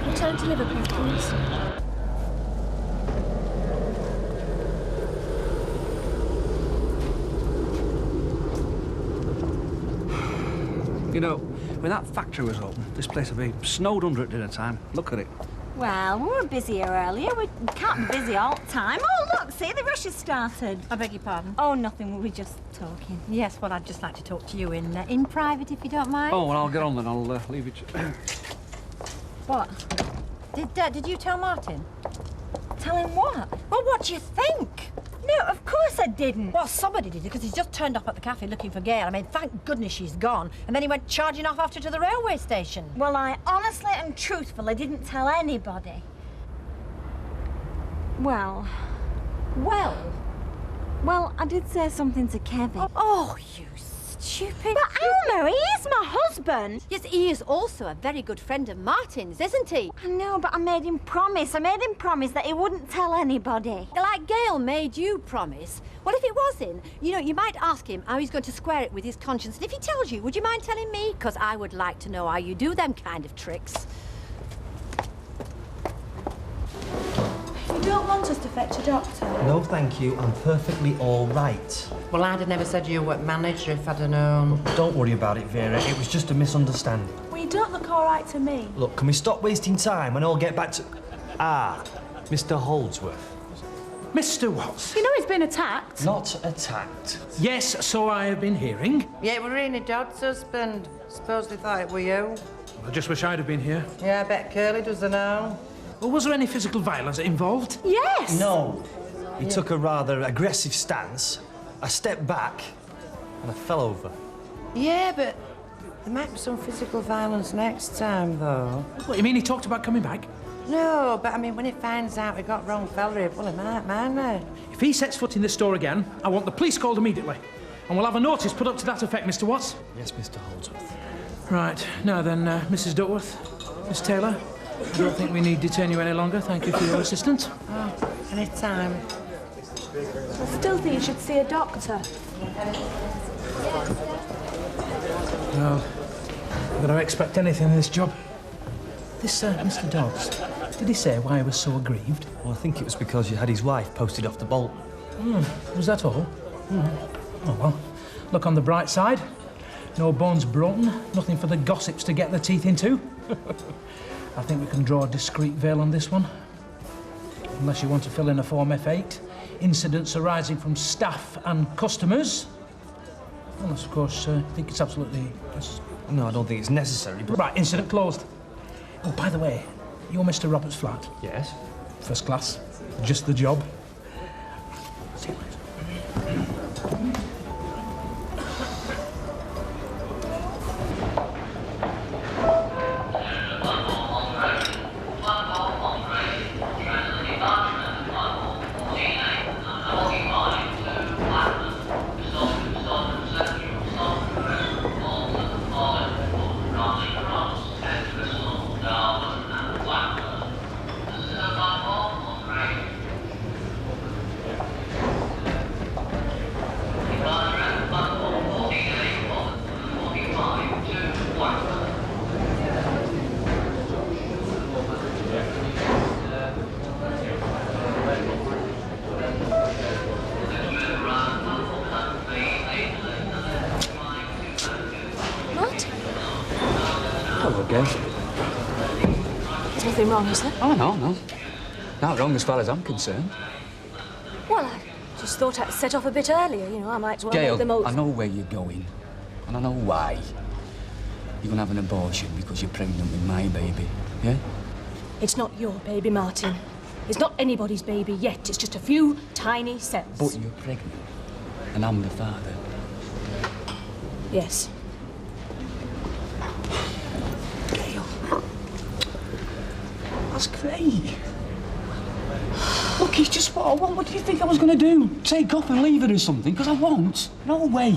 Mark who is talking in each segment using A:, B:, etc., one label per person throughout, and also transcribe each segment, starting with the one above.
A: Return to Liverpool, please.
B: You know, when that factory was open, this place would be snowed under at dinner time. Look at it.
C: Well, we were busier earlier. We can't be busy all the time. Oh, look, see, the rush has started.
D: I beg your pardon?
C: Oh, nothing. We were just talking.
D: Yes, well, I'd just like to talk to you in private, if you don't mind.
B: Oh, well, I'll get on then. I'll leave it.
D: What? Did you tell Martin?
C: Tell him what?
D: Well, what do you think?
C: No, of course I didn't.
D: Well, somebody did, because he's just turned up at the cafe looking for Gail. I mean, thank goodness she's gone. And then he went charging off after to the railway station.
C: Well, I honestly and truthfully didn't tell anybody. Well, I did say something to Kevin.
D: Oh, you stupid...
C: But Elmer, he is my husband.
D: Yes, he is also a very good friend of Martin's, isn't he?
C: I know, but I made him promise. I made him promise that he wouldn't tell anybody.
D: Like Gail made you promise. Well, if it wasn't, you know, you might ask him how he's going to square it with his conscience. And if he tells you, would you mind telling me? Because I would like to know how you do them kind of tricks.
A: You don't want us to fetch a doctor?
E: No, thank you. I'm perfectly all right.
F: Well, I'd have never said you were manager if I'd have known.
E: Don't worry about it, Vera. It was just a misunderstanding.
A: Well, you don't look all right to me.
E: Look, can we stop wasting time and all get back to... Ah, Mr. Holdsworth.
G: Mr. Watts?
A: You know he's been attacked.
E: Not attacked.
G: Yes, so I have been hearing.
F: Yeah, it were Rainy Dodd's husband. Suppose they thought it were you.
G: I just wish I'd have been here.
F: Yeah, I bet Curly doesn't know.
G: Well, was there any physical violence involved?
A: Yes!
E: No. He took a rather aggressive stance. I stepped back and I fell over.
F: Yeah, but there might be some physical violence next time, though.
G: What, you mean he talked about coming back?
F: No, but I mean, when he finds out he got wrong fella here, well, he might, mightn't
G: If he sets foot in this store again, I want the police called immediately. And we'll have a notice put up to that effect, Mr. Watts.
E: Yes, Mr. Holdsworth.
G: Right, now then, Mrs. Duckworth, Miss Taylor, I don't think we need detain you any longer. Thank you for your assistance.
F: Oh, any time.
A: I still think you should see a doctor.
G: Well, I don't expect anything in this job. This, Mr. Dodds, did he say why he was so aggrieved?
E: Well, I think it was because you had his wife posted off the bolt.
G: Was that all? Oh, well, look on the bright side. No bones broken, nothing for the gossips to get their teeth into. I think we can draw a discreet veil on this one. Unless you want to fill in a Form F8. Incidents arising from staff and customers. Unless, of course, I think it's absolutely...
E: No, I don't think it's necessary, but...
G: Right, incident closed. Oh, by the way, you're Mr. Roberts' flat.
E: Yes?
G: First class. Just the job. See you later.
B: Hello, Gail.
A: There's nothing wrong, is there?
B: Oh, no. Not wrong as far as I'm concerned.
A: Well, I just thought I'd set off a bit earlier. You know, I might as well
B: Gail,
A: make the most...
B: I know where you're going. And I know why. You're gonna have an abortion because you're pregnant with my baby, yeah?
A: It's not your baby, Martin. It's not anybody's baby yet. It's just a few tiny cells.
B: But you're pregnant. And I'm the father.
A: Yes.
B: Gail. That's great. Look, it's just what I want. What do you think I was going to do? Take off and leave her or something? Because I won't. No way.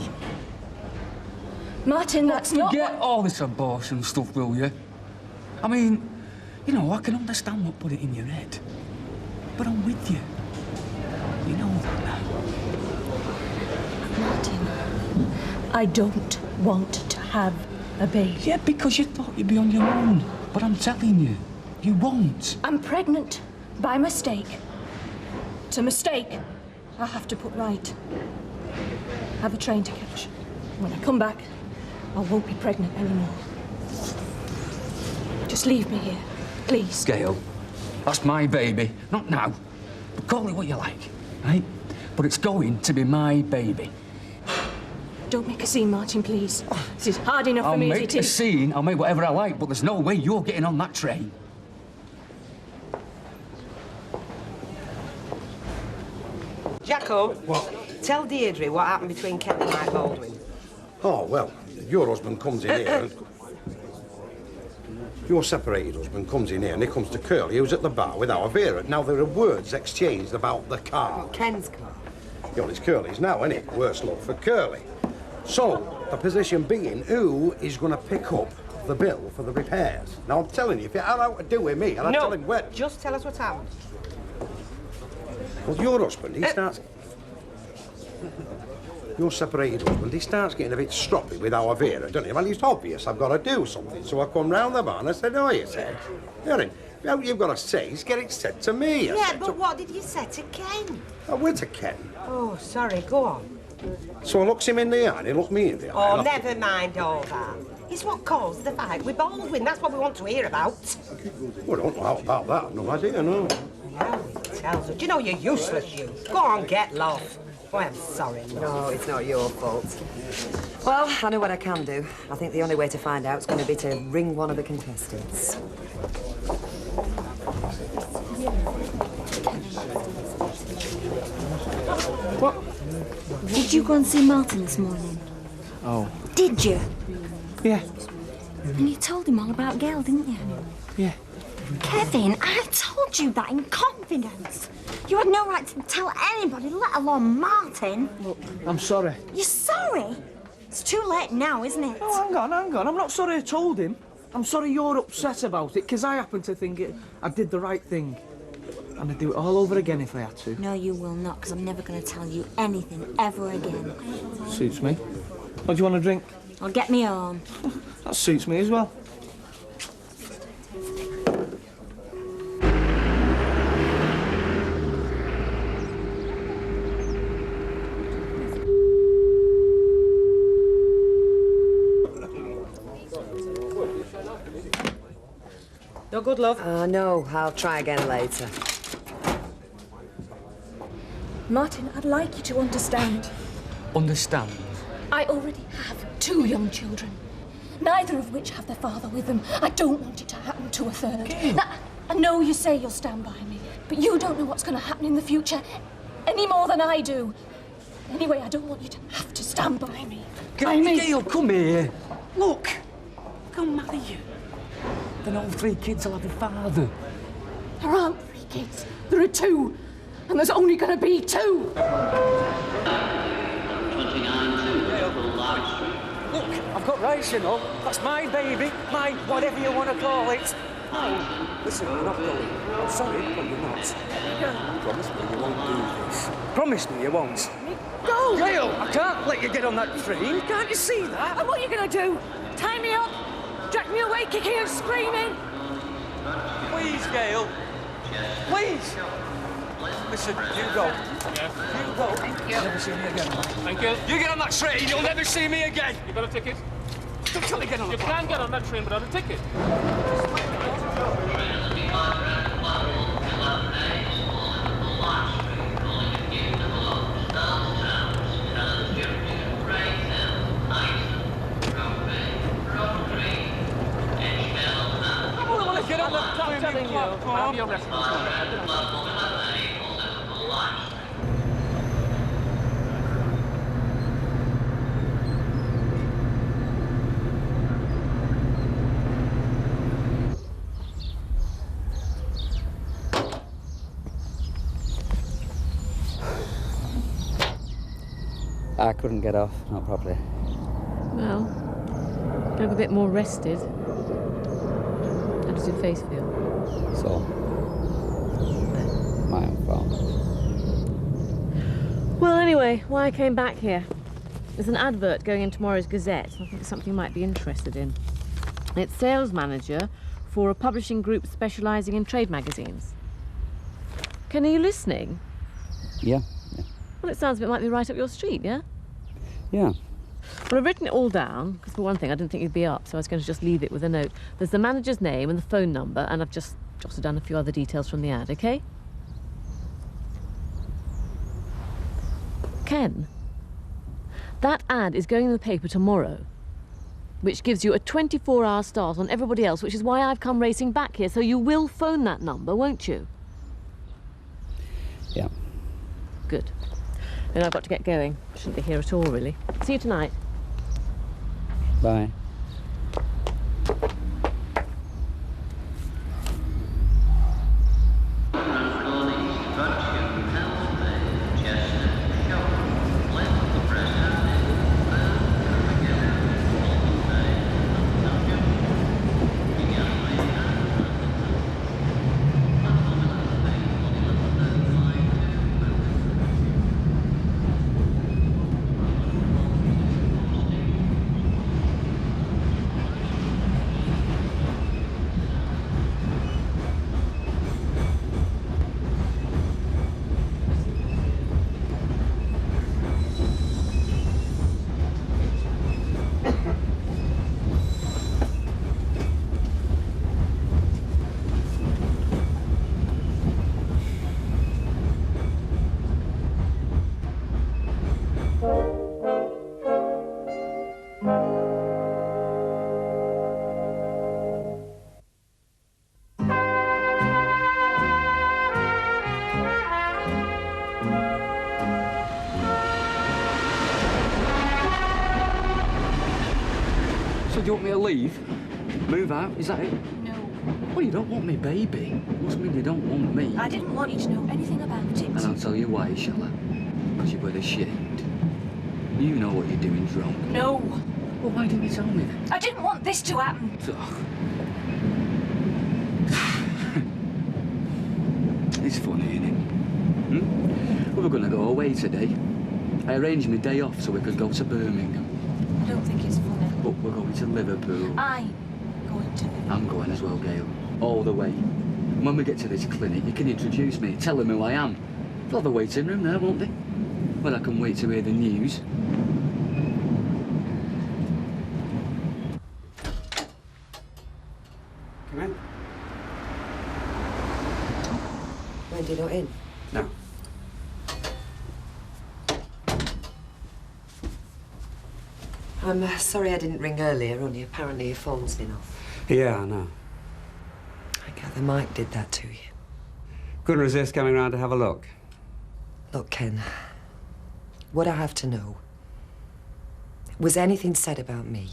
A: Martin, that's not...
B: Forget all this abortion stuff, will you? I mean, you know, I can understand what put it in your head. But I'm with you. You know that now.
A: Martin, I don't want to have a baby.
B: Yeah, because you thought you'd be on your own. But I'm telling you, you won't.
A: I'm pregnant by mistake. It's a mistake I have to put right. I have a train to catch. When I come back, I won't be pregnant anymore. Just leave me here, please.
B: Gail, that's my baby. Not now. But call it what you like, right? But it's going to be my baby.
A: Don't make a scene, Martin, please. This is hard enough for me as it
B: I'll make a
A: is.
B: scene, I'll make whatever I like, but there's no way you're getting on that train.
F: Jacko. What? Tell Deirdre what happened between Ken and I Baldwin.
H: Oh, well, your husband comes in here and... Your separated husband comes in here and he comes to Curly, who's at the bar with our Vera. Now, there are words exchanged about the car.
F: Ken's car.
H: Well, it's Curly's now, isn't it? Worse luck for Curly. So, the position being, who is going to pick up the bill for the repairs? Now, I'm telling you, if it had out to do with me, and I tell him where...
F: Just tell us what happened.
H: Well, your husband, he starts... Your separated husband, he starts getting a bit stroppy with our Vera, doesn't he? Well, it's obvious I've got to do something. So I come round the bar and I said, oh, you said, Erin, all you've got to say is get it said to me.
F: But what did you say to Ken?
H: I went to Ken.
F: Oh, sorry, go on.
H: So I looks him in the eye and he looked me in the eye.
F: Oh, never mind all that. It's what caused the fight with Baldwin. That's what we want to hear about.
H: Well, I don't know about that. No idea, no.
F: Now he tells us. Do you know you're useless, you? Go on, get lost. Oh, I'm sorry.
I: No, it's not your fault. Well, I know what I can do. I think the only way to find out is going to be to ring one of the contestants.
C: What? Did you go and see Martin this morning?
J: Oh.
C: Did you?
J: Yeah.
C: And you told him all about Gail, didn't you?
J: Yeah.
C: Kevin, I told you that in confidence. You had no right to tell anybody, let alone Martin.
J: Look, I'm sorry.
C: You're sorry? It's too late now, isn't it?
J: Oh, hang on. I'm not sorry I told him. I'm sorry you're upset about it, because I happen to think I did the right thing. And I'd do it all over again if I had to.
C: No, you will not, because I'm never going to tell you anything ever again.
J: Suits me. What do you want to drink?
C: I'll get me on.
J: That suits me as well.
F: No good, love?
I: No, I'll try again later.
A: Martin, I'd like you to understand.
B: Understand?
A: I already have 2 young children, neither of which have their father with them. I don't want it to happen to a third. Now, I know you say you'll stand by me, but you don't know what's going to happen in the future any more than I do. Anyway, I don't want you to have to stand by me.
B: Gail, come here. Look, I'll marry you. Then all 3 kids will have a father.
A: There aren't 3 kids. There are 2. And there's only going to be 2.
B: Look, I've got rights, you know. That's my baby, my whatever you want to call it. No, listen, you're not going. I'm sorry, but you're not. Promise me you won't do this. Promise me you won't.
A: Go!
B: Gail, I can't let you get on that train. Can't you see that?
A: And what are you going to do? Tie me up? Drag me away kicking and screaming?
B: Please, Gail. Please. Listen, you go. Yeah. You go. You'll never see me again.
K: Thank you.
B: You get on that train, you'll never see me again.
K: You got a ticket?
B: Don't tell me get on
K: You can get on that train without a ticket.
B: I want to get on that train.
K: I'm telling you, I'll be arrested.
J: I couldn't get off, not properly.
L: Well, look a bit more rested. How does your face feel?
J: So, my own fault.
L: Well, anyway, why I came back here. There's an advert going in tomorrow's Gazette. I think it's something you might be interested in. It's sales manager for a publishing group specialising in trade magazines. Ken, are you listening?
M: Yeah.
L: Well, it sounds a bit might be right up your street, yeah?
M: Yeah.
L: Well, I've written it all down, because for one thing, I didn't think you'd be up, so I was going to just leave it with a note. There's the manager's name and the phone number, and I've just jotted down a few other details from the ad, OK? Ken, that ad is going in the paper tomorrow, which gives you a 24-hour start on everybody else, which is why I've come racing back here, so you will phone that number, won't you?
M: Yeah.
L: Good. Then I've got to get going. Shouldn't be here at all, really. See you tonight.
M: Bye.
B: So do you want me to leave? Move out? Is that it?
A: No.
B: Well, you don't want me, baby. Must mean you don't want me.
A: I didn't want you to know anything about it.
B: And I'll tell you why, shall I? Because you're both ashamed. You know what you're doing's wrong.
A: No.
B: Well, why didn't you tell me then?
A: I didn't want this to happen.
B: It's funny, isn't it? Hmm? We were going to go away today. I arranged my day off so we could go to Birmingham.
A: I don't think it's funny.
B: But we're going to Liverpool.
A: I'm going to.
B: I'm going as well, Gail. All the way. And when we get to this clinic, you can introduce me, tell them who I am. They'll have a waiting room there, won't they? Well, I can wait to hear the news.
H: Come in.
I: Wendy not in?
H: No.
I: I'm sorry I didn't ring earlier, only apparently your phone's been off.
N: Yeah, I know.
I: I gather Mike did that to you.
N: Couldn't resist coming round to have a look.
I: Look, Ken, what I have to know, was anything said about me?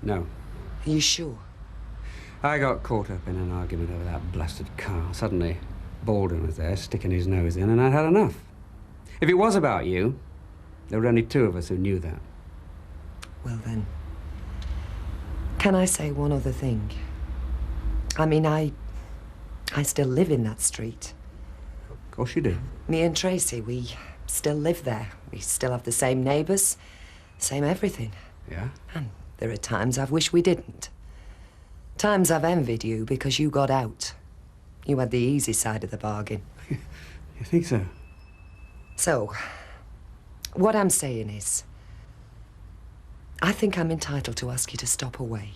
N: No.
I: Are you sure?
N: I got caught up in an argument over that blasted car. Suddenly, Baldwin was there, sticking his nose in, and I'd had enough. If it was about you, there were only two of us who knew that.
I: Well then, can I say one other thing? I mean, I still live in that street.
N: Of course you do.
I: Me and Tracy, we still live there. We still have the same neighbours, same everything.
N: Yeah?
I: And there are times I've wished we didn't. Times I've envied you because you got out. You had the easy side of the bargain.
N: You think so?
I: So, what I'm saying is, I think I'm entitled to ask you to stop away.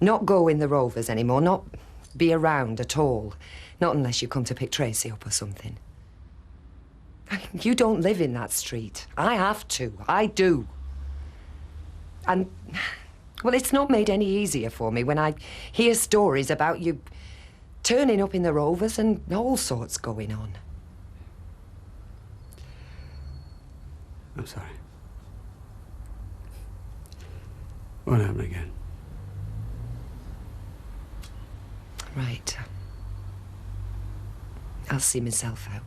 I: Not go in the Rovers anymore, not be around at all. Not unless you come to pick Tracy up or something. You don't live in that street. I have to. I do. And, well, it's not made any easier for me when I hear stories about you turning up in the Rovers and all sorts going on.
N: I'm sorry. Won't happen again.
I: Right. I'll see myself out.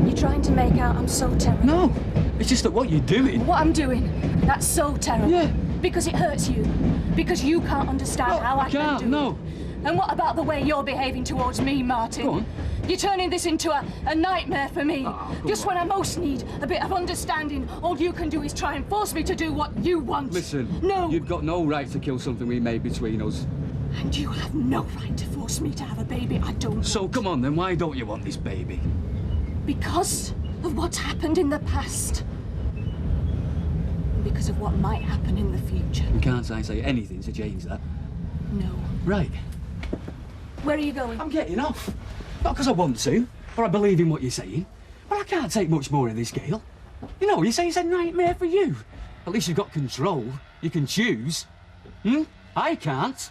A: You're trying to make out I'm so terrible.
B: No, it's just that what you're doing...
A: What I'm doing, that's so terrible.
B: Yeah.
A: Because it hurts you. Because you can't understand how I can do
B: no.
A: it. And what about the way you're behaving towards me, Martin?
B: Go on.
A: You're turning this into a nightmare for me. Just when I most need a bit of understanding, all you can do is try and force me to do what you want.
B: Listen,
A: no.
B: You've got no right to kill something we made between us.
A: And you have no right to force me to have a baby I don't want.
B: So come on then, why don't you want this baby?
A: Because of what's happened in the past. And because of what might happen in the future.
B: And can't I say anything to change that?
A: No.
B: Right.
A: Where are you going?
B: I'm getting off. Not because I want to, or I believe in what you're saying, but I can't take much more of this, Gail. You know, you say it's a nightmare for you. At least you've got control. You can choose. I can't.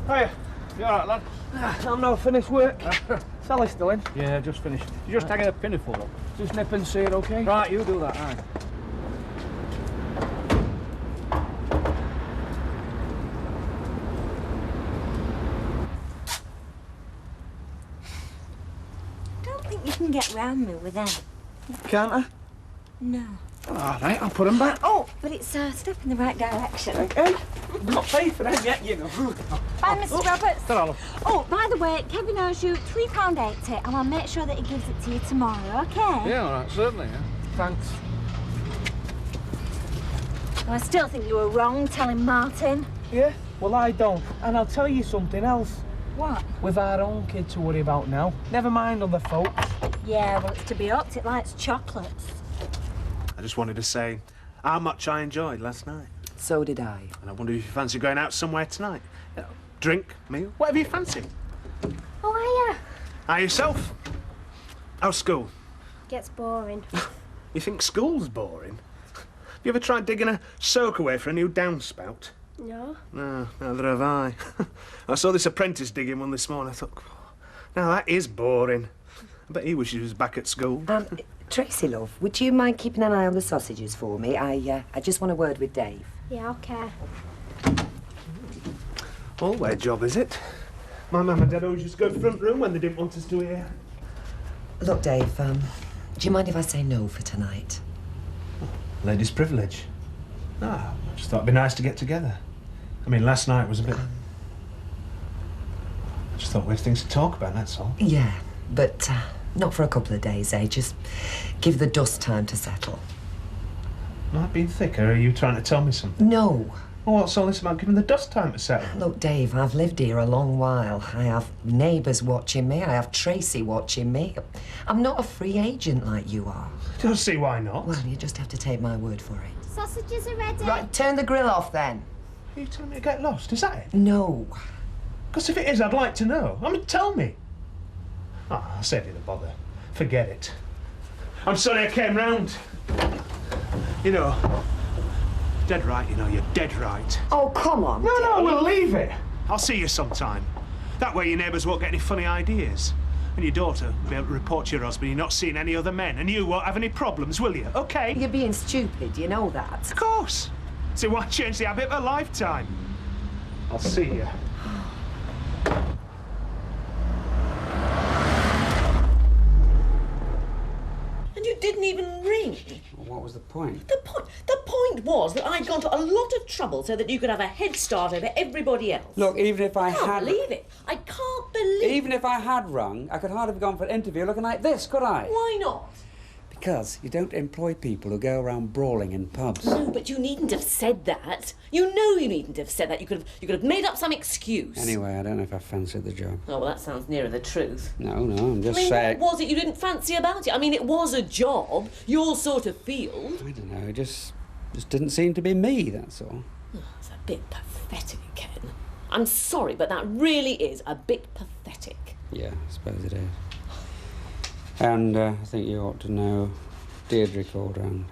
J: Hiya. You alright, lad? I'm now finished work. Sally's still in?
G: Yeah, just finished. You're just taking a pinafore up.
J: Just nip and see it, okay?
G: Right, you do that, aye.
C: I don't think you can get round me with them.
J: Can't I?
C: No.
J: All right, I'll put them back.
C: Oh, but it's a step in the right direction.
J: Okay. I've not paid for them yet, you know.
C: Bye, Mr. Roberts.
J: Ta-ra.
C: Oh, by the way, Kevin owes you £3.80 and I'll make sure that he gives it to you tomorrow, okay?
J: Yeah, all right, certainly, yeah. Thanks.
C: Well, I still think you were wrong telling Martin.
J: Yeah? Well, I don't. And I'll tell you something else.
C: What?
J: We've our own kid to worry about now. Never mind other folks.
C: Yeah, well, it's to be upped. It likes chocolates.
O: I just wanted to say how much I enjoyed last night.
I: So did I.
O: And I wonder if you fancy going out somewhere tonight. You know, drink, meal, whatever you fancy.
C: Oh, are you?
O: How yourself? How's school?
C: Gets boring.
O: You think school's boring? Have you ever tried digging a soak away for a new downspout?
C: No.
O: No, neither have I. I saw this apprentice digging one this morning. I thought, now that is boring. I bet he wishes he was back at school.
I: Tracy, love, would you mind keeping an eye on the sausages for me? I just want a word with Dave.
C: Yeah, okay.
O: All their job, is it? My mum and dad always used to go front room when they didn't want us to hear.
I: Look, Dave, do you mind if I say no for tonight?
O: Ladies' privilege. No, I just thought it'd be nice to get together. I mean, last night was a bit... I just thought we had things to talk about, that's all.
I: Yeah, but not for a couple of days, eh? Just give the dust time to settle.
O: Am I being thick, or are you trying to tell me something?
I: No.
O: Well, what's all this about giving the dust time to settle?
I: Look, Dave, I've lived here a long while. I have neighbours watching me. I have Tracy watching me. I'm not a free agent like you are.
O: Don't see why not.
I: Well, you just have to take my word for it.
C: Sausages are ready.
I: Right, turn the grill off then.
O: Are you telling me to get lost? Is that it?
I: No.
O: Because if it is, I'd like to know. I mean, tell me. Oh, I'll save you the bother. Forget it. I'm sorry I came round. You know, dead right, you know, you're dead right.
I: Oh, come on,
O: No,
I: Dave.
O: no, we'll leave it. I'll see you sometime. That way your neighbours won't get any funny ideas. And your daughter will be able to report to your husband you're not seeing any other men, and you won't have any problems, will you? OK?
I: You're being stupid, you know that.
O: Of course. So why change the habit of a lifetime? I'll see you.
P: And you didn't even ring.
N: Well, what was the point?
P: The point was that I'd gone to a lot of trouble so that you could have a head start over everybody else.
N: Look, even if I
P: can't
N: had...
P: believe it. I can't believe
N: Even if I had rung, I could hardly have gone for an interview looking like this, could I?
P: Why not?
N: Because you don't employ people who go around brawling in pubs.
P: No, but you needn't have said that. You know you needn't have said that. You could have made up some excuse.
N: Anyway, I don't know if I fancied the job.
P: Oh, well, that sounds nearer the truth.
N: No, I'm just
P: I mean,
N: saying...
P: what was it you didn't fancy about it? I mean, it was a job, your sort of field.
N: I don't know, it just didn't seem to be me, that's all.
P: It's a bit pathetic, Ken. I'm sorry, but that really is a bit pathetic.
N: Yeah, I suppose it is. And I think you ought to know Deirdre called round.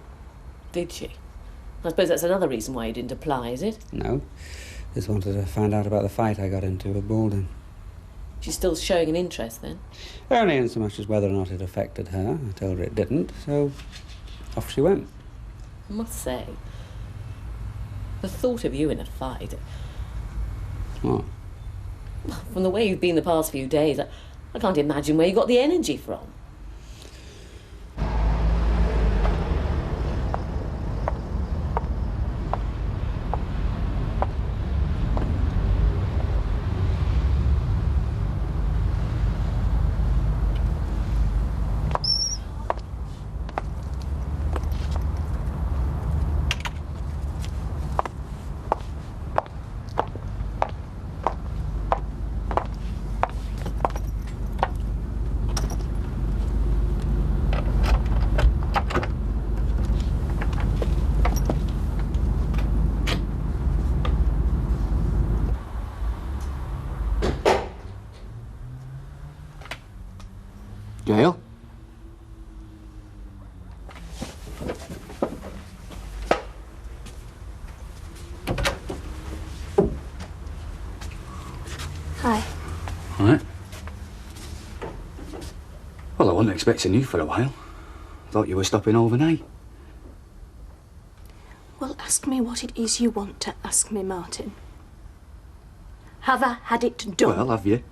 P: Did she? I suppose that's another reason why you didn't apply, is it?
N: No. Just wanted to find out about the fight I got into with Baldwin.
P: She's still showing an interest, then?
N: Only in so much as whether or not it affected her. I told her it didn't, so off she went.
P: I must say, the thought of you in a fight...
N: What?
P: From the way you've been the past few days, I can't imagine where you got the energy from.
B: Gail?
A: Hi.
B: All right. Well, I wasn't expecting you for a while. Thought you were stopping overnight.
A: Well, ask me what it is you want to ask me, Martin. Have I had it done?
B: Well, have you?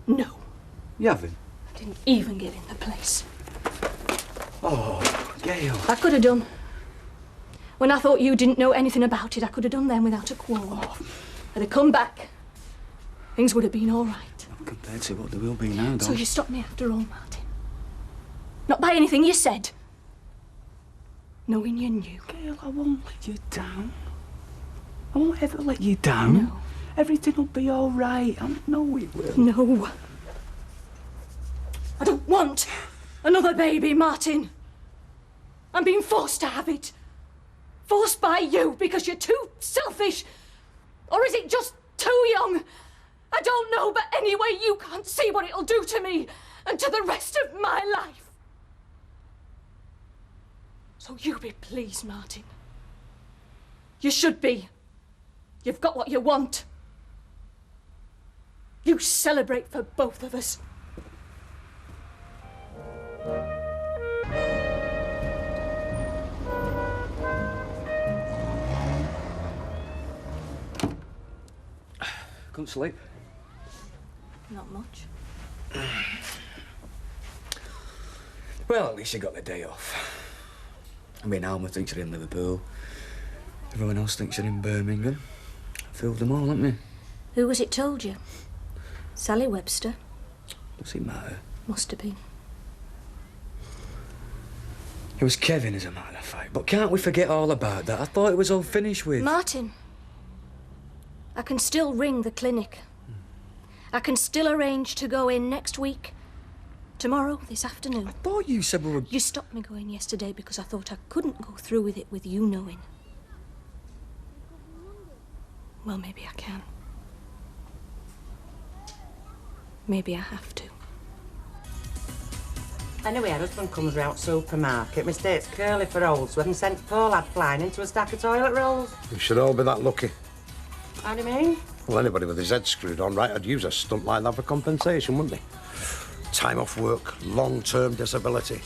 A: No.
B: You haven't?
A: I didn't even get in the place.
B: Oh, Gail.
A: I could have done. When I thought you didn't know anything about it, I could have done then without a qualm. I'd have come back. Things would have been all right.
B: Compared to what there will be now,
A: So
B: don't
A: you stopped me after all, Martin. Not by anything you said. Knowing you knew.
B: Gail, I won't let you down. I won't ever let you down.
A: No.
B: Everything will be all right. I know it will.
A: No. I don't want another baby, Martin. I'm being forced to have it. Forced by you because you're too selfish. Or is it just too young? I don't know, but anyway, you can't see what it'll do to me and to the rest of my life. So you be pleased, Martin. You should be. You've got what you want. You celebrate for both of us.
B: Couldn't sleep.
A: Not much.
B: Well, at least you got the day off. I mean, Alma thinks you're in Liverpool. Everyone else thinks you're in Birmingham. Fooled them all, haven't you?
A: Who was it told you? Sally Webster?
B: Does it matter?
A: Must have been.
B: It was Kevin, as a matter of fact. But can't we forget all about that? I thought it was all finished with.
A: Martin, I can still ring the clinic. I can still arrange to go in next week. Tomorrow, this afternoon.
B: I thought you said we were...
A: You stopped me going yesterday because I thought I couldn't go through with it with you knowing. Well, maybe I can. Maybe I have to.
F: Anyway, her husband comes round supermarket, mistakes Curly for Holdsworth and sent poor lad flying into a stack of toilet rolls.
H: We should all be that lucky.
F: How do you mean?
H: Well, anybody with his head screwed on right would use a stunt like that for compensation, wouldn't they? Time off work, long-term disability.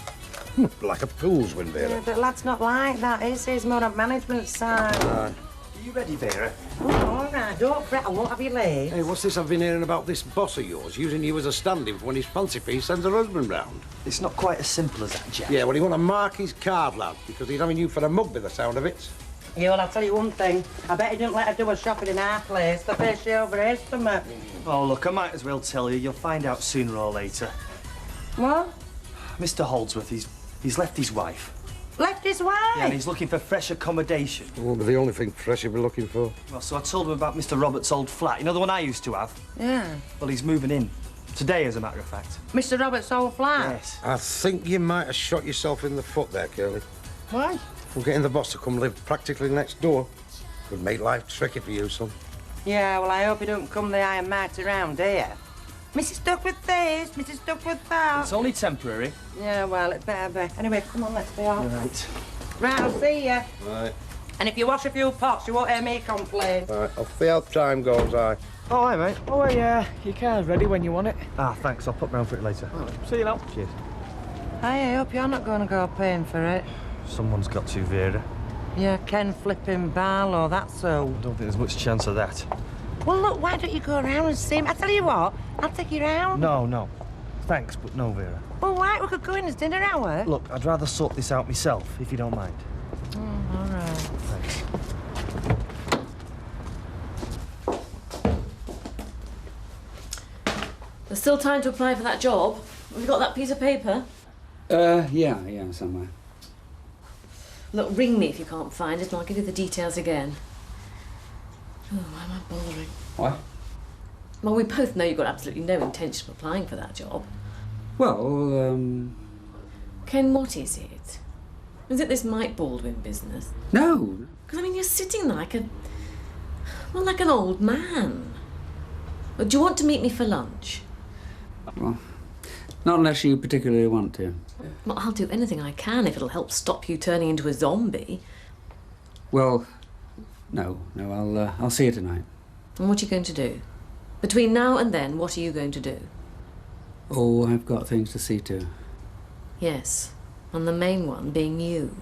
H: Like a pool's win, Vera.
F: Yeah, but lad's not like that, is he? He's more on management side.
H: Right.
O: Are you ready, Vera?
F: Oh, all right, don't fret, I won't have you late.
H: Hey, what's this I've been hearing about this boss of yours using you as a stand-in for when his fancy feast sends her husband round?
E: It's not quite as simple as that, Jack.
H: Yeah, well, he want to mark his card, lad, because he's having you for a mug by the sound of it.
F: Yeah, well, I'll tell you one thing. I bet he didn't let her do her shopping in our place. The place she over his stomach.
E: Oh, look, I might as well tell you. You'll find out sooner or later.
F: What?
E: Mr. Holdsworth, he's left his wife.
F: Left his wife?
E: Yeah, and he's looking for fresh accommodation.
H: It won't be the only thing fresh you'll be looking for.
E: Well, so I told him about Mr. Roberts' old flat. You know, the one I used to have?
F: Yeah.
E: Well, he's moving in. Today, as a matter of fact.
F: Mr. Roberts' old flat?
E: Yes.
H: I think you might have shot yourself in the foot there, Curly.
F: Why?
H: We're getting the boss to come live practically next door. Could make life tricky for you, son.
F: Yeah, well, I hope you don't come the high and mighty round here. Mrs. Stuck with this, Mrs. Stuck with that.
J: It's only temporary.
F: Yeah, well, it better be. Anyway, come on, let's be off.
J: Right.
F: Right, I'll see you.
H: Right.
F: And if you wash a few pots, you won't hear me complain.
H: Right, I'll see how time goes, aye.
J: Oh, hi, mate. Oh, yeah. Your car's ready when you want it.
E: Ah, thanks. I'll pop round for it later.
J: See you now.
E: Cheers.
F: I hope you're not going to go paying for it.
E: Someone's got to, Vera.
F: Yeah, Ken flipping Barlow, that's so.
E: I don't think there's much chance of that.
F: Well, look, why don't you go around and see him? I tell you what, I'll take you round.
E: No. Thanks, but no, Vera.
F: Well, why? We could go in as dinner hour.
E: Look, I'd rather sort this out myself, if you don't mind.
F: All right.
E: Thanks.
L: There's still time to apply for that job. Have you got that piece of paper?
N: Yeah, somewhere.
L: Look, ring me if you can't find it and I'll give you the details again. Oh, why am I bothering?
N: What?
L: Well, we both know you've got absolutely no intention of applying for that job.
N: Well,
L: Ken, what is it? Is it this Mike Baldwin business?
N: no.
L: Because, I mean, you're sitting like a... well, like an old man. Well, do you want to meet me for lunch?
N: Well, not unless you particularly want to.
L: Well, I'll do anything I can if it'll help stop you turning into a zombie.
N: Well, no, I'll see you tonight.
L: And what are you going to do? Between now and then, what are you going to do?
N: Oh, I've got things to see to.
L: Yes, and the main one being you.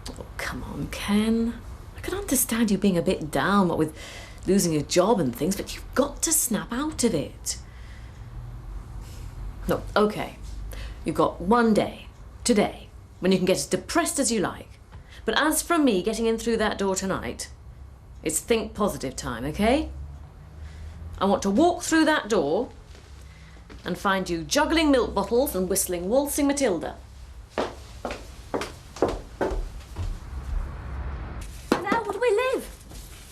L: Oh, come on, Ken. I can understand you being a bit down, what with losing your job and things, but you've got to snap out of it. No, okay. You've got one day, today, when you can get as depressed as you like. But as for me getting in through that door tonight, it's think positive time, okay? I want to walk through that door and find you juggling milk bottles and whistling Waltzing Matilda.
A: And how would we live?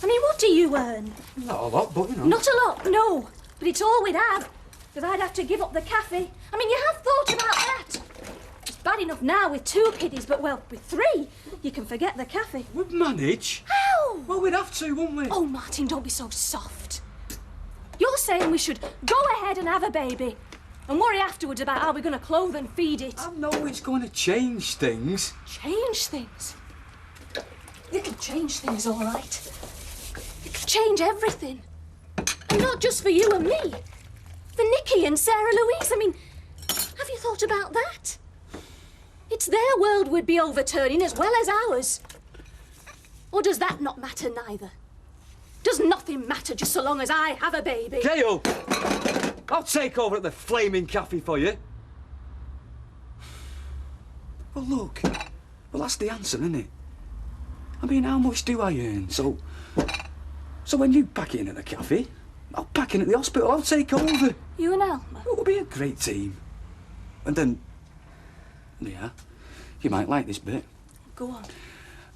A: I mean, what do you earn?
N: Not a lot, but you know.
A: Not a lot, no. But it's all we'd have. Because I'd have to give up the cafe. I mean, you have thought about that. It's bad enough now with 2 kiddies, but, well, with 3, you can forget the cafe.
B: We'd manage.
A: How?
B: Well, we'd have to, wouldn't we?
A: Oh, Martin, don't be so soft. You're saying we should go ahead and have a baby and worry afterwards about how we're going to clothe and feed it.
B: I know it's going to change things.
A: Change things? You can change things, all right. You can change everything. And not just for you and me. For Nikki and Sarah Louise. I mean, have you thought about that? It's their world we'd be overturning as well as ours. Or does that not matter neither? Does nothing matter just so long as I have a baby?
B: Gail! I'll take over at the flaming cafe for you. Well, look. Well, that's the answer, isn't it? I mean, how much do I earn? So when you pack in at the cafe, I'll pack in at the hospital. I'll take over.
A: You and Elma?
B: It'll be a great team. And then, yeah, you might like this bit.
A: Go on.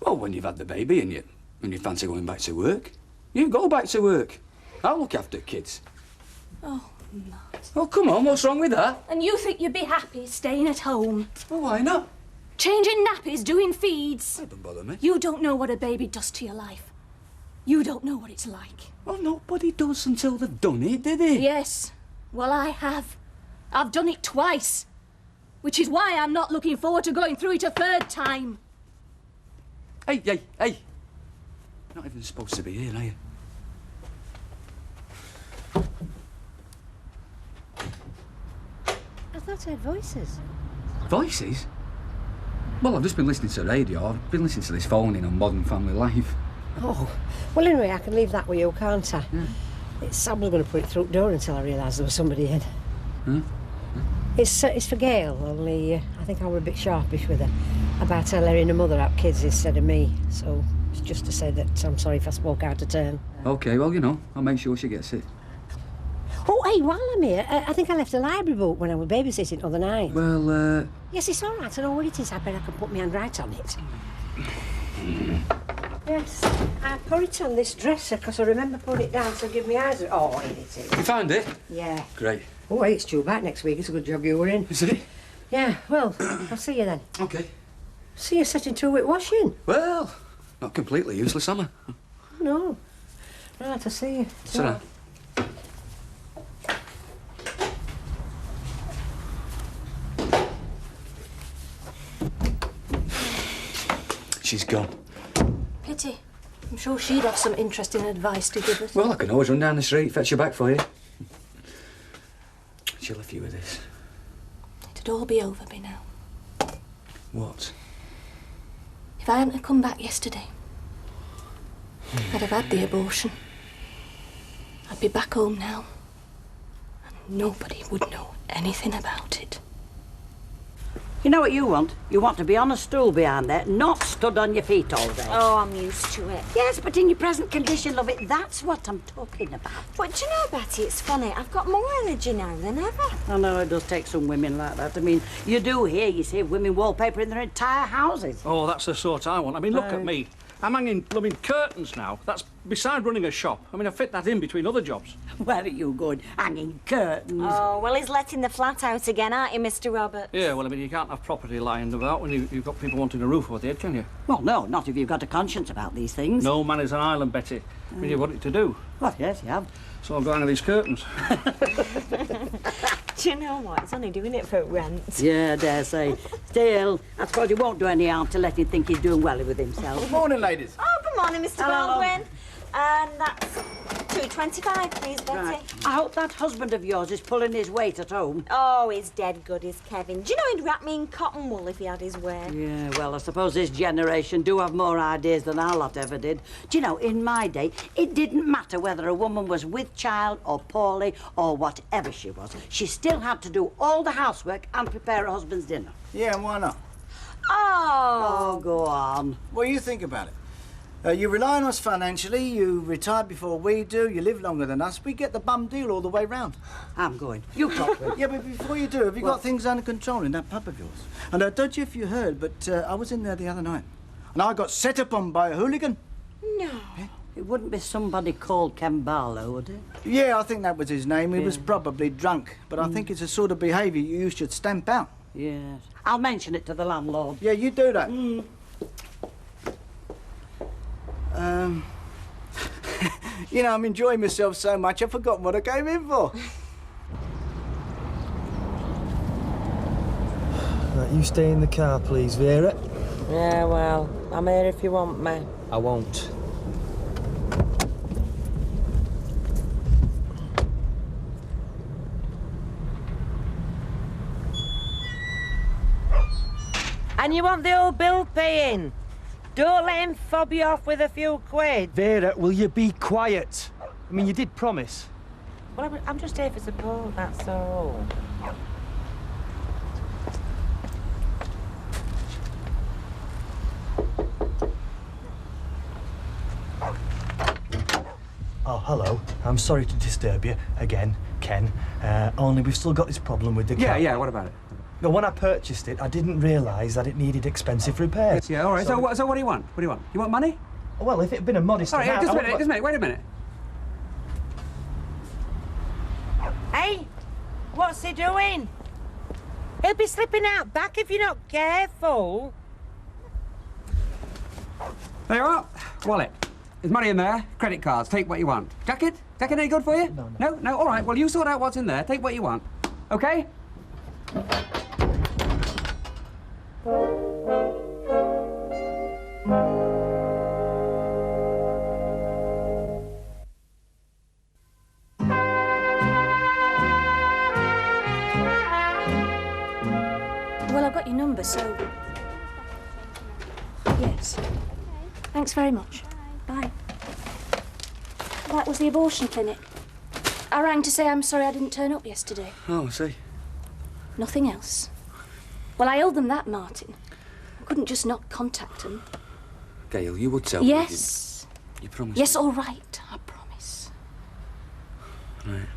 B: Well, when you've had the baby and you fancy going back to work, you go back to work. I'll look after kids.
A: Oh, Martin.
B: Oh, come on, what's wrong with that?
A: And you think you'd be happy staying at home?
B: Well, why not?
A: Changing nappies, doing feeds.
B: That don't bother me.
A: You don't know what a baby does to your life. You don't know what it's like.
B: Well, nobody does until they've done it, do they?
A: Yes. Well, I have. I've done it twice. Which is why I'm not looking forward to going through it a 3rd time.
B: Hey, hey, hey. You're not even supposed to be here, are you?
D: I thought I heard voices.
B: Voices? Well, I've just been listening to the radio. I've been listening to this phoning on Modern Family Life.
Q: Oh, well, anyway, I can leave that with you, can't I? Yeah. Sam was going to put it through the door until I realised there was somebody in.
B: Huh?
Q: It's for Gail, only I think I were a bit sharpish with her about her letting her mother have kids instead of me. So it's just to say that I'm sorry if I spoke out of turn.
B: OK, well, you know, I'll make sure she gets it.
Q: Oh, hey, while I'm here, I think I left a library book when I was babysitting the other night.
B: Well,
Q: Yes, it's all right. I know what it is. I bet I can put my hand right on it. Yes, I put it on this dresser because I remember putting it down to give me eyes. Oh, here it is.
B: You found it?
Q: Yeah.
B: Great.
Q: Oh, hey, it's due back next week. It's a good job you were in.
B: Is it?
Q: Yeah, well, I'll see you then.
B: OK.
Q: See you setting to it washing.
B: Well,
N: Not completely useless, am I?
Q: No. Right, I see you.
N: Sit down. She's gone.
A: Pity. I'm sure she'd have some interesting advice to give us.
N: Well, I can always run down the street, fetch her back for you. She'll have you with this.
A: It'd all be over by now.
N: What?
A: If I hadn't come back yesterday, I'd have had the abortion. I'd be back home now. And nobody would know anything about it.
R: You know what you want? You want to be on a stool behind there, not stood on your feet all day.
C: Oh, I'm used to it.
R: Yes, but in your present condition, love it, that's what I'm talking about.
C: But do you know, Betty, it's funny. I've got more energy now than ever.
R: I know it does take some women like that. I mean, you do hear, you see, women wallpapering their entire houses.
S: Oh, that's the sort I want. I mean, look at me. I'm hanging blooming curtains now. That's beside running a shop. I mean, I fit that in between other jobs.
R: Where are you going? Hanging curtains?
C: Oh, well, he's letting the flat out again, aren't you, Mr. Roberts?
S: Yeah, well, I mean, you can't have property lying about when you've got people wanting a roof over the head, can you?
R: Well, no, not if you've got a conscience about these things.
S: No man is an island, Betty. I mean, you've got it to do.
R: Well, yes, you have.
S: So I've got to hang these curtains.
C: Do you know what? He's only doing it for rent.
R: Yeah, I dare say. Still, I suppose it won't do any harm to let him think he's doing well with himself.
T: Good morning, ladies.
C: Oh, good morning, Mr.
R: Hello.
C: Baldwin. And that's £2.25, please, Betty.
R: Right. I hope that husband of yours is pulling his weight at home.
C: Oh, he's dead good, is Kevin. Do you know he'd wrap me in cotton wool if he had his way?
R: Yeah, well, I suppose this generation do have more ideas than our lot ever did. Do you know, in my day, it didn't matter whether a woman was with child or poorly or whatever she was. She still had to do all the housework and prepare her husband's dinner.
T: Yeah, and why not?
R: Oh, go on.
T: What do you think about it? You rely on us financially, you retired before we do, you live longer than us. We get the bum deal all the way round.
R: I'm going. You talk with.
T: Yeah, but before you do, have you got things under control in that pub of yours? And I don't know if you heard, but I was in there the other night. And I got set upon by a hooligan.
C: No.
R: It wouldn't be somebody called Ken Barlow, would it?
T: Yeah, I think that was his name. He
R: Yeah.
T: was probably drunk. But I think it's a sort of behaviour you should stamp out.
R: Yes. I'll mention it to the landlord.
T: Yeah, you do that. You know, I'm enjoying myself so much, I've forgotten what I came in for.
E: Right, you stay in the car, please, Vera.
Q: Yeah, well, I'm here if you want me.
E: I won't.
Q: And you want the old bill paying? Don't let him fob you off with a few quid.
E: Vera, will you be quiet? I mean, you did promise.
Q: Well, I'm just here for support, that's all.
E: Oh, hello. I'm sorry to disturb you again, Ken. Only we've still got this problem with the car.
N: Yeah, what about it?
E: Well, when I purchased it, I didn't realise that it needed expensive repairs.
N: Yeah, all right. So what do you want? What do you want? You want money?
E: Well, if it had been a modest
N: All right,
E: amount...
N: just a minute, wait a minute.
Q: Hey, what's he doing? He'll be slipping out back if you're not careful.
N: There you are. Wallet. There's money in there. Credit cards. Take what you want. Jacket? Jacket any good for you? No. No? All right. Well, you sort out what's in there. Take what you want. Okay?
A: Well, I've got your number, so... Yes. Thanks very much. Bye. That was the abortion clinic. I rang to say I'm sorry I didn't turn up yesterday.
N: Oh, I see.
A: Nothing else. Well, I owed them that, Martin. I couldn't just not contact them.
N: Gail, you would tell me.
A: Yes.
N: You promised.
A: Yes, all right. I promise.
N: Right.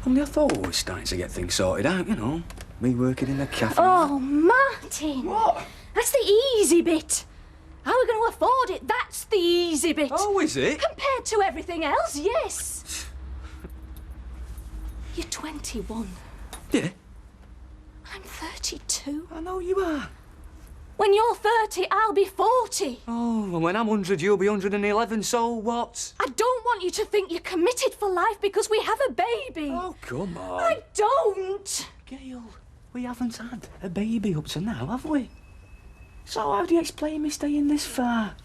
N: Only I thought we were starting to get things sorted out, you know. Me working in the cafe.
A: Oh, Martin. What? That's the easy bit. How are we going to afford it? That's the easy bit.
N: Oh, is it?
A: Compared to everything else, yes. You're 21.
N: Yeah.
A: I'm 32.
N: I know you are.
A: When you're 30, I'll be 40.
B: Oh, and when I'm 100, you'll be 111, so what?
A: I don't want you to think you're committed for life because we have a baby.
B: Oh, come on.
A: I don't.
B: Gail, we haven't had a baby up to now, have we? So how do you explain me staying this far?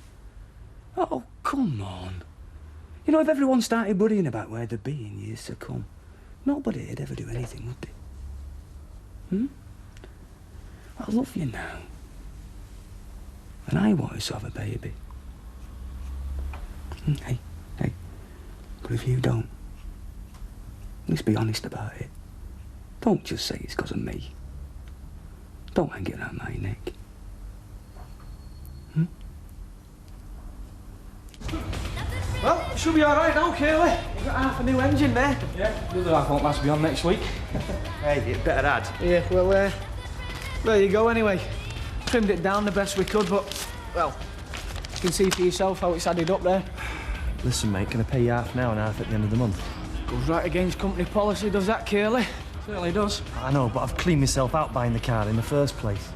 B: Oh, come on. You know, if everyone started worrying about where they'd be in years to come, nobody'd ever do anything, would they? I love you now. And I want us to have a baby. Hey. But if you don't, let's be honest about it. Don't just say it's because of me. Don't hang it around my neck.
J: Well, it should be all right now, Curly. You've got half a new engine there.
T: Yeah, the other half won't last beyond next week.
J: Hey, it better add. Yeah, well, there you go anyway. Trimmed it down the best we could, but, well, you can see for yourself how it's added up there.
E: Listen, mate, can I pay you half now and half at the end of the month?
J: Goes right against company policy, does that, Curly? Certainly does.
E: I know, but I've cleaned myself out buying the car in the first place.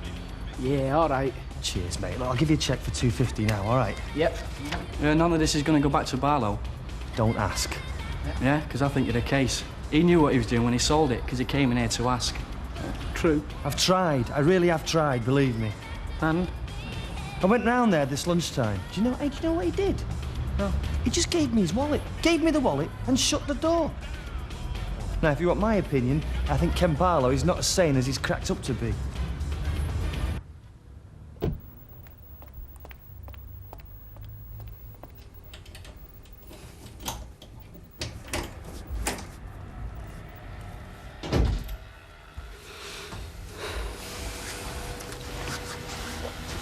J: Yeah, all right.
E: Cheers, mate. Look, I'll give you a cheque for $250 now, all right?
J: Yep.
M: None of this is going to go back to Barlow.
E: Don't ask.
M: Yeah, because I think you're the case. He knew what he was doing when he sold it, because he came in here to ask.
J: True.
E: I've tried. I really have tried, believe me.
M: And?
E: I went round there this lunchtime. Do you know what he did? No. He just gave me his wallet. Gave me the wallet and shut the door. Now, if you want my opinion, I think Ken Barlow is not as sane as he's cracked up to be.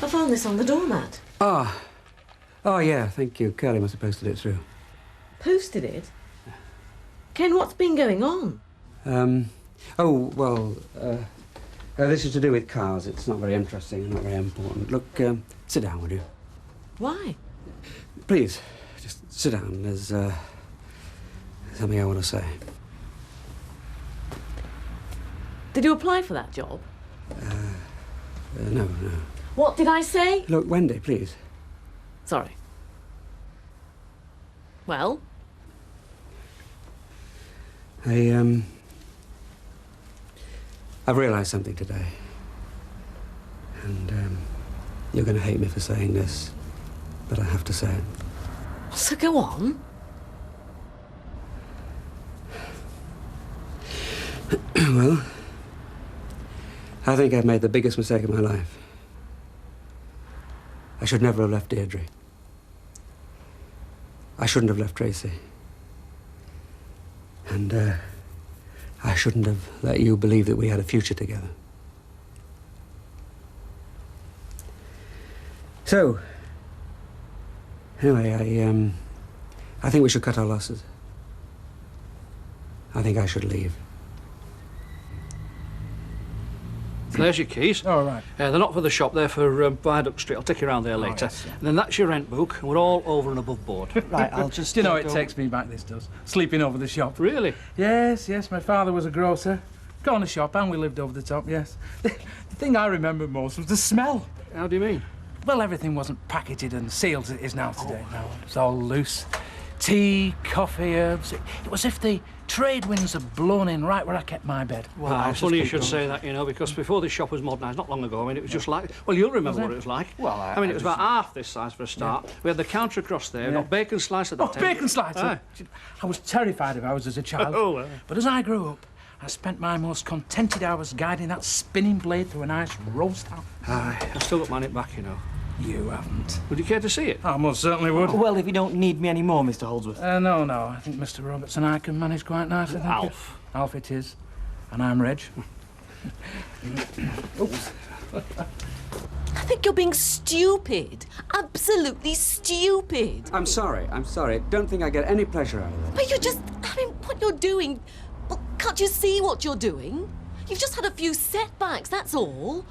L: I found this on the doormat.
N: Oh, yeah, thank you. Curly must have posted it through.
L: Posted it? Ken, what's been going on?
N: This is to do with cars. It's not very interesting and not very important. Look, sit down, would you?
L: Why?
N: Please, just sit down. There's something I want to say.
L: Did you apply for that job?
N: No.
L: What did I say?
N: Look, Wendy, please.
L: Sorry. Well?
N: I've realised something today. And, you're going to hate me for saying this, but I have to say it.
L: So go on.
N: Well, I think I've made the biggest mistake of my life. I should never have left Deirdre. I shouldn't have left Tracy. And, I shouldn't have let you believe that we had a future together. So, anyway, I think we should cut our losses. I think I should leave.
S: There's your keys.
G: All right.
S: They're not for the shop, they're for Viaduct Street. I'll take you around there later.
G: Yes, yeah.
S: And then that's your rent book, and we're all over and above board.
G: Right, I'll just... Do you know, it takes me back, this does. Sleeping over the shop.
S: Really?
G: Yes, my father was a grocer. Corner shop, and we lived over the top, yes. The thing I remember most was the smell.
S: How do you mean?
G: Well, everything wasn't packaged and sealed as it is now today. No, it was all loose. Tea, coffee, herbs. It was as if the trade winds had blown in right where I kept my bed.
S: Well, funny you should say that, you know, because before this shop was modernised, not long ago, I mean, it was just like... Well, you'll remember what it was like.
G: Well,
S: I mean, it was about half this size for a start. Yeah. We had the counter across there, got bacon slice at that time.
G: Bacon slice! I was terrified of ours as a child. But as I grew up, I spent my most contented hours guiding that spinning blade through a nice roast house.
S: Aye, I've still got mine back, you know.
G: You haven't.
S: Would you care to see it?
G: I most certainly would.
J: Well, if you don't need me anymore, Mr. Holdsworth.
G: No. I think Mr. Roberts and I can manage quite nicely.
S: Alf.
G: Alf it is. And I'm Reg.
L: Oops. I think you're being stupid. Absolutely stupid.
N: I'm sorry. Don't think I get any pleasure out of it.
L: But you're just... I mean, what you're doing... Well, can't you see what you're doing? You've just had a few setbacks, that's all.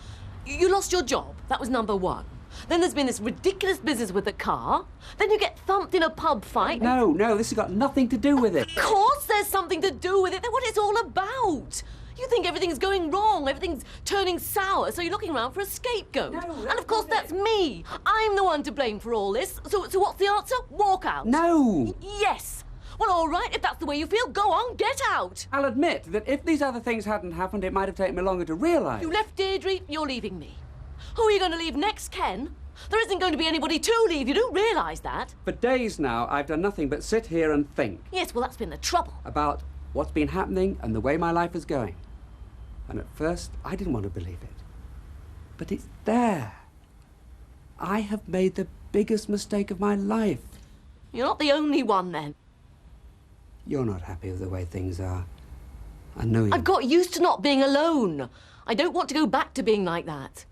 L: You lost your job. That was number one. Then there's been this ridiculous business with the car. Then you get thumped in a pub fight.
N: No, this has got nothing to do with it.
L: Of course there's something to do with it. That's what it's all about.
P: You think everything's going wrong, everything's turning sour, so you're looking around for a scapegoat. And of course, that's me. I'm the one to blame for all this. So what's the answer? Walk out.
N: No!
P: Yes. Well, all right, if that's the way you feel, go on, get out.
N: I'll admit that if these other things hadn't happened, it might have taken me longer to realise.
P: You left Deirdre, you're leaving me. Who are you going to leave next, Ken? There isn't going to be anybody to leave, you do realise that?
N: For days now, I've done nothing but sit here and think.
P: Yes, well, that's been the trouble.
N: About what's been happening and the way my life is going. And at first, I didn't want to believe it. But it's there. I have made the biggest mistake of my life.
P: You're not the only one, then.
N: You're not happy with the way things are. I know you.
P: I've got used to not being alone. I don't want to go back to being like that.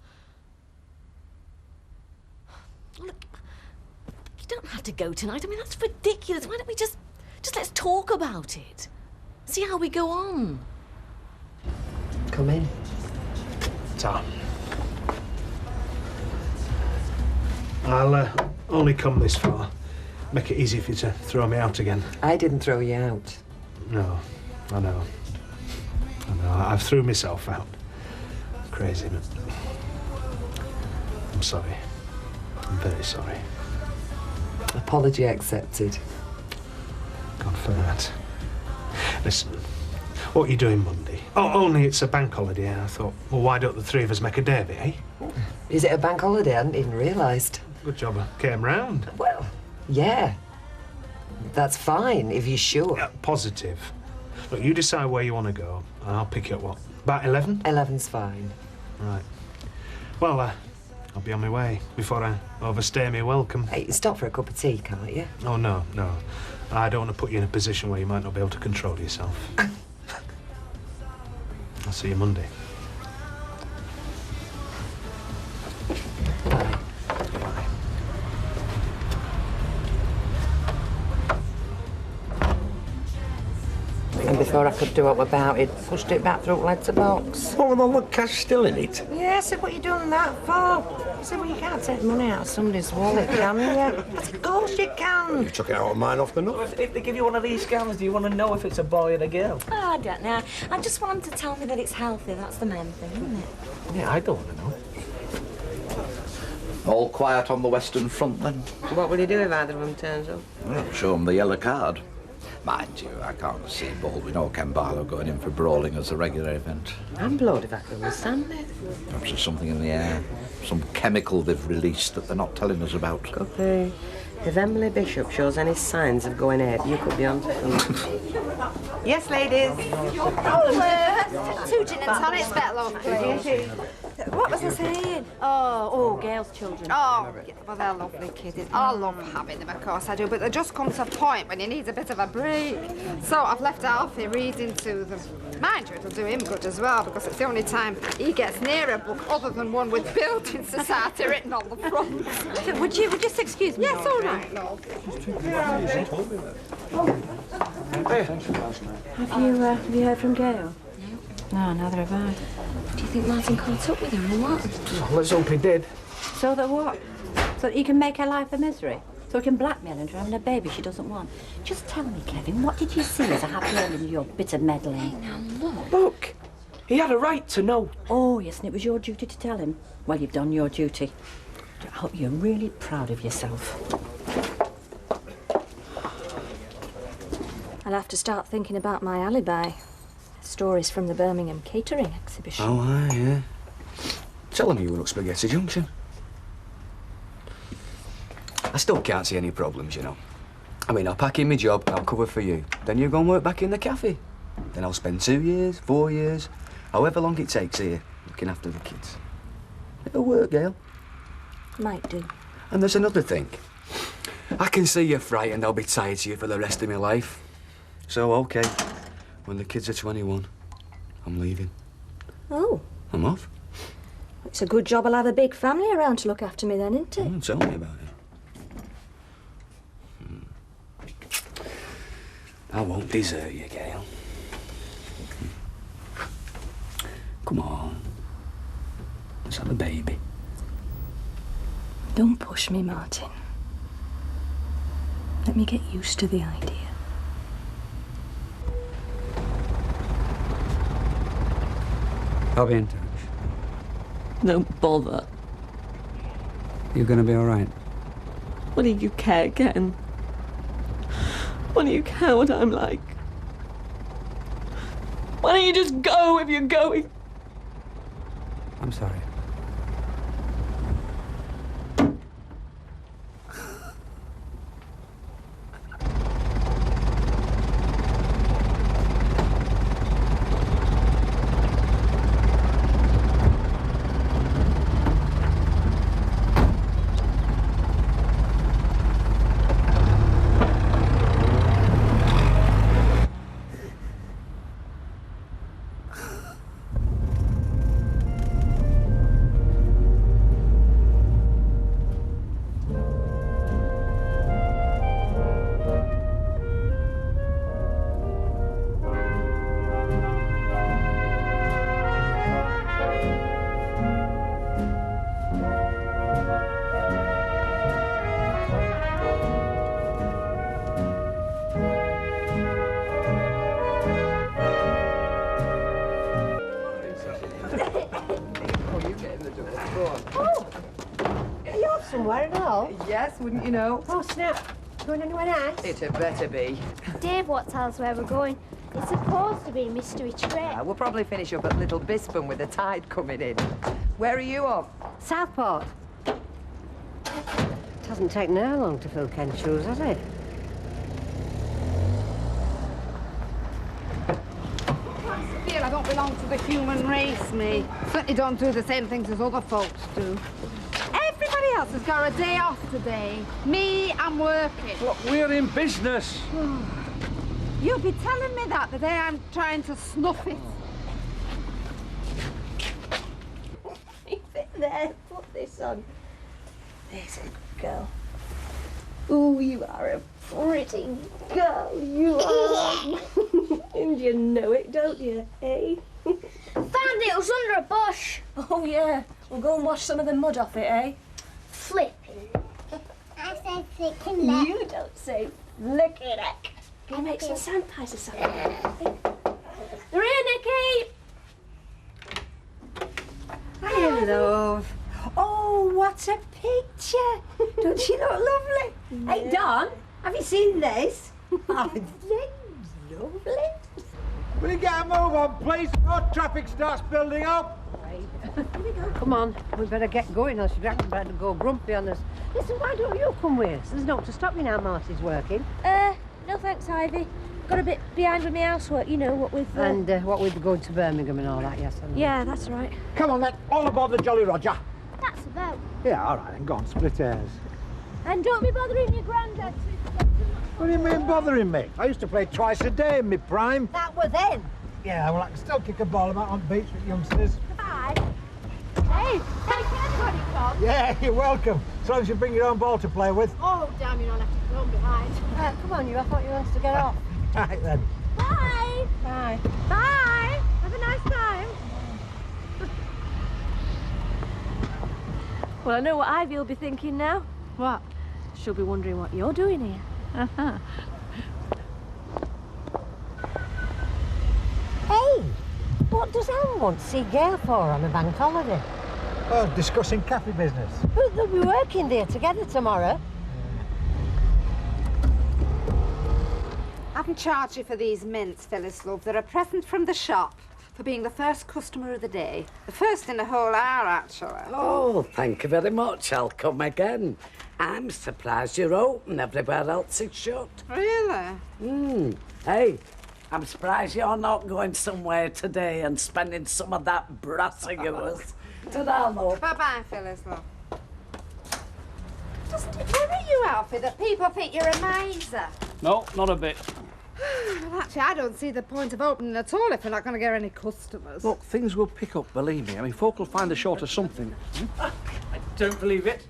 P: Look, you don't have to go tonight. I mean, that's ridiculous. Why don't we just let's talk about it? See how we go on.
I: Come in.
O: Tom. I'll only come this far. Make it easy for you to throw me out again.
I: I didn't throw you out.
O: No, I know. I've threw myself out. Crazy, but I'm sorry. I'm very sorry.
I: Apology accepted.
O: God for that. Listen, what are you doing Monday? Oh, only it's a bank holiday, and I thought, well, why don't the three of us make a day of it, eh?
I: Is it a bank holiday? I hadn't even realised.
O: Good job I came round.
I: Well, yeah. That's fine, if you're sure.
O: Yeah, positive. Look, you decide where you want to go, and I'll pick you up, what, about 11?
I: 11's fine.
O: Right. Well, I'll be on my way before I overstay my welcome.
I: Hey, stop for a cup of tea, can't you?
O: Oh, no. I don't want to put you in a position where you might not be able to control yourself. I'll see you Monday.
F: And before I could do up about it, pushed it back through letterbox.
H: Oh, with all the cash still in it?
F: Yeah, so what you doing that for? So well, you can't take money out of somebody's wallet, can you? Of course you can.
H: You took it out of mine off the nut.
J: If they give you one of these scans, do you want to know if it's a boy or a girl?
C: Oh, I don't know. I just want them to tell me that it's healthy. That's the main thing, isn't it?
J: Yeah, I don't want to know.
U: All quiet on the Western Front, then?
F: What will you do if either of them turns up?
U: Well, show them the yellow card. Mind you, I can't see Baldwin or Ken Barlow going in for brawling as a regular event.
F: I'm blowed if I can understand it.
U: Perhaps there's something in the air, some chemical they've released that they're not telling us about.
F: Could be. If Emily Bishop shows any signs of going ape, you could be on to something. Yes, ladies.
C: Oh, 2 gin and tonics, bet, love, please. What was I saying?
D: Oh, Gail's children.
V: Oh, yeah, well, they're lovely kids. I love having them, of course I do, but there just comes a point when you need a bit of a break. So I've left Alfie reading to them. Mind you, it'll do him good as well, because it's the only time he gets near a book other than one with Building Society written on the front.
D: Would you just excuse me?
V: Yes, all right, love.
D: Have you heard from Gail? No, neither have I.
A: Do you think Martin caught up with her or what?
J: Let's hope he did.
D: So that what? So that he can make her life a misery? So he can blackmail her into having a baby she doesn't want? Just tell me, Kevin, what did you see as a happy ending of your bit of meddling?
A: Hey, now look.
J: Look, he had a right to know.
D: Oh, yes, and it was your duty to tell him. Well, you've done your duty. I hope you're really proud of yourself.
A: I'll have to start thinking about my alibi. Stories from the Birmingham catering exhibition.
N: Oh, aye, yeah. Tell him you were at Spaghetti Junction. I still can't see any problems, you know. I mean, I'll pack in my job and I'll cover for you. Then you go and work back in the cafe. Then I'll spend 2 years, 4 years, however long it takes here, looking after the kids. It'll work, Gail.
A: Might do.
N: And there's another thing. I can see you're frightened I'll be tied to you for the rest of my life. So, OK, when the kids are 21, I'm leaving.
A: Oh.
N: I'm off.
A: It's a good job I'll have a big family around to look after me then, isn't it?
N: Tell me about it. I won't desert you, Gail. Come on. Let's have a baby.
A: Don't push me, Martin. Let me get used to the idea.
B: I'll be in touch.
P: Don't bother.
B: You're gonna be all right.
P: What do you care, Ken? What do you care what I'm like? Why don't you just go if you're going?
B: I'm sorry.
Q: Somewhere and all?
I: Yes, wouldn't you know?
Q: Oh, snap. Going anywhere nice?
I: It had better be.
K: Dave won't tell us where we're going. It's supposed to be a mystery trip.
I: We'll probably finish up at Little Bispham with the tide coming in. Where are you off?
Q: Southport. It hasn't taken her long to fill Ken's shoes, has it?
V: I don't belong to the human race, me. Certainly don't do the same things as other folks do. Everybody else has got a day off today. Me, I'm working.
S: Look, we're in business.
V: You'll be telling me that the day I'm trying to snuff it.
Q: Leave it there. Put this on. There's a girl. Oh, you are a pretty girl. You are. And you know it, don't you, eh?
K: Found it was under a bush.
A: Oh, yeah. We'll go and wash some of the mud off it, eh?
K: Flipping. I said flicking it.
A: You don't say flicking it. Go make some sandpies or something. They're here, Nicky!
Q: Hi, love. Oh, what a picture. Don't she look lovely? Hey, Don, have you seen this? Oh, it's lovely.
R: Will you get a move on, please? Or traffic starts building up.
Q: Come on, we better get going, else you're better go grumpy on us. Listen, why don't you come with us? There's no to stop you now Marty's working.
K: No thanks, Ivy. Got a bit behind with my housework, you know, what with...
Q: And what with going to Birmingham and all that, yes?
K: Yeah, that's right.
R: Come on, then. All aboard the Jolly Roger.
K: That's about.
R: Yeah, all right, then. Go on, split hairs.
K: And don't be bothering your granddad.
R: What do you mean bothering me? I used to play twice a day in my prime.
Q: That were then.
R: Yeah, well, I can still kick a ball about on beach with youngsters.
K: Goodbye. Hey, take care, buddy, Tom.
R: Yeah, you're welcome. As long as you bring your own ball to play with.
K: Oh, damn, you don't have to come behind.
Q: Come on, you. I thought you wanted to get off.
R: Right, then.
K: Bye.
Q: Bye.
K: Bye. Have a nice time. Well, I know what Ivy will be thinking now. What? She'll be wondering what you're doing here.
Q: Uh-huh. Hey, what does Anne want to see Gail for on a bank holiday?
R: Oh, discussing cafe business.
Q: But they'll be working there together tomorrow.
V: I haven't charged you for these mints, Phyllis, love. They're a present from the shop for being the first customer of the day. The first in a whole hour, actually.
W: Oh, thank you very much. I'll come again. I'm surprised you're open. Everywhere else is shut.
V: Really?
W: Hey, I'm surprised you're not going somewhere today and spending some of that brass of yours. Ta-da, love.
V: Bye-bye, Phyllis, love. Doesn't it worry you, Alfie, that people think you're a miser?
S: No, not a bit.
V: Well, actually, I don't see the point of opening at all if we're not going to get any customers.
S: Look, things will pick up, believe me. I mean, folk will find a short of something.
G: I don't believe it.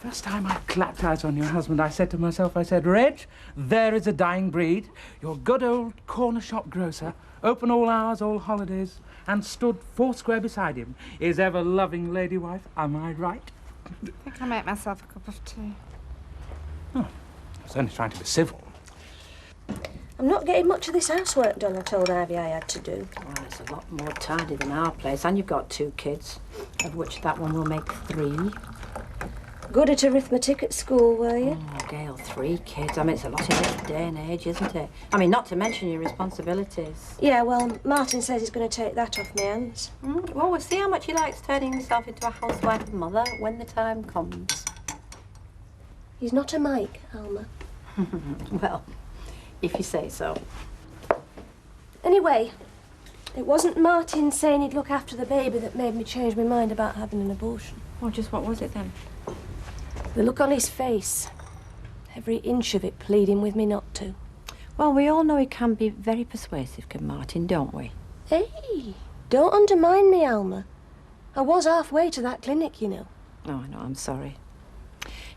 G: First time I clapped eyes on your husband, I said to myself, Reg, there is a dying breed. Your good old corner shop grocer, open all hours, all holidays, and stood foursquare beside him, his ever-loving lady wife. Am I right?
V: I think I'll make myself a cup of tea.
G: Oh, I was only trying to be civil.
K: I'm not getting much of this housework done I told Ivy I had to do.
D: Well, it's a lot more tidy than our place, and you've got 2 kids, of which that one will make 3.
K: Good at arithmetic at school, were you?
D: Oh, Gail, 3 kids. I mean, it's a lot in this day and age, isn't it? I mean, not to mention your responsibilities.
K: Yeah, well, Martin says he's going to take that off my hands.
D: Well, we'll see how much he likes turning himself into a housewife and mother when the time comes.
K: He's not a Mike, Alma.
D: Well, if you say so.
K: Anyway, it wasn't Martin saying he'd look after the baby that made me change my mind about having an abortion.
D: Well, just what was it then?
K: The look on his face. Every inch of it pleading with me not to.
D: Well, we all know he can be very persuasive, can Martin, don't we?
K: Hey, don't undermine me, Alma. I was halfway to that clinic, you know.
D: Oh, I know, I'm sorry.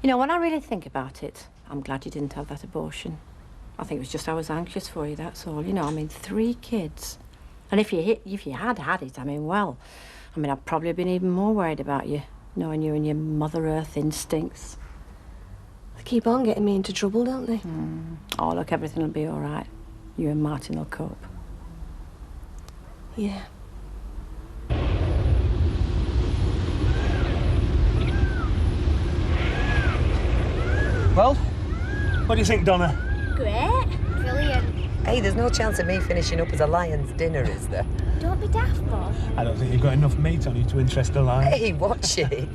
D: You know, when I really think about it, I'm glad you didn't have that abortion. I think it was just I was anxious for you, that's all. You know, I mean, 3 kids. And if you had had it, I mean, well, I mean, I'd probably have been even more worried about you, knowing you and your Mother Earth instincts.
K: They keep on getting me into trouble, don't they?
D: Oh, look, everything will be all right. You and Martin will cope.
K: Yeah.
O: Well, what do you think, Donna?
C: Great. Brilliant.
I: Hey, there's no chance of me finishing up as a lion's dinner, is there?
C: Don't be daft, Bob.
O: I don't think you've got enough meat on you to interest a lion.
I: Hey, watch it.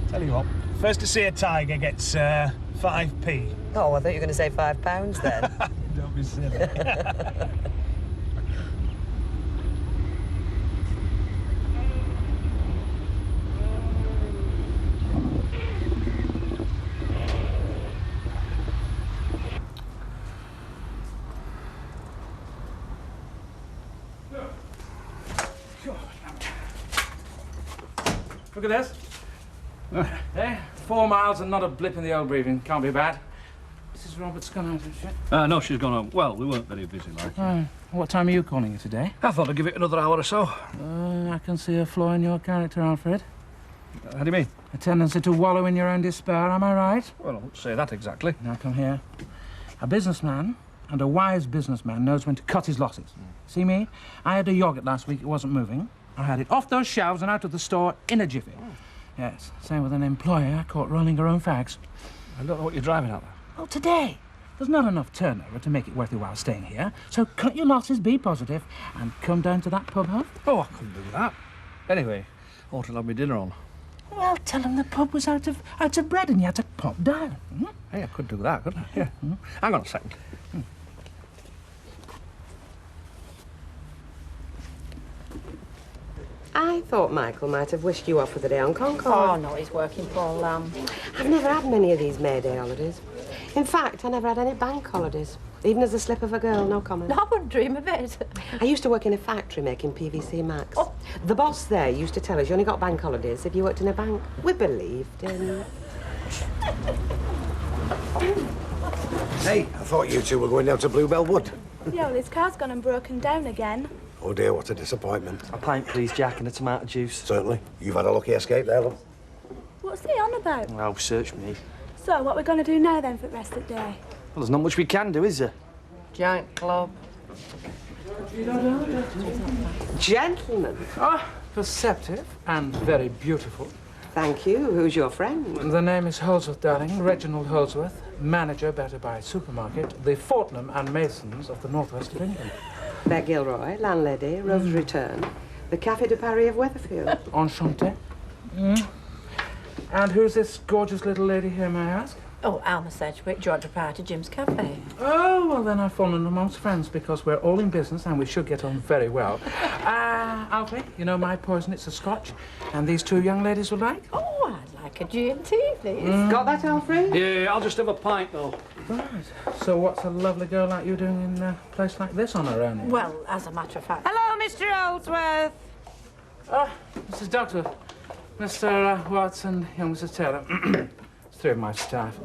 O: Tell you what, first to see a tiger gets 5p.
I: Oh, I thought you were going to say £5 then.
O: Don't be silly.
G: Look at this. There, 4 miles and not a blip in the old breathing. Can't be bad. Mrs. Roberts gone out and shit.
S: No, she's gone home. Well, we weren't very busy, like.
G: What time are you calling her today?
S: I thought I'd give it another hour or so.
G: I can see a flaw in your character, Alfred.
S: How do you mean?
G: A tendency to wallow in your own despair, am I right?
S: Well, I won't say that exactly.
G: Now, come here. A businessman, and a wise businessman, knows when to cut his losses. See me? I had a yoghurt last week, it wasn't moving. I had it off those shelves and out of the store in a jiffy. Yes, same with an employer caught rolling her own fags.
S: I don't know what you're driving at.
G: Well, today, there's not enough turnover to make it worth your while staying here, so cut your losses, be positive, and come down to that pub, huh?
S: Oh, I couldn't do that. Anyway, I want to have my dinner on.
G: Well, tell him the pub was out of bread and you had to pop down.
S: Hey, I could do that, couldn't I? Yeah. Hang on a second.
I: I thought Michael might have wished you off for the day on Concord.
D: Oh, no, he's working for Lamb.
I: I've never had many of these May Day holidays. In fact, I never had any bank holidays. Even as a slip of a girl, no comment.
D: No, I wouldn't dream of it.
I: I used to work in a factory making PVC Max. Oh. The boss there used to tell us you only got bank holidays if you worked in a bank. We believed in...
H: Hey, I thought you two were going down to Bluebell Wood.
E: Yeah, well, his car's gone and broken down again.
H: Oh dear, what a disappointment.
F: A pint, please, Jack, and a tomato juice.
H: Certainly. You've had a lucky escape there, love.
E: What's he on about?
F: Oh, search me.
E: So, what we're going to do now, then, for the rest of the day?
F: Well, there's not much we can do, is there?
I: Giant club. Gentlemen.
G: Ah, perceptive and very beautiful.
I: Thank you. Who's your friend?
G: The name is Holdsworth, darling. Reginald Holdsworth, manager, better by supermarket, the Fortnum and Masons of the northwest of England.
I: Beck Gilroy, landlady, Rove's Return, the Café de Paris of Weatherfield.
G: Enchanté. And who's this gorgeous little lady here, may I ask?
D: Oh, Alma Sedgwick, joint proprietor, Jim's Cafe.
G: Oh, well, then I've fallen amongst friends because we're all in business and we should get on very well. Alfie, you know my poison, it's a Scotch, and these 2 young ladies would like?
D: Oh, I'd like a G&T, please.
I: Got that, Alfred?
S: Yeah, I'll just have a pint, though.
G: Right. So what's a lovely girl like you doing in a place like this on her own?
D: Well, as a matter of fact...
I: Hello, Mr. Holdsworth.
G: Mrs. Doctor, Mr. Watson, young Mrs. Taylor. It's 3 of my staff.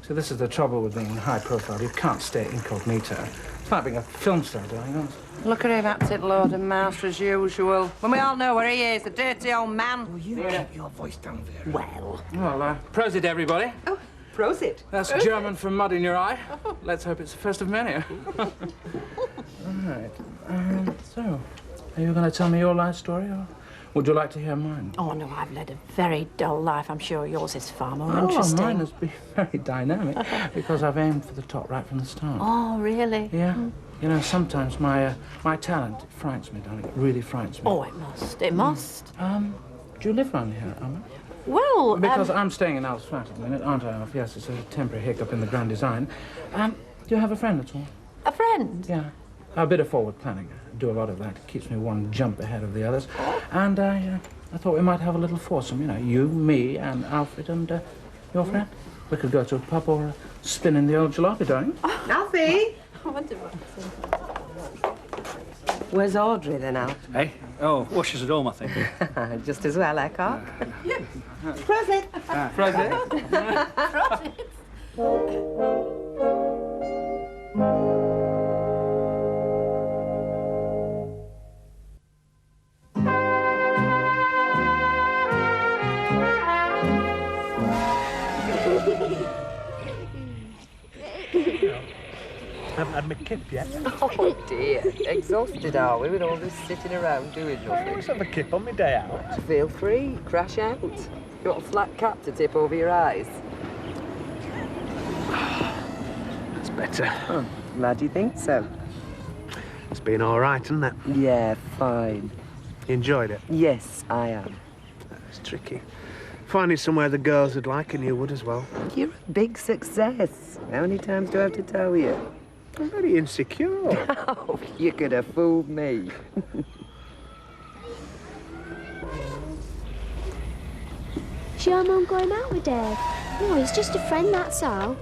G: So this is the trouble with being high profile. You can't stay incognito. It's like being a film star, darling.
I: Look at him, at it, Lord and Master, as usual. When we all know where he is, the dirty old man.
H: You keep your voice down there.
I: Well.
G: Well, prosit, everybody.
I: Oh, Prosit.
G: That's German for mud in your eye. Let's hope it's the first of many. Right. So, are you going to tell me your life story, or would you like to hear mine?
D: Oh, no, I've led a very dull life. I'm sure yours is far more interesting.
G: Mine has been very dynamic because I've aimed for the top right from the start.
D: Oh, really?
G: Yeah. You know, sometimes my talent frightens me, darling. It really frightens me.
D: Oh, it must. It must.
G: Do you live around here, Alma?
D: Well,
G: Because I'm staying in Al's flat at the minute, aren't I, Alf? Yes, it's a temporary hiccup in the grand design. Do you have a friend at all?
D: A friend?
G: Yeah. A bit of forward planning. I do a lot of that. It keeps me one jump ahead of the others. And I thought we might have a little foursome, you know, you, me, and Alfred, and your friend. We could go to a pub or a spin in the old jalopy, darling.
I: Alfie!
D: I wonder what.
I: Where's Audrey then, Al?
S: Hey? Oh, washes at home, I think.
I: Just as well, Eckhart.
Q: Prosit.
G: Prosit.
O: Haven't had my kip yet.
I: Oh dear. Exhausted, are we, with all this sitting around doing
O: I
I: nothing?
O: always have a kip on my day out.
I: Feel free. Crash out. You want a flat cap to tip over your eyes?
O: That's better.
I: Oh, glad you think so.
O: It's been all right, hasn't it?
I: Yeah, fine.
O: You enjoyed it?
I: Yes, I am.
O: It's tricky. Finding somewhere the girls would like and you would as well.
I: You're a big success. How many times do I have to tell you?
O: I'm very insecure.
I: Oh, you could have fooled me.
K: Is your mum going out with Dave? No, he's just a friend, that's all.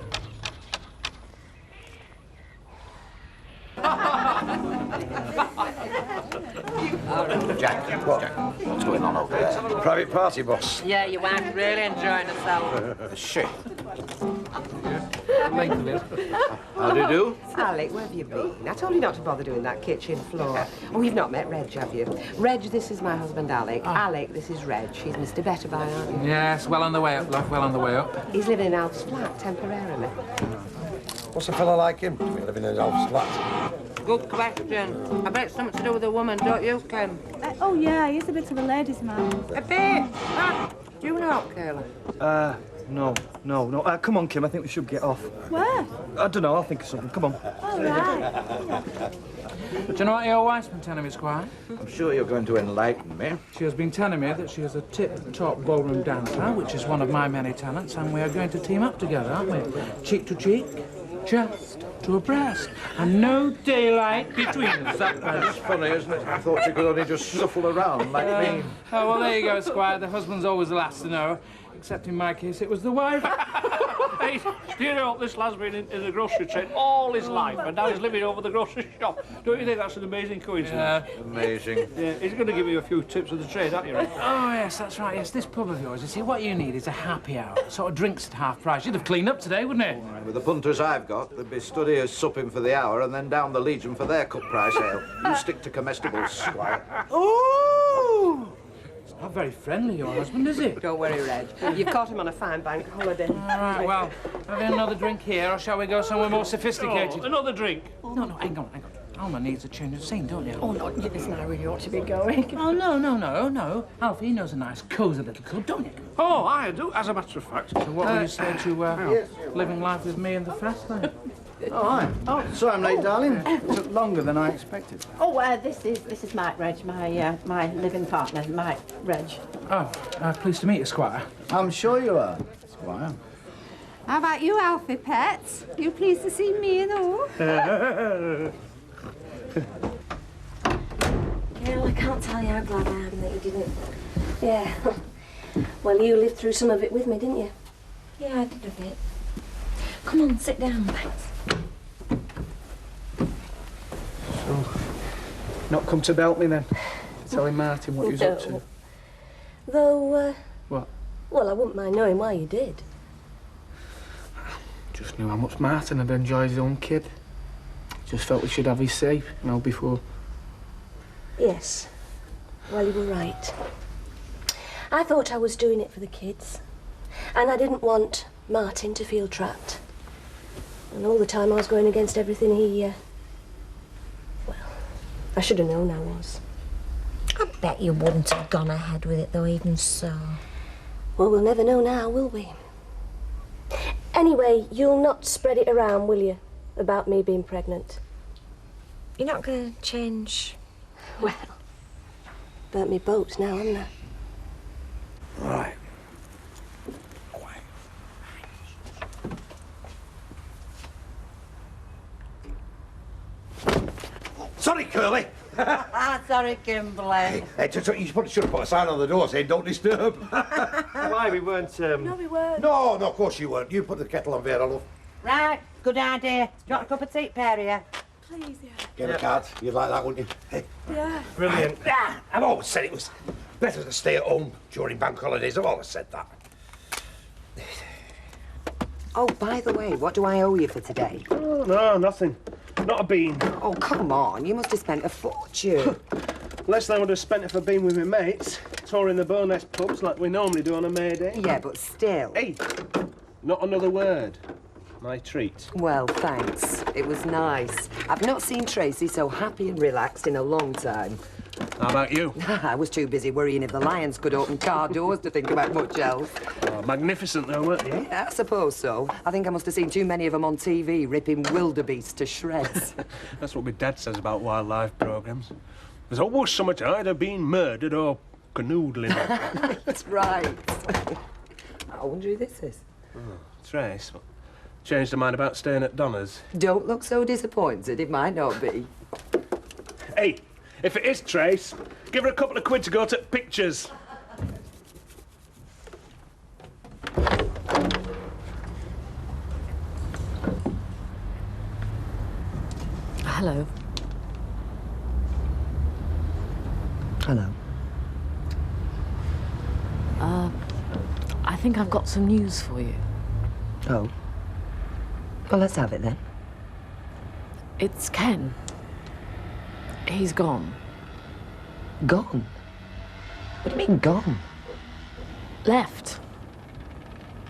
U: Jack, what's going on over there?
H: Private party, boss.
I: Yeah, your wife's really enjoying herself.
U: Is she?
H: How do you do?
I: Alec, where have you been? I told you not to bother doing that kitchen floor. Oh, you've not met Reg, have you? Reg, this is my husband, Alec. Alec, this is Reg. He's Mr. Betterby, aren't you?
G: Yes, well on the way up, love, well on the way up.
I: He's living in Alf's flat temporarily.
H: What's a fella like him to be living in Alf's flat?
I: Good question. I bet it's something to do with a woman, don't you, Clem?
E: Oh, yeah, he's a bit of a ladies' man.
I: A bit. Do you know, Curly?
J: No. Come on, Kim, I think we should get off.
E: Where?
J: I don't know, I'll think of something. Come on.
E: All right.
G: Do you know what your wife's been telling me, Squire?
U: I'm sure you're going to enlighten me.
G: She has been telling me that she is a tip-top ballroom dancer, which is one of my many talents, and we are going to team up together, aren't we? Cheek to cheek, chest to abreast, and no daylight between us.
U: That's funny, isn't it? I thought you could only just shuffle around like me.
G: Oh, well, there you go, Squire. The husband's always the last to know. Except in my case, it was the wife.
S: Hey, do you know this lad's been in the grocery trade all his life, and now he's living over the grocery shop? Don't you think that's an amazing coincidence?
U: Amazing.
S: Yeah, he's going to give you a few tips of the trade, aren't you, Rick?
G: Oh, yes, that's right. Yes, this pub of yours. You see, what you need is a happy hour. Sort of drinks at half price. You'd have cleaned up today, wouldn't it?
U: With the punters I've got, there'd be studiers supping for the hour and then down the Legion for their cut price ale. You stick to comestibles, Squire.
G: Ooh! It's not very friendly, your husband, is it?
I: Don't worry, Reg. You've caught him on a fine bank holiday.
G: All right, well, have another drink here, or shall we go somewhere more sophisticated?
S: Oh, another drink?
G: No, hang on. Alma needs a change of scene, don't you?
D: Oh, no, listen, I really ought to be going.
G: Oh, no. Alfie knows a nice, cosy little club, don't you?
S: Oh, I do, as a matter of fact.
G: So what will you say to living life with me in the fast lane?
J: Oh, hi. Oh, sorry I'm late, darling. It took longer than I expected.
D: Oh, this is Mike Reg, my living partner, Mike Reg.
G: Oh, pleased to meet you, Squire.
J: I'm sure you are, Squire.
V: How about you, Alfie Pets? You pleased to see me and all?
K: Carol, I can't tell you how glad I am that you didn't. Yeah. Well, you lived through some of it with me, didn't you? Yeah, I did a bit. Come on, sit down, thanks.
J: So, not come to belt me then? Telling Martin what you was up to?
K: Though,
J: What?
K: well, I wouldn't mind knowing why you did.
J: Just knew how much Martin had enjoyed his own kid. Just felt we should have his say, before.
K: Yes. Well, you were right. I thought I was doing it for the kids. And I didn't want Martin to feel trapped. And all the time I was going against everything he, well, I should have known I was.
C: I bet you wouldn't have gone ahead with it, though, even so.
K: Well, we'll never know now, will we? Anyway, you'll not spread it around, will you, about me being pregnant?
C: You're not going to change?
K: Well, burnt me boats now, haven't I?
H: Right. Sorry, Curly.
W: Sorry, Kimberly.
H: Hey, you should have put a sign on the door saying "Don't disturb."
O: Why, we weren't...
A: No, we weren't.
H: No, of course you weren't. You put the kettle on, Vera, love.
F: Right, good idea. Do you want a cup of tea, Perrier?
A: Please, yeah.
H: Get a card. You'd like that, wouldn't you? Hey.
A: Yeah.
O: Brilliant.
H: I've always said it was better to stay at home during bank holidays. I've always said that.
I: Oh, by the way, what do I owe you for today?
O: Oh, no, nothing. Not a bean.
I: Oh, come on. You must have spent a fortune.
O: Less than I would have spent if I'd been with my mates, touring the Bowness pubs like we normally do on a May Day.
I: Yeah, but still.
O: Hey, not another word. My treat.
I: Well, thanks. It was nice. I've not seen Tracy so happy and relaxed in a long time.
O: How about you?
I: I was too busy worrying if the lions could open car doors to think about much else.
O: Oh, magnificent though, weren't you?
I: Yeah, I suppose so. I think I must have seen too many of them on TV ripping wildebeest to shreds.
O: That's what my dad says about wildlife programmes. There's always so much either being murdered or canoodling.
I: That's right. I wonder who this is.
O: Oh, Trace. Changed her mind about staying at Donna's.
I: Don't look so disappointed. It might not be.
O: Hey, if it is Trace, give her a couple of quid to go to pictures.
D: Hello.
I: Hello.
D: I think I've got some news for you.
I: Oh. Well, let's have it then.
D: It's Ken. He's gone.
I: Gone? What do you mean, gone?
D: Left.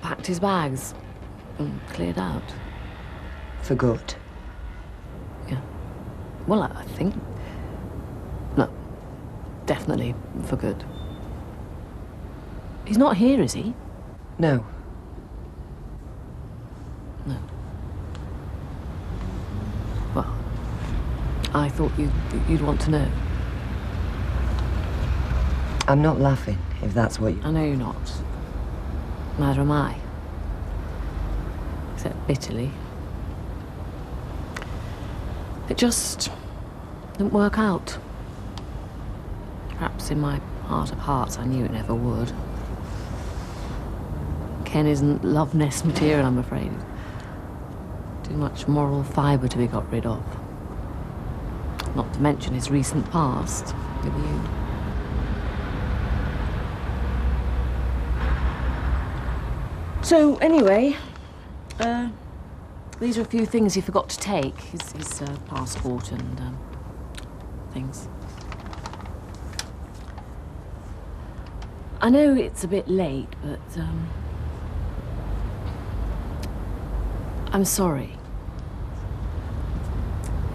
D: Packed his bags and cleared out.
I: For good?
D: Yeah. Well, I think... No. Definitely for good. He's not here, is he?
I: No.
D: No. Well, I thought you'd want to know.
I: I'm not laughing, if that's what you...
D: I know you're not. Neither am I. Except bitterly. It just didn't work out. Perhaps in my heart of hearts I knew it never would. Ken isn't love nest material, I'm afraid. Too much moral fibre to be got rid of. Not to mention his recent past with you. So, anyway, these are a few things he forgot to take. His passport and, things. I know it's a bit late, but, I'm sorry.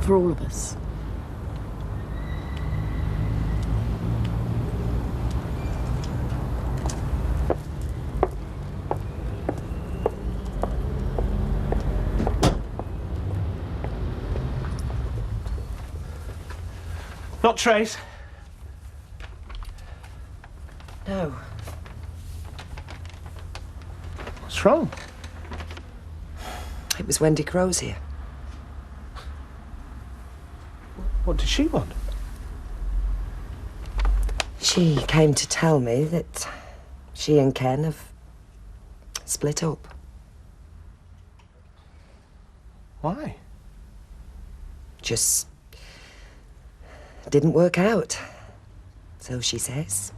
D: For all of us.
O: Not Trace.
I: No.
O: What's wrong?
I: It was Wendy Crozier.
O: What did she want?
I: She came to tell me that she and Ken have split up.
O: Why?
I: Just didn't work out. So she says.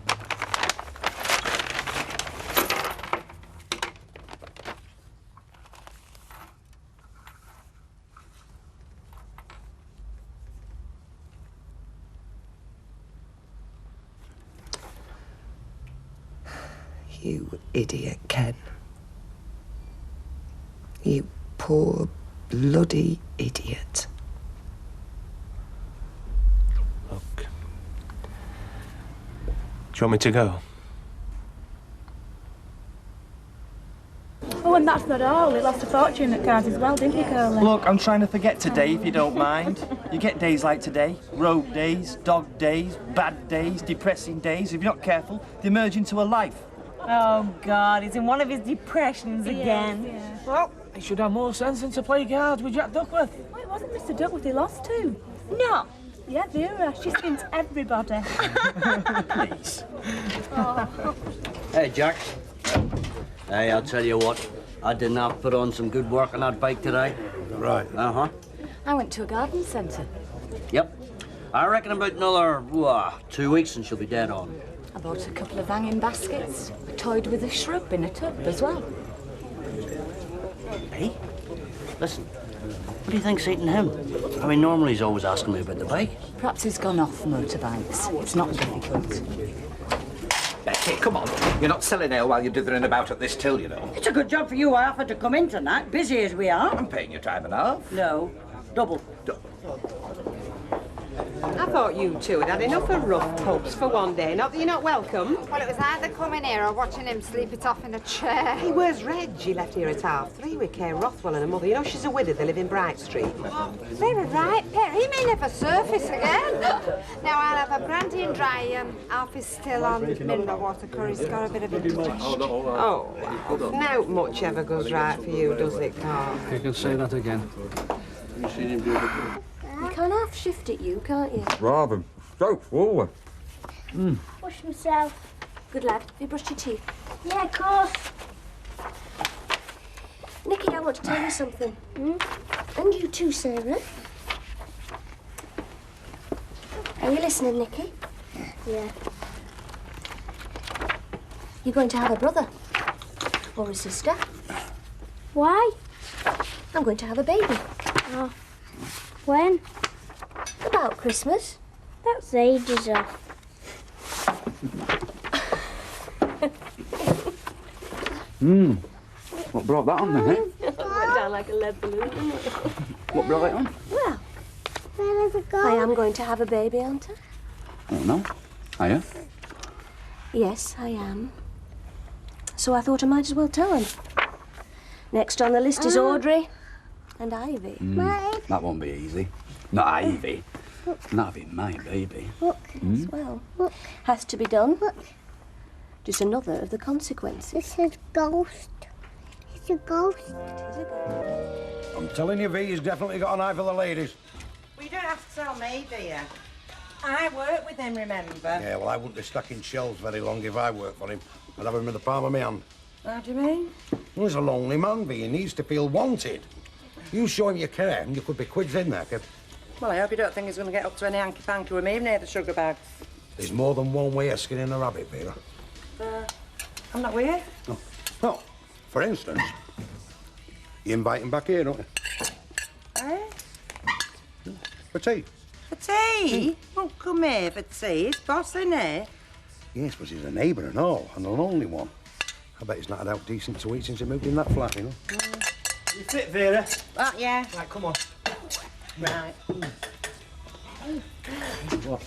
I: You idiot, Ken. You poor bloody idiot.
O: Look. Do you want me to go?
E: Oh, and that's not all. You lost a fortune at cards as well, didn't you, Curly?
L: Look, I'm trying to forget today, if you don't mind. You get days like today, rogue days, dog days, bad days, depressing days. If you're not careful, they merge into a life.
Q: Oh, God, he's in one of his depressions again.
E: Yeah.
J: Well, he should have more sense than to play cards with Jack Duckworth.
E: Well, it wasn't Mr. Duckworth he lost to.
Q: No.
E: Yeah, Vera. She skins everybody.
L: Please.
E: Oh.
M: Hey, Jack. Hey, I'll tell you what. I didn't have to put on some good work on that bike today.
H: Right.
M: Uh-huh.
D: I went to a garden centre.
M: Yep. I reckon about another 2 weeks and she'll be dead on.
D: I bought a couple of hanging baskets. I toyed with a shrub in a tub as well.
M: Hey, listen. What do you think's eating him? I mean, normally he's always asking me about the bike.
D: Perhaps he's gone off motorbikes. It's not difficult.
U: Becky, come on. You're not selling ale while you're dithering about at this till, you know.
T: It's a good job for you I offered to come in tonight, busy as we are.
U: I'm paying you time and a half.
T: No, double.
X: I thought you two had had enough of rough pubs for one day. Not that you're not welcome.
V: Well, it was either coming here or watching him sleep it off in a chair.
X: Hey, where's Reg? She left here at 3:30 with Kay Rothwell and her mother. You know she's a widow. They live in Bright Street.
V: They were right, Perry. He may never surface again. Now I'll have a brandy and dry. Alf is still on mineral water curry. He's got a bit of indigestion.
X: Oh, not much ever goes right for you, does it, Carl?
S: You can say that again. You seen him do it?
K: You can half shift it, you, can't you?
U: Rather straightforward.
K: Wash myself. Good lad. Have you brushed your teeth? Yeah, of course. Nicky, I want to tell you something. And you too, Sarah. Are you listening, Nicky? Yeah. You're going to have a brother. Or a sister. Why? I'm going to have a baby. Oh. When? About Christmas. That's ages off.
N: What brought that on then, eh?
K: Went down like a lead balloon.
N: What brought it on?
K: Well, I am going to have a baby, aren't I?
N: Oh, no. Are you?
K: Yes, I am. So I thought I might as well tell him. Next on the list is Audrey and Ivy.
N: That won't be easy. Not Ivy. Not having my baby.
K: As well. Has to be done. Just another of the consequences.
Y: It's a ghost. It's a ghost.
K: It is a ghost.
H: I'm telling you, V, he's definitely got an eye for the ladies.
F: Well, you don't have to tell me, do you? I work with him, remember?
H: Yeah, well, I wouldn't be stacking shelves very long if I worked for him. I'd have him in the palm of my hand.
F: How do you mean?
H: Well, he's a lonely man, V. He needs to feel wanted. You show him you care, and you could be quids in there, kid.
F: Well, I hope you don't think he's going to get up to any hanky-panky with me near the sugar bags.
H: There's more than one way of skinning a rabbit, Vera.
F: I'm not with you.
H: No. Well, for instance, you invite him back here, don't you?
F: Eh?
H: For tea.
F: For tea? Well, come here for tea. It's boss, isn't it?
H: Yes, but he's a neighbour and all, and a lonely one. I bet he's not had out decent to eat since he moved in that flat, you know.
J: You fit, Vera?
F: Yeah.
J: Right, come on.
F: Right.
J: What?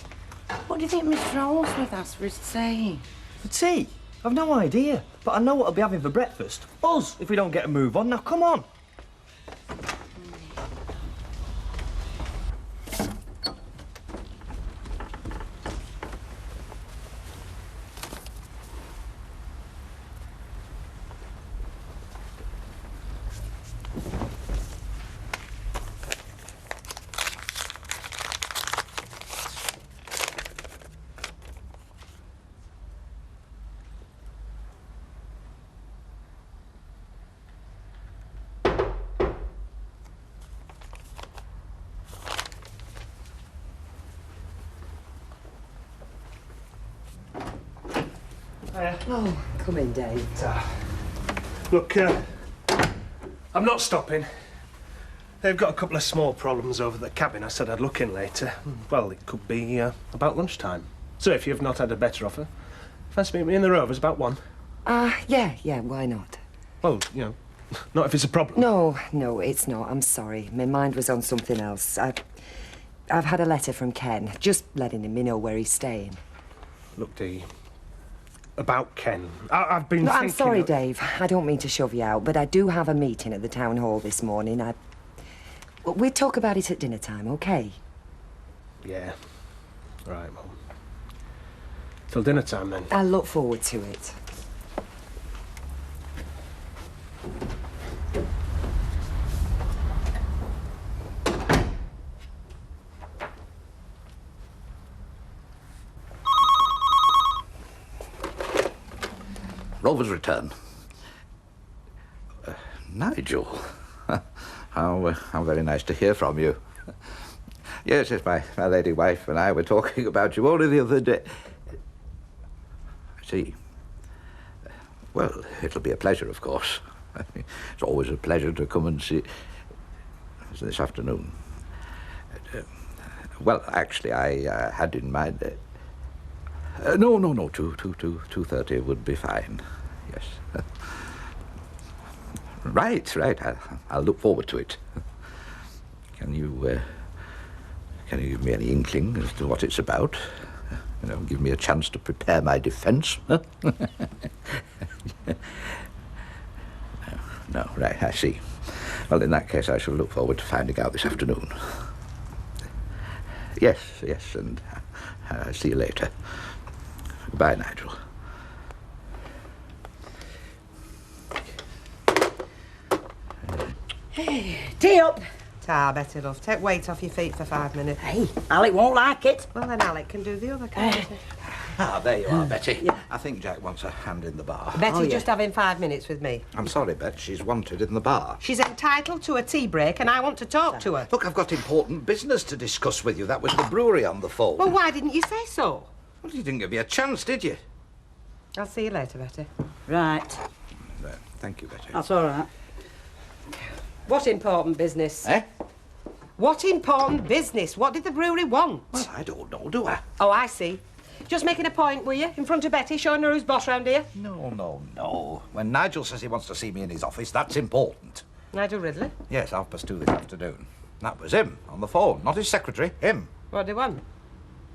F: What do you think Mr. Holsworth asked for his tea?
L: For tea? I've no idea, but I know what I'll be having for breakfast. Us, if we don't get a move on. Now, come on.
F: Oh, come in, Dave.
O: Look, I'm not stopping. They've got a couple of small problems over at the cabin. I said I'd look in later. Well, it could be about lunchtime. So if you've not had a better offer, fancy meeting me in the Rovers about 1.
I: Yeah, why not?
O: Well, you know, Not if it's a problem.
I: No, it's not. I'm sorry. My mind was on something else. I've had a letter from Ken, just letting me know where he's staying.
O: Look, Dee, about Ken, I've been
I: No,
O: thinking...
I: I'm sorry, Dave. I don't mean to shove you out, but I do have a meeting at the town hall this morning. We'll talk about it at dinner time, OK?
O: Yeah. Right, Mum. Till dinner time, then.
I: I look forward to it.
U: Rover's return. Nigel, how very nice to hear from you. Yes, my lady wife and I were talking about you only the other day. I see. Well, it'll be a pleasure, of course. It's always a pleasure to come and see... This afternoon. Well, actually, I had in mind... No, 2:30 would be fine. Yes. Right. I'll look forward to it. Can you give me any inkling as to what it's about? Give me a chance to prepare my defence. Huh? No, right, I see. Well, in that case, I shall look forward to finding out this afternoon. Yes, and I'll see you later. Goodbye, Nigel.
X: Hey, tea up. Ta, Betty, love. Take weight off your feet for 5 minutes.
T: Hey, Alec won't like it.
X: Well, then Alec can do the other, can't he?
U: There you are, Betty. Yeah. I think Jack wants a hand in the bar.
X: Betty's just having 5 minutes with me.
U: I'm sorry, Bet. She's wanted in the bar.
X: She's entitled to a tea break, and I want to talk to her.
U: Look, I've got important business to discuss with you. That was the brewery on the phone.
X: Well, why didn't you say so?
U: Well, you didn't give me a chance, did you?
X: I'll see you later, Betty.
T: Right.
U: Thank you, Betty.
T: That's all right.
X: What important business?
U: Eh?
X: What important business? What did the brewery want?
U: Well, I don't know, do I?
X: Oh, I see. Just making a point, were you? In front of Betty, showing her who's boss round here?
U: No. When Nigel says he wants to see me in his office, that's important.
X: Nigel Ridley?
U: Yes, 2:30 this afternoon. That was him, on the phone, not his secretary, him.
X: What do you want?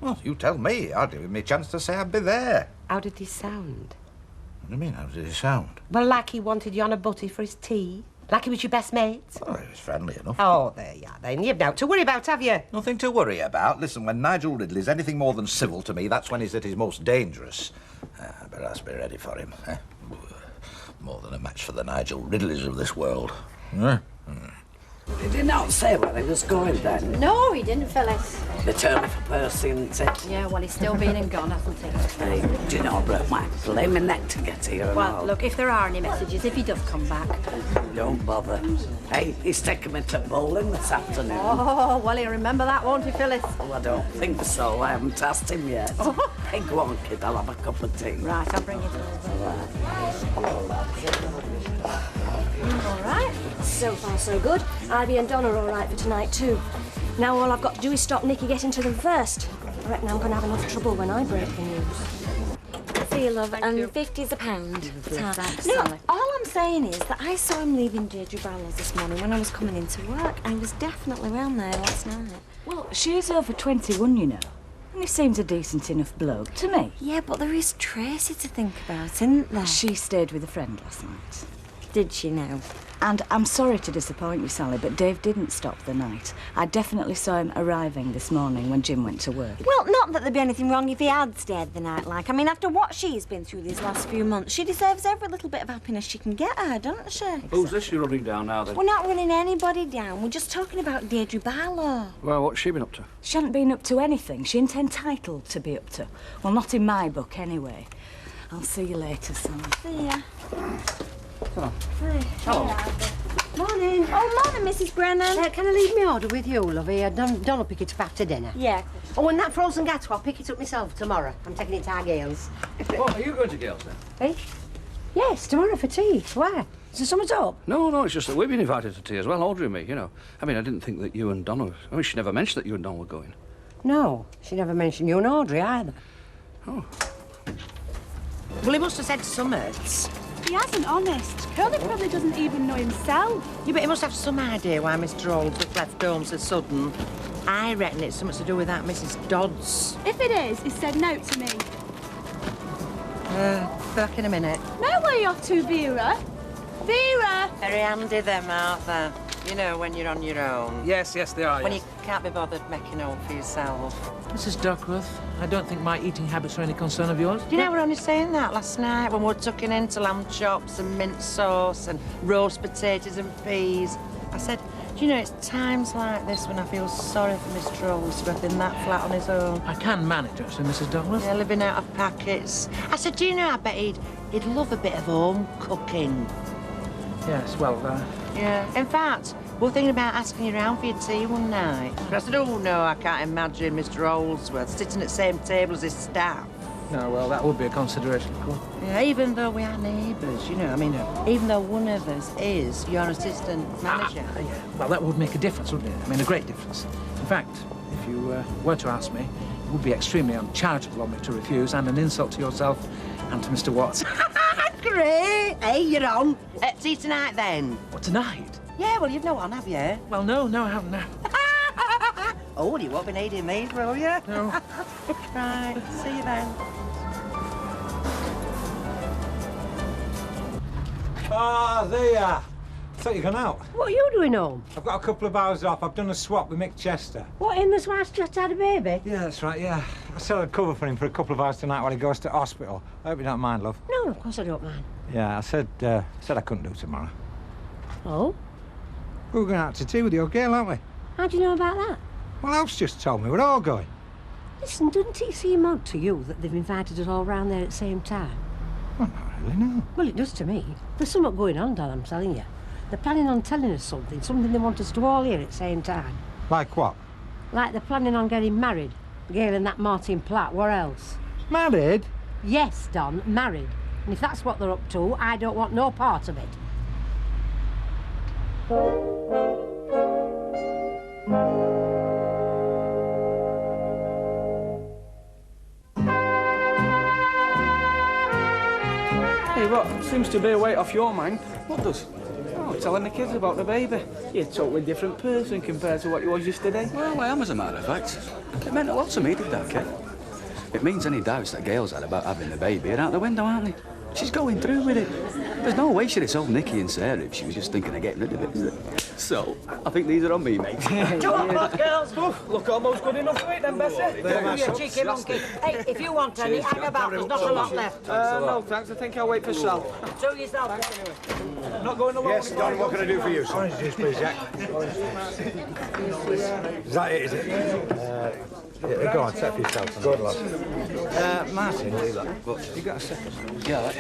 U: Well, you tell me. I'd give him a chance to say I'd be there.
X: How did he sound?
U: What do you mean, how did he sound?
X: Well, like he wanted you on a butty for his tea. Like he was your best mate.
U: Oh, he was friendly enough.
X: Oh, there you are, then. You've nothing to worry about, have you?
U: Nothing to worry about. Listen, when Nigel Ridley's anything more than civil to me, that's when he's at his most dangerous. But I must be ready for him. More than a match for the Nigel Ridleys of this world.
W: Did he not say where he was going then?
K: No, he didn't, Phyllis.
W: It's early for Percy, isn't it?
K: Yeah, well, he's still been and gone, hasn't he?
W: Hey, do you know, I broke my blaming neck to get here and
K: Well,
W: all.
K: look, if there are any messages, if he does come back.
W: Don't bother. Hey, he's taking me to bowling this afternoon.
K: Oh, well, he'll remember that, won't he, Phyllis?
W: Oh, I don't think so. I haven't asked him yet. Hey, go on, kid. I'll have a cup of tea.
K: Right, I'll bring it over. All right. So far, so good. Ivy and Donna are all right for tonight, too. Now all I've got to do is stop Nicky getting to them first. I reckon I'm going to have enough trouble when I break the news.
B: See you, love. 50's a pound.
K: Thanks,
B: No,
K: Sally.
B: all I'm saying is that I saw him leaving Deirdre Barlow's this morning when I was coming into work. I was definitely round there last night.
C: Well, she's over 21, you know. And he seems a decent enough bloke to me.
B: Yeah, but there is Tracy to think about, isn't there?
C: She stayed with a friend last night.
B: Did she now?
C: And I'm sorry to disappoint you, Sally, but Dave didn't stop the night. I definitely saw him arriving this morning when Jim went to work.
B: Well, not that there'd be anything wrong if he had stayed the night, like. I mean, after what she's been through these last few months, she deserves every little bit of happiness she can get her, doesn't she?
S: Who's this you're running down now, then?
B: We're not running anybody down. We're just talking about Deirdre Barlow.
S: Well, what's she been up to?
C: She hadn't been up to anything she ain't entitled to be up to. Well, not in my book, anyway. I'll see you later, Sally.
B: See ya.
S: Oh.
B: Hi.
S: Hello.
B: Morning. Oh, morning, Mrs. Brennan.
G: Can I leave my order with you, lovey? Don't pick it up after dinner.
B: Yeah.
G: Oh, and that frozen gato, I'll pick it up myself tomorrow. I'm taking it to our Gales.
S: Oh, are you going to Gales, then?
G: Hey? Yes, tomorrow for tea. Why? Is there something up?
S: No, it's just that we've been invited to tea as well, Audrey and me, you know. I mean, I didn't think that you and Donna... I mean, she never mentioned that you and Donna were going.
G: No, she never mentioned you and Audrey either.
S: Oh.
G: Well, he must have said to some mates.
A: He hasn't, honest. Curly probably doesn't even know himself.
F: Yeah, but he must have some idea why Mr. Holdsworth left home so sudden. I reckon it's something to do with that Mrs. Dodds.
A: If it is, he said no to me.
F: Back in a minute.
A: Now where are you off to, Vera? Vera!
F: Very handy them, aren't they? You know, when you're on your own.
E: Yes, they are,
F: When
E: yes.
F: you can't be bothered making home for yourself.
E: Mrs. Duckworth, I don't think my eating habits are any concern of yours.
F: Do you know we were only saying that last night when we were tucking into lamb chops and mint sauce and roast potatoes and peas? I said, do you know, it's times like this when I feel sorry for Mr. Holdsworth in that flat on his own.
E: I can manage, actually, Mrs. Duckworth.
F: Yeah, living out of packets. I said, do you know, I bet he'd love a bit of home cooking.
E: Yes, well,
F: Yeah, in fact, we were thinking about asking you round for your tea one night. But I said, oh, no, I can't imagine Mr. Holdsworth sitting at the same table as his staff.
E: No, well, that would be a consideration, of course.
F: Yeah, even though we are neighbours, you know, I mean, even though one of us is your assistant manager.
E: Yeah. Well, that would make a difference, wouldn't it? I mean, a great difference. In fact, if you were to ask me, it would be extremely uncharitable of me to refuse and an insult to yourself and to Mr. Watts.
F: Great! Hey, you're on. Tea tonight, then.
E: What, tonight?
F: Yeah, well, you've no one, have you?
E: Well, no, I haven't, no.
F: Oh, well, you won't be needing these, will you?
E: No.
F: Right, see you then.
P: Ah, there you are. I thought you'd gone out.
G: What are you doing home?
P: I've got a couple of hours off. I've done a swap with Mick Chester.
G: What, in this wife's just had a baby?
P: Yeah, that's right, yeah. I said I'd cover for him for a couple of hours tonight while he goes to hospital. I hope you don't mind, love.
G: No, of course I don't mind.
P: Yeah, I said I couldn't do tomorrow.
G: Oh?
P: We were going out to tea with your girl, aren't we?
G: How do you know about that?
P: Well, Alf's just told me. We're all going.
G: Listen, doesn't it seem odd to you that they've invited us all round there at the same time?
P: Well, not really, no.
G: Well, it does to me. There's something going on, Dad, I'm telling you. They're planning on telling us something they want us to all hear at the same time.
P: Like what?
G: Like they're planning on getting married. Gail and that Martin Platt, what else?
P: Married?
G: Yes, Don, married. And if that's what they're up to, I don't want no part of it.
J: Hey, what seems to be a weight off your mind? What does? Oh, telling the kids about the baby. You're a totally different person compared to what you was yesterday.
N: Well, I am, as a matter of fact. It meant a lot to me, did that, kid? It means any doubts that Gail's had about having the baby are out the window, aren't they? She's going through with it. There's no way she'd have told Nicky and Sarah if she was just thinking of getting rid of it, is it? So, I think these are on me, mate.
G: Come on, girls.
J: Look almost good enough for it then, Bessie.
G: You cheeky monkey. Hey, if you want any, hang about. There's not a lot left.
J: No, thanks. I think I'll wait for Sal.
G: To yourself.
J: Not going alone.
H: Yes, Don, what can I do for you, son? Orange juice, please, Jack. Is that it, is it? Yeah, go on, set for yourself. Good, lad. Martin, you got a second?
N: Yeah, right.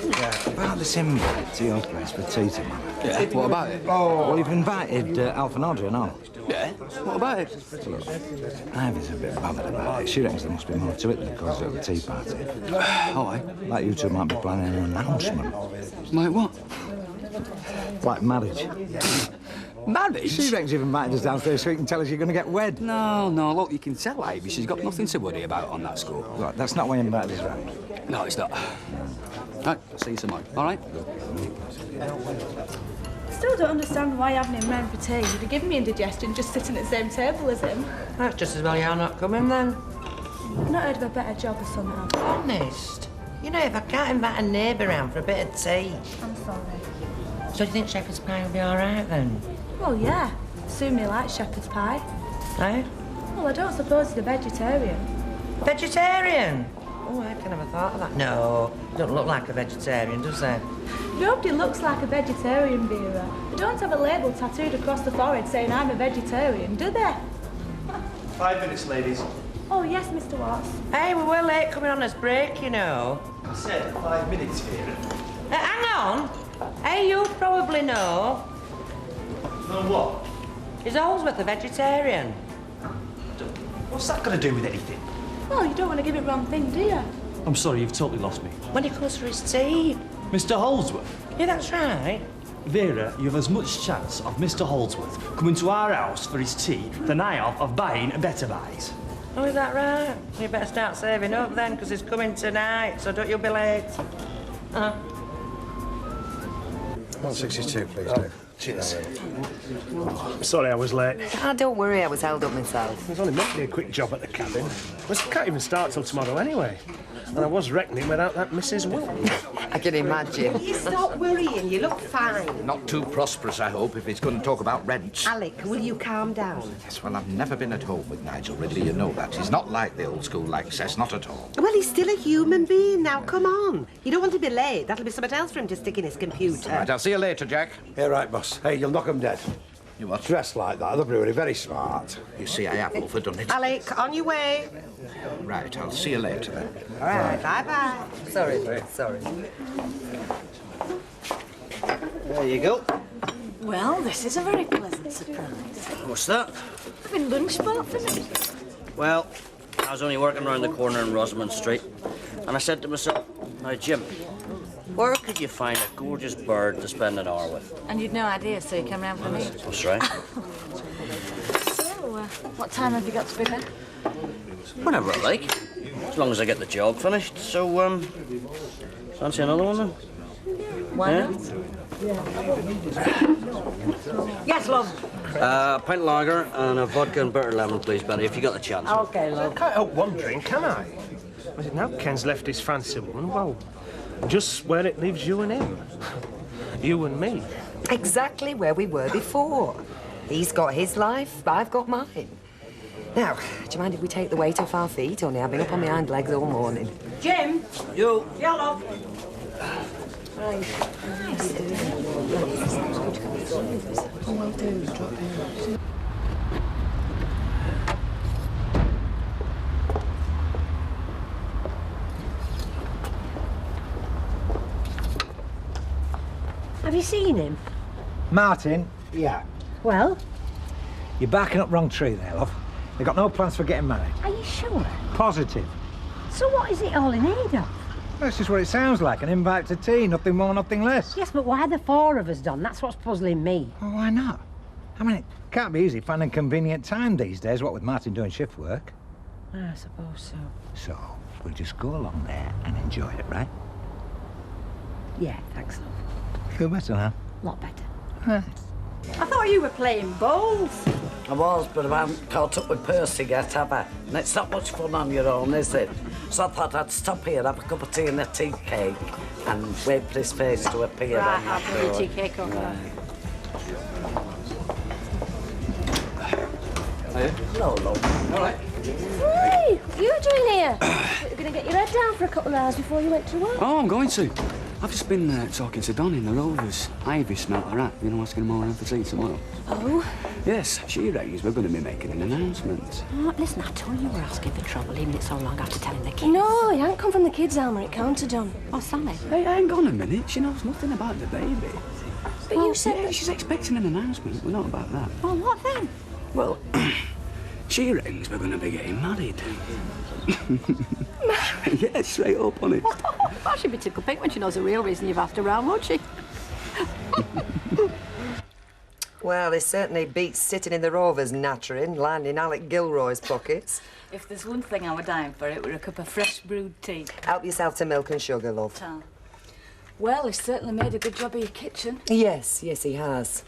H: Yeah, about this invite to your place for tea tomorrow.
N: Yeah, what about it?
H: Oh, well, you've invited Alf and Audrey and all.
N: Yeah, what about it?
H: Look, Ivy's a bit bothered about it. She reckons there must be more to it than the cause of the tea party.
N: Oh, eh?
H: Like you two might be planning an announcement.
N: Like what?
H: Like marriage.
N: Marriage?
H: She reckons you've invited us downstairs so you can tell us you're going to get wed.
N: No, look, you can tell Ivy she's got nothing to worry about on that score.
H: Look, that's not why you invited us round.
N: No, it's not. Right, I'll see you tomorrow, all right?
A: Still don't understand why you haven't him round for tea. You'd have given me indigestion just sitting at the same table as him.
F: That's just as well you're not coming, then.
A: I've not heard of a better job or something.
F: Honest? You know, if I can't invite a neighbour round for a bit of tea...
A: I'm sorry.
F: So do you think shepherd's pie will be all right, then?
A: Well, yeah. Assume he likes shepherd's pie.
F: Eh?
A: Well, I don't suppose he's a vegetarian.
F: Vegetarian? Oh, I can never thought of that. No, he doesn't look like a vegetarian, does he?
A: Nobody looks like a vegetarian, Vera. They don't have a label tattooed across the forehead saying I'm a vegetarian, do they?
L: 5 minutes, ladies.
A: Oh, yes, Mr. Watts.
F: Hey, we were late coming on this break, you know.
L: I said 5 minutes, Vera.
F: Hang on. Hey, you probably know.
L: Know what?
F: Is Holdsworth a vegetarian?
L: What's that got to do with anything?
A: Well, you don't want to give it wrong thing, do you?
L: I'm sorry, you've totally lost me.
F: When he comes for his tea.
L: Mr. Holdsworth?
F: Yeah, that's right.
L: Vera, you have as much chance of Mr. Holdsworth coming to our house for his tea than I have of buying a Better Buys.
F: Oh, is that right? You better start saving up then, because he's coming tonight, so don't you be late.
H: 162, please, Dave.
O: Cheers. Sorry I was late.
I: Don't worry, I was held up myself.
O: It was only meant to be a quick job at the cabin. I can't even start till tomorrow anyway. And I was reckoning without that Mrs. Wilton.
I: I can imagine.
X: You stop worrying, you look fine.
U: Not too prosperous, I hope, if he's going to talk about rents.
X: Alec, will you calm down?
U: Yes, well, I've never been at home with Nigel Ridley, you know that. He's not like the old school Access, not at all.
X: Well, he's still a human being now, come on. You don't want to be late, that'll be something else for him to stick in his computer.
U: Right, I'll see you later, Jack.
H: Yeah, right, boss. Hey, you'll knock 'em dead.
U: You what?
H: Dressed like that, the brewery, very smart.
U: You see, I have overdone it.
X: Alec, on your way.
U: Right, I'll see you later then.
X: All right, bye-bye.
I: Sorry.
D: There you go.
A: Well, this is a very pleasant surprise.
D: What's that?
A: Having lunch bought for me.
D: Well, I was only working around the corner in Rosamond Street, and I said to myself, now, Jim, where could you find a gorgeous bird to spend an hour with?
A: And you'd no idea, so you came round for me.
D: That's right.
A: So, what time have you got to be there?
D: Whenever I like, as long as I get the job finished. So, fancy another one then?
A: Why
D: Yeah?
A: not?
X: Yes, love.
D: A pint of lager and a vodka and bitter lemon, please, Betty, if you got the chance.
X: Okay,
O: I
X: love.
O: can't help wondering, can I? I said, now Ken's left his fancy woman, well, just where it leaves you and him. You and me.
I: Exactly where we were before. He's got his life, I've got mine. Now, do you mind if we take the weight off our feet? Only I've been up on my hind legs all morning.
X: Jim.
D: You.
X: Yeah, love.
G: Have you seen him?
P: Martin,
H: Yeah.
G: Well,
P: you're barking up wrong tree there, love. They've got no plans for getting married.
G: are you sure?
P: Positive.
G: So what is it all in need of?
P: That's just what it sounds like, an invite to tea, nothing more, nothing less.
G: Yes, but why the four of us, Don? That's what's puzzling me.
P: Well, why not? I mean, it can't be easy finding convenient time these days, what with Martin doing shift work.
G: I suppose so.
P: So, we'll just go along there and enjoy it, right?
G: Yeah, thanks, love.
P: Feel better now?
G: A lot better.
P: Right.
T: I thought you were playing bowls.
W: I was, but I haven't caught up with Percy yet, have I? And it's not much fun on your own, is it? So I thought I'd stop here, have a cup of tea and a tea cake, and wait for his face to appear.
A: Right,
W: on
A: I'll
W: the
A: bring the
W: road.
A: tea cake over.
W: Right.
L: Hello, love. All right.
K: Hey, what are you doing here? You're going to get your head down for a couple of hours before you went to work.
N: Oh, I'm going to. I've just been talking to Don in the Rovers. Ivy smelt the rat, you know, asking him more in for tea tomorrow.
K: Oh?
N: Yes, she reckons we're going to be making an announcement.
G: Oh, listen, I told you we're asking for trouble, leaving it so long after telling the kids.
K: No, it ain't come from the kids' Alma, it counted on.
G: Oh, Sally.
N: Hey, hang on a minute. She knows nothing about the baby.
K: But you said
N: Yeah, she's expecting an announcement. We're not about that.
G: Well, what then?
N: Well, she reckons we're going to be getting married. Yeah, straight up on it.
T: Well, she'd be tickle pink when she knows the real reason you've asked around, won't she?
I: Well, it certainly beats sitting in the Rovers nattering, lining Alec Gilroy's pockets.
C: If there's one thing I were dying for, it were a cup of fresh brewed tea.
I: Help yourself to milk and sugar, love.
C: Tal. Well, he's certainly made a good job of your kitchen.
I: Yes, he has.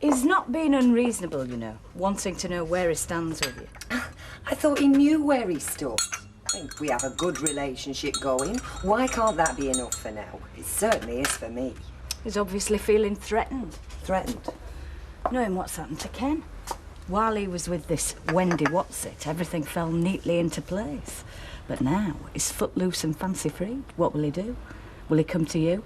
C: He's not being unreasonable, you know, wanting to know where he stands with you.
I: I thought he knew where he stood. I think we have a good relationship going. Why can't that be enough for now? It certainly is for me.
C: He's obviously feeling threatened.
I: Threatened?
C: Knowing what's happened to Ken. While he was with this Wendy What's-it, everything fell neatly into place. But now, he's footloose and fancy-free. What will he do? Will he come to you?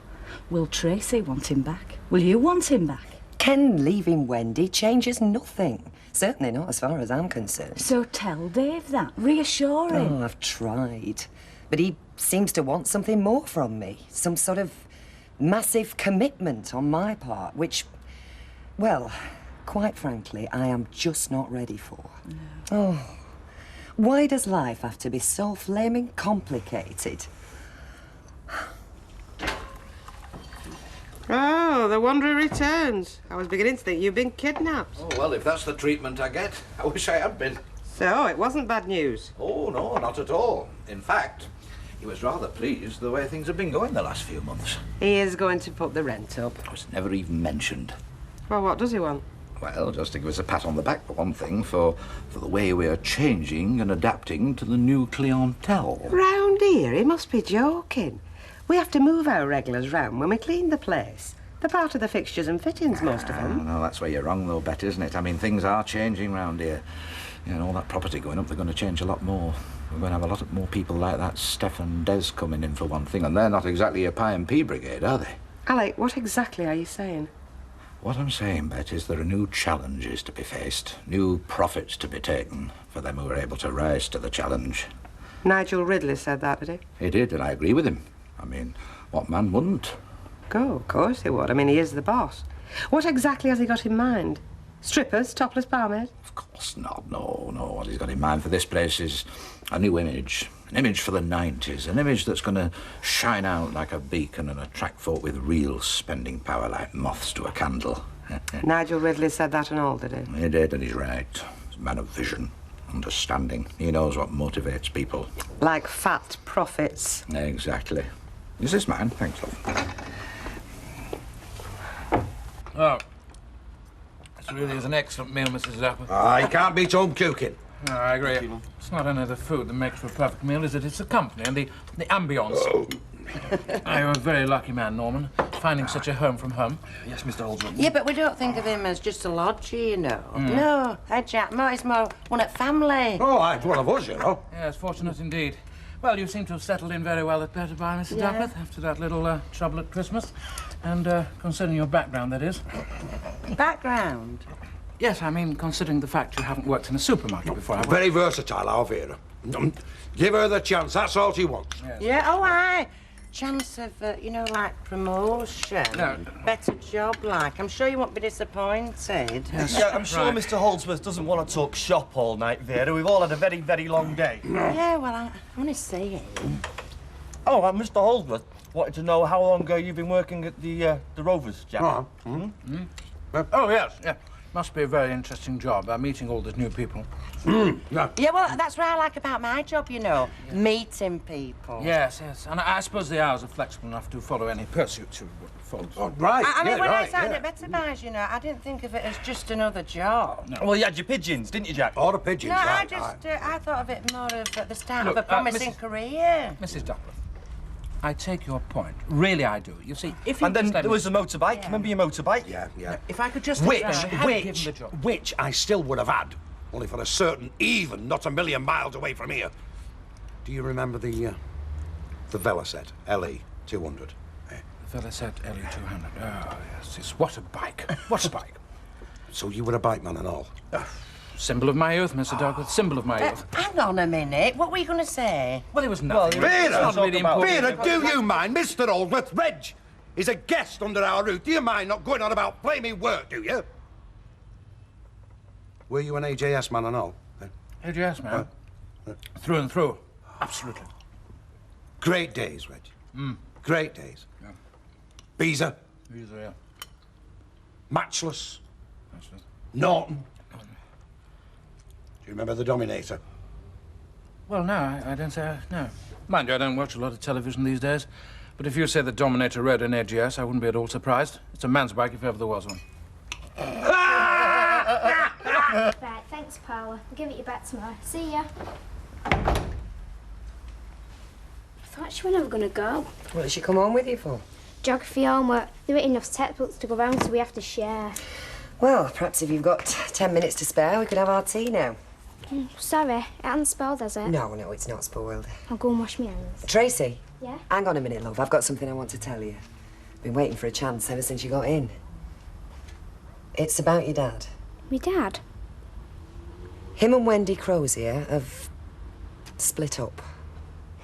C: Will Tracy want him back? Will you want him back?
I: Ken leaving Wendy changes nothing. Certainly not as far as I'm concerned.
C: So tell Dave that. Reassure him.
I: Oh, I've tried. But he seems to want something more from me. Some sort of massive commitment on my part, which, well, quite frankly, I am just not ready for.
C: No.
I: Oh, why does life have to be so flaming complicated?
X: Oh, the wanderer returns. I was beginning to think you'd been kidnapped.
U: Oh, well, if that's the treatment I get, I wish I had been.
X: So, it wasn't bad news.
U: Oh, no, not at all. In fact, he was rather pleased the way things have been going the last few months.
X: He is going to put the rent up.
U: It was never even mentioned.
X: Well, what does he want?
U: Well, just to give us a pat on the back, for one thing, for the way we are changing and adapting to the new clientele.
X: Round here? He must be joking. We have to move our regulars round when we clean the place. They're part of the fixtures and fittings, most of them.
U: No, that's where you're wrong, though, Bet, isn't it? I mean, things are changing round here. You know, all that property going up, they're going to change a lot more. We're going to have a lot more people like that Steph and Des coming in, for one thing, and they're not exactly a pie and pea brigade, are they?
X: Alec, what exactly are you saying?
U: What I'm saying, Bet, is there are new challenges to be faced, new profits to be taken for them who are able to rise to the challenge.
X: Nigel Ridley said that, did he?
U: He did, and I agree with him. I mean, what man wouldn't?
X: Oh, of course he would. I mean, he is the boss. What exactly has he got in mind? Strippers, topless barmaids?
U: Of course not, no. What he's got in mind for this place is a new image. An image for the 90s. An image that's going to shine out like a beacon and attract folk with real spending power like moths to a candle.
X: Nigel Ridley said that and all, did he?
U: He did, and he's right. He's a man of vision, understanding. He knows what motivates people.
X: Like fat profits.
U: Exactly. Is this mine? Thanks, love.
E: Oh. This really is an excellent meal, Mrs. Dapper.
H: You can't beat home cooking.
E: No, I agree. It's not only the food that makes for a perfect meal, is it? It's the company and the ambience. Oh. You're a very lucky man, Norman, finding such a home from home.
L: Yes, Mr. Holdsworth.
F: Yeah, but we don't think of him as just a lodger, you know.
E: Mm.
F: No, Jack, it's more one at family.
H: Oh, it's one of us, you know.
E: Yes, fortunate indeed. Well, you seem to have settled in very well at Better By, Mrs.
F: Yeah.
E: Duckworth, after that little trouble at Christmas. And considering your background, that is.
F: Background?
E: Yes, I mean, considering the fact you haven't worked in a supermarket before.
H: Very versatile, our Vera. Give her the chance, that's all she wants.
E: Yes.
F: Yeah, oh, aye. Chance of, like promotion.
E: No.
F: Better job, like. I'm sure you won't be disappointed.
E: Yes.
L: Yeah, I'm sure Mr. Holdsworth doesn't want to talk shop all night, Vera. We've all had a very, very long day.
F: Yeah, well, I want to see it.
L: Oh, Mr. Holdsworth wanted to know how long ago you've been working at the Rovers, Jack.
E: Oh, yes, yeah. Must be a very interesting job, meeting all these new people.
H: Yeah.
F: Yeah, well, that's what I like about my job, you know. Meeting people.
E: Yes, yes. And I suppose the hours are flexible enough to follow any pursuits you follow.
H: Oh, right.
F: I mean, when I signed
H: yeah.
F: at Better Buys, you know, I didn't think of it as just another job.
E: No.
L: Well, you had your pigeons, didn't you, Jack?
H: All the pigeons,
F: No,
H: right,
F: I just,
H: right.
F: I thought of it more of the start
E: Look,
F: of a promising
E: Mrs.
F: career.
E: Mrs. Duckworth, I take your point. Really, I do. You see, if you
L: And then
E: just let
L: there
E: me-
L: was the motorbike.
F: Yeah.
L: Remember your motorbike?
H: Yeah.
E: If I could just...
H: Which
E: given the job.
H: I still would have had, only for a certain even, not a million miles away from here. Do you remember the Velocet LE 200?
E: The Velocet LE 200. Oh, yes. What a bike. What a bike.
H: So you were a bike man and all?
E: Symbol of my youth, Mr. Duckworth. Symbol of my youth.
F: Hang on a minute. What were you going to say?
E: Well, it was nothing.
H: Vera!
E: It's not really important.
H: Vera, do you mind? Mr. Holdsworth, Reg is a guest under our roof. Do you mind not going on about flaming work, do you? Were you an AJS man and all?
E: AJS, man. Through and through. Absolutely.
H: Great days, Reg. Great days.
E: Yeah.
H: Beezer,
E: These are, yeah.
H: Matchless,
E: That's it.
H: Norton. Do you remember the Dominator?
E: Well, no, I don't say... No. Mind you, I don't watch a lot of television these days. But if you say the Dominator rode an AGS, I wouldn't be at all surprised. It's a man's bike if ever there was one.
K: Right, thanks, Paula. I'll give it you back tomorrow. See ya. I thought she were never going to go.
I: What did she come home with you for?
K: Geography homework. There ain't enough textbooks to go round, so we have to share.
I: Well, perhaps if you've got 10 minutes to spare, we could have our tea now.
K: Sorry, it hasn't spoiled, has it?
I: No, it's not spoiled.
K: I'll go and wash my hands.
I: Tracy?
K: Yeah?
I: Hang on a minute, love. I've got something I want to tell you. Been waiting for a chance ever since you got in. It's about your dad.
K: Me dad?
I: Him and Wendy Crozier have split up.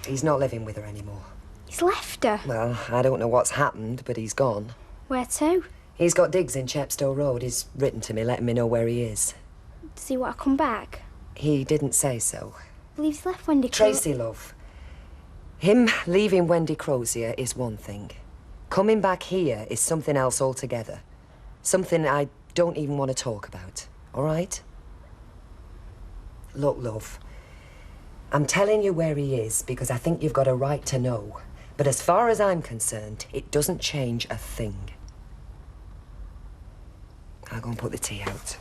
I: He's not living with her anymore.
K: He's left her.
I: Well, I don't know what's happened, but he's gone.
K: Where to?
I: He's got digs in Chepstow Road. He's written to me, letting me know where he is.
K: Does he want to come back?
I: He didn't say so.
K: Well, he's left Wendy
I: Tracy, love. Him leaving Wendy Crozier is one thing. Coming back here is something else altogether. Something I don't even want to talk about, all right? Look, love, I'm telling you where he is because I think you've got a right to know. But as far as I'm concerned, it doesn't change a thing. I'll go and put the tea out.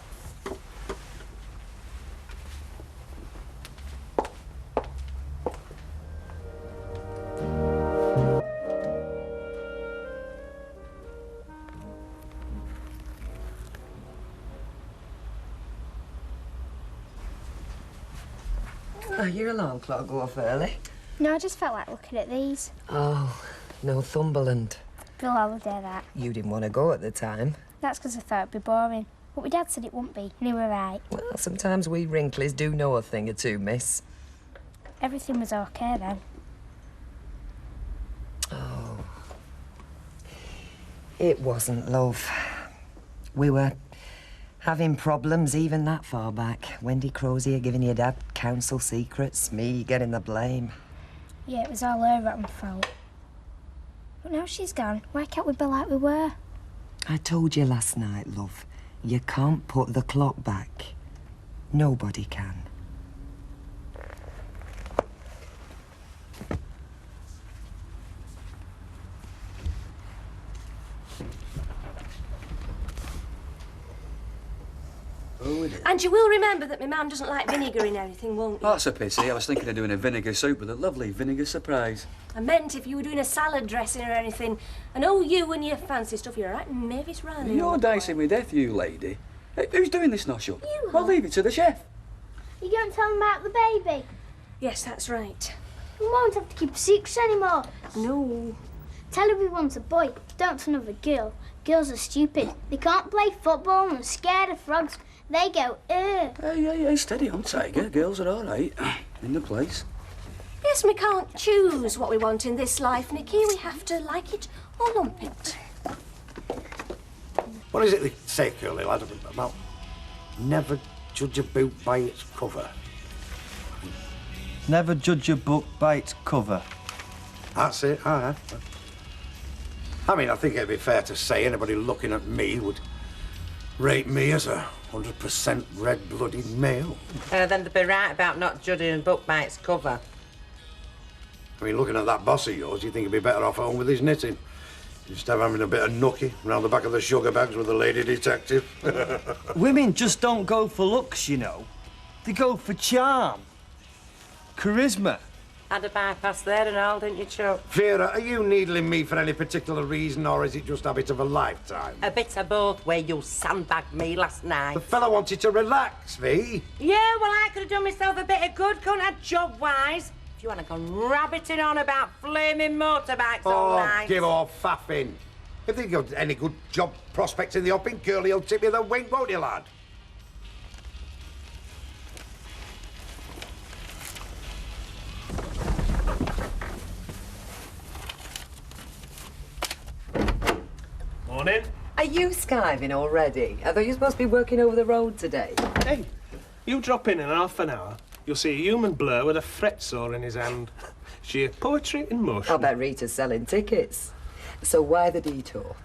I: Oh, your alarm clock go off early.
K: No, I just felt like looking at these.
I: Oh, Northumberland.
K: Real holiday, that.
I: You didn't want to go at the time.
K: That's because I thought it'd be boring. But my dad said it wouldn't be, and he were right.
I: Well, sometimes we wrinklies do know a thing or two, miss.
K: Everything was okay then.
I: Oh. It wasn't, love. We were having problems even that far back. Wendy Crozier giving your dad council secrets, me getting the blame.
K: Yeah, it was all her rotten fault. But now she's gone, why can't we be like we were?
I: I told you last night, love, you can't put the clock back. Nobody can.
M: And you will remember that my mum doesn't like vinegar in anything, won't you?
N: Oh, that's a pity. I was thinking of doing a vinegar soup with a lovely vinegar surprise.
M: I meant if you were doing a salad dressing or anything. I know you and your fancy stuff, you're right Mavis Ryan.
N: You're dicing with death, you lady. Hey, who's doing this noshel? I'll leave it to the chef.
K: You going to tell him about the baby?
M: Yes, that's right.
K: We won't have to keep secrets anymore.
M: No.
K: Tell her we want a boy, don't another girl. Girls are stupid. They can't play football and are scared of frogs. They go, ugh.
N: Hey, steady on, Tiger. Girls are all right. In the place.
M: Yes, we can't choose what we want in this life, Nicky. We have to like it or lump it.
H: What is it they say, Curly, lad, about never judge a book by its cover?
L: Never judge a book by its cover.
H: That's it, I mean, I think it'd be fair to say anybody looking at me would rate me as a 100% red-blooded male.
F: Then they'd be right about not judging a book by its cover.
H: I mean, looking at that boss of yours, you'd think he'd be better off at home with his knitting. Instead of having a bit of nookie round the back of the sugar bags with the lady detective.
L: Women just don't go for looks, you know. They go for charm. Charisma.
F: Had a bypass there and all, didn't you, Chuck?
H: Vera, are you needling me for any particular reason, or is it just habit of a lifetime?
F: A bit of both, where you sandbagged me last night.
H: The fella wanted to relax, V.
F: Yeah, well, I could have done myself a bit of good, couldn't I, job-wise? If you hadn't gone rabbiting on about flaming motorbikes all night.
H: Give off faffing. If they've got any good job prospects in the offing, Curly will tip you the wink, won't you, lad?
O: Morning.
I: Are you skiving already? I thought you were supposed to be working over the road today.
O: Hey, you drop in half an hour, you'll see a human blur with a fret saw in his hand. Sheer poetry in motion.
I: I'll bet Rita's selling tickets. So why the detour?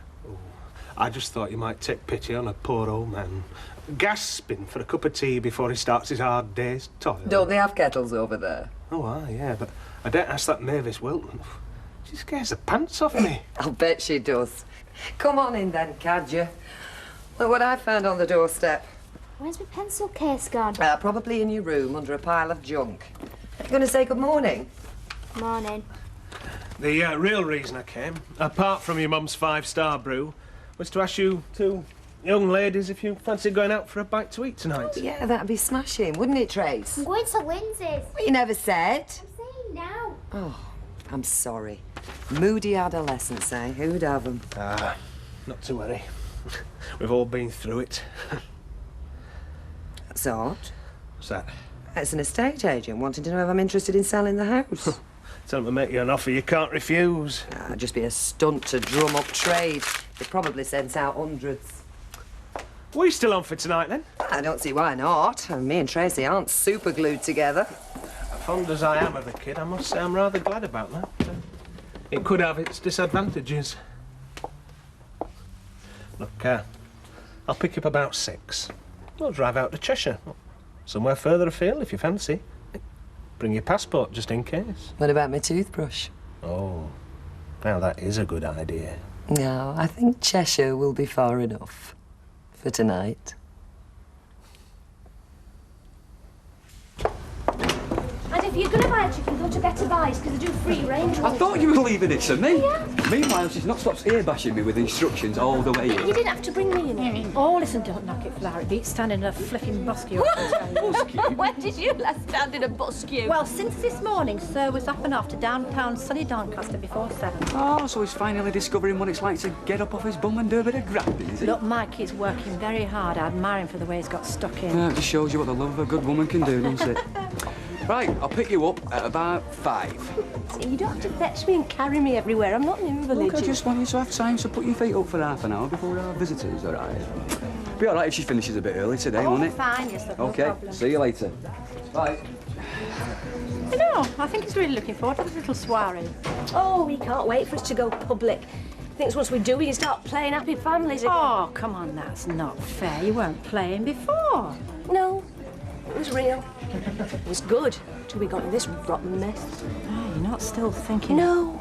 O: I just thought you might take pity on a poor old man, gasping for a cup of tea before he starts his hard day's toil.
I: Don't they have kettles over there?
O: Oh, yeah, but I don't ask that Mavis Wilton. She scares the pants off me.
I: I'll bet she does. Come on in then, Cadger. Look what I found on the doorstep.
K: Where's my pencil case gone?
I: Probably in your room under a pile of junk. You going to say good morning?
K: Morning.
O: The real reason I came, apart from your mum's 5-star brew, was to ask you two young ladies if you fancy going out for a bite to eat tonight.
I: Oh, yeah, that'd be smashing, wouldn't it, Trace?
K: I'm going to Lindsay's.
I: Well, you never said.
K: I'm saying now.
I: Oh, I'm sorry. Moody adolescents, eh? Who'd have them?
O: Not to worry. We've all been through it.
I: That's odd.
O: What's that?
I: It's an estate agent wanting to know if I'm interested in selling the house.
O: Tell them to make you an offer you can't refuse.
I: It'd just be a stunt to drum up trade. They probably sent out hundreds.
O: We still on for tonight, then?
I: I don't see why not. Me and Tracy aren't super glued together.
O: Fond as I am of the kid, I must say I'm rather glad about that. It could have its disadvantages. Look, I'll pick you up about 6. We'll drive out to Cheshire. Somewhere further afield, if you fancy. Bring your passport, just in case.
I: What about my toothbrush?
O: Oh, now that is a good idea.
I: No, I think Cheshire will be far enough for tonight.
M: And if you're going to buy a chicken, go to Better Buys, because they do free range.
N: I thought you were leaving it to me. Yeah. Meanwhile, she's not stopped ear-bashing me with instructions all the way
M: You
N: in.
M: didn't have to bring me in.
T: Oh, listen, don't knock it, Flower. It beats standing in a flipping bus queue.
M: When did you last stand in a bus queue?
T: Well, since this morning, sir was up and off to downtown sunny Doncaster before 7.
N: Oh, so he's finally discovering what it's like to get up off his bum and do a bit of grafting, is he?
T: Look, Mike is working very hard. I admire him for the way he's got stuck in.
N: Yeah, it just shows you what the love of a good woman can do, doesn't it? Right, I'll pick you up at about 5.
M: You don't have to fetch me and carry me everywhere. I'm not an invalid.
N: Look, I just want you to have time to put your feet up for half an hour before our visitors arrive. Be all right if she finishes a bit early today, won't it?
T: Fine, yes, no
N: Okay,
T: problem.
N: see you later. Bye.
T: You know, I think he's really looking forward to this little soiree.
M: Oh, he can't wait for us to go public. He thinks once we do, we can start playing Happy Families again.
T: Oh, come on, that's not fair. You weren't playing before.
M: No, it was real. It was good till we got in this rotten mess.
T: Oh, you're not still thinking...
M: No.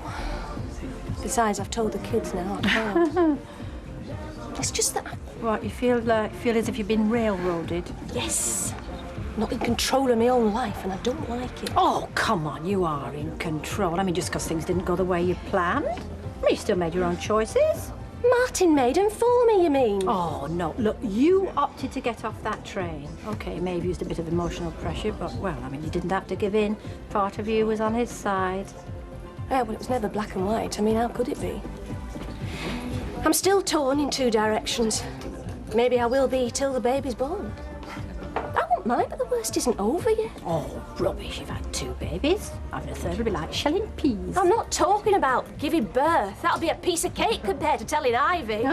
M: Besides, I've told the kids now I can't. It's just that...
T: What, you feel as if you've been railroaded?
M: Yes. I'm not in control of my own life, and I don't like it.
T: Oh, come on, you are in control. I mean, just because things didn't go the way you planned. I mean, you still made your own choices.
M: Martin made them for me, you mean?
T: Oh, no. Look, you opted to get off that train. OK, maybe used a bit of emotional pressure, but, well, I mean, you didn't have to give in. Part of you was on his side.
M: Yeah, well, it was never black and white. I mean, how could it be? I'm still torn in 2 directions. Maybe I will be till the baby's born. I won't mind, but the worst isn't over yet.
T: Oh, rubbish. You've had 2 babies. Having a third would be like shelling peas.
M: I'm not talking about giving birth. That'll be a piece of cake compared to telling Ivy.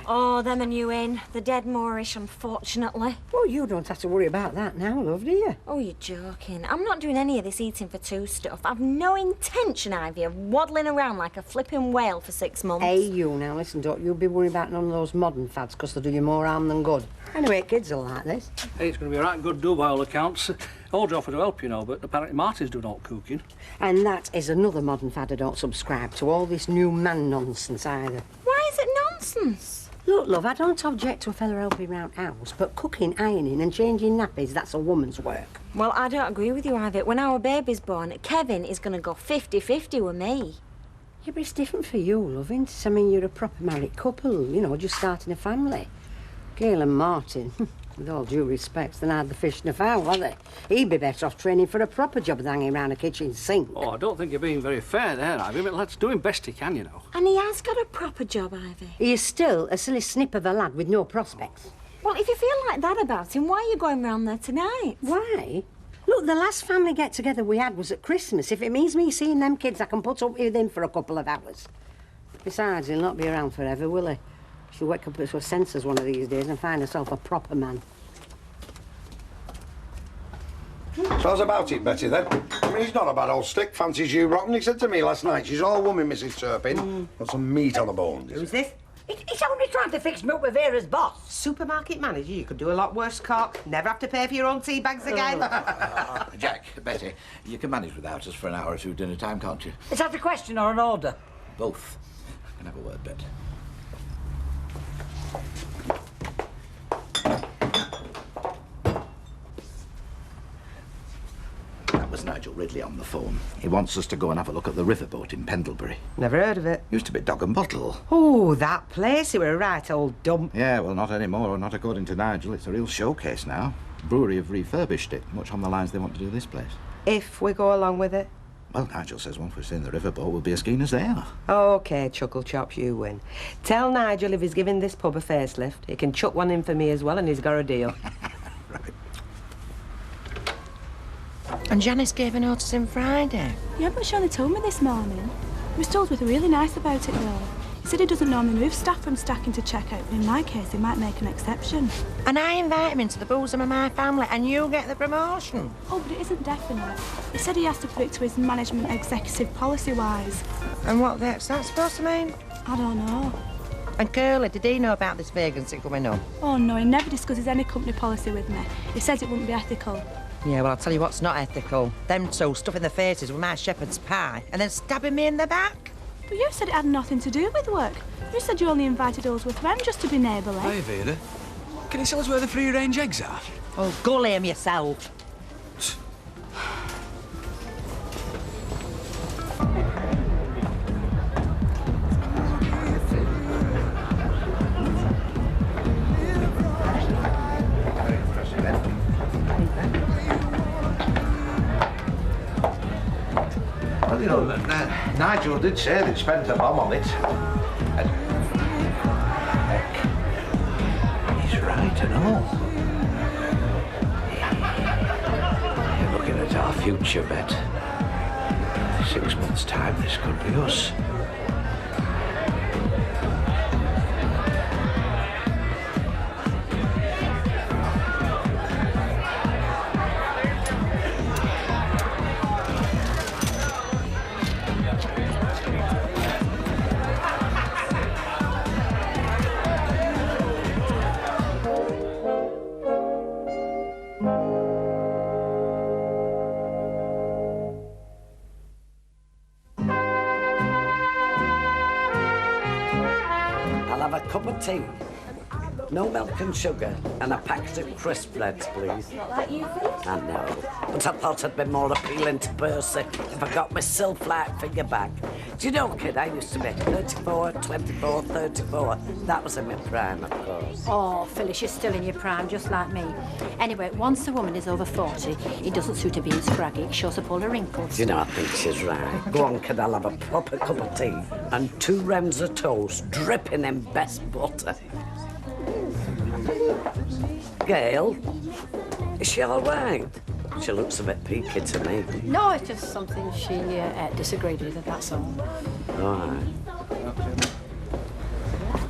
B: Oh, them and you in. The dead Moorish, unfortunately.
G: Well, you don't have to worry about that now, love, do you?
B: Oh, you're joking. I'm not doing any of this eating for 2 stuff. I've no intention, Ivy, of waddling around like a flipping whale for 6 months.
G: Hey, you, now listen, don't you be worried about none of those modern fads, because they'll do you more harm than good. Anyway, kids are like this.
S: Hey, it's going to be a right good do by all accounts. Old offered to help, you know, but apparently Martin's doing all cooking.
G: And that is another modern fad I don't subscribe to, all this new man nonsense either.
B: Why is it nonsense?
G: Look, love, I don't object to a fella helping round house, but cooking, ironing and changing nappies, that's a woman's work.
B: Well, I don't agree with you, Ivy. When our baby's born, Kevin is going to go 50-50 with me.
G: Yeah, but it's different for you, love, ain't it? I mean, you're a proper married couple, you know, just starting a family. Gail and Martin, with all due respect, they're neither the fish nor fowl, are they? He'd be better off training for a proper job than hanging around a kitchen sink.
S: Oh, I don't think you're being very fair there, Ivy, but let's do him best he can, you know.
B: And he has got a proper job, Ivy.
G: He is still a silly snip of a lad with no prospects.
B: Well, if you feel like that about him, why are you going round there tonight?
G: Why? Look, the last family get-together we had was at Christmas. If it means me seeing them kids, I can put up with him for a couple of hours. Besides, he'll not be around forever, will he? She'll wake up to her senses one of these days and find herself a proper man.
H: So how's about it, Betty, then? I mean, he's not a bad old stick. Fancies you rotten. He said to me last night, she's all woman, Mrs. Turpin. Got some meat on the bones.
X: Who's this? He's only trying to fix me up with Vera's boss. Supermarket manager, you could do a lot worse, cock. Never have to pay for your own tea bags again.
U: Jack, Betty, you can manage without us for an hour or 2 dinner time, can't you?
X: Is that a question or an order?
U: Both. Can have a word, Bet. That was Nigel Ridley on the phone. He wants us to go and have a look at the riverboat in Pendlebury.
X: Never heard of it.
U: Used to be Dog and Bottle.
X: Oh, that place. You were a right old dump.
U: Yeah, well, not anymore, not according to Nigel. It's a real showcase now. Brewery have refurbished it, much on the lines they want to do this place.
X: If we go along with it?
U: Well, Nigel says once we've seen the riverboat, we'll be as keen as they are.
X: OK, Chuckle Chops, you win. Tell Nigel if he's giving this pub a facelift, he can chuck one in for me as well, and he's got a deal.
F: And Janice gave a notice on Friday.
A: Yeah, but she only told me this morning. He was told we were really nice about it, though. He said he doesn't normally move staff from stacking to checkout, but in my case, he might make an exception.
F: And I invite him into the bosom of my family, and you get the promotion.
A: Oh, but it isn't definite. He said he has to put it to his management executive policy-wise.
F: And what's that supposed to mean?
A: I don't know.
F: And Curly, did he know about this vacancy coming up?
A: Oh, no, he never discusses any company policy with me. He says it wouldn't be ethical.
F: Yeah, well, I'll tell you what's not ethical. Them two stuffing their faces with my shepherd's pie and then stabbing me in the back.
A: But you said it had nothing to do with work. You said you only invited Ellsworth round just to be neighbourly.
N: Hey, Vera. Can you tell us where the free-range eggs are?
F: Oh, go lame yourself.
P: Well, you know, Nigel did say they'd spent a bomb on it. And he's right and all. You're looking at our future, Bet. 6 months' time, this could be us.
W: I'll have a cup of tea. No milk and sugar, and a packet of crisp breads, please.
K: Not like you, Phil.
W: I know, but I thought I'd be more appealing to Percy if I got my silk-like figure back. Do you know, kid, I used to be 34, 24, 34. That was in my prime, of course.
T: Oh, Phyllis, you're still in your prime, just like me. Anyway, once a woman is over 40, it doesn't suit her being scraggy. It shows up all her wrinkles.
W: Do you know, I think she's right. Go on, kid, I'll have a proper cup of tea and 2 rounds of toast dripping in best butter. Gail, is she all right? She looks a bit peaky to me.
T: No, it's just something she disagreed with, that's all.
W: All right.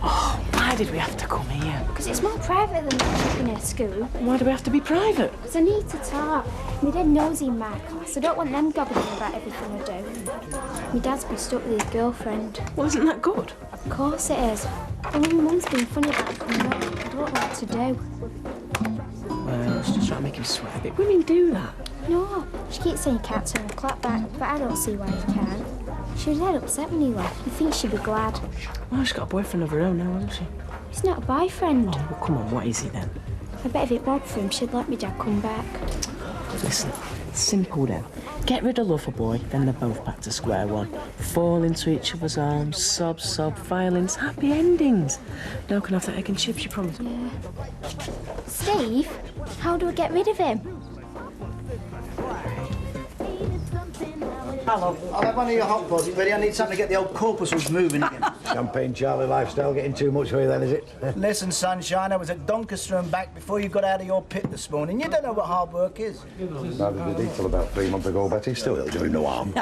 J: Oh, why did we have to come here?
K: Because it's more private than in a school.
J: Why do we have to be private?
K: Because I need to talk. My dad nosy in my class. I don't want them gobbling about everything I do. My dad's been stuck with his girlfriend.
J: Well, isn't that good?
K: Of course it is. And when my mum's been funny about coming back, I don't know what to do.
J: Well, let's just try to make him sweat a bit. Women do that.
K: No, she keeps saying you can't turn the clock back, but I don't see why you can. She was dead upset when he left. You think she'd be glad?
J: Well, she's got a boyfriend of her own now, hasn't she?
K: He's not a boyfriend.
J: Oh, well, come on, what is he then?
K: I bet if it was for him, she'd let me dad come back.
J: Listen, simple then. Get rid of Loverboy, then they're both back to square one. Fall into each other's arms, sob, violence, happy endings. Now can I have that egg and chips, you promise?
K: Yeah. Steve, how do I get rid of him?
Q: Hello. I'll have one of your hot pots, Betty. I need something to get the old corpuscles moving again.
H: Champagne Charlie lifestyle getting too much for you then, is it?
Q: Listen, sunshine, I was at Doncaster and back before you got out of your pit this morning. You don't know what hard work is.
H: Started the detail about 3 months ago, Betty. Still, it'll do him no harm.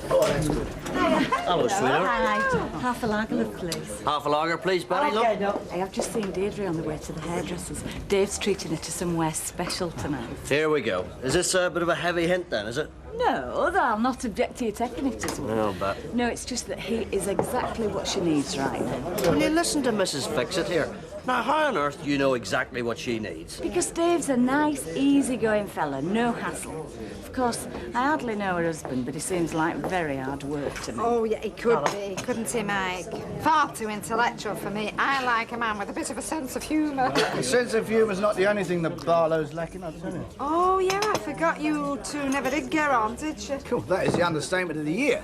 Q: Oh, that's good.
D: Hello, sweetheart.
C: Hi. Half a lager, love, please.
D: Half a lager, please, Betty,
C: Okay,
D: love.
C: Hey, I've just seen Deirdre on the way to the hairdresser's. Dave's treating her to somewhere special tonight.
D: Here we go. Is this a bit of a heavy hint, then, is it?
C: No, I'll not object to you taking it as well.
D: No, but...
C: No, it's just that he is exactly what she needs right now.
D: Will you listen to Mrs. Fixit here? Now, how on earth do you know exactly what she needs?
C: Because Dave's a nice, easygoing fella, no hassle. Of course, I hardly know her husband, but he seems like very hard work to me.
R: Oh, yeah, he could be, couldn't he, Mike? Far too intellectual for me. I like a man with a bit of a sense of humour.
Q: A sense of humour's not the only thing that Barlow's lacking, I'll tell you.
R: Oh, yeah, I forgot you two never did get on, did you?
Q: Cool, that is the understatement of the year.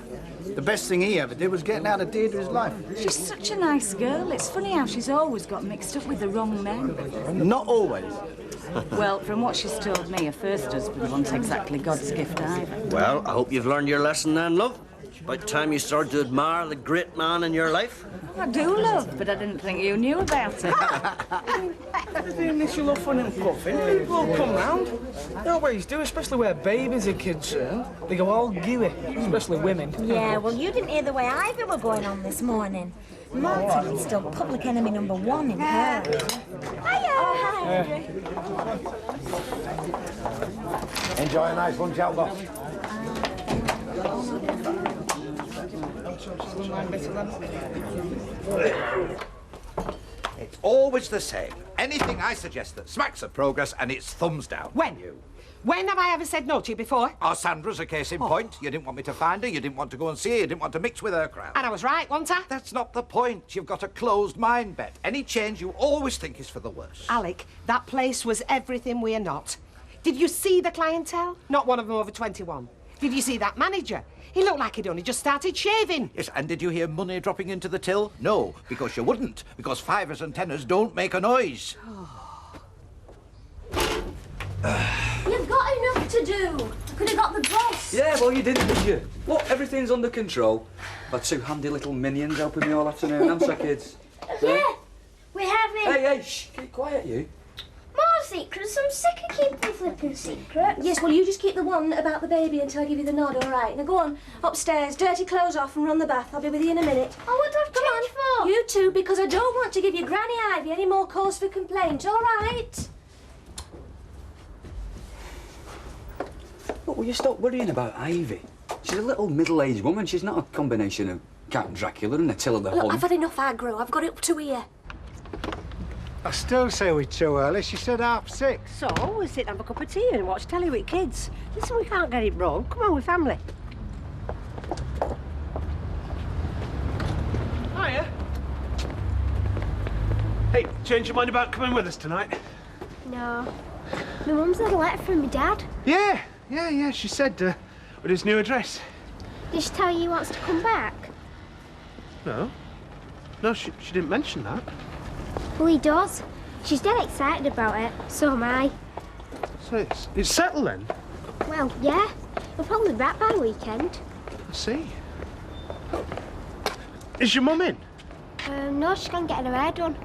Q: The best thing he ever did was getting out of Deirdre's life.
C: She's such a nice girl. It's funny how she's always got mixed up with the wrong men.
Q: Not always.
C: Well, from what she's told me, her first husband wasn't exactly God's gift either.
D: Well, I hope you've learned your lesson then, love. About time you started to admire the great man in your life.
C: I do, love, but I didn't think you knew about it.
V: The initial huffing and puffing, people will come round. They always do, especially where babies are concerned. They go all gooey, especially women.
B: Yeah, well, you didn't hear the way Ivy were going on this morning. Martin is still public enemy number 1 in her. Hiya! Oh, hi.
H: Enjoy a nice lunch out, boss.
V: done mine better than.
U: It's always the same. Anything I suggest that smacks of progress and it's thumbs down.
X: When? When have I ever said no to you before?
U: Oh, Sandra's a case in point. You didn't want me to find her, you didn't want to go and see her, you didn't want to mix with her crowd.
X: And I was right, wasn't I?
U: That's not the point. You've got a closed mind, Bet. Any change you always think is for the worse.
X: Alec, that place was everything we're not. Did you see the clientele? Not one of them over 21. Did you see that manager? He looked like he'd only just started shaving.
U: Yes, and did you hear money dropping into the till? No, because you wouldn't. Because fivers and tenors don't make a noise.
K: You've got enough to do. I could have got the boss.
N: Yeah, well, you didn't, did you? Look, everything's under control. I've 2 handy little minions helping me all afternoon, haven't I, kids?
K: Yeah, we have it.
N: Hey, shh, keep quiet, you.
K: More secrets. I'm sick of keeping flipping secrets.
M: Yes, well, you just keep the one about the baby until I give you the nod, all right? Now go on, upstairs, dirty clothes off and run the bath. I'll be with you in a minute.
K: Oh, what do I have to change for?
M: You two, because I don't want to give your Granny Ivy any more cause for complaint, all right?
N: Look, will you stop worrying about Ivy? She's a little middle-aged woman. She's not a combination of Count Dracula and Attila the
M: Look,
N: Hun.
M: I've had enough aggro. I've got it up to here.
H: I still say we're too early. She said 6:30.
G: So, we'll sit and have a cup of tea and watch telly with kids. Listen, we can't get it wrong. Come on, we're family.
E: Hiya. Hey, change your mind about coming with us tonight?
K: No. My mum's had a letter from my dad.
E: Yeah. She said, with his new address.
K: Did she tell you he wants to come back?
E: No, she didn't mention that.
K: Well, he does. She's dead excited about it. So am I.
E: So it's settled then?
K: Well, yeah. We'll probably be back by the weekend.
E: I see. Is your mum in?
K: No, she's gone getting her hair done.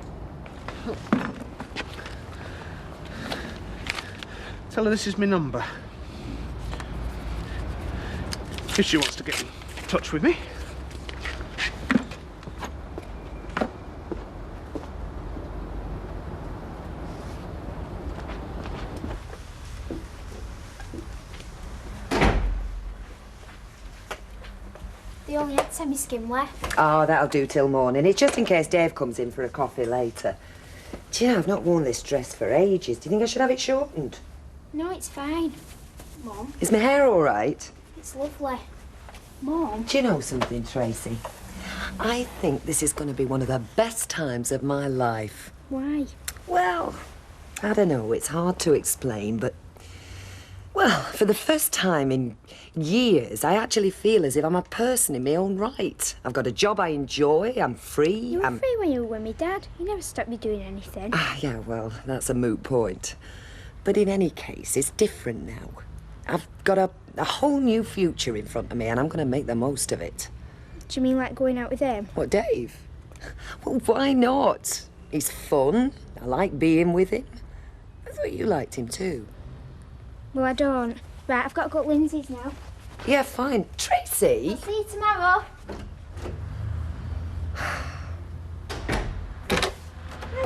E: Tell her this is my number. If she wants to get in touch with me.
K: They only had semi-skim left.
X: Oh, that'll do till morning. It's just in case Dave comes in for a coffee later. Do you know, I've not worn this dress for ages. Do you think I should have it shortened?
K: No, it's fine. Mum.
X: Is my hair all right?
K: It's lovely. Mum.
X: Do you know something, Tracy? I think this is going to be one of the best times of my life.
K: Why?
X: Well, I don't know. It's hard to explain, but... Well, for the first time in years, I actually feel as if I'm a person in my own right. I've got a job I enjoy, I'm free,
K: You were free when you were with me, Dad. You never stopped me doing anything.
X: Yeah, well, that's a moot point. But in any case, it's different now. I've got a whole new future in front of me, and I'm going to make the most of it.
K: Do you mean like going out with him?
X: What, Dave? Well, why not? He's fun. I like being with him. I thought you liked him too.
K: Well, I don't. Right, I've got to go to Lindsay's now.
X: Yeah, fine. Tracy?
K: I'll see you tomorrow.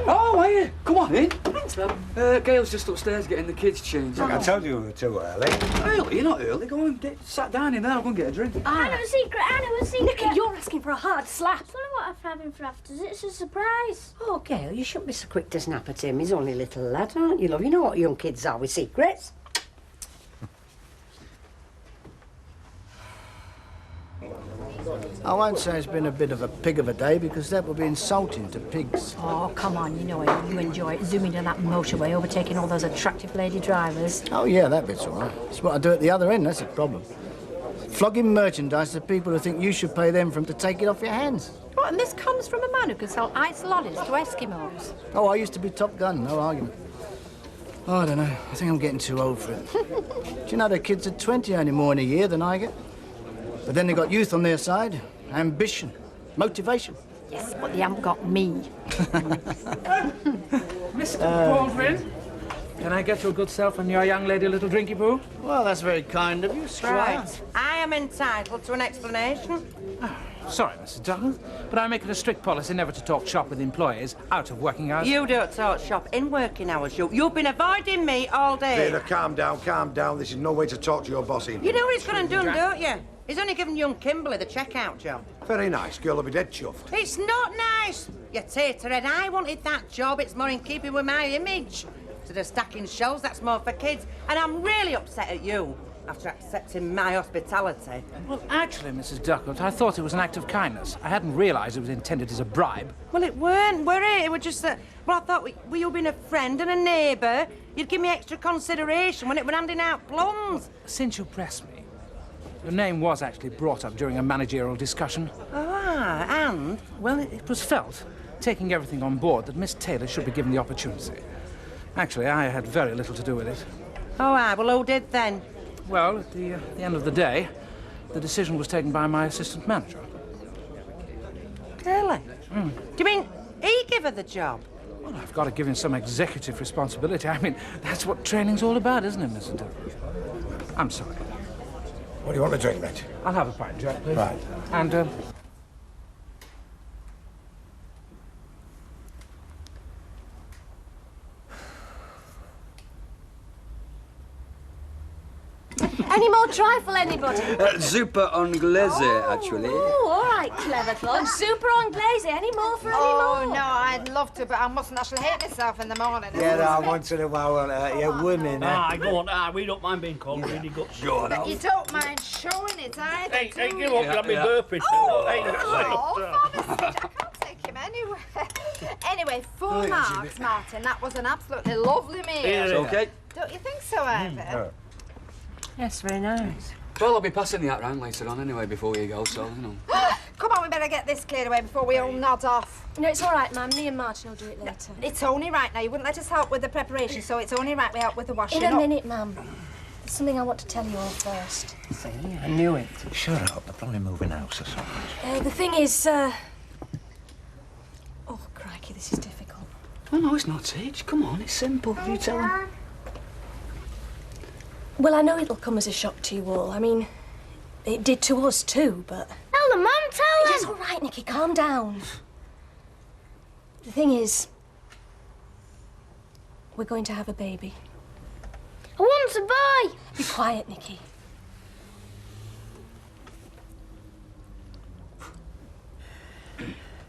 N: Oh, are you? Come on in. Thanks, Mum. Gail's just upstairs getting the kids changed.
H: Look, I told you we were too early.
N: Early? You're not early. Go and sat down in there. I'll go and get a drink.
K: I know a secret, I know a secret.
M: Nicky, you're asking for a hard slap.
K: It's only what I'm having for afters. It's a surprise.
G: Oh, Gail, you shouldn't be so quick to snap at him. He's only a little lad, aren't you, love? You know what young kids are with secrets.
Q: I won't say it's been a bit of a pig of a day because that would be insulting to pigs.
T: Oh, come on, you know it. You enjoy it. Zooming down that motorway, overtaking all those attractive lady drivers.
Q: Oh, yeah, that bit's all right. It's what I do at the other end, that's the problem. Flogging merchandise to people who think you should pay them for them to take it off your hands.
T: What, and this comes from a man who can sell ice lollies to Eskimos?
Q: Oh, I used to be Top Gun, no argument. Oh, I don't know. I think I'm getting too old for it. Do you know the kids are 20 only more in a year than I get? But then they got youth on their side, ambition, motivation.
T: Yes, but they haven't got me.
V: Mr. Baldwin, can I get your good self and your young lady a little drinky poo?
Q: Well, that's very kind of you, Squire.
F: Right. I am entitled to an explanation.
V: Sorry, Mrs. Dutton, but I make it a strict policy never to talk shop with employees out of working hours.
F: You don't talk shop in working hours, you. You've been avoiding me all day.
H: Peter, calm down, calm down. This is no way to talk to your boss in.
F: You know what he's going to do, don't you? He's only given young Kimberly the checkout job.
H: Very nice. Girl will be dead chuffed.
F: It's not nice. You taterhead. I wanted that job. It's more in keeping with my image. Instead of stacking shelves, that's more for kids. And I'm really upset at you after accepting my hospitality.
I: Well, actually, Mrs. Duckworth, I thought it was an act of kindness. I hadn't realised it was intended as a bribe.
F: Well, it weren't, were it? It was just that, well, I thought, were you being a friend and a neighbour, you'd give me extra consideration when it were handing out plums.
I: Since you press me, your name was actually brought up during a managerial discussion.
F: Ah, and?
I: Well, it was felt, taking everything on board, that Miss Taylor should be given the opportunity. Actually, I had very little to do with it.
F: Oh, aye, well, who did then?
I: Well, at the end of the day, the decision was taken by my assistant manager.
F: Really? Do you mean he gave her the job?
I: Well, I've got to give him some executive responsibility. I mean, that's what training's all about, isn't it, Mr. Duckworth? I'm sorry.
H: What do you want to drink, mate?
I: I'll have a pint, Jack, please.
H: Right.
I: And,
K: Any more trifle, anybody?
N: Super anglaise, actually.
K: Oh, all right, clever Claude. Super anglaise. Any more for any
R: Oh,
K: more?
R: no, I'd love to, but I mustn't. I shall hate myself in the morning.
Q: Once in a while, women.
D: Go on, we don't mind being called really good. Sure,
R: But you don't mind showing it either.
D: Hey,
R: do
D: give
R: you?
D: up, you'll be burping.
R: I can't take him anywhere. Anyway, 4 marks, Martin. That was an absolutely lovely meal.
N: It's okay.
R: Don't you think so, Ivy?
G: Yes, very nice.
N: Well, I'll be passing the hat round later on anyway before you go, so, you know.
R: Come on, we better get this cleared away before we all nod off.
K: No, it's all right, Ma'am. Me and Martin will do it later.
R: It's only right now. You wouldn't let us help with the preparation, so it's only right we help with the washing
K: In a
R: up.
K: minute, Ma'am. There's something I want to tell you all first.
G: See, I knew it.
U: Shut up. They're probably moving house or something.
K: The thing is, Oh, crikey, this is difficult.
N: Oh, no, it's not, Sage. Come on, it's simple. You tell them.
K: Well, I know it'll come as a shock to you all. I mean, it did to us too, but...
L: Tell them, Mum, tell them!
K: It's all right, Nicky, calm down. The thing is, we're going to have a baby.
L: I want a boy!
K: Be quiet, Nicky.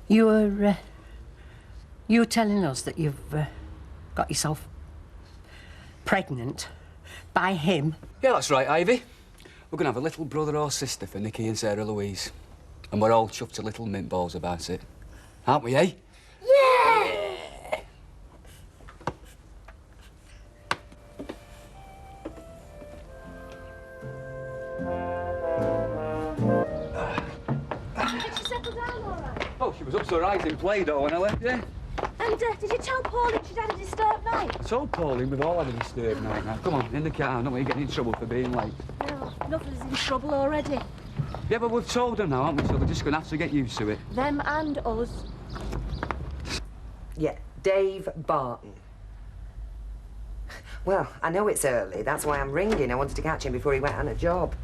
G: You were telling us that you've got yourself pregnant by him.
N: Yeah, that's right, Ivy. We're going to have a little brother or sister for Nicky and Sarah Louise. And we're all chuffed to little mint balls about it. Aren't we, eh?
L: Yeah!
K: Did she settle down all right?
N: Oh, she was up to her eyes in Play-Doh when I left, yeah.
K: And did you tell Pauline she'd had a disturbed night?
N: I told Pauline we've all had a disturbed night now. Come on, in the car. I don't want you getting in trouble for being late.
K: No, nothing's in trouble already.
N: Yeah, but we've told her now, haven't we? So we're just going to have to get used to it.
K: Them and us.
X: Yeah, Dave Barton. Well, I know it's early. That's why I'm ringing. I wanted to catch him before he went on a job.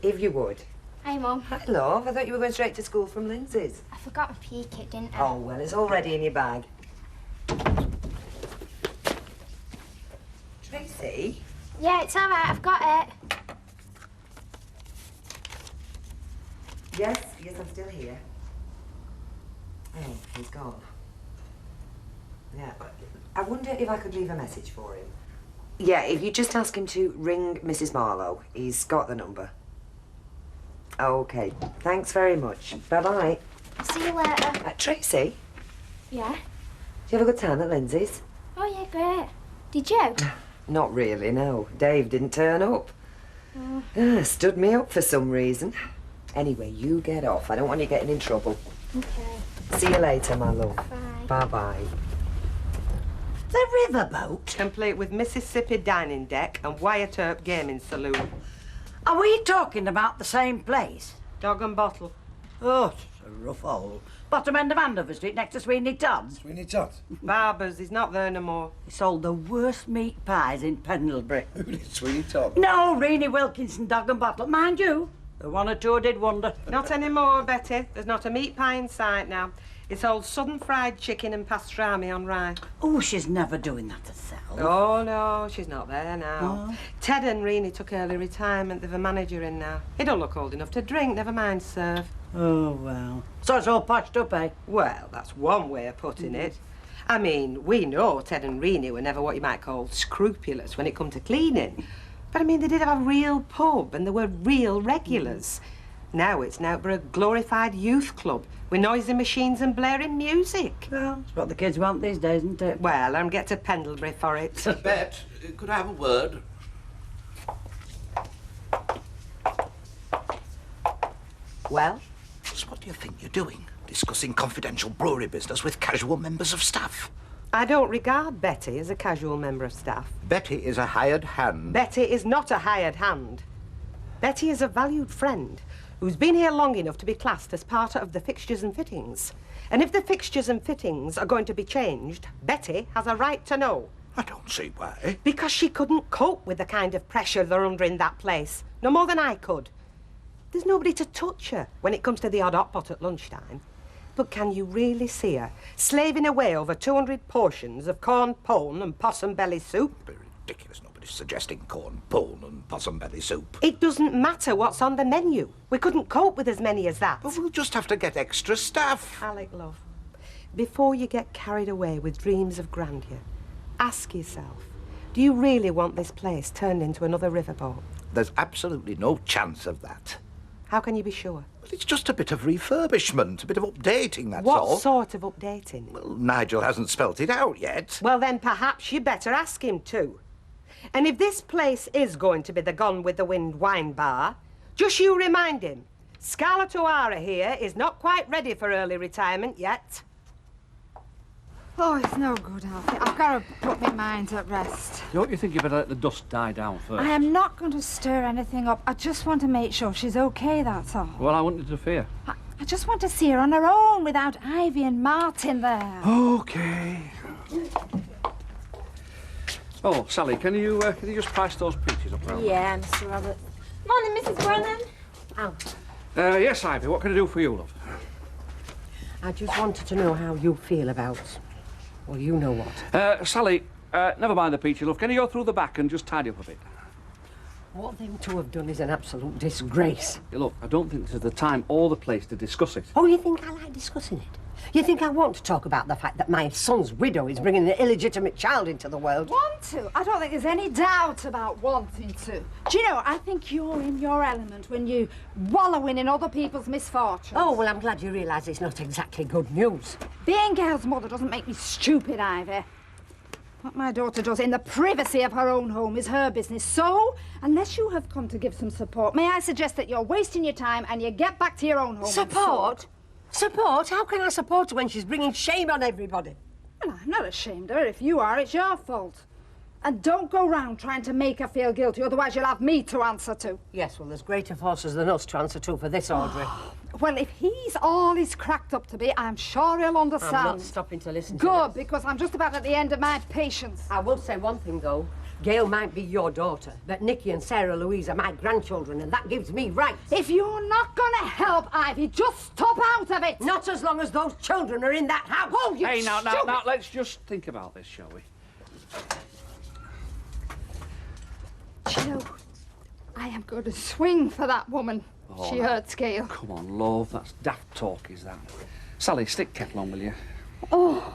X: If you would.
L: Hey, Mum.
X: Hello. I thought you were going straight to school from Lindsay's.
L: I forgot my PE kit, didn't I?
X: Oh, well, it's already in your bag. Tracy?
L: Yeah, it's all right. I've got it.
X: Yes, I'm still here. Oh, he's gone. Yeah, I wonder if I could leave a message for him. Yeah, if you just ask him to ring Mrs. Marlowe. He's got the number. OK, thanks very much. Bye-bye.
L: See you later.
X: Tracy,
L: Yeah?
X: did you have a good time at Lindsay's?
L: Oh, yeah, great. Did you?
X: Not really, no. Dave didn't turn up. Stood me up for some reason. Anyway, you get off. I don't want you getting in trouble.
L: Okay.
X: See you later, my love.
L: Bye.
X: Bye-bye.
W: The riverboat? Complete with Mississippi dining deck and Wyatt Earp gaming saloon.
F: Are we talking about the same place?
W: Dog and bottle.
F: Oh, it's a rough hole. Bottom end of Andover Street, next to Sweeney Todd's.
H: Sweeney Todd?
W: Barbers, he's not there no more.
F: He sold the worst meat pies in Pendlebury.
H: Who did Sweeney Todd?
F: No, Rennie Wilkinson, Dog and Bottle. Mind you, the one or two did wonder.
W: Not anymore, Betty. There's not a meat pie in sight now.
G: It's old southern fried chicken and pastrami on rye.
W: Oh, she's never doing that herself.
G: Oh, no, she's not there now. Oh. Ted and Renee took early retirement. They've a manager in now. He don't look old enough to drink, never mind serve.
W: Oh, well. So it's all patched up, eh?
G: Well, that's one way of putting it. I mean, we know Ted and Renee were never what you might call scrupulous when it come to cleaning. But, I mean, they did have a real pub and they were real regulars. Now it's now for a glorified youth club with noisy machines and blaring music.
W: Well, it's what the kids want these days, isn't it?
G: Well, I'm get to Pendlebury for it.
U: Bet, could I have a word?
G: Well?
U: So what do you think you're doing? Discussing confidential brewery business with casual members of staff?
G: I don't regard Betty as a casual member of staff.
U: Betty is a hired hand.
G: Betty is not a hired hand. Betty is a valued friend who's been here long enough to be classed as part of the fixtures and fittings. And if the fixtures and fittings are going to be changed, Betty has a right to know.
U: I don't see why.
G: Because she couldn't cope with the kind of pressure they're under in that place. No more than I could. There's nobody to touch her when it comes to the odd hot pot at lunchtime. But can you really see her slaving away over 200 portions of corn pone and possum belly soup?
U: Very ridiculous. Nobody's suggesting corn pone and possum belly soup.
G: It doesn't matter what's on the menu. We couldn't cope with as many as that.
U: But we'll just have to get extra staff.
G: Alec, love, before you get carried away with dreams of grandeur, ask yourself, do you really want this place turned into another riverboat?
U: There's absolutely no chance of that.
G: How can you be sure?
U: Well, it's just a bit of refurbishment, a bit of updating, that's all.
G: What sort of updating?
U: Well, Nigel hasn't spelt it out yet.
G: Well, then perhaps you'd better ask him to. And if this place is going to be the Gone with the Wind wine bar, just you remind him, Scarlett O'Hara here is not quite ready for early retirement yet.
R: Oh, it's no good, Alfie. I've got to put my mind at rest.
A: Don't you think you better let the dust die down first?
R: I am not going to stir anything up. I just want to make sure she's okay, that's all.
A: Well, I wouldn't interfere.
R: I just want to see her on her own without Ivy and Martin there.
A: Okay. Oh, Sally, can you just price those peaches up round?
B: Yeah, Mr. Robert. Morning, Mrs. Brennan. Oh.
A: Yes, Ivy, what can I do for you, love?
G: I just wanted to know how you feel about, well, you know what.
A: Sally, never mind the peachy, love. Can you go through the back and just tidy up a bit?
G: What them two have done is an absolute disgrace.
A: Yeah, look, I don't think this is the time or the place to discuss it.
G: Oh, you think I like discussing it? You think I want to talk about the fact that my son's widow is bringing an illegitimate child into the world?
R: Want to? I don't think there's any doubt about wanting to. Do you know, I think you're in your element when you wallowing in other people's misfortunes.
G: Oh, well, I'm glad you realise it's not exactly good news.
R: Being Gail's mother doesn't make me stupid, Ivy. What my daughter does in the privacy of her own home is her business. So, unless you have come to give some support, may I suggest that you're wasting your time and you get back to your own home.
G: Support? Support? How can I support her when she's bringing shame on everybody?
R: Well, I'm not ashamed of her. If you are, it's your fault. And don't go round trying to make her feel guilty, otherwise you'll have me to answer to.
G: Yes, well, there's greater forces than us to answer to for this, Audrey.
R: Well, if he's all he's cracked up to be, I'm sure he'll understand.
G: I'm not stopping to listen to
R: Good,
G: this.
R: because I'm just about at the end of my patience.
G: I will say one thing, though. Gail might be your daughter, but Nicky and Sarah Louise are my grandchildren, and that gives me rights.
R: If you're not going to help, Ivy, just stop out of it.
G: Not as long as those children are in that house. Oh, you
A: Hey, now,
G: stupid...
A: let's just think about this, shall we?
R: You know, I am going to swing for that woman.
A: Oh,
R: She
A: now,
R: hurts Gail.
A: Come on, love, that's daft talk, is that? Sally, stick kettle on, will you?
R: Oh.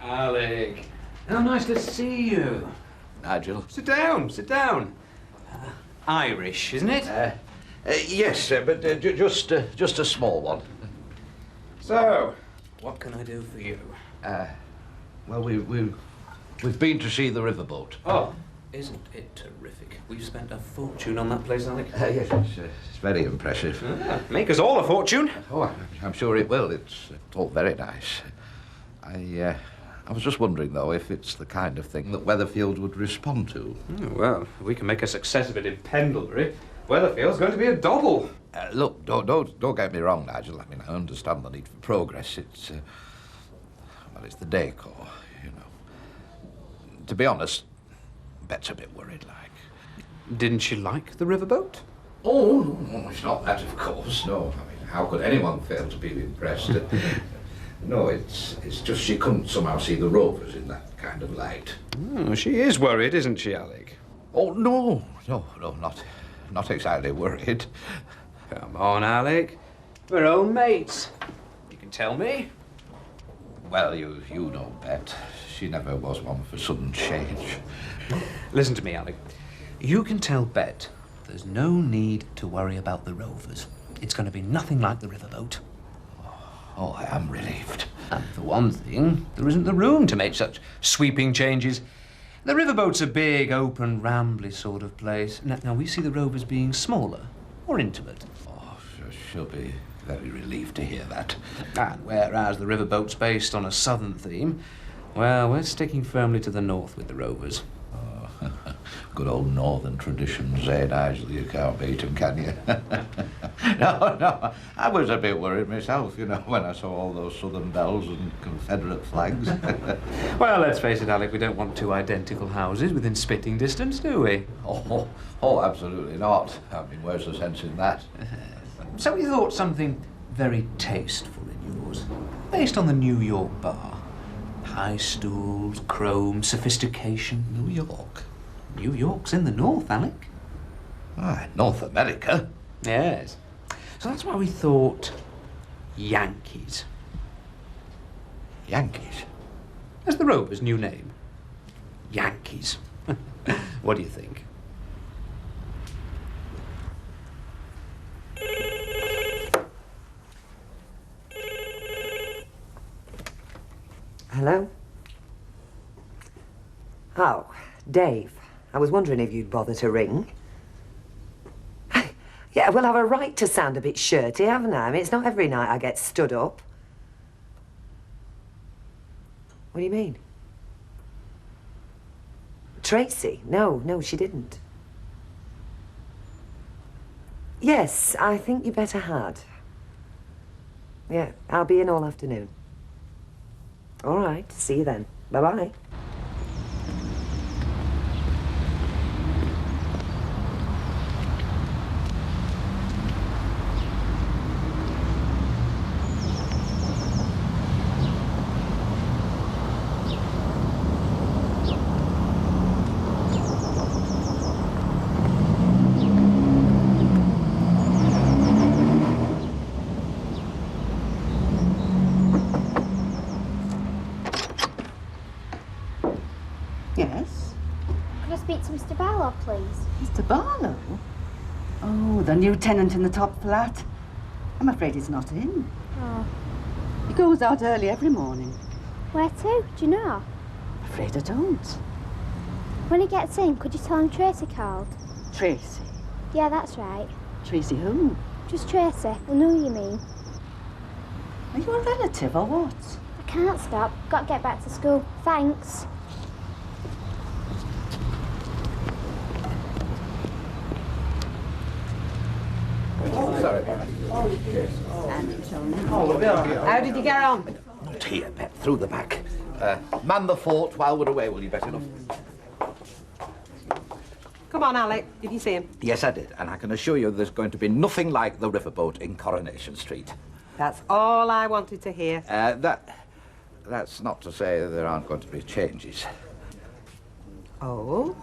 E: Alec, how nice to see you.
U: Nigel.
E: Sit down, sit down. Irish, isn't it?
U: Yes, but just a small one.
E: So, what can I do for you?
U: Well, we've been to see the riverboat.
E: Oh, isn't it terrific? We've spent a fortune on that place, Alec.
U: Yes, it's very impressive.
E: Make us all a fortune.
U: Oh, I'm sure it will. It's all very nice. I was just wondering, though, if it's the kind of thing that Weatherfield would respond to.
E: Oh, well, we can make a success of it in Pendlebury. Weatherfield's going to be a double.
U: Look, don't get me wrong, Nigel. I mean, I understand the need for progress. It's it's the decor, you know. To be honest, Bet's a bit worried, like.
E: Didn't she like the riverboat?
U: Oh, no, it's not that, of course, no. I mean, how could anyone fail to be impressed? No, it's just she couldn't somehow see the Rovers in that kind of light.
E: Oh, she is worried, isn't she, Alec?
U: Oh, no, not exactly worried.
E: Come on, Alec. We're old mates. You can tell me.
U: Well, you know, Bet. She never was one for sudden change.
E: Listen to me, Alec. You can tell Bet there's no need to worry about the Rovers. It's going to be nothing like the riverboat.
U: Oh, I am relieved.
E: And for one thing, there isn't the room to make such sweeping changes. The riverboat's a big, open, rambly sort of place. Now we see the Rovers being smaller, more intimate.
U: Oh, she'll be very relieved to hear that.
E: And whereas the riverboat's based on a southern theme, well, we're sticking firmly to the north with the Rovers.
U: Oh, good old northern traditions, eh, Nigel? You can't beat them, can you? No, I was a bit worried myself, you know, when I saw all those southern bells and Confederate flags.
E: Well, let's face it, Alec, we don't want two identical houses within spitting distance, do we?
U: Oh, absolutely not. I mean, where's the sense in that?
E: So we thought something very tasteful in yours, based on the New York bar. High stools, chrome, sophistication.
U: New York?
E: New York's in the north, Alec.
U: Ah, North America?
E: Yes. So that's why we thought Yankees.
U: Yankees?
E: That's the Rovers' new name. Yankees. What do you think?
X: Hello? Oh, Dave. I was wondering if you'd bother to ring. Yeah, well, I've a right to sound a bit shirty, haven't I? I mean, it's not every night I get stood up. What do you mean? Tracy? No, she didn't. Yes, I think you better had. Yeah, I'll be in all afternoon. All right, see you then. Bye-bye.
K: Yes? Could I speak to Mr. Barlow, please?
R: Mr. Barlow? Oh, the new tenant in the top flat. I'm afraid he's not in.
K: Oh.
R: He goes out early every morning.
K: Where to? Do you know?
R: I'm afraid I don't.
K: When he gets in, could you tell him Tracy called?
R: Tracy?
K: Yeah, that's right.
R: Tracy who?
K: Just Tracy. I know who you mean.
R: Are you a relative or what?
K: I can't stop. Got to get back to school. Thanks.
U: Sorry.
J: How did you get on?
U: Not here, Bet. Through the back. Man the fort while we're away, will you bet enough?
J: Come on, Alec. Did you see him?
U: Yes, I did. And I can assure you there's going to be nothing like the riverboat in Coronation Street.
J: That's all I wanted to hear.
U: That's not to say there aren't going to be changes.
J: Oh?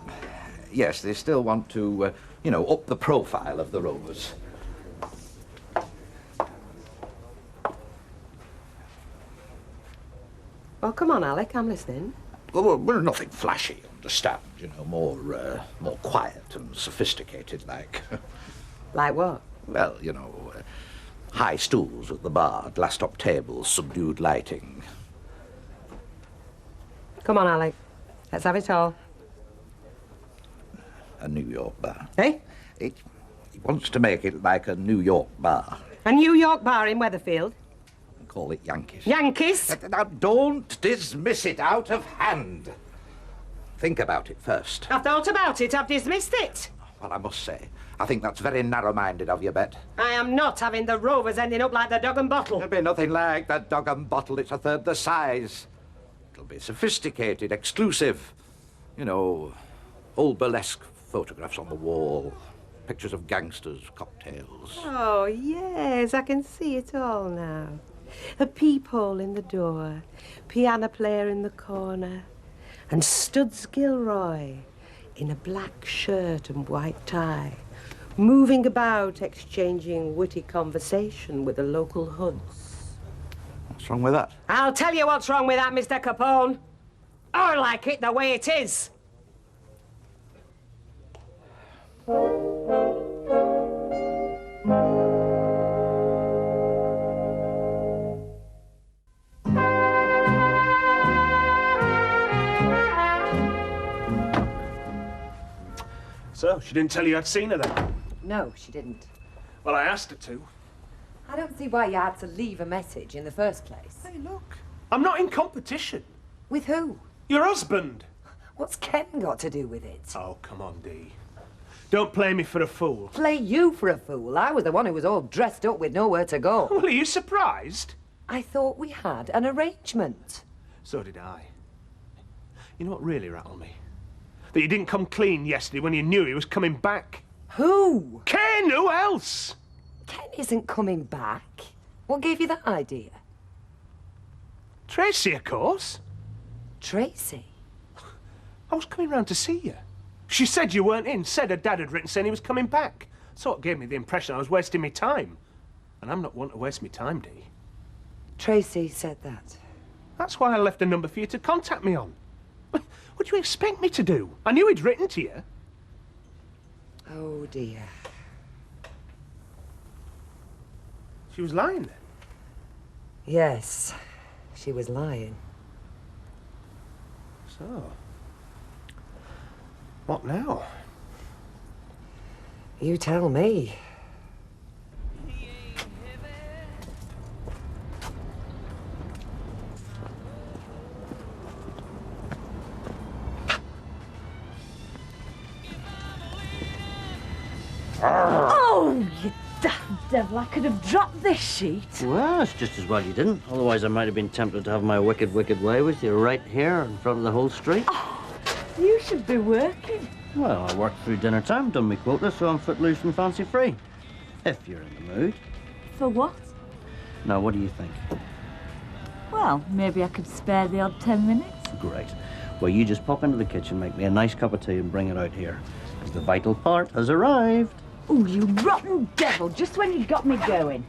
U: Yes, they still want to, up the profile of the Rovers.
J: Well, come on, Alec. I'm listening.
U: Well, nothing flashy, understand, more quiet and sophisticated like.
J: Like what?
U: Well, high stools at the bar, glass-top tables, subdued lighting.
J: Come on, Alec. Let's have it all.
U: A New York bar.
J: Eh?
U: He wants to make it like a New York bar.
J: A New York bar in Weatherfield?
U: Call it Yankees.
J: Yankees?
U: Now, don't dismiss it out of hand. Think about it first.
J: I've thought about it. I've dismissed it.
U: Well, I must say, I think that's very narrow-minded of you, Bet.
J: I am not having the Rovers ending up like the dog and bottle.
U: There'll be nothing like that dog and bottle. It's a third the size. It'll be sophisticated, exclusive. Old burlesque photographs on the wall, pictures of gangsters, cocktails.
F: Oh, yes, I can see it all now. A peephole in the door, piano player in the corner, and Studs Gilroy in a black shirt and white tie, moving about, exchanging witty conversation with the local hoods.
U: What's wrong with that?
J: I'll tell you what's wrong with that, Mr. Capone. I like it the way it is.
C: So, she didn't tell you I'd seen her then?
X: No, she didn't.
C: Well, I asked her to.
X: I don't see why you had to leave a message in the first place.
C: Hey, look. I'm not in competition.
X: With who?
C: Your husband.
X: What's Ken got to do with it?
C: Oh, come on, Dee. Don't play me for a fool.
X: Play you for a fool. I was the one who was all dressed up with nowhere to go.
C: Well, are you surprised?
X: I thought we had an arrangement.
C: So did I. You know what really rattled me? That you didn't come clean yesterday when you knew he was coming back.
X: Who?
C: Ken, who else?
X: Ken isn't coming back. What gave you that idea?
C: Tracy, of course.
X: Tracy?
C: I was coming round to see you. She said you weren't in, said her dad had written saying he was coming back. So it gave me the impression I was wasting my time. And I'm not one to waste my time, Dee.
X: Tracy said that.
C: That's why I left a number for you to contact me on. What do you expect me to do? I knew he'd written to you.
X: Oh, dear.
C: She was lying then?
X: Yes, she was lying.
C: So, what now?
X: You tell me.
O: Oh, you damn devil, I could have dropped this sheet.
D: Well, it's just as well you didn't. Otherwise, I might have been tempted to have my wicked, wicked way with you right here in front of the whole street.
O: Oh, you should be working.
D: Well, I worked through dinner time, done my quota, so I'm footloose and fancy free. If you're in the mood.
O: For what?
D: Now, what do you think?
O: Well, maybe I could spare the odd 10 minutes.
D: Great. Well, you just pop into the kitchen, make me a nice cup of tea and bring it out here. Because the vital part has arrived.
O: Oh, you rotten devil, just when you got me going.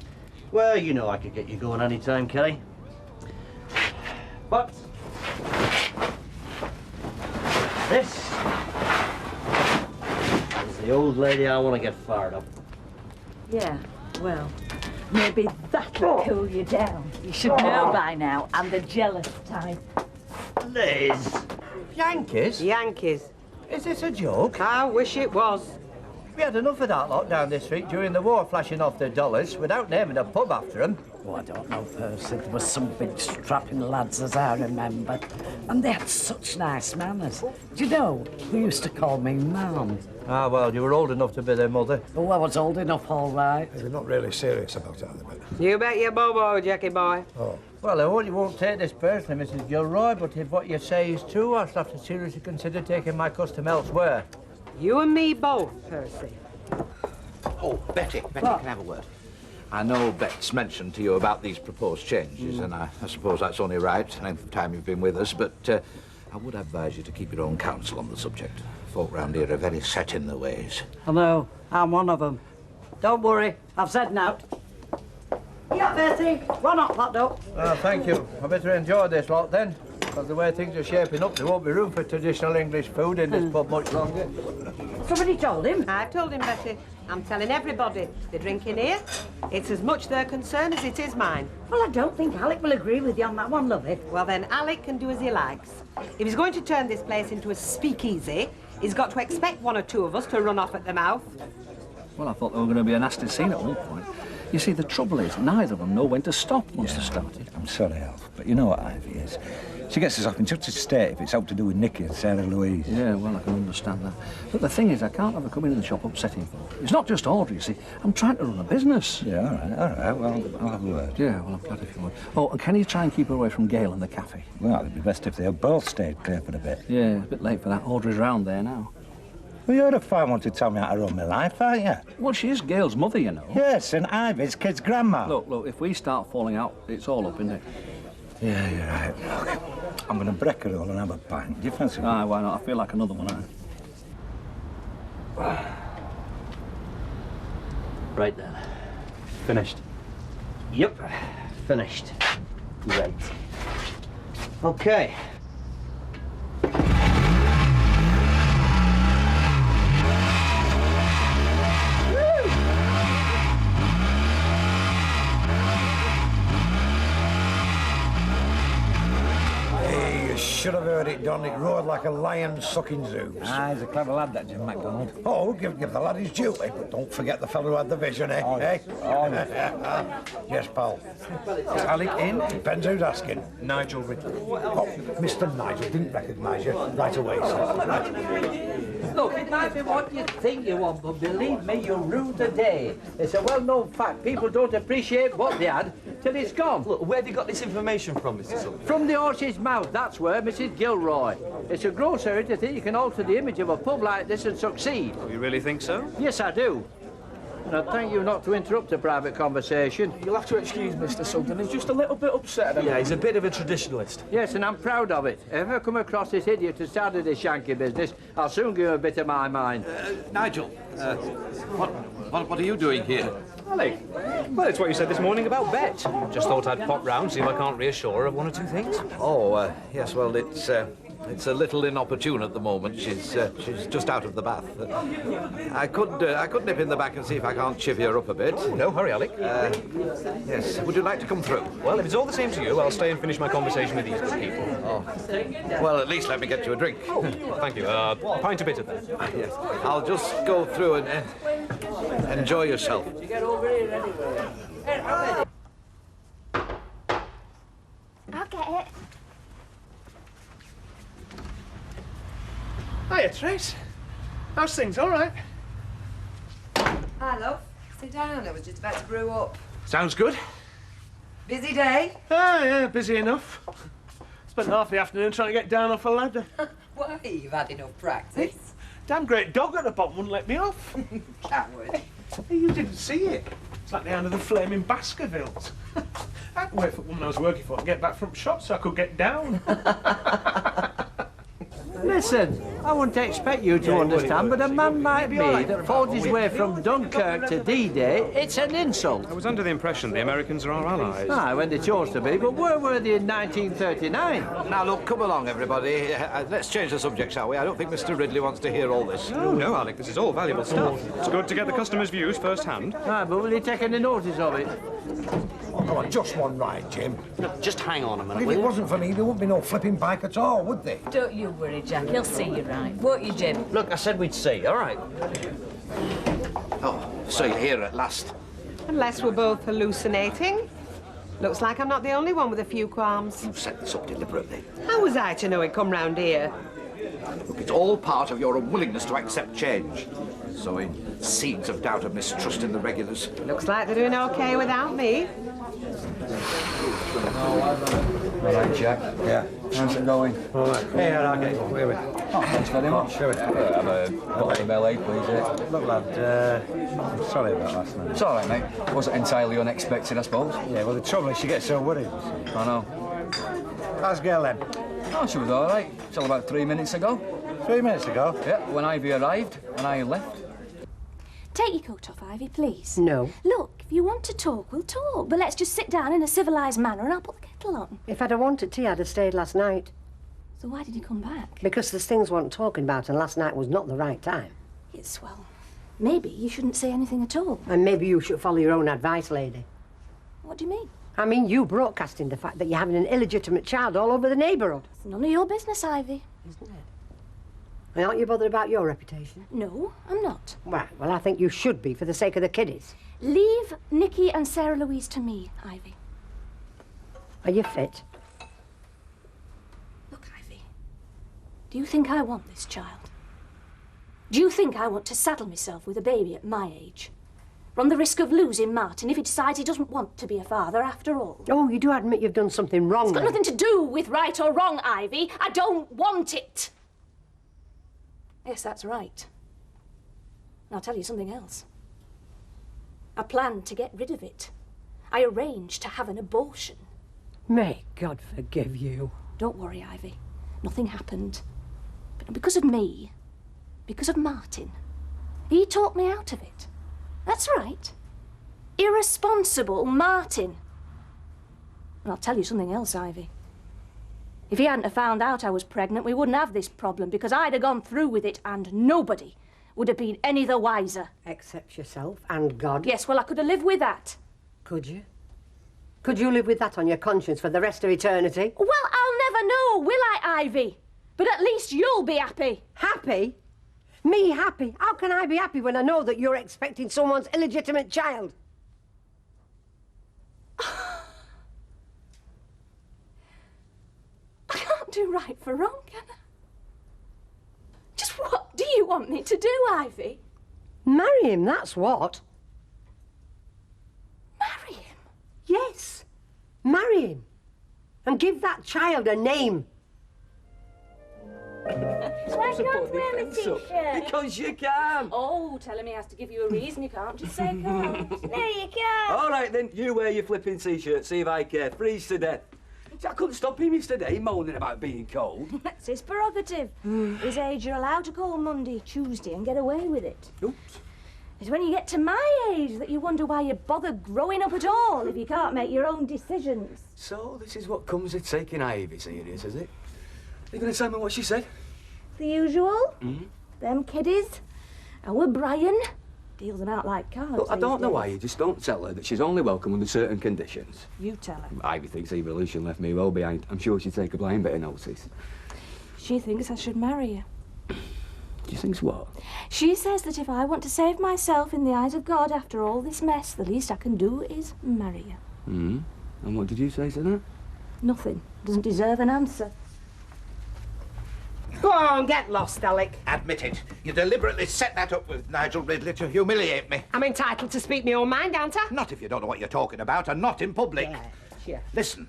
D: Well, you know I could get you going any time, Kelly. But this is the old lady I want to get fired up.
O: Yeah, well, maybe that'll cool you down. You should know by now, I'm the jealous type.
D: Liz!
P: Yankees?
J: Yankees.
P: Is this a joke?
J: I wish it was.
P: We had enough of that lot down this street during the war, flashing off their dollars without naming a pub after them.
W: Oh, I don't know, Percy. There were some big strapping lads, as I remember. And they had such nice manners. Do you know, who used to call me Mum?
P: Ah, well, you were old enough to be their mother.
W: Oh, I was old enough, all right.
H: They're not really serious about it, are they?
J: You bet your bobo, Jackie boy.
P: Oh. Well, I hope you won't take this personally, Mrs. Gilroy, but if what you say is true, I'll have to seriously consider taking my custom elsewhere.
J: You and me both, Percy.
U: Oh, Betty, can I have a word? I know Bet's mentioned to you about these proposed changes, and I suppose that's only right, the length of time you've been with us, but I would advise you to keep your own counsel on the subject. Folk round here are very set in their ways.
W: I know, I'm one of them. Don't worry, I've said no. Yeah, Percy, we're not locked up.
P: Thank you. I better enjoy this lot then, because the way things are shaping up, there won't be room for traditional English food in this pub much longer.
O: Somebody told him?
J: I've told him, Betty. I'm telling everybody. They're drinking here. It's as much their concern as it is mine.
O: Well, I don't think Alec will agree with you on that one, lovey.
J: Well, then Alec can do as he likes. If he's going to turn this place into a speakeasy, he's got to expect one or two of us to run off at the mouth.
I: Well, I thought there were going to be a nasty scene at one point. You see, the trouble is, neither of them know when to stop once they've started.
S: I'm sorry, Alf, but you know what Ivy is. She gets us off in such a state if it's out to do with Nicky and Sarah Louise.
I: Yeah, well, I can understand that. But the thing is, I can't have her come into the shop upsetting folk. It's not just Audrey, you see. I'm trying to run a business.
S: Yeah, all right. Well, I'll have a word.
I: Yeah, well, I'm glad if you would. Oh, and can you try and keep her away from Gail and the cafe?
S: Well, it'd be best if they had both stayed clear for a bit.
I: Yeah, it's a bit late for that. Audrey's round there now.
S: Well, you're the fine one to tell me how to run my life, aren't you?
A: Well, she is Gail's mother, you know.
S: Yes, and Ivy's kid's grandma.
A: Look, if we start falling out, it's all up, isn't it?
S: Yeah, you're right. Look, I'm going to break her all and have a pint. Do you fancy it?
A: Aye, why not? I feel like another one,
D: Right then. Finished. Yep, finished. Right. Okay.
H: You should have heard it, Don. It roared like a lion sucking zoos.
S: Ah, he's a clever lad, that Jim MacDonald.
H: Oh, give the lad his duty, but don't forget the fellow who had the vision, eh?
S: Oh,
H: eh?
S: oh.
H: Yes, pal.
S: Is Alec in?
H: Depends who's asking.
S: Nigel Ridley.
H: Oh, Mr. Nigel didn't recognise you right away, sir. Right.
P: Look, it might be what you think you want, but believe me, you'll rue the day. It's a well-known fact. People don't appreciate what they had till it's gone.
M: Look, where have you got this information from, Mr. Sutton?
P: From the horse's mouth, that's where, Mrs. Gilroy. It's a gross error to think you can alter the image of a pub like this and succeed.
M: You really think so?
P: Yes, I do. And I thank you not to interrupt a private conversation.
I: You'll have to excuse Mr. Sutton. He's just a little bit upset.
M: Yeah, he's a bit of a traditionalist.
P: Yes, and I'm proud of it. If I come across this idiot who started this Yankee business, I'll soon give him a bit of my mind.
U: Nigel, what are you doing here?
E: Alec, well, it's what you said this morning about Bet. Just thought I'd pop round, see if I can't reassure her of one or two things.
U: Oh, yes, well, it's a little inopportune at the moment. She's just out of the bath. I could nip in the back and see if I can't chivvy her up a bit.
E: Oh, no, hurry, Alec.
U: Yes, would you like to come through?
E: Well, if it's all the same to you, I'll stay and finish my conversation with these good people.
U: Oh, well, at least let me get you a drink.
E: Oh, well, thank you. Pint of bitter, then.
U: Yes, I'll just go through and enjoy yourself.
P: You get over here anyway.
K: I'll get it.
C: Hiya, Trace. How's things? All right?
X: Hi, love. Sit down. I was just about to brew up.
C: Sounds good.
X: Busy day?
C: Ah, yeah, busy enough. Spent half the afternoon trying to get down off a ladder.
X: Why? You've had enough practice.
C: Damn great dog at the bottom wouldn't let me off.
X: Coward.
C: Hey, you didn't see it. It's like the hand of the flaming Baskervilles. I had to wait for the woman I was working for to get back from shop so I could get down.
P: Listen, I wouldn't expect you to understand, but a man like me that fought his way from Dunkirk to D-Day, it's an insult.
E: I was under the impression the Americans are our allies.
P: Aye, when they chose to be, but where were they in 1939?
U: Now, look, come along, everybody. Let's change the subject, shall we? I don't think Mr. Ridley wants to hear all this.
E: Oh, no, Alec, this is all valuable stuff. It's good to get the customers' views firsthand.
P: Aye, but will you take any notice of it?
H: Oh, come on, just one ride, Jim.
D: Just hang on a minute,
H: If
D: will
H: it
D: you?
H: wasn't for me, there wouldn't be no flipping bike at all, would there?
O: Don't you worry, Jack. He'll see you right. Won't you, Jim?
D: Look, I said we'd see, all right?
U: Oh, so you're here at last.
J: Unless we're both hallucinating. Looks like I'm not the only one with a few qualms.
U: You've set this up deliberately.
J: How was I to know he'd come round here?
U: Look, it's all part of your unwillingness to accept change. Sowing seeds of doubt and mistrust in the regulars.
J: Looks like they're doing okay without me.
N: All right, Jack.
H: Yeah.
N: How's it going?
H: All right. Hey, I'll get it. Wait.
N: Oh, thanks very much.
H: Sure.
N: Have a bottle of LA, please.
H: Look, lad, I'm sorry about last night.
N: It's all right, mate. Wasn't entirely unexpected, I suppose.
H: Yeah, well, the trouble is she gets so worried.
N: I know.
H: How's girl then?
N: Oh, she was all right. Till about 3 minutes ago.
H: 3 minutes ago?
N: Yeah, when Ivy arrived and I left.
K: Take your coat off, Ivy, please.
G: No.
K: Look, if you want to talk, we'll talk. But let's just sit down in a civilised manner and I'll put the kettle on.
G: If I'd have wanted tea, I'd have stayed last night.
K: So why did you come back?
G: Because there's things we weren't talking about, and last night was not the right time.
K: It's, well, maybe you shouldn't say anything at all.
G: And maybe you should follow your own advice, lady.
K: What do you mean?
G: I mean, you broadcasting the fact that you're having an illegitimate child all over the neighbourhood.
K: It's none of your business, Ivy.
G: Isn't it? And aren't you bothered about your reputation?
K: No, I'm not.
G: Right, well, I think you should be for the sake of the kiddies.
K: Leave Nikki and Sarah Louise to me, Ivy.
G: Are you fit?
K: Look, Ivy, do you think I want this child? Do you think I want to saddle myself with a baby at my age? Run the risk of losing Martin if he decides he doesn't want to be a father after all?
G: Oh, you do admit you've done something wrong,
K: It's got
G: then.
K: nothing to do with right or wrong, Ivy. I don't want it. Yes, that's right.
L: And I'll tell you something else. I planned to get rid of it. I arranged to have an abortion.
G: May God forgive you.
L: Don't worry, Ivy. Nothing happened. But not because of me. Because of Martin. He talked me out of it. That's right. Irresponsible Martin. And I'll tell you something else, Ivy. If he hadn't have found out I was pregnant, we wouldn't have this problem, because I'd have gone through with it and nobody would have been any the wiser.
G: Except yourself and God.
L: Yes, well, I could have lived with that.
G: Could you? Could you live with that on your conscience for the rest of eternity?
L: Well, I'll never know, will I, Ivy? But at least you'll be happy.
G: Happy? Me happy? How can I be happy when I know that you're expecting someone's illegitimate child?
L: I can't do right for wrong, can I? Just what do you want me to do, Ivy?
G: Marry him, that's what.
L: Marry him?
G: Yes. Marry him. And give that child a name.
L: Why can't wear my t-shirt?
N: Because you can.
L: Oh, telling me he has to give you a reason. You can't just say can't. No, you can't.
N: All right, then, you wear your flipping T-shirt, see if I care. Freeze to death. See, I couldn't stop him yesterday moaning about being cold.
L: That's his prerogative. His age, you're allowed to go on Monday, Tuesday and get away with it.
N: Oops.
L: It's when you get to my age that you wonder why you bother growing up at all if you can't make your own decisions.
N: So, this is what comes of taking Ivy serious, is it? Are you going to tell me what she said?
L: The usual.
N: Mm-hmm.
L: Them kiddies. Our Brian. Deals them out like cards.
N: Look, I don't know
L: these
N: why
L: days.
N: you just don't tell her that she's only welcome under certain conditions.
L: You tell her.
N: Ivy thinks evolution left me well behind. I'm sure she'd take a blind bit of notice.
L: She thinks I should marry you.
N: She thinks what?
L: She says that if I want to save myself in the eyes of God after all this mess, the least I can do is marry you.
N: Hmm? And what did you say to that?
L: Nothing. Doesn't deserve an answer.
J: Go on, get lost, Alec.
H: Admit it. You deliberately set that up with Nigel Ridley to humiliate me.
J: I'm entitled to speak my own mind, aren't I?
H: Not if you don't know what you're talking about, and not in public.
J: Yeah.
H: Listen,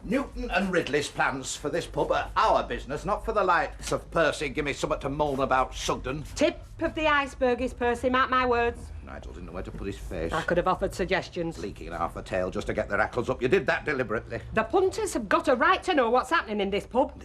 H: Newton and Ridley's plans for this pub are our business, not for the likes of Percy. Give me something to moan about Sugden.
J: Tip of the iceberg is Percy, mark my words.
H: Nigel didn't know where to put his face.
J: I could have offered suggestions.
H: Leaking half a tale just to get their hackles up. You did that deliberately.
J: The punters have got a right to know what's happening in this pub.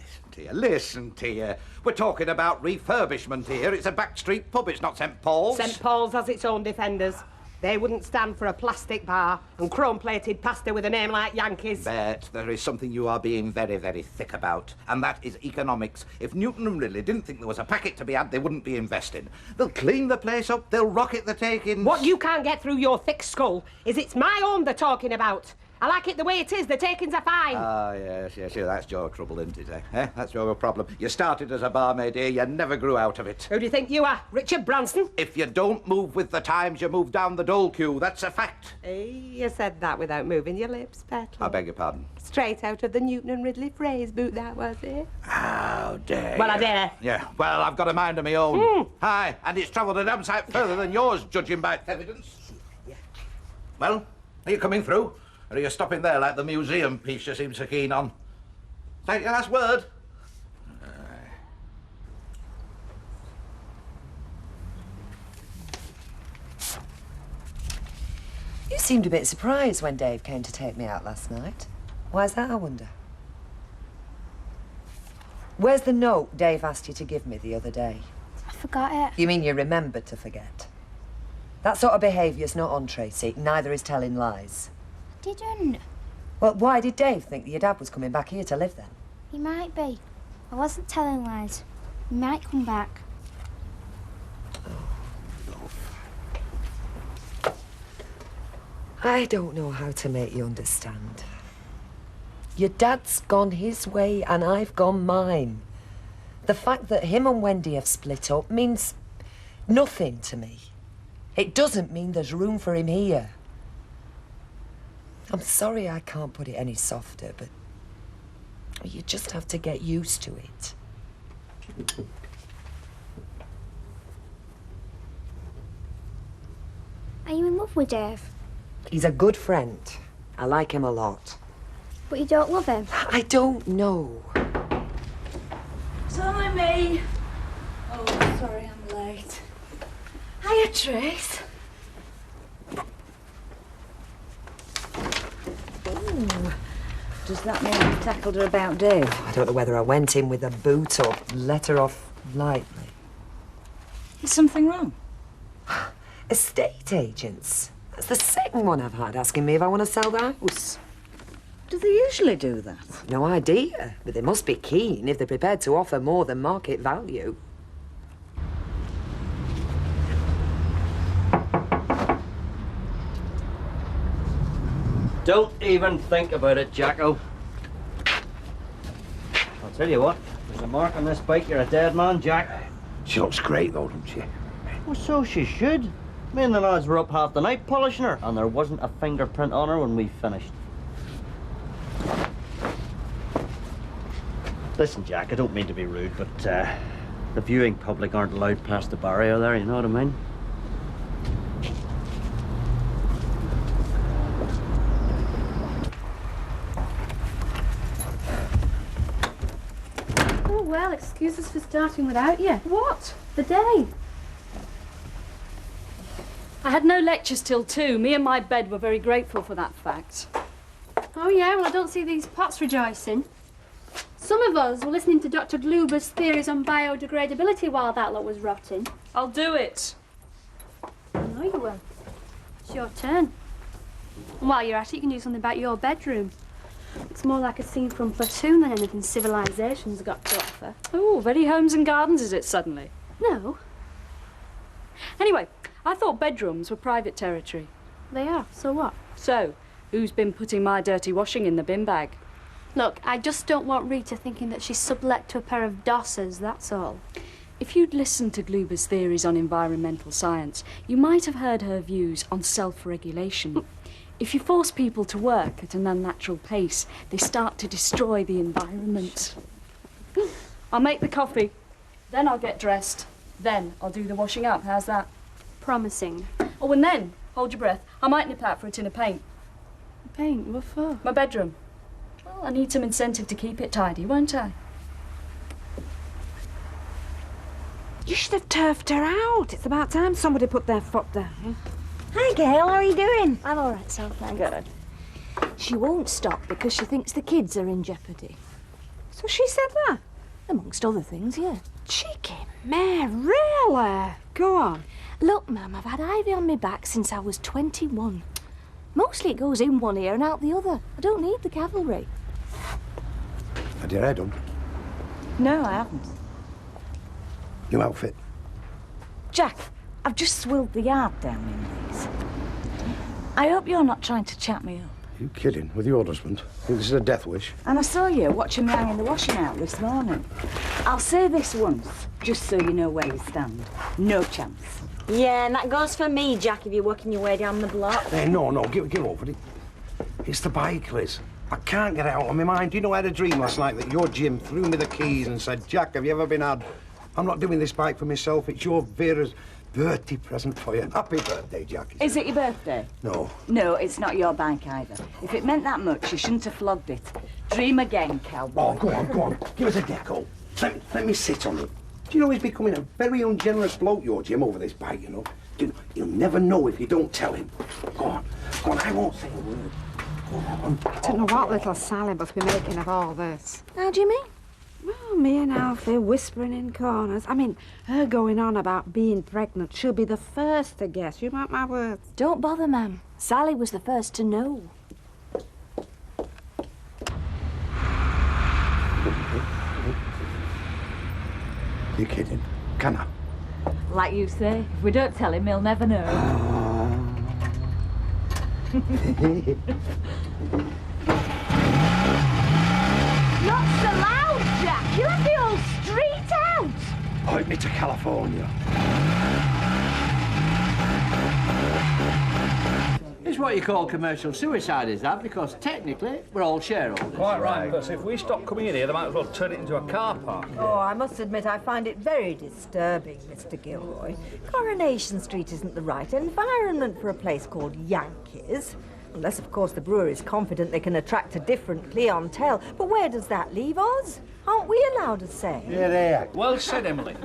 H: Listen to you. We're talking about refurbishment here. It's a backstreet pub, it's not St Paul's.
J: St Paul's has its own defenders. They wouldn't stand for a plastic bar and chrome-plated pasta with a name like Yankees.
H: But there is something you are being very, very thick about, and that is economics. If Newton and Ridley didn't think there was a packet to be had, they wouldn't be investing. They'll clean the place up, they'll rocket the takings.
J: What you can't get through your thick skull is it's my own they're talking about. I like it the way it is. The takings are fine.
H: Ah, yes, that's your trouble, isn't it, eh? That's your problem. You started as a barmaid here, you never grew out of it.
J: Who do you think you are, Richard Branson?
H: If you don't move with the times, you move down the dole queue. That's a fact.
J: You said that without moving your lips, Petal.
H: I beg your pardon.
J: Straight out of the Newton and Ridley phrase boot, that was it.
H: How dare
J: Well,
H: you.
J: I dare.
H: Yeah, well, I've got a mind of my own. Aye, and it's travelled a damn sight further than yours, judging by its evidence. Well, are you coming through? Or are you stopping there like the museum piece you seem so keen on? Take your last word.
X: You seemed a bit surprised when Dave came to take me out last night. Why's that, I wonder? Where's the note Dave asked you to give me the other day?
K: I forgot it.
X: You mean you remembered to forget? That sort of behaviour's not on Tracy, neither is telling lies.
K: Didn't.
X: Well, why did Dave think that your dad was coming back here to live then?
K: He might be. I wasn't telling lies. He might come back.
X: I don't know how to make you understand. Your dad's gone his way and I've gone mine. The fact that him and Wendy have split up means nothing to me. It doesn't mean there's room for him here. I'm sorry I can't put it any softer, but you just have to get used to it.
K: Are you in love with Dave?
X: He's a good friend. I like him a lot.
K: But you don't love him?
X: I don't know.
L: It's only me. Oh, sorry I'm late.
O: Hiya, Trace.
X: Ooh. Does that mean you've tackled her about Dave? I don't know whether I went in with a boot or let her off lightly.
O: Is something wrong?
X: Estate agents. That's the second one I've had asking me if I want to sell the house.
O: Do they usually do that?
X: No idea, but they must be keen if they're prepared to offer more than market value.
D: Don't even think about it, Jacko. I'll tell you what, there's a mark on this bike, you're a dead man, Jack.
C: She looks great, though, don't she?
D: Well, so she should. Me and the lads were up half the night polishing her, and there wasn't a fingerprint on her when we finished. Listen, Jack, I don't mean to be rude, but the viewing public aren't allowed past the barrier there, you know what I mean?
B: Oh, well, excuse us for starting without you. What? The day.
Q: I had no lectures till 2. Me and my bed were very grateful for that fact.
B: Oh, yeah, well, I don't see these pots rejoicing. Some of us were listening to Dr. Gluber's theories on biodegradability while that lot was rotting.
Q: I'll do it.
B: I know you will. It's your turn. And while you're at it, you can do something about your bedroom. It's more like a scene from Platoon than anything civilization's got to offer.
Q: Oh, very homes and gardens is it suddenly?
B: No.
Q: Anyway, I thought bedrooms were private territory.
B: They are, so what?
Q: So, who's been putting my dirty washing in the bin bag?
B: Look, I just don't want Rita thinking that she's sublet to a pair of dossers, that's all.
Q: If you'd listened to Gluber's theories on environmental science, you might have heard her views on self-regulation. If you force people to work at an unnatural pace, they start to destroy the environment. I'll make the coffee, then I'll get dressed, then I'll do the washing up. How's that?
B: Promising.
Q: Oh, and then, hold your breath, I might nip out for a tin of paint.
B: Paint? What for?
Q: My bedroom. Well, I need some incentive to keep it tidy, won't I?
R: You should have turfed her out. It's about time somebody put their foot down.
O: Hi, Gail. How are you doing?
B: I'm all right, so thanks.
O: Good. She won't stop because she thinks the kids are in jeopardy.
R: So she said that?
O: Amongst other things, yeah.
R: Cheeky mare, really? Go on.
O: Look, Mum, I've had Ivy on my back since I was 21. Mostly it goes in one ear and out the other. I don't need the cavalry.
C: Had your hair done?
O: No, I haven't.
C: New outfit?
O: Jack, I've just swilled the yard down in these. I hope you're not trying to chat me up.
C: You kidding? With your husband? Think this is a death wish?
O: And I saw you watching me hanging the washing out this morning. I'll say this once, just so you know where you stand. No chance.
T: Yeah, and that goes for me, Jack, if you're working your way down the block.
C: Hey, no, give over it. It's the bike, Liz. I can't get it out of my mind. You know, I had a dream last night that your Jim threw me the keys and said, Jack, have you ever been had? I'm not doing this bike for myself. It's your Vera's birthday present for you. Happy birthday, Jack.
O: Is it your birthday?
C: No.
O: No, it's not your bike either. If it meant that much, you shouldn't have flogged it. Dream again, cowboy.
C: Oh, go on. Give us a deco. Let me sit on it. Do you know he's becoming a very ungenerous bloke, your Jim, over this bike, you know? He'll never know if you don't tell him. Go on, I won't say a word. Go on.
R: I don't know what little Sally must be making of all this.
O: How do you mean?
R: Well, me and Alfie whispering in corners. I mean, her going on about being pregnant. She'll be the first to guess. You mark my words.
O: Don't bother, ma'am. Sally was the first to know.
C: You kidding? Can I?
O: Like you say, if we don't tell him, he'll never know. Not so loud, Jack! You'll have the whole street out!
C: Point me to California.
P: It's what you call commercial suicide, is that? Because technically, we're all shareholders.
M: Quite right, Percy. If we stop coming in here, they might as well turn it into a car park.
V: Oh, I must admit I find it very disturbing, Mr. Gilroy. Coronation Street isn't the right environment for a place called Yankees. Unless, of course, the brewer is confident they can attract a different clientele. But where does that leave us? Aren't we allowed to say?
C: Yeah, they are.
M: Well said, Emily.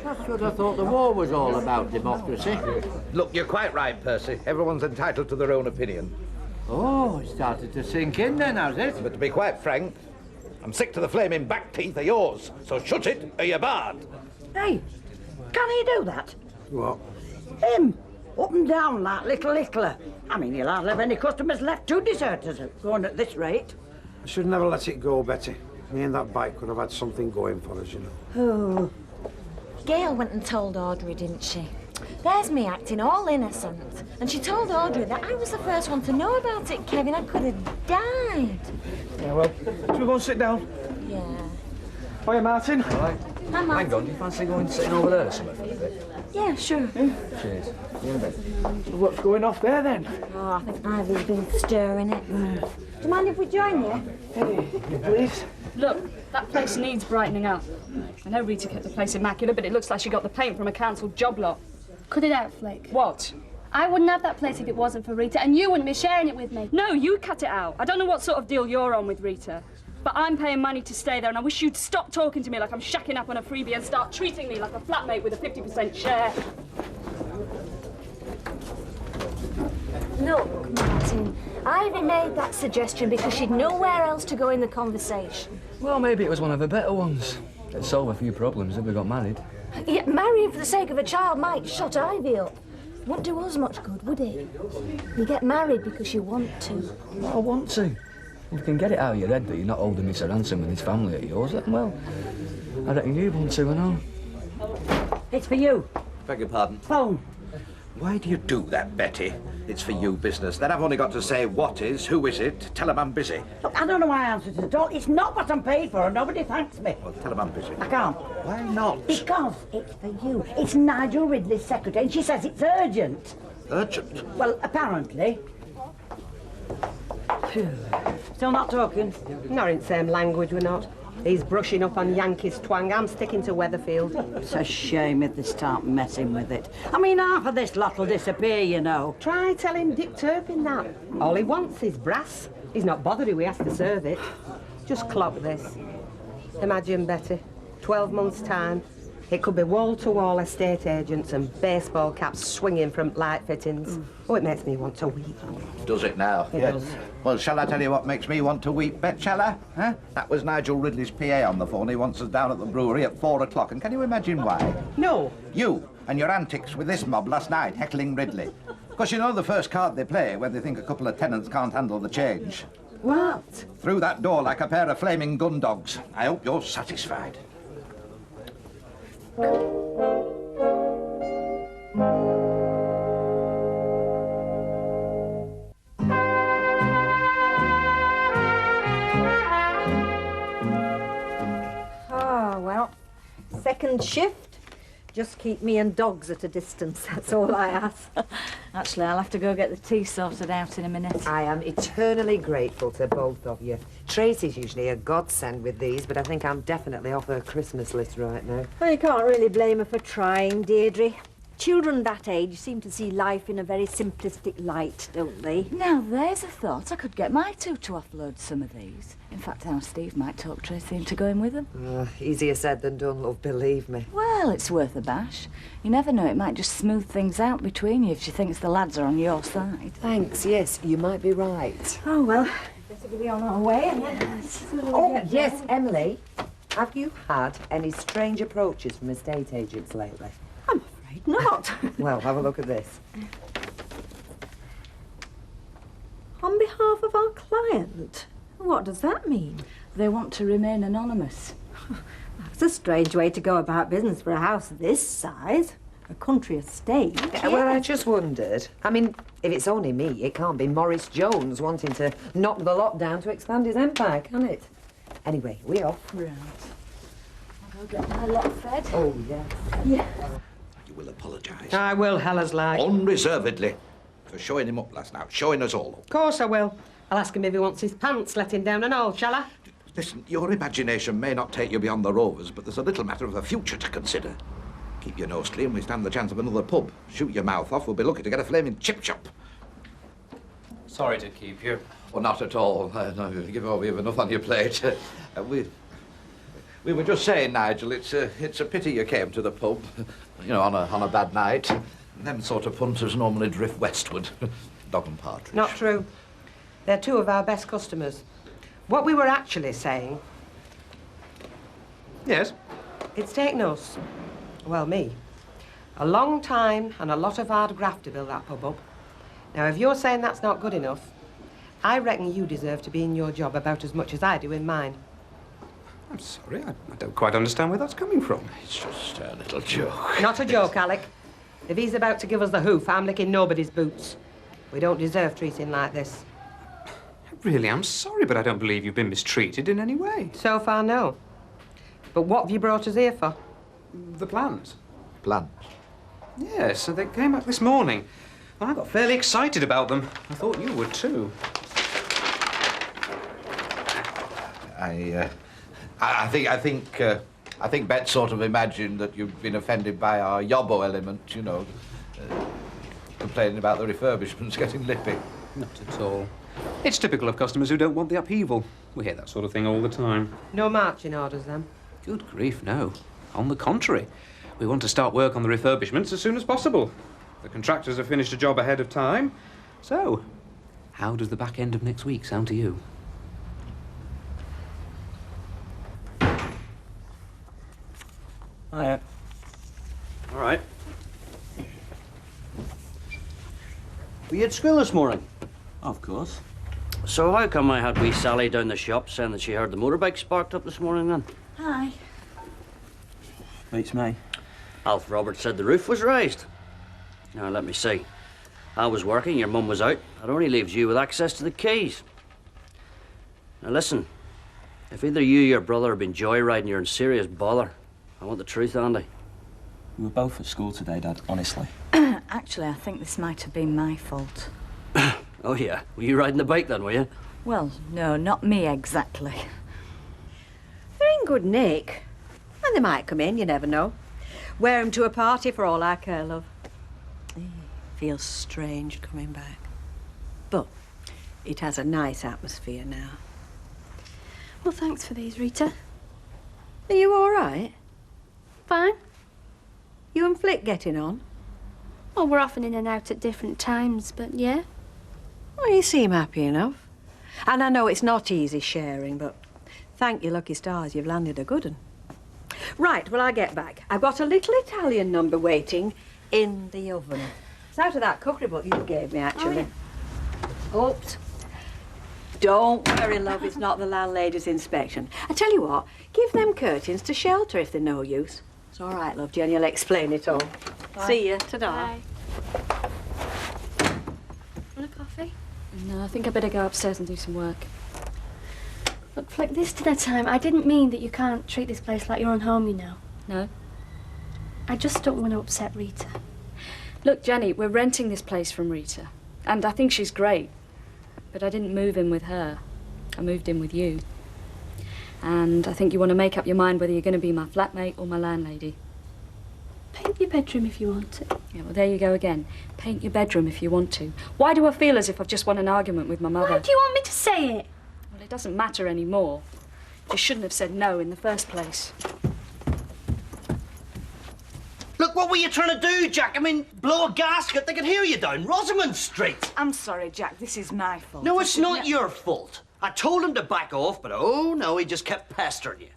P: That's what I thought the war was all about, democracy.
H: Look, you're quite right, Percy. Everyone's entitled to their own opinion.
P: Oh, it started to sink in then, has it?
H: But to be quite frank, I'm sick to the flaming back teeth of yours, so shut it or you're barred.
A: Hey, can he do that?
C: What?
A: Him, up and down like little littler. I mean, he'll hardly have any customers left to deserters going at this rate.
C: I should never let it go, Betty. Me and that bike could have had something going for us, you know.
K: Oh. Gail went and told Audrey, didn't she? There's me acting all innocent. And she told Audrey that I was the first one to know about it, Kevin. I could have died.
N: Yeah, well, should we go and sit down?
K: Yeah.
N: Hiya, Martin. All right.
K: Hi, Martin.
N: Hang on, do you fancy going sitting over there or something for a bit?
K: Yeah, sure.
N: Cheers. See you in a bit. What's going off there, then?
K: Oh, I think Ivy's been stirring it. Do you mind if we join you?
N: Hey, please.
Q: Look, that place needs brightening up. I know Rita kept the place immaculate, but it looks like she got the paint from a council job lot.
B: Cut it out, Flick.
Q: What?
B: I wouldn't have that place if it wasn't for Rita, and you wouldn't be sharing it with me.
Q: No, you cut it out. I don't know what sort of deal you're on with Rita, but I'm paying money to stay there, and I wish you'd stop talking to me like I'm shacking up on a freebie and start treating me like a flatmate with a 50% share.
K: Look, Martin, Ivy made that suggestion because she'd nowhere else to go in the conversation.
N: Well, maybe it was one of the better ones. It'd solve a few problems if we got married.
K: Yet marrying for the sake of a child might shut Ivy up. Wouldn't do us much good, would it? You get married because you want to.
N: I want to. If you can get it out of your head that you're not holding Mr. Ransom and his family at yours, then, well, I reckon you want to, and all.
A: It's for you.
H: Beg your pardon?
A: Phone.
H: Why do you do that, Betty? It's for you business. Then I've only got to say what is, who is it, tell them I'm busy.
A: Look, I don't know why I answered the door. It's not what I'm paid for, and nobody thanks me.
H: Well, tell them I'm busy.
A: I can't.
H: Why not?
A: Because it's for you. It's Nigel Ridley's secretary, and she says it's urgent.
H: Urgent?
A: Well, apparently. Phew. Still not talking?
J: Not in the same language, we're not. He's brushing up on Yankees twang. I'm sticking to Weatherfield.
A: It's a shame if they start messing with it. I mean, half of this lot will disappear, you know.
J: Try telling Dick Turpin that. All he wants is brass. He's not bothered who he has to serve it. Just clock this. Imagine, Betty, 12 months' time, it could be wall-to-wall estate agents and baseball caps swinging from light fittings. Oh, it makes me want to weep.
H: Does it now?
J: It does.
H: Well, shall I tell you what makes me want to weep, Bet, shall I? Huh? That was Nigel Ridley's PA on the phone. He wants us down at the brewery at 4 o'clock. And can you imagine why?
J: No.
H: You and your antics with this mob last night, heckling Ridley. Because you know the first card they play when they think a couple of tenants can't handle the change.
J: What?
H: Through that door like a pair of flaming gun dogs. I hope you're satisfied.
V: Oh, well, second shift. Just keep me and dogs at a distance, that's all I ask.
O: Actually, I'll have to go get the tea sorted out in a minute.
X: I am eternally grateful to both of you. Tracy's usually a godsend with these, but I think I'm definitely off her Christmas list right now.
V: Well, you can't really blame her for trying, Deirdre. Children that age seem to see life in a very simplistic light, don't they?
O: Now, there's a thought. I could get my two to offload some of these. In fact, our Steve might talk Tracy into going with them.
X: Easier said than done, love, believe me.
O: Well, it's worth a bash. You never know, it might just smooth things out between you if she thinks the lads are on your side.
X: Thanks, yes, you might be right.
V: Oh, well, better be on our way.
X: Oh, yes, Emily. Have you had any strange approaches from estate agents lately?
V: Not.
X: Well, have a look at this.
V: On behalf of our client? What does that mean?
O: They want to remain anonymous.
V: That's a strange way to go about business for a house this size. A country estate.
X: Yeah, well, I just wondered. I mean, if it's only me, it can't be Maurice Jones wanting to knock the lot down to expand his empire, can it? Anyway, we off.
O: Right. I'll go get my lot fed.
X: Oh, yeah.
V: Yeah.
H: Will apologise.
J: I will, Hella's like.
H: Unreservedly. For showing him up last night, showing us all up.
J: Of course I will. I'll ask him if he wants his pants let him down and all, shall I?
H: Listen, your imagination may not take you beyond the Rovers, but there's a little matter of the future to consider. Keep your nose clean, we stand the chance of another pub. Shoot your mouth off, we'll be lucky to get a flaming chip shop.
E: Sorry to keep you.
H: Well, not at all. No, give over, you have enough on your plate. We
U: We were just saying, Nigel, it's a pity you came to the pub, you know, on a bad night. Them sort of punters normally drift westward. Dog and partridge.
J: Not true. They're two of our best customers. What we were actually saying...
E: Yes?
J: It's taken us, well, me, a long time and a lot of hard graft to build that pub up. Now, if you're saying that's not good enough, I reckon you deserve to be in your job about as much as I do in mine.
E: I'm sorry, I don't quite understand where that's coming from.
U: It's just a little joke.
J: Not a joke, Alec. If he's about to give us the hoof, I'm licking nobody's boots. We don't deserve treating like this.
E: Really, I'm sorry, but I don't believe you've been mistreated in any way.
J: So far, no. But what have you brought us here for?
E: The plans.
U: Plans?
E: Yes, so they came up this morning. I got fairly excited about them. I thought you would too.
U: I think Bet sort of imagined that you'd been offended by our yobbo element, you know, complaining about the refurbishments getting lippy.
E: Not at all. It's typical of customers who don't want the upheaval. We hear that sort of thing all the time.
J: No marching orders, then?
E: Good grief, no. On the contrary. We want to start work on the refurbishments as soon as possible. The contractors have finished a job ahead of time. So, how does the back end of next week sound to you?
D: Hiya. All right. Were you at school this morning?
F: Of course.
D: So how come I had wee Sally down the shop saying that she heard the motorbike sparked up this morning then?
F: Hi. Beats me.
D: Alf Roberts said the roof was raised. Now, let me see. I was working, your mum was out. That only leaves you with access to the keys. Now, listen. If either you or your brother have been joyriding, you're in serious bother. I want the truth, Andy.
F: We were both at school today, Dad, honestly.
O: Actually, I think this might have been my fault.
D: Oh, yeah. Were you riding the bike then, were you?
O: Well, no, not me exactly.
G: They're in good nick. And they might come in, you never know. Wear 'em to a party for all I care, love. Feels strange coming back. But it has a nice atmosphere now.
B: Well, thanks for these, Rita.
G: Are you all right?
B: Fine.
G: You and Flick getting on?
B: Well, we're often in and out at different times, but yeah.
G: Well, you seem happy enough. And I know it's not easy sharing, but thank your lucky stars you've landed a good one. Right, well, I get back. I've got a little Italian number waiting in the oven. It's out of that cookery book you gave me, actually. Oh, yeah. Oops. Don't worry, love, it's not the landlady's inspection. I tell you what, give them curtains to shelter if they're no use. It's all right, love, Jenny will explain it all.
B: Bye.
G: See you. Ta-da.
B: Bye. Want a coffee?
Q: No, I think I better go upstairs and do some work.
B: Look, Flick, this dinner time, I didn't mean that you can't treat this place like your own home, you know.
Q: No?
B: I just don't want to upset Rita.
Q: Look, Jenny, we're renting this place from Rita. And I think she's great. But I didn't move in with her. I moved in with you. And I think you want to make up your mind whether you're going to be my flatmate or my landlady.
B: Paint your bedroom if you want to.
Q: Yeah, well, there you go again. Paint your bedroom if you want to. Why do I feel as if I've just won an argument with my mother?
B: Why do you want me to say it?
Q: Well, it doesn't matter anymore. You shouldn't have said no in the first place.
D: Look, what were you trying to do, Jack? I mean, blow a gasket. They could hear you down Rosamond Street.
O: I'm sorry, Jack. This is my fault.
D: No, it's not your fault. I told him to back off, but oh no, he just kept pestering you.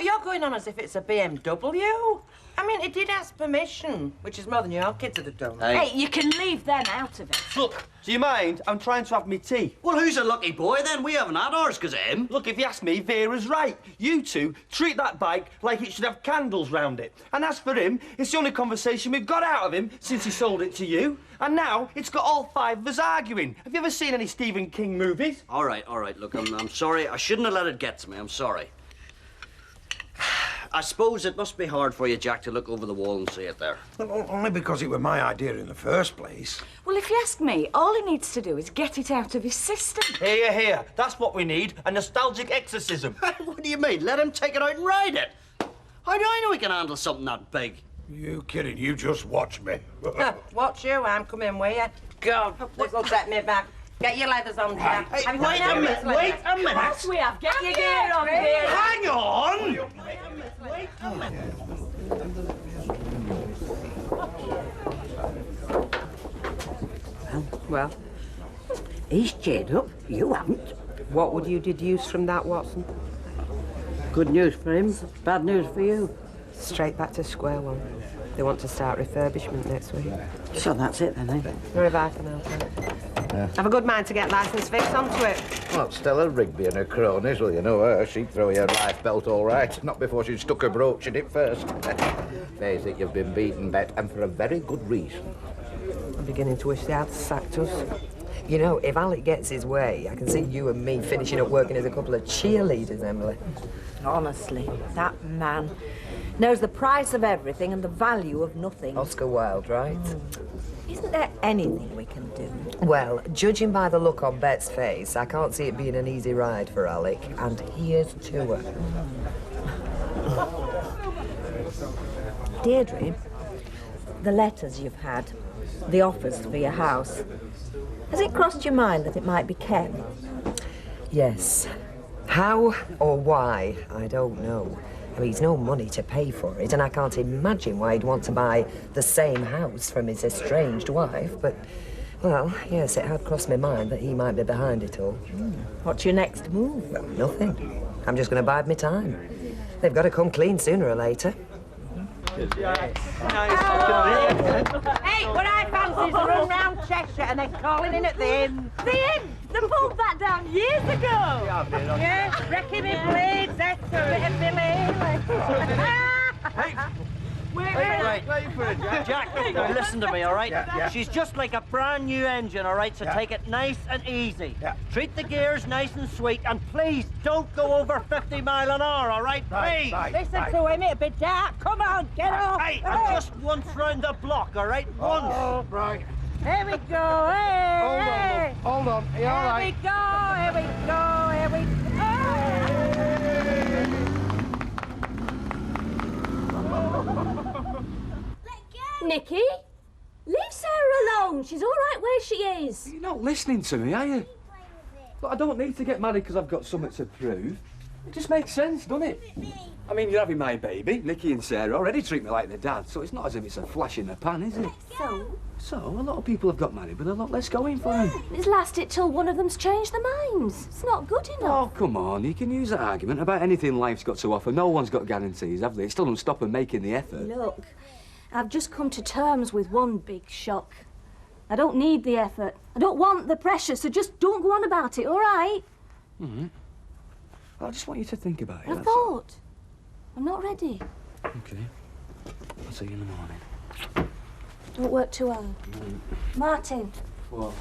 J: You're going on as if it's a BMW. I mean, it did ask permission, which is more than your kids would have done.
O: Hey, you can leave them out of it.
F: Look, do you mind? I'm trying to have me tea.
D: Well, who's a lucky boy then? We haven't had ours because of him.
F: Look, if you ask me, Vera's right. You two treat that bike like it should have candles round it. And as for him, it's the only conversation we've got out of him since he sold it to you. And now it's got all five of us arguing. Have you ever seen any Stephen King movies?
D: All right. Look, I'm sorry. I shouldn't have let it get to me. I'm sorry. I suppose it must be hard for you, Jack, to look over the wall and see it there.
C: Well, only because it was my idea in the first place.
O: Well, if you ask me, all he needs to do is get it out of his system.
F: Here. That's what we need, a nostalgic exorcism.
D: What do you mean? Let him take it out and ride it. How do I know he can handle something that big?
C: You kidding? You just watch me.
J: Watch you, I'm coming with you. God, this will set me back. Get your leathers on, Jack.
F: Hey, wait a minute, wait a minute.
O: Of course we have. Get your gear on, dear.
F: Hang on!
A: Wait a minute.
J: Well, he's cheered up. You haven't. What would you deduce from that, Watson?
A: Good news for him, bad news for you.
J: Straight back to square one. They want to start refurbishment next week.
A: So that's it then, eh?
J: Where have I come out? Have a good mind to get licence fixed onto it.
U: Well, Stella Rigby and her cronies, well, you know her. She'd throw you a life belt all right. Not before she'd stuck a brooch in it first. Face it, you've been beaten, Bet, and for a very good reason.
J: I'm beginning to wish they had sacked us.
X: You know, if Alec gets his way, I can see you and me finishing up working as a couple of cheerleaders, Emily.
V: Honestly, that man knows the price of everything and the value of nothing.
X: Oscar Wilde, right?
V: Isn't there anything we can do?
X: Well, judging by the look on Bet's face, I can't see it being an easy ride for Alec. And here's to her.
V: Deirdre, the letters you've had, the offers for your house, has it crossed your mind that it might be Ken?
X: Yes. How or why, I don't know. I mean, he's no money to pay for it, and I can't imagine why he'd want to buy the same house from his estranged wife, but, well, yes, it had crossed my mind that he might be behind it all.
V: What's your next move?
X: Well, nothing. I'm just going to bide my time. They've got to come clean sooner or later.
J: Hey, what I fancy is a run round Cheshire and then calling in at the inn.
O: The inn? They pulled that down years ago.
J: Yes, wrecking me blades, that's a bit of Billy.
D: Right. Jack, now listen to me, all right?
F: Yeah.
D: She's just like a brand new engine, all right? So take it nice and easy.
F: Yeah.
D: Treat the gears nice and sweet, and please don't go over 50 mile an hour, all right? Please.
J: Listen to him, it'll be dark. Come on, get off.
D: Hey, and just once round the block, all right? Once.
F: Oh, right.
J: Here we go, hey,
F: Hold on. Are you all right?
J: Here we go.
K: Nicky, leave Sarah alone. She's all right where she is.
N: You're not listening to me, are you? Look, I don't need to get married because I've got something to prove. It just makes sense, doesn't it? I mean, you're having my baby. Nicky and Sarah already treat me like their dad, so it's not as if it's a flash in the pan, is it? So, a lot of people have got married with a lot less going for them.
K: It's lasted till one of them's changed their minds. It's not good enough.
N: Oh, come on. You can use that argument about anything life's got to offer. No one's got guarantees, have they? It still don't stop them making the effort.
K: Look, I've just come to terms with one big shock. I don't need the effort. I don't want the pressure, so just don't go on about it, all right?
N: Mm-hmm. I just want you to think about it.
K: I thought. I'm not ready.
N: Okay. I'll see you in the morning.
K: Don't work too hard. Martin.
N: What?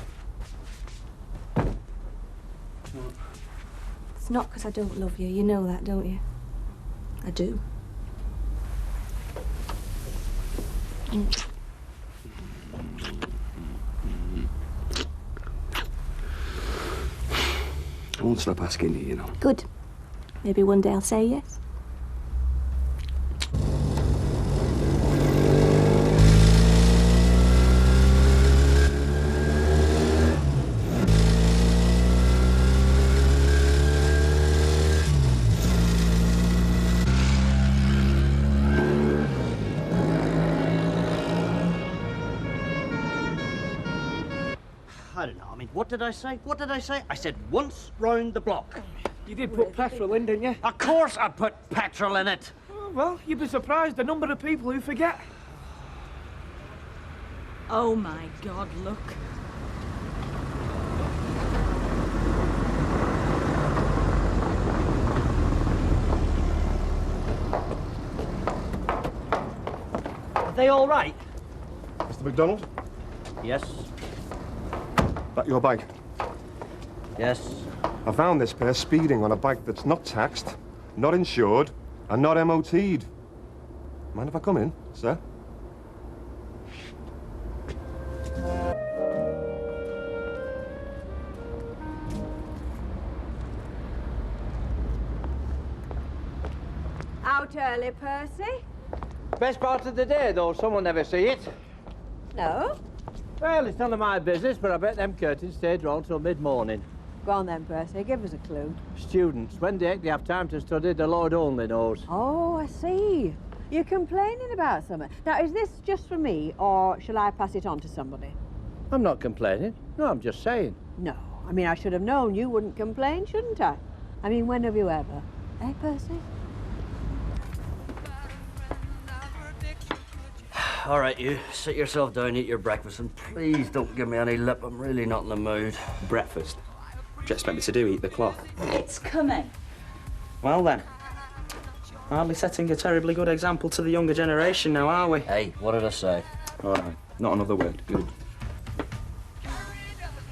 K: It's not because I don't love you. You know that, don't you? I do.
N: I won't stop asking you, you know.
K: Good. Maybe one day I'll say yes.
D: I don't know. I mean, what did I say? I said once round the block.
P: You did put petrol in, didn't you?
D: Of course I put petrol in it.
P: Oh, well, you'd be surprised the number of people who forget.
O: Oh my God, look.
F: Are they all right?
I: Mr. McDonald?
D: Yes.
I: That your bike?
D: Yes.
I: I found this pair speeding on a bike that's not taxed, not insured, and not MOT'd. Mind if I come in, sir?
J: Out early, Percy?
P: Best part of the day, though. Someone never see it.
J: No.
P: Well, it's none of my business, but I bet them curtains stay drawn till mid-morning.
J: Go on then, Percy, give us a clue.
P: Students, when they have time to study, the Lord only knows.
J: Oh, I see. You're complaining about something. Now, is this just for me, or shall I pass it on to somebody?
P: I'm not complaining. No, I'm just saying.
J: No. I mean, I should have known you wouldn't complain, shouldn't I? I mean, when have you ever? Eh, Percy?
D: All right, you. Sit yourself down, eat your breakfast, and please don't give me any lip. I'm really not in the mood.
E: Breakfast? What do you expect me to do, eat the cloth?
O: It's coming.
E: Well then. Hardly setting a terribly good example to the younger generation now, are we?
D: Hey, what did I say?
E: All right, not another word. Good.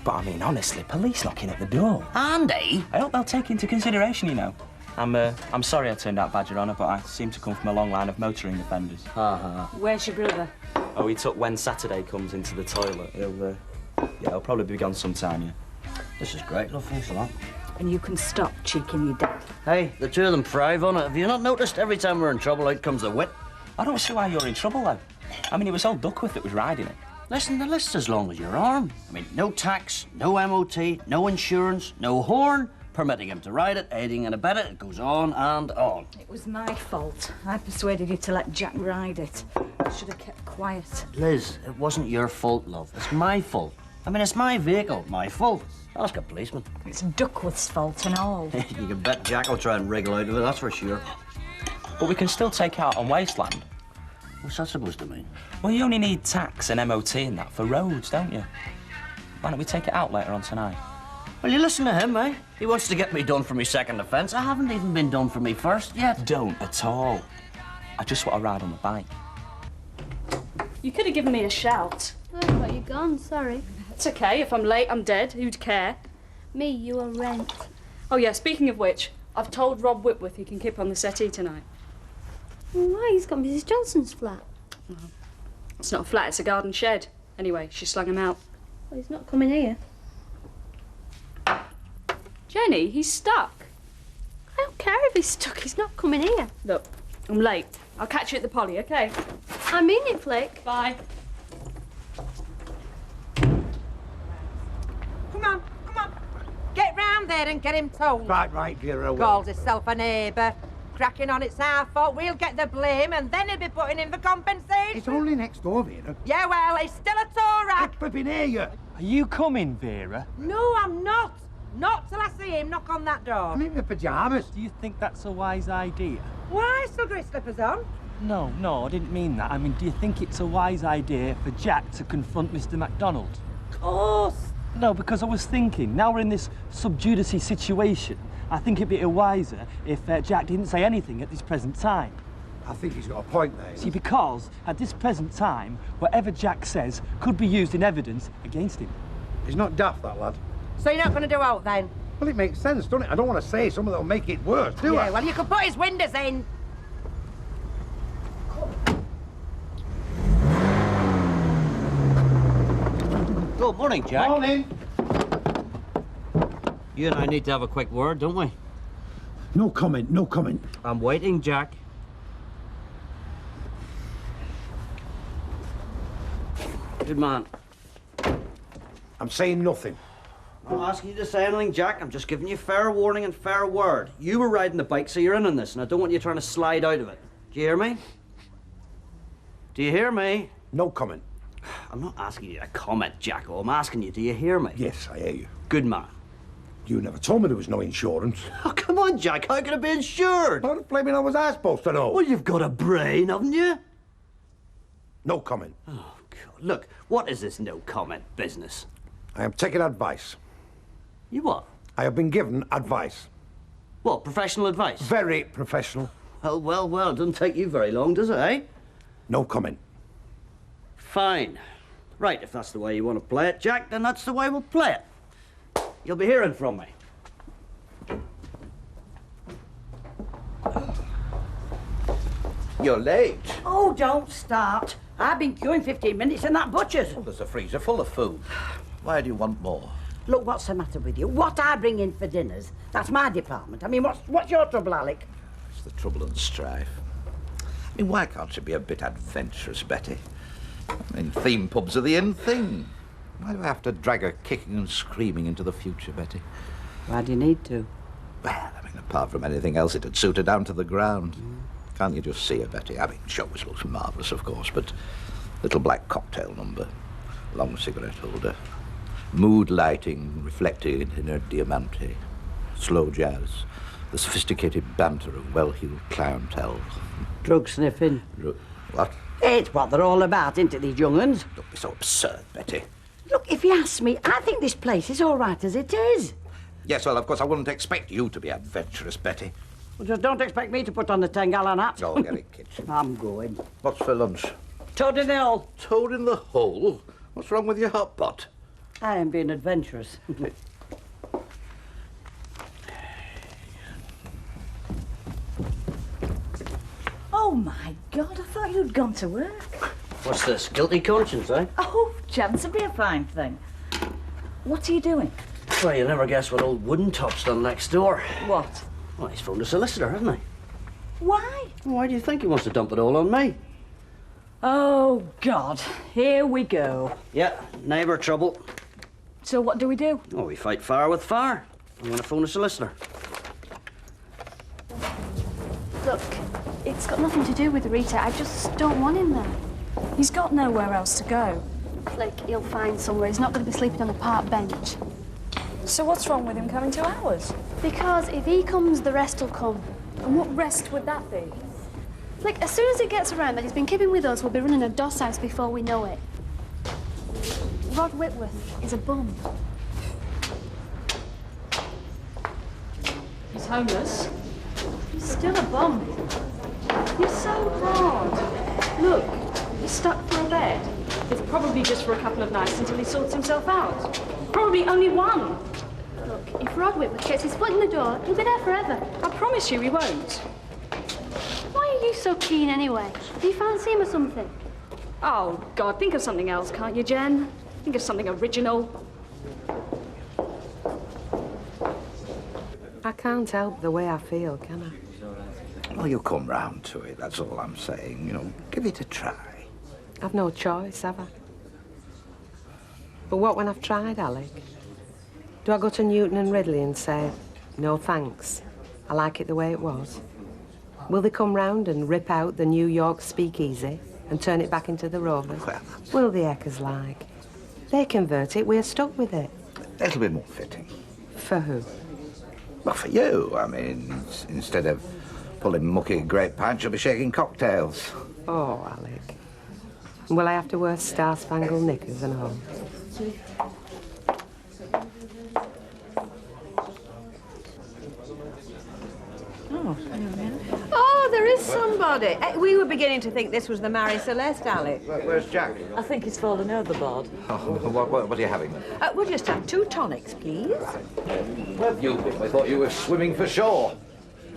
E: But I mean, honestly, police knocking at the door.
D: Andy?
E: I hope they'll take into consideration, you know. I'm sorry I turned out bad, Your Honour, but I seem to come from a long line of motoring offenders.
O: Where's your brother?
E: Oh, he took when Saturday comes into the toilet. He'll probably be gone sometime, yeah.
D: This is great, love. Thanks a lot.
O: And you can stop cheeking your dad.
D: Hey, the two of them thrive on it. Have you not noticed every time we're in trouble, out comes the wit?
E: I don't see why you're in trouble, though. I mean, it was old Duckworth that was riding it.
D: Listen, the list's as long as your arm. I mean, no tax, no MOT, no insurance, no horn, permitting him to ride it, aiding and abetting it. It goes on and on.
O: It was my fault. I persuaded you to let Jack ride it. I should have kept quiet.
D: Liz, it wasn't your fault, love. It's my fault. I mean, it's my vehicle, my fault. Ask a policeman.
O: It's Duckworth's fault and all.
D: You can bet Jack will try and wriggle out of it, that's for sure.
E: But we can still take out on wasteland.
D: What's that supposed to mean?
E: Well, you only need tax and MOT and that for roads, don't you? Why don't we take it out later on tonight?
D: Well, you listen to him, eh? He wants to get me done for me second offence. I haven't even been done for me first yet.
E: Don't at all. I just want to ride on the bike.
B: You could have given me a shout.
K: Oh, but you're gone, sorry.
B: It's okay. If I'm late, I'm dead. Who'd care?
K: Me, you are rent.
B: Oh, yeah, speaking of which, I've told Rob Whitworth he can keep on the settee tonight.
K: Why? He's got Mrs. Johnson's flat.
B: Oh. It's not a flat, it's a garden shed. Anyway, she slung him out.
K: Well, he's not coming here.
B: Jenny, he's stuck.
K: I don't care if he's stuck. He's not coming here.
B: Look, I'm late. I'll catch you at the Polly, OK?
K: I mean it, Flick.
B: Bye.
J: Come on, come on. Get round there and get him told.
C: Right, dear.
J: Calls himself a neighbour. Cracking on, it's our fault. We'll get the blame and then he'll be putting in for compensation.
C: It's only next door, Vera.
J: Yeah, well, he's still a tour rack.
C: Flipping hear you.
F: Are you coming, Vera?
J: No, I'm not. Not till I see him knock on that door.
C: I'm in my pyjamas.
F: Do you think that's a wise idea?
J: Why? Still got his slippers on?
F: No, I didn't mean that. I mean, do you think it's a wise idea for Jack to confront Mr. MacDonald?
J: Of course.
F: No, because I was thinking, now we're in this sub judice situation, I think it'd be wiser if Jack didn't say anything at this present time.
C: I think he's got a point there.
F: See, because at this present time, whatever Jack says could be used in evidence against him.
C: He's not daft, that lad.
J: So you're not going to do out then?
C: Well, it makes sense, doesn't it? I don't want to say something that'll make it worse, do I?
J: Yeah, well, you could put his windows in.
D: Good morning, Jack.
C: Morning.
D: You and I need to have a quick word, don't we?
C: No comment, no comment.
D: I'm waiting, Jack. Good man.
C: I'm saying nothing.
D: I'm not asking you to say anything, Jack. I'm just giving you fair warning and fair word. You were riding the bike, so you're in on this, and I don't want you trying to slide out of it. Do you hear me? Do you hear me?
C: No comment.
D: I'm not asking you to comment, Jacko. I'm asking you, do you hear me?
C: Yes, I hear you.
D: Good man.
C: You never told me there was no insurance.
D: Oh, come on, Jack. How can it be insured?
C: How the blaming hell was I supposed to know?
D: Well, you've got a brain, haven't you?
C: No comment.
D: Oh, God. Look, what is this no comment business?
C: I am taking advice.
D: You what?
C: I have been given advice.
D: What, professional advice?
C: Very professional.
D: Well, it doesn't take you very long, does it, eh?
C: No comment.
D: Fine. Right, if that's the way you want to play it, Jack, then that's the way we'll play it. You'll be hearing from me.
H: You're late.
A: Oh, don't start. I've been queuing 15 minutes in that butcher's.
H: Well, there's a freezer full of food. Why do you want more?
A: Look, what's the matter with you? What I bring in for dinners, that's my department. I mean, what's your trouble, Alec?
H: It's the trouble and strife. I mean, why can't you be a bit adventurous, Betty? I mean, theme pubs are the in thing.
U: Why do I have to drag her kicking and screaming into the future, Betty?
A: Why do you need to?
U: Well, I mean, apart from anything else, it'd suit her down to the ground. Can't you just see her, Betty? I mean, she always looks marvellous, of course, but little black cocktail number, long cigarette holder, mood lighting reflected in her diamante, slow jazz, the sophisticated banter of well-heeled clientele.
A: Drug sniffing.
U: What?
A: It's what they're all about, isn't it, these young uns?
U: Don't be so absurd, Betty.
A: Look, if you ask me, I think this place is all right as it is.
U: Yes, well, of course, I wouldn't expect you to be adventurous, Betty.
A: Well, just don't expect me to put on the 10-gallon hat.
U: Oh, get it, kid.
A: I'm going.
U: What's for lunch?
A: Toad in the hole.
U: Toad in the hole? What's wrong with your hot pot?
A: I am being adventurous.
O: Oh, my God, I thought you'd gone to work.
D: What's this? Guilty conscience, eh?
O: Oh, chance would be a fine thing. What are you doing?
D: Well, you'll never guess what old Wooden Top's done next door.
O: What?
D: Well, he's phoned a solicitor, hasn't he?
O: Why?
D: Why do you think he wants to dump it all on me?
O: Oh, God. Here we go.
D: Yeah, neighbour trouble.
O: So what do we do?
D: Oh, we fight fire with fire. I'm going to phone a solicitor.
B: Look, it's got nothing to do with Rita. I just don't want him there.
Q: He's got nowhere else to go.
B: Flick, he'll find somewhere. He's not going to be sleeping on a park bench.
Q: So what's wrong with him coming to ours?
B: Because if he comes, the rest will come.
Q: And what rest would that be?
B: Flick, as soon as it gets around that he's been keeping with us, we'll be running a doss house before we know it. Rod Whitworth is a bum.
Q: He's homeless.
B: He's still a bum.
Q: You're so broad. Look, he's stuck for a bed. It's probably just for a couple of nights until he sorts himself out. Probably only one.
B: Look, if Rod Whitworth gets his foot in the door, he'll be there forever.
Q: I promise you he won't.
B: Why are you so keen anyway? Do you fancy him or something?
Q: Oh, God, think of something else, can't you, Jen? Think of something original.
J: I can't help the way I feel, can I?
U: Well, you come round to it, that's all I'm saying. You know, give it a try.
J: I've no choice, have I? But what when I've tried, Alec? Do I go to Newton and Ridley and say, no thanks, I like it the way it was? Will they come round and rip out the New York speakeasy and turn it back into the Rovers?
U: Well,
J: Will the Eckers like? They convert it, we're stuck with it.
U: that'll be more fitting.
J: For who?
U: Well, for you, I mean, instead of pulling mucky grape pints, you'll be shaking cocktails.
J: Oh, Alec. Will I have to wear star-spangled knickers and all? Oh, there is somebody. We were beginning to think this was the Mary Celeste, Alec.
U: Where's Jack?
O: I think he's fallen overboard.
U: Oh, what are you having?
J: We'll just have 2 tonics, please.
U: Where have you been? I thought you were swimming for shore.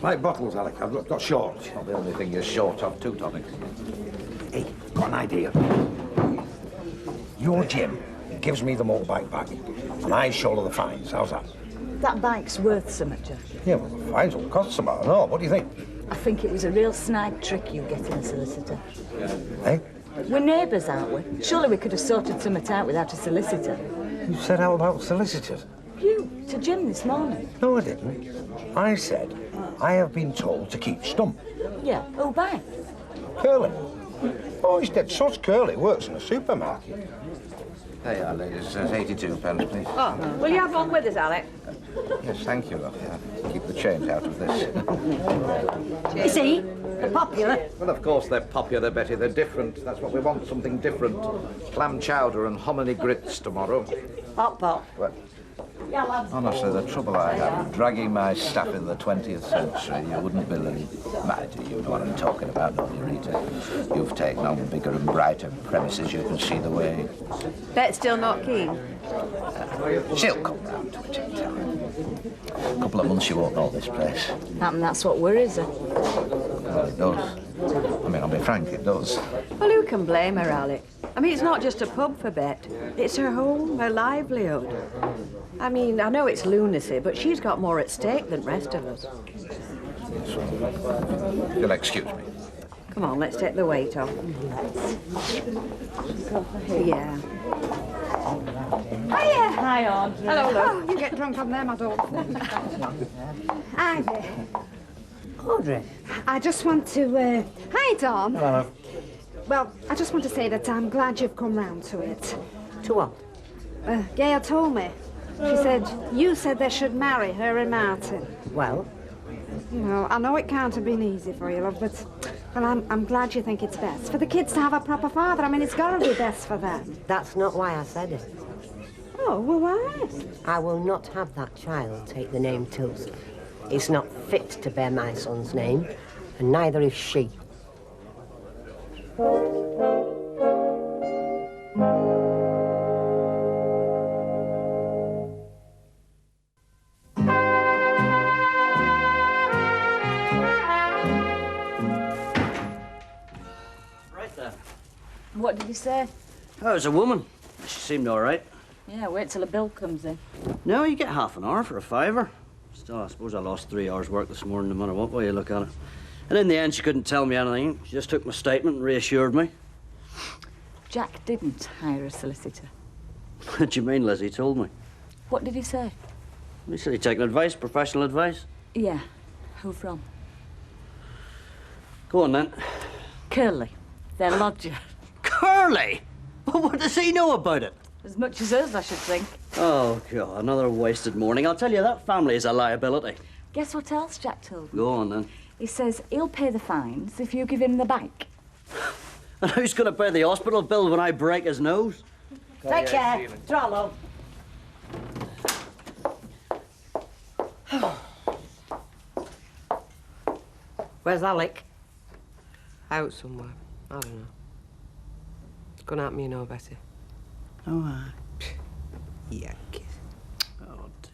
C: Like bottles, Alec. I've got shorts.
U: Not the only thing you're short of, 2 tonics.
C: Hey, got an idea. Your Jim gives me the motorbike back, and I shoulder the fines. How's that?
O: That bike's worth something, Jack.
C: Yeah, well, the fines will cost some. I don't know. What do you think?
O: I think it was a real snide trick you getting a solicitor.
C: Eh?
O: We're neighbours, aren't we? Surely we could have sorted something out without a solicitor.
C: You said out about solicitors.
O: You, to Jim this morning.
C: No, I didn't. I said I have been told to keep stum.
O: Yeah, who by?
C: Curly. Oh, he's dead sus. Curly works in a supermarket.
U: There you are, ladies. 82 pence, please.
J: Oh, will you have one with us, Alec?
U: Yes, thank you, love. Yeah. Keep the change out of this.
A: You see? They're popular.
U: Well, of course they're popular, Betty. They're different. That's what we want, something different. Clam chowder and hominy grits tomorrow.
A: Hot pot.
U: Well,
A: Yeah, lads.
U: honestly, the trouble I have dragging my staff in the 20th century, you wouldn't believe. Mind you, you know what I'm talking about, don't you, Rita? You've taken on bigger and brighter premises. You can see the way.
J: Bet's still not keen.
U: She'll come round to it in time. A couple of months, you won't know this place.
O: And that's what worries her.
U: Well, it does. I mean, I'll be frank, it does.
J: Well, who can blame her, Alec? I mean, it's not just a pub for Bet. It's her home, her livelihood. I mean, I know it's lunacy, but she's got more at stake than rest of us.
U: Yes, well, you'll excuse me.
J: Come on, let's take the weight off. Yeah.
R: Hiya!
O: Hi, Audrey.
R: Hello, love. You get drunk on them, I don't. Ivy.
G: Audrey.
R: I just want to, Hi, Tom.
P: Hello.
R: Well, I just want to say that I'm glad you've come round to it.
G: To what?
R: Gail told me. She said, you said they should marry her and Martin.
G: Well?
R: You know, I know it can't have been easy for you, love, but... Well, I'm glad you think it's best. For the kids to have a proper father, I mean, it's got to be best for them.
G: That's not why I said it.
R: Oh, well, why?
G: I will not have that child take the name Tilson. It's not fit to bear my son's name, and neither is she.
O: What did he say?
D: Oh, it was a woman. She seemed all right.
O: Yeah, wait till the bill comes in.
D: No, you get half an hour for a fiver. Still, I suppose I lost 3 hours' work this morning, no matter what way you look at it. And in the end, she couldn't tell me anything. She just took my statement and reassured me.
O: Jack didn't hire a solicitor.
D: What do you mean, Liz? He told me.
O: What did he say?
D: He said he'd taken advice, professional advice.
O: Yeah. Who from?
D: Go on, then.
O: Curly, their lodger.
D: Curly? What does he know about it?
O: As much as us, I should think.
D: Oh, God, another wasted morning. I'll tell you, that family is a liability.
O: Guess what else Jack told me?
D: Go on, then.
O: He says he'll pay the fines if you give him the bike.
D: And who's going to pay the hospital bill when I break his nose?
G: Take care. Trollo. Where's Alec? Out somewhere. I don't know. It's gone at me, you know, Betty.
D: Oh, aye.
G: Yankees.
D: Oh, dear.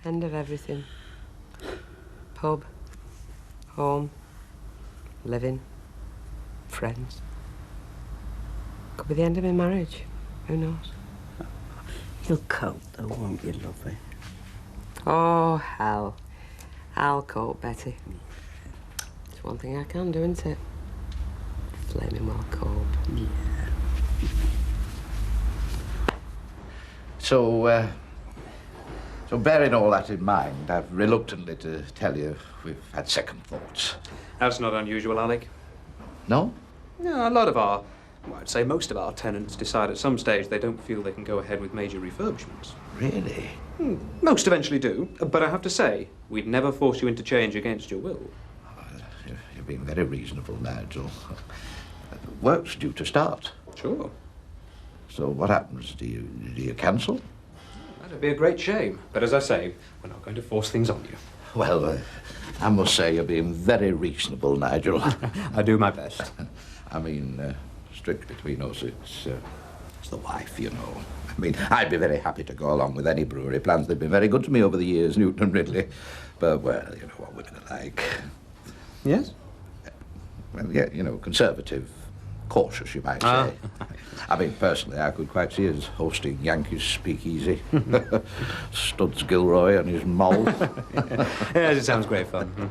G: End of everything. Pub. Home. Living. Friends. Could be the end of my marriage. Who knows?
D: You'll cope, though, won't you, lovey?
G: Oh, hell. I'll cope, Betty. It's one thing I can do, isn't it? Flaming well cope.
D: Yeah.
U: So bearing all that in mind, I've reluctantly to tell you we've had second thoughts.
E: That's not unusual, Alec.
U: No?
E: No, a lot of our, well, I'd say most of our tenants decide at some stage they don't feel they can go ahead with major refurbishments.
U: Really?
E: Most eventually do, but I have to say, we'd never force you into change against your will.
U: You've been very reasonable, Nigel. Work's due to start.
E: Sure.
U: So what happens? Do you cancel?
E: That'd be a great shame. But as I say, we're not going to force things on you.
U: Well, I must say you're being very reasonable, Nigel.
E: I do my best.
U: I mean, strictly between us, it's the wife, you know. I mean, I'd be very happy to go along with any brewery plans. They've been very good to me over the years, Newton and Ridley. But, well, you know what women are like.
E: Yes?
U: Well, yeah, you know, conservative, cautious, you might say. I mean, personally, I could quite see us hosting Yankees Speakeasy. Studs Gilroy and his mole.
E: Yes, it sounds great fun.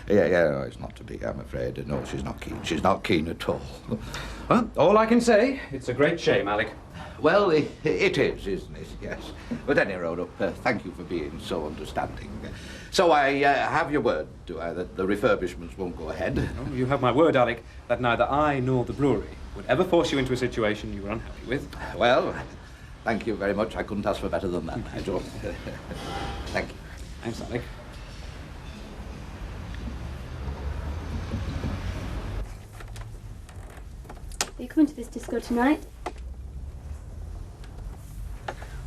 U: Yeah, no, it's not to be, I'm afraid. No, she's not keen. She's not keen at all.
E: Well, all I can say, it's a great shame, Alec.
U: Well, it is, isn't it? Yes. But any road up, thank you for being so understanding. So I have your word, do I, that the refurbishments won't go ahead?
E: Oh, you have my word, Alec, that neither I nor the brewery would ever force you into a situation you were unhappy with.
U: Well, thank you very much. I couldn't ask for better than that, Nigel. Thank you.
E: Thanks, Alec.
B: Are you coming to this disco tonight?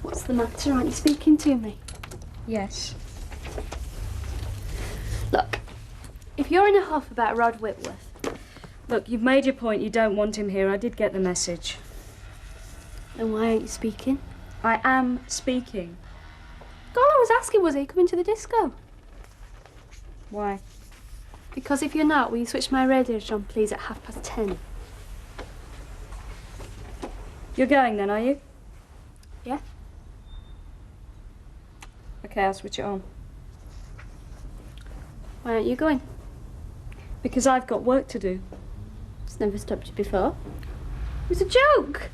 B: What's the matter? Aren't you speaking to me?
Q: Yes.
B: Look, if you're in a huff about Rod Whitworth...
Q: Look, you've made your point. You don't want him here. I did get the message.
B: Then why aren't you speaking?
Q: I am speaking.
B: All I was asking was, are you coming to the disco?
Q: Why?
B: Because if you're not, will you switch my radios on, please, at 10:30?
Q: You're going then, are you?
B: Yeah.
Q: Okay, I'll switch it on.
B: Why aren't you going?
Q: Because I've got work to do.
B: It's never stopped you before. It was a joke.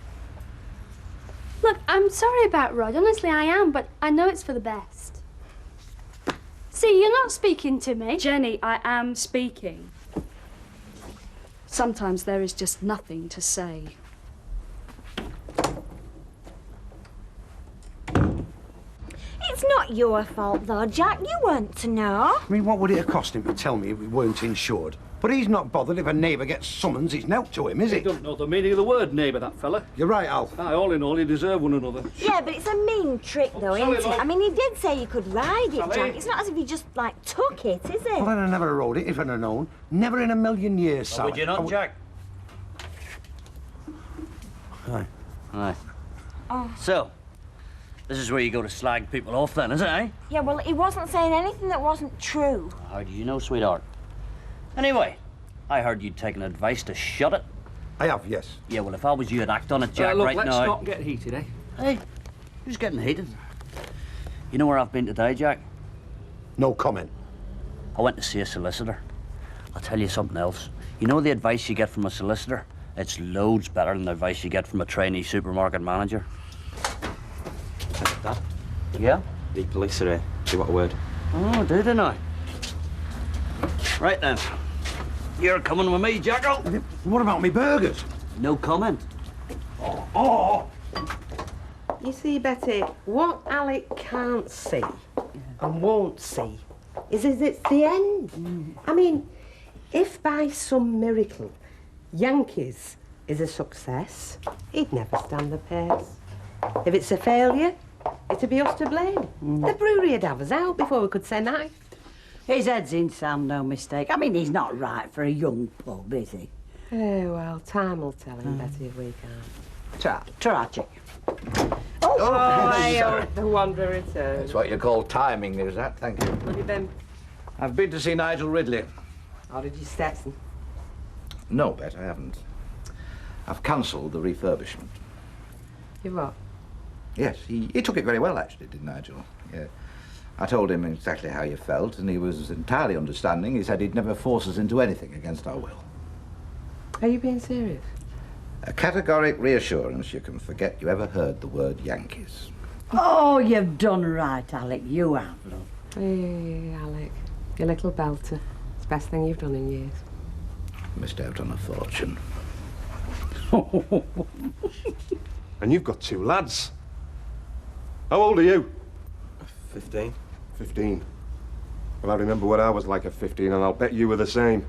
B: Look, Look, I'm sorry about Rod. Honestly, I am, but I know it's for the best. See, you're not speaking to me.
Q: Jenny, I am speaking. Sometimes there is just nothing to say.
K: It's not your fault, though, Jack. You weren't to know.
C: I mean, what would it have cost him to tell me if we weren't insured? But he's not bothered if a neighbour gets summons. It's naught to him, is
M: He
C: it?
M: don't know the meaning of the word neighbour, that fella.
C: You're right, Al.
M: Aye, all in all, you deserve one another.
K: Yeah, but it's a mean trick, though,
M: Sally,
K: isn't it?
M: love.
K: I mean, he did say you could ride it,
M: Sally.
K: Jack. It's not as if you just, like, took it, is it?
C: Well, then I never rode it if I'd have known. Never in a million years, Sally.
D: Would you not, Jack?
C: Aye.
D: Aye.
K: Oh.
D: So, this is where you go to slag people off then, is it, eh?
K: Yeah, well, he wasn't saying anything that wasn't true.
D: How do you know, sweetheart? Anyway, I heard you'd taken advice to shut it.
C: I have, yes.
D: Yeah, well, if I was you, I'd act on it, Jack,
M: Look,
D: right
M: let's
D: now.
M: not get heated, eh?
D: Hey, who's getting heated? You know where I've been today, Jack?
C: No comment.
D: I went to see a solicitor. I'll tell you something else. You know the advice you get from a solicitor? It's loads better than the advice you get from a trainee supermarket manager.
N: That?
D: Yeah?
N: The police are here. Do you want a word?
D: Oh, do they now? Right then. You're coming with me, Jacko.
C: What about me burgers?
D: No comment.
C: Oh!
J: You see, Betty, what Alec can't see and won't see is it's the end. I mean, if by some miracle Yankees is a success, he'd never stand the pace. If it's a failure, it'd be us to blame. The brewery would have us out before we could say night.
A: His head's in sand, no mistake. I mean, he's not right for a young pub, is he?
J: Oh, well, time will tell him, Betty, if we can't.
A: Tragic.
J: Oh, the Wanderer returns.
H: That's what you call timing, is that? Thank you.
J: Have you been?
H: I've been to see Nigel Ridley.
J: Or did you Stetson?
H: No, Bet, I haven't. I've cancelled the refurbishment.
J: You what?
H: Yes, he took it very well, actually, did Nigel. Yeah. I told him exactly how you felt, and he was entirely understanding. He said he'd never force us into anything against our will.
J: Are you being serious?
H: A categoric reassurance you can forget you ever heard the word Yankees.
A: Oh, you've done right, Alec. You have, love.
J: Hey, Alec. Your little belter. It's the best thing you've done in years.
H: Missed out on a fortune.
I: And you've got two lads. How old are you?
N: 15.
I: 15. Well, I remember what I was like at 15, and I'll bet you were the same.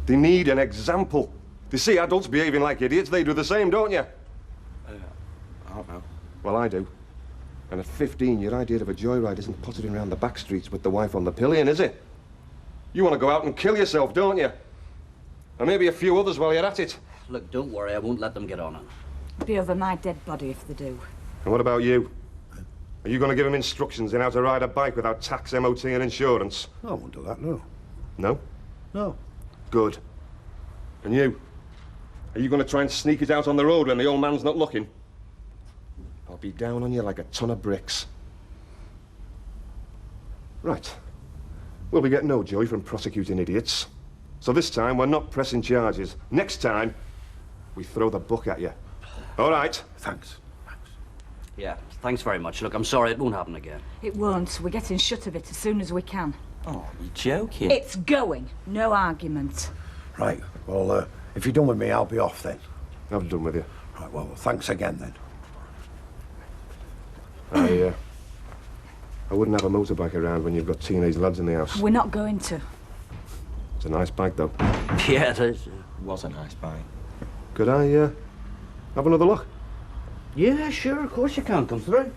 I: They need an example. They see adults behaving like idiots, they do the same, don't you?
N: I don't know.
I: Well, I do. And at 15, your idea of a joyride isn't pottering around the back streets with the wife on the pillion, is it? You want to go out and kill yourself, don't you? And maybe a few others while you're at it.
D: Look, don't worry, I won't let them get on it.
O: Be over my dead body if they do.
I: And what about you? Are you going to give them instructions in how to ride a bike without tax, MOT and insurance?
C: I won't do that, no.
I: No?
C: No.
I: Good. And you? Are you going to try and sneak it out on the road when the old man's not looking? I'll be down on you like a ton of bricks. Right. Well, we get no joy from prosecuting idiots. So this time, we're not pressing charges. Next time, we throw the book at you. All right?
C: Thanks.
D: Yeah, thanks very much. Look, I'm sorry, it won't happen again.
O: It won't. We're getting shut of it as soon as we can.
N: Oh, you're joking.
O: It's going. No argument.
C: Right, well, if you're done with me, I'll be off then.
I: I'm done with you.
C: Right, well, thanks again then.
I: I wouldn't have a motorbike around when you've got teenage lads in the house.
O: We're not going to.
I: It's a nice bike, though.
D: Yeah, it is.
N: It was a nice bike.
I: Could I, have another look?
D: Yeah, sure, of course you can. Come through.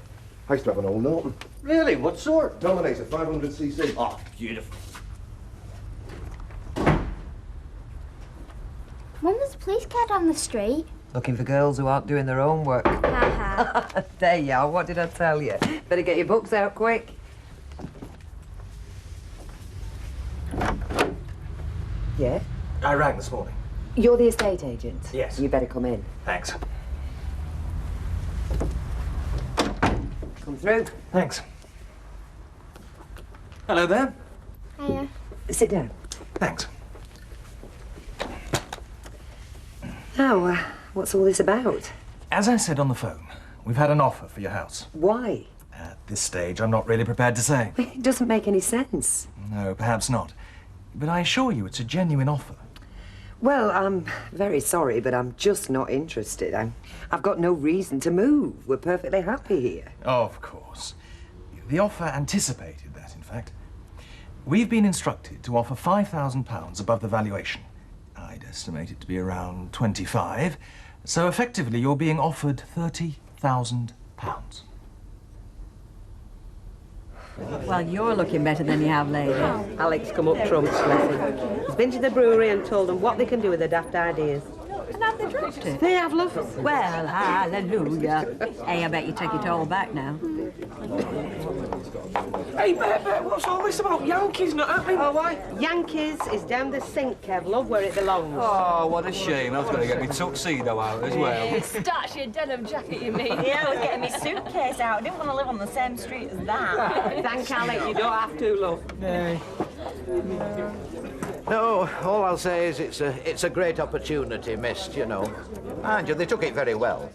I: I used to have an old Norton.
D: Really? What sort?
I: Dominator, 500cc.
D: Oh, beautiful.
K: Mum, there's a police car down the street.
X: Looking for girls who aren't doing their own work.
K: Ha
X: There you are, what did I tell you? Better get your books out quick. Yeah?
L: I rang this morning.
X: You're the estate agent?
L: Yes.
X: You better come in.
L: Thanks.
X: Come through.
L: Thanks. Hello there.
K: Hiya.
X: Sit down.
L: Thanks.
X: Now, what's all this about?
L: As I said on the phone, We've had an offer for your house.
X: Why?
L: At this stage, I'm not really prepared to say.
X: It doesn't make any sense.
L: No, perhaps not. But I assure you it's a genuine offer.
X: Well, I'm very sorry, but I'm just not interested. I've got no reason to move. We're perfectly happy here.
L: Of course. The offer anticipated that, in fact. We've been instructed to offer £5,000 above the valuation. I'd estimate it to be around 25. So effectively, you're being offered £30,000.
J: Well, you're looking better than you have lately. Alex come up trumps, bless him. He's been to the brewery and told them what they can do with their daft ideas.
V: And have they dropped it?
J: They have, love.
V: Well, hallelujah. Hey, I bet you take it all back now.
S: Hey, Bert, what's all this about Yankees not happening?
J: Oh, why? Yankees is down the sink, Kev, love, where it belongs.
N: Oh, what a shame. I was going to get my tuxedo out as well.
T: Starts your denim jacket, you mean?
V: Yeah, I was getting my suitcase out. I didn't want to live on the same street as that.
J: Thank Alex, you don't have to, love.
H: No, all I'll say is it's a great opportunity missed, you know. Mind you, they took it very well.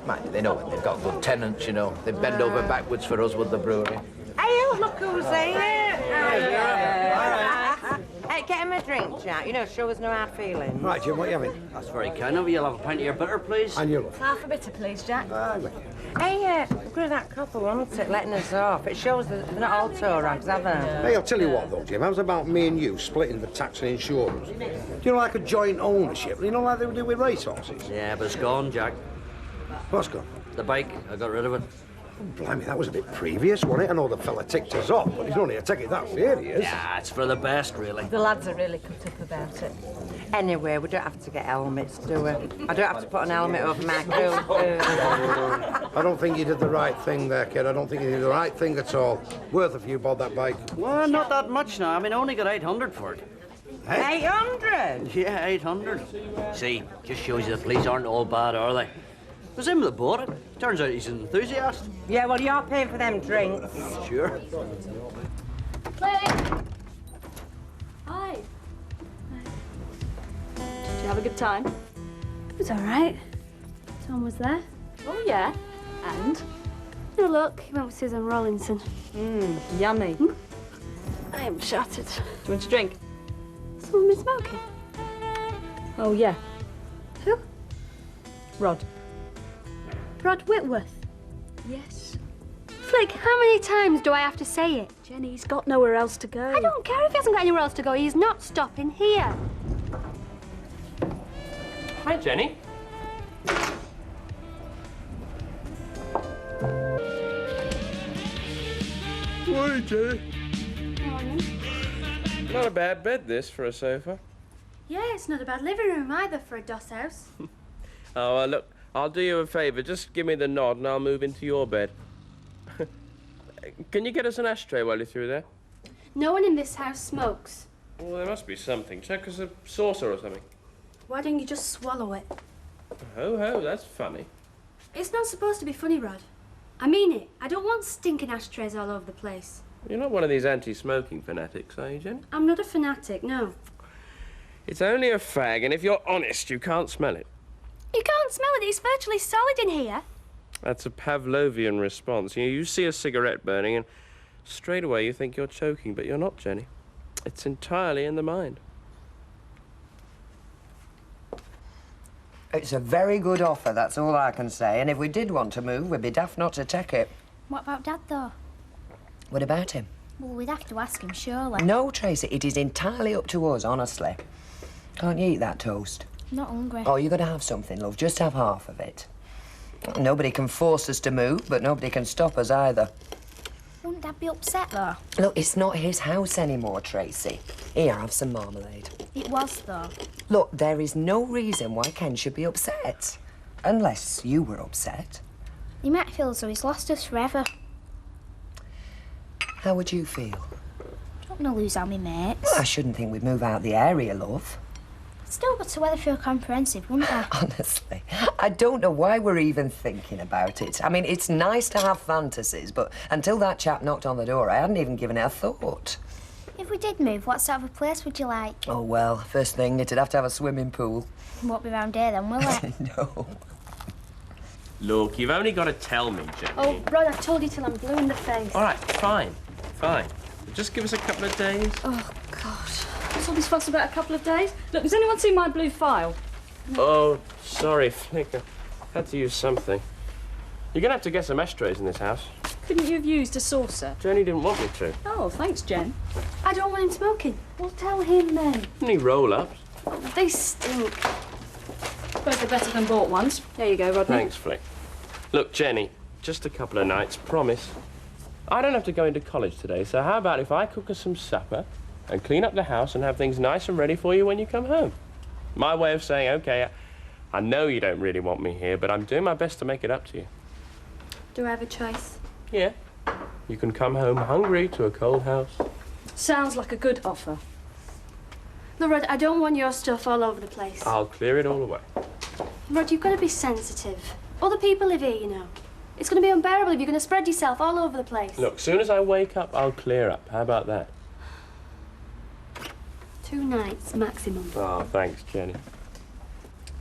H: Mind you, they know it. They've got good tenants, you know. They bend over backwards for us with the brewery.
J: Hey, look who's here. Hey, get him a drink, Jack. You know, show us no hard feelings.
C: Right, Jim, what are you having?
D: That's very kind of you. You'll have a pint of your bitter, please.
C: And you.
T: Half a bitter, please, Jack.
J: Hey, good of that couple, wasn't it, letting us off? It shows that they're not all toe rags, have they?
C: Hey, I'll tell you what, though, Jim. How's about me and you splitting the tax and insurance? Do you know, like a joint ownership? You know, like they would do with racehorses?
D: Yeah, but it's gone, Jack.
C: What's gone?
D: The bike. I got rid of it.
C: Blimey, that was a bit previous, wasn't it? I know the fella ticked us off, but he's only a ticket that serious.
D: Yeah, it's for the best, really.
V: The lads are really cut up about it.
J: Anyway, we don't have to get helmets, do we? I don't have to put an helmet over my crew.
C: I don't think you did the right thing there, kid. I don't think you did the right thing at all. Worth a few bob, that bike.
D: Well, not that much now. I mean, I only got 800 for it.
J: 800?
D: Yeah, 800. See, just shows you the police aren't all bad, are they? It was him that bought it. Turns out he's an enthusiast.
J: Yeah, well, you're paying for them drinks.
D: Sure.
B: Clay! Hi. Did you have a good time? It was all right. Tom was there.
Q: Oh, yeah? And?
B: No, look, he went with Susan Rollinson.
Q: Yummy.
B: I am shattered.
Q: Do you want a drink?
B: Someone been smoking?
Q: Oh, yeah.
B: Who?
Q: Rod.
B: Rod Whitworth.
Q: Yes.
B: Flick, how many times do I have to say it?
Q: Jenny, he's got nowhere else to go.
B: I don't care if he hasn't got anywhere else to go. He's not stopping here.
M: Hi, Jenny.
W: Morning, Jenny.
B: Morning.
W: Not a bad bed, this, for a sofa.
B: Yeah, it's not a bad living room either for a doss house.
W: Oh, look, I'll do you a favour. Just give me the nod and I'll move into your bed. Can you get us an ashtray while you're through there?
B: No one in this house smokes.
W: Well, there must be something. Check us a saucer or something.
B: Why don't you just swallow it?
W: Ho, ho, that's funny.
B: It's not supposed to be funny, Rod. I mean it. I don't want stinking ashtrays all over the place.
W: You're not one of these anti-smoking fanatics, are you, Jenny?
B: I'm not a fanatic, no.
W: It's only a fag, and if you're honest, you can't smell it.
B: You can't smell it. It's virtually solid in here.
W: That's a Pavlovian response. You see a cigarette burning, and straight away you think you're choking, but you're not, Jenny. It's entirely in the mind.
X: It's a very good offer, that's all I can say. And if we did want to move, we'd be daft not to take it.
K: What about Dad, though?
X: What about him?
K: Well, we'd have to ask him, surely.
X: No, Tracy, it is entirely up to us, honestly. Can't you eat that toast?
K: Not hungry.
X: Oh, you got to have something, love. Just have half of it. Nobody can force us to move, but nobody can stop us either.
K: Wouldn't Dad be upset, though?
X: Look, it's not his house anymore, Tracy. Here, have some marmalade.
K: It was, though.
X: Look, there is no reason why Ken should be upset. Unless you were upset.
K: He might feel as though he's lost us forever.
X: How would you feel?
K: Don't want to lose all my mates.
X: Well, I shouldn't think we'd move out the area, love.
K: Still got to Weatherfield Comprehensive, wouldn't I?
X: Honestly, I don't know why we're even thinking about it. I mean, it's nice to have fantasies, but until that chap knocked on the door, I hadn't even given it a thought.
K: If we did move, what sort of a place would you like?
X: Oh, well, first thing, it'd have to have a swimming pool.
K: Won't be round here then, will it?
X: No.
W: Look, you've only got to tell me, Jenny.
B: Oh, Rod, I've told you till I'm blue in the face.
W: All right, fine. Just give us a couple of days.
Q: Oh, God. What's all this fuss about a couple of days? Look, has anyone seen my blue file?
W: Oh, sorry, Flick. I had to use something. You're going to have to get some ashtrays in this house.
Q: Couldn't you have used a saucer?
W: Jenny didn't want me to.
Q: Oh, thanks, Jen.
B: I don't want him smoking. Well, tell him then.
W: Any roll-ups?
B: They stink.
Q: Suppose they're better than bought ones. There you go, Rodney.
W: Thanks, Flick. Look, Jenny, just a couple of nights, promise. I don't have to go into college today, so how about if I cook us some supper and clean up the house and have things nice and ready for you when you come home? My way of saying, OK, I know you don't really want me here, but I'm doing my best to make it up to you.
B: Do I have a choice?
W: Yeah. You can come home hungry to a cold house.
Q: Sounds like a good offer.
B: Look, Rod, I don't want your stuff all over the place.
W: I'll clear it all away.
B: Rod, you've got to be sensitive. Other people live here, you know. It's going to be unbearable if you're going to spread yourself all over the place.
W: Look, soon as I wake up, I'll clear up. How about that?
B: 2 nights, maximum.
W: Oh, thanks, Jenny.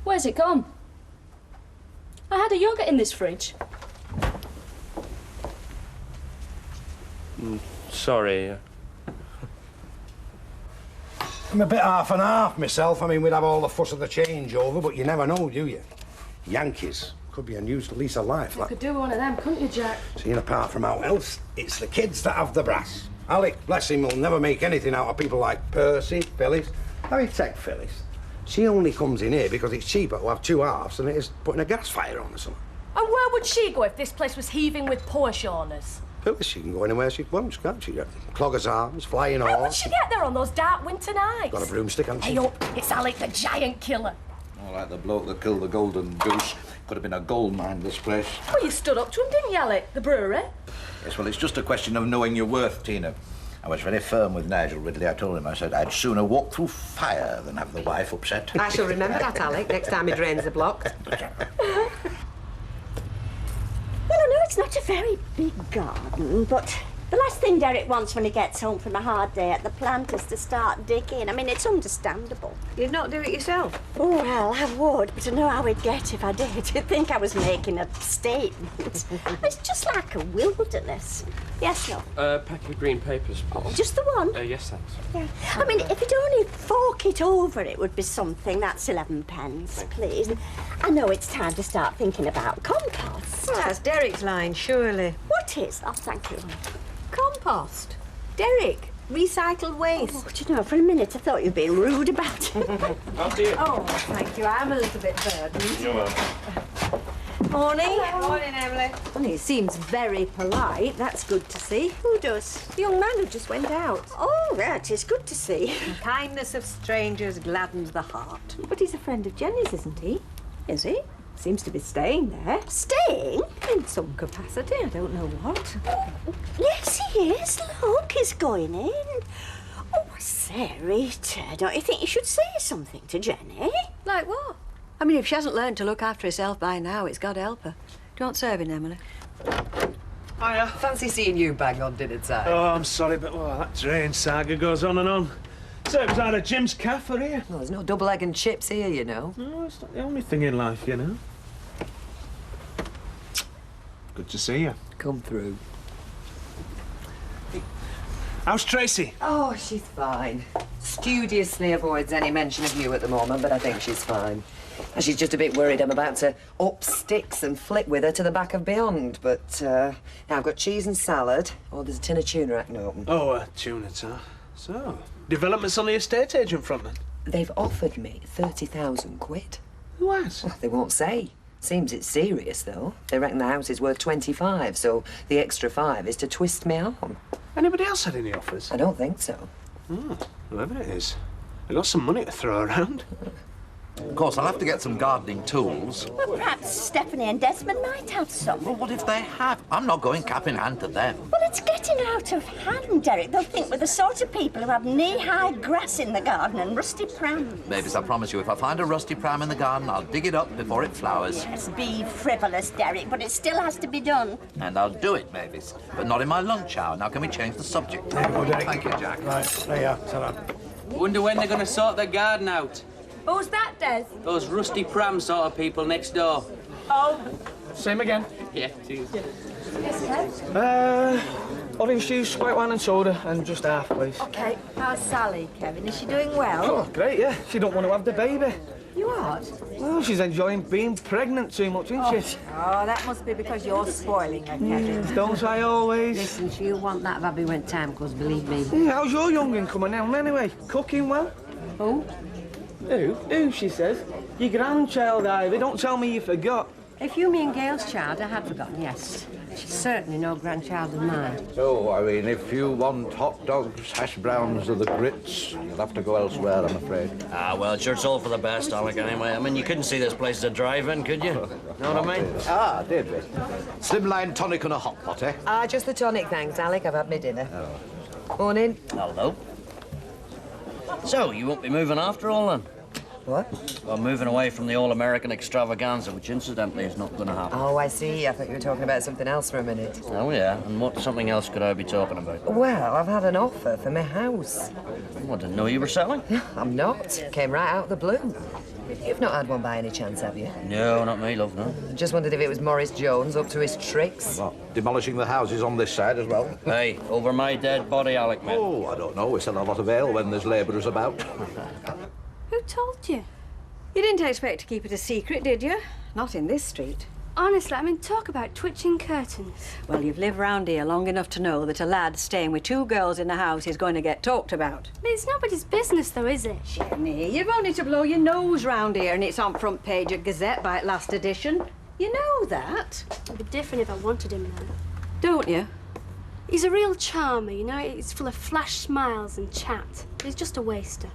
Q: Where's it gone? I had a yoghurt in this fridge.
W: Sorry.
C: I'm a bit half and half myself. I mean, we'd have all the fuss of the changeover, but you never know, do you? Yankees. Could be a new lease of life,
Q: You
C: like.
Q: could do one of them, couldn't you, Jack?
C: Seeing apart from how else, it's the kids that have the brass. Alec, bless him, will never make anything out of people like Percy, Phyllis. How you take Phyllis? She only comes in here because it's cheaper to have 2 halves than it is putting a gas fire on or something.
T: And where would she go if this place was heaving with Porsche owners?
C: Phyllis, she can go anywhere she wants, can't she? Clogger's arms, flying
T: How would
C: horse.
T: she get there on those dark winter nights?
C: Got a broomstick, hasn't she?
T: Hey up, it's Alec the giant killer.
U: More like the bloke that killed the golden goose. Could have been a gold mine, this place.
T: Well, you stood up to him, didn't you, Alec? The brewery?
U: Yes, well, it's just a question of knowing your worth, Tina. I was very firm with Nigel Ridley. I told him, I said, I'd sooner walk through fire than have the wife upset.
J: I shall remember that, Alec, next time my drains are blocked.
F: Well, I know it's not a very big garden, but the last thing Derek wants when he gets home from a hard day at the plant is to start digging. I mean, it's understandable.
J: You'd not do it yourself?
F: Oh, well, I would, but I know how it'd get if I did. You'd think I was making a statement. It's just like a wilderness. Yes, no?
W: Pack of green papers, please.
F: Just the one?
W: Yes, thanks.
F: Yeah. I mean, if you'd only fork it over, it would be something. That's 11 pence, please. And I know it's time to start thinking about compost.
J: Well, that's Derek's line, surely.
F: What is? Oh, thank you.
J: Compost. Derek, recycled waste.
F: Oh, do you know, for a minute I thought you were being rude about it.
W: I'll see you.
J: Oh, thank you. I'm a little bit burdened.
W: You're welcome.
J: Morning.
F: Hello.
J: Morning, Emily. Well, he seems very polite. That's good to see.
F: Who does?
J: The young man who just went out.
F: Oh, that is good to see.
J: The kindness of strangers gladdens the heart.
F: But he's a friend of Jenny's, isn't he?
J: Is he? Seems to be staying there.
F: Staying?
J: In some capacity, I don't know what.
F: Yes, he is. Look, he's going in. Oh, I say, Rita, don't you think you should say something to Jenny?
J: Like what? I mean, if she hasn't learned to look after herself by now, it's God help her. Do you want serving, Emily?
G: Hiya. Fancy seeing you bang on dinner time.
M: Oh, I'm sorry, but that train saga goes on and on. So it was either Jim's Caff or here.
G: Well, there's no double egg and chips here, you know.
M: No, it's not the only thing in life, you know. Good to see you.
G: Come through.
M: How's Tracy?
G: Oh, she's fine. Studiously avoids any mention of you at the moment, but I think she's fine. And she's just a bit worried I'm about to up sticks and flit with her to the back of beyond. But now I've got cheese and salad. Oh, there's a tin of tuna I can open.
M: Oh, tuna, sir. So, developments on the estate agent front, then?
G: They've offered me 30,000 quid.
M: Who has?
G: Well, they won't say. Seems it's serious, though. They reckon the house is worth 25, so the extra 5 is to twist me arm.
M: Anybody else had any offers?
G: I don't think so.
M: Oh, whoever it is. They got some money to throw around.
H: Of course, I'll have to get some gardening tools.
F: Well, perhaps Stephanie and Desmond might have some.
H: Well, what if they have? I'm not going cap in hand to them.
F: Well, it's getting out of hand, Derek. They'll think we're the sort of people who have knee-high grass in the garden and rusty prams.
H: Mavis, I promise you, if I find a rusty pram in the garden, I'll dig it up before it flowers.
F: Yes, be frivolous, Derek, but it still has to be done.
H: And I'll do it, Mavis. But not in my lunch hour. Now, can we change the subject?
C: There you go, Derek.
H: Thank you, Jack.
C: Right, there you are. Ta-ra.
P: Wonder when they're going to sort the garden out.
T: Who's that, Des?
P: Those rusty pram sort of people next door.
T: Oh,
S: Same again.
P: Yeah, cheers.
S: Orange juice, white wine and soda, and just half, please.
V: OK, how's Sally, Kevin? Is she doing well?
S: Oh, great, yeah. She don't want to have the baby.
V: You what?
S: Well, she's enjoying being pregnant too much, isn't she?
V: Oh, that must be because you're spoiling her, Kevin.
S: Don't I always?
A: Listen, she'll want that baby when time comes, believe me.
S: Yeah, how's your young'un coming down anyway? Cooking well?
A: Who?
S: Who, she says. Your grandchild, Ivy. Don't tell me you forgot.
A: If you mean Gail's child, I had forgotten, yes. She's certainly no grandchild of mine.
U: So, I mean, if you want hot dogs, hash browns, or the grits, you'll have to go elsewhere, I'm afraid.
D: Ah, well, sure, it's all for the best, Alec, anyway. I mean, you couldn't see this place as a drive-in, could you? Know what I mean?
U: Ah, did we? Slimline tonic and a hot pot, eh?
X: Ah, just the tonic, thanks, Alec. I've had my dinner.
U: Oh.
X: Morning.
D: Hello. So, you won't be moving after all, then?
X: What?
D: Well, moving away from the all-American extravaganza, which incidentally is not going to happen.
X: Oh, I see. I thought you were talking about something else for a minute.
D: Oh, yeah? And what something else could I be talking about?
X: Well, I've had an offer for my house.
D: I didn't know you were selling.
X: I'm not. Came right out of the blue. You've not had one by any chance, have you?
D: No, not me, love, no.
X: Just wondered if it was Morris Jones up to his tricks.
U: What, demolishing the houses on this side as well?
D: Hey, over my dead body, Alec, mate.
U: Oh, I don't know. We sell a lot of ale when there's labourers about.
B: Who told you?
V: You didn't expect to keep it a secret, did you? Not in this street.
B: Honestly, I mean, talk about twitching curtains.
V: Well, you've lived round here long enough to know that a lad staying with 2 girls in the house is going to get talked about.
B: But it's nobody's business, though, is it?
V: Jenny, you've only to blow your nose round here and it's on front page at Gazette by last edition. You know that.
B: It'd be different if I wanted him, though.
V: Don't you?
B: He's a real charmer, you know? He's full of flash smiles and chat. He's just a waster.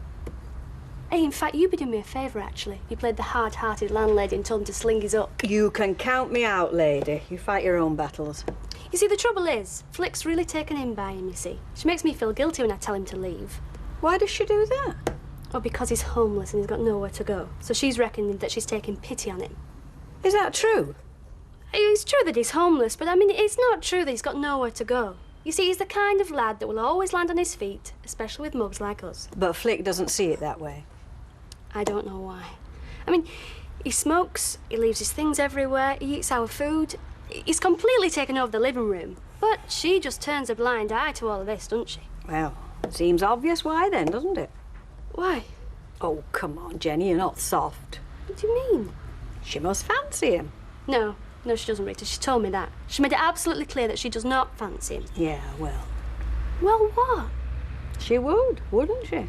B: Hey, in fact, you'd be doing me a favour, actually. You played the hard-hearted landlady and told him to sling his hook.
V: You can count me out, lady. You fight your own battles.
B: You see, the trouble is, Flick's really taken in by him, you see. She makes me feel guilty when I tell him to leave.
V: Why does she do that?
B: Oh, because he's homeless and he's got nowhere to go. So she's reckoning that she's taking pity on him.
V: Is that true?
B: It's true that he's homeless, but I mean, it's not true that he's got nowhere to go. You see, he's the kind of lad that will always land on his feet, especially with mubs like us.
V: But Flick doesn't see it that way.
B: I don't know why. I mean, he smokes, he leaves his things everywhere, he eats our food. He's completely taken over the living room. But she just turns a blind eye to all of this, doesn't she?
V: Well, seems obvious why then, doesn't it?
B: Why?
V: Oh, come on, Jenny, you're not soft.
B: What do you mean?
V: She must fancy him.
B: No, she doesn't, Rita. She told me that. She made it absolutely clear that she does not fancy him.
V: Yeah, well.
B: Well, what?
V: She would, wouldn't she?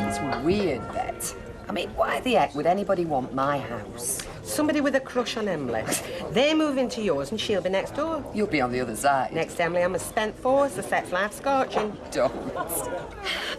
X: It's weird, Bet. I mean, why the heck would anybody want my house?
J: Somebody with a crush on Emily. They move into yours and she'll be next door.
X: You'll be on the other side.
J: Next to Emily, I'm a spent force, the sex life scorching.
X: Don't.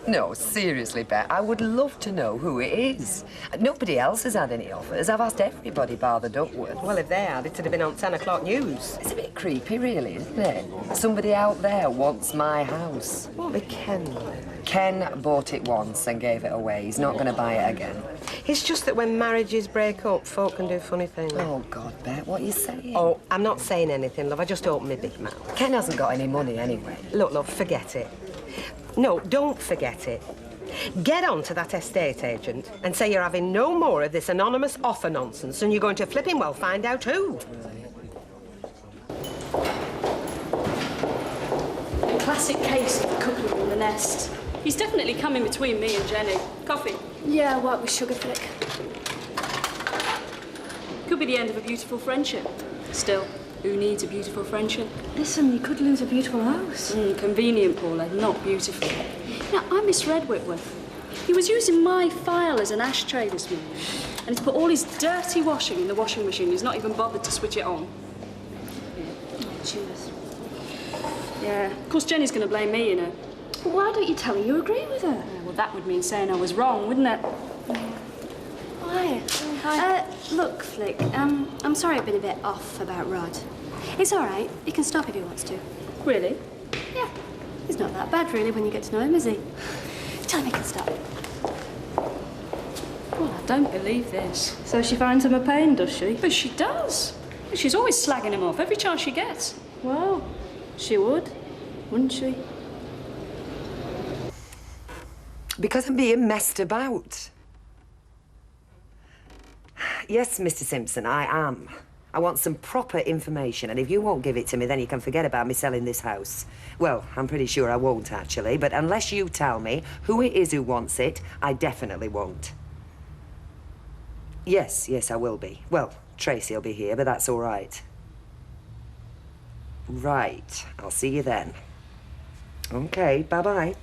X: No, seriously, Bet, I would love to know who it is. Nobody else has had any offers. I've asked everybody bar the Duckworth.
J: Well, if they had, it'd have been on 10 o'clock news.
X: It's a bit creepy, really, isn't it? Somebody out there wants my house.
J: Won't be Ken.
X: Ken bought it once and gave it away. He's not going to buy it again.
J: It's just that when marriages break up, folk can do funny things.
X: Oh, God, Bet, what are you saying?
J: Oh, I'm not saying anything, love. I just opened my big mouth.
X: Ken hasn't got any money anyway.
J: Look, love, forget it. No, don't forget it. Get on to that estate agent and say you're having no more of this anonymous offer nonsense and you're going to flipping well find out who.
Q: Classic case of the cuckoo in the nest. He's definitely coming between me and Jenny. Coffee?
B: Yeah, what with sugar, Flick?
Q: Could be the end of a beautiful friendship. Still, who needs a beautiful friendship?
B: Listen, you could lose a beautiful house.
Q: Convenient, Paula, not beautiful. Now, I misread Whitworth. He was using my file as an ashtray this morning, and he's put all his dirty washing in the washing machine. He's not even bothered to switch it on.
B: Cheers.
Q: Yeah, of course Jenny's going to blame me, you know.
B: But why don't you tell her you agree with her?
Q: Yeah, well, that would mean saying I was wrong, wouldn't it?
B: Hi. Hi. Look, Flick, I'm sorry I've been a bit off about Rod. It's all right. He can stop if he wants to.
Q: Really?
B: Yeah. He's not that bad, really, when you get to know him, is he? Tell him he can stop.
Q: Well, I don't believe this.
B: So she finds him a pain, does she?
Q: But she does. She's always slagging him off every chance she gets. Well, she would, wouldn't she?
X: Because I'm being messed about. Yes, Mr. Simpson, I am. I want some proper information, and if you won't give it to me, then you can forget about me selling this house. Well, I'm pretty sure I won't, actually, but unless you tell me who it is who wants it, I definitely won't. Yes, I will be. Well, Tracy'll be here, but that's all right. Right, I'll see you then. Okay, bye-bye.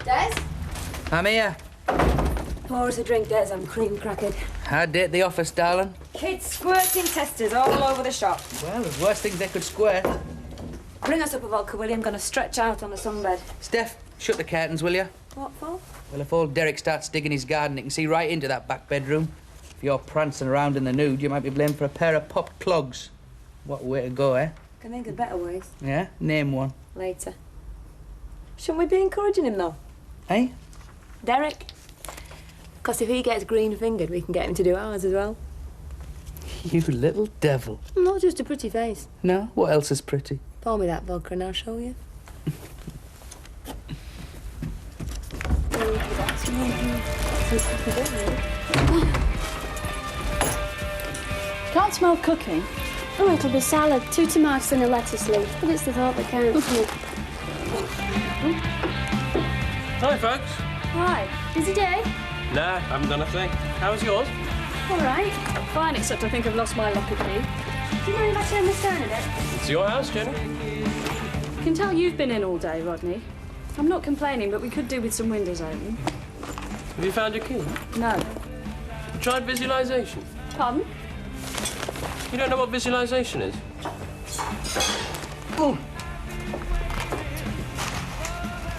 B: Des?
P: I'm here.
B: Pour us a drink, Des. I'm cream crackered.
P: Hard day at the office, darling.
B: Kids squirting testers all over the shop.
P: Well, there's worse things they could squirt.
B: Bring us up a vodka, Willie. I'm going to stretch out on the sunbed.
P: Steph, shut the curtains, will you?
B: What for?
P: Well, if old Derek starts digging his garden, he can see right into that back bedroom. If you're prancing around in the nude, you might be blamed for a pair of popped clogs. What a way to go, eh?
B: Can think of better ways.
P: Yeah? Name one.
B: Later. Shouldn't we be encouraging him, though?
P: Eh?
B: Derek? Because if he gets green-fingered, we can get him to do ours as well.
P: You little devil.
B: Not just a pretty face.
P: No? What else is pretty?
B: Pour me that vodka and I'll show you.
Q: Can't smell cooking.
B: Oh, it'll be salad. 2 tomatoes and a lettuce leaf. But it's the thought that counts.
W: Hi, folks.
B: Right. Busy day?
W: Nah, haven't done a thing. How was yours?
B: All right.
Q: Fine, except I think I've lost my locker key.
B: Do you mind if I turn this down a bit?
W: It's your house, Jenny.
Q: I can tell you've been in all day, Rodney. I'm not complaining, but we could do with some windows open.
W: Have you found your key?
Q: No.
W: You tried visualization?
Q: Pardon?
W: You don't know what visualization is?
X: Oh.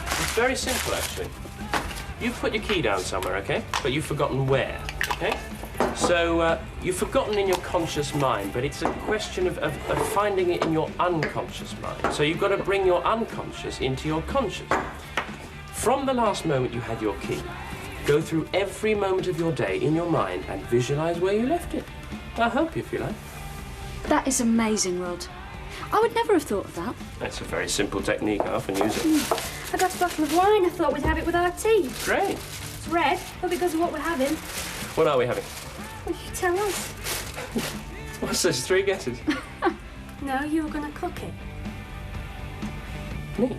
W: It's very simple, actually. You've put your key down somewhere, okay? But you've forgotten where, okay? So, you've forgotten in your conscious mind, but it's a question of finding it in your unconscious mind. So you've got to bring your unconscious into your conscious. From the last moment you had your key, go through every moment of your day in your mind and visualize where you left it. I'll help you if you like.
Q: That is amazing, Rod. I would never have thought of that.
W: It's a very simple technique. I often use it.
B: I got a bottle of wine. I thought we'd have it with our tea.
W: Great.
B: It's red, but because of what we're having.
W: What are we having?
B: Well, you tell us.
W: What's this? 3 guesses?
B: No, you were going to cook it.
W: Me?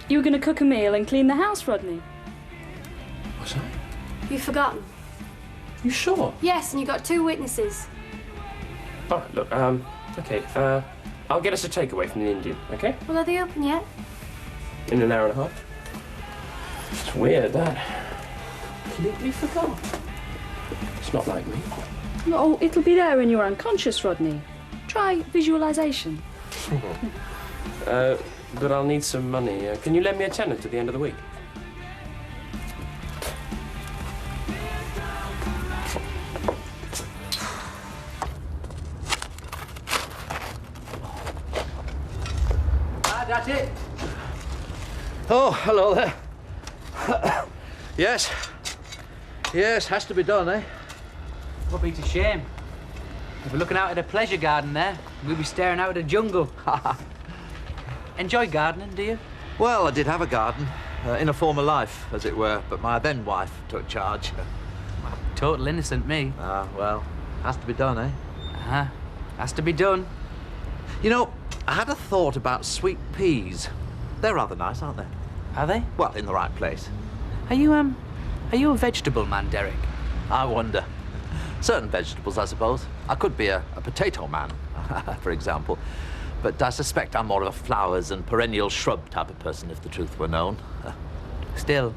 Q: You were going to cook a meal and clean the house, Rodney.
W: Was I?
B: You've forgotten.
W: You sure?
B: Yes, and you got 2 witnesses.
W: All right, look, okay, I'll get us a takeaway from the Indian, okay?
B: Well, are they open yet?
W: In an hour and a half. It's weird, that. Completely forgot. It's not like me.
Q: Oh, it'll be there in your unconscious, Rodney. Try visualization.
W: But I'll need some money. Can you lend me a tenner to the end of the week?
P: That's it.
U: Oh, hello there. Yes. Yes, has to be done, eh?
P: Would be a shame. If we're looking out at a pleasure garden there, we'll be staring out at a jungle. Enjoy gardening, do you?
U: Well, I did have a garden, in a former life, as it were, but my then wife took charge.
P: Total innocent, me.
U: Ah, well, has to be done, eh?
P: Uh-huh. Has to be done.
U: You know, I had a thought about sweet peas. They're rather nice, aren't they?
P: Are they?
U: Well, in the right place.
P: Are you a vegetable man, Derek?
U: I wonder. Certain vegetables, I suppose. I could be a potato man, for example. But I suspect I'm more of a flowers and perennial shrub type of person, if the truth were known.
P: Still,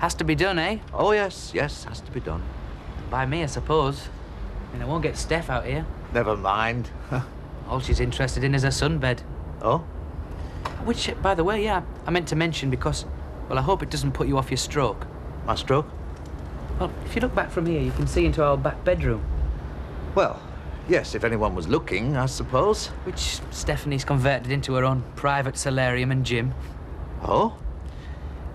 P: has to be done, eh?
U: Oh, yes, yes, has to be done.
P: By me, I suppose. I mean, I won't get Steph out here.
U: Never mind.
P: All she's interested in is her sunbed.
U: Oh?
P: Which, by the way, yeah, I meant to mention because, well, I hope it doesn't put you off your stroke.
U: My stroke?
P: Well, if you look back from here, you can see into our back bedroom.
U: Well, yes, if anyone was looking, I suppose.
P: Which Stephanie's converted into her own private solarium and gym.
U: Oh?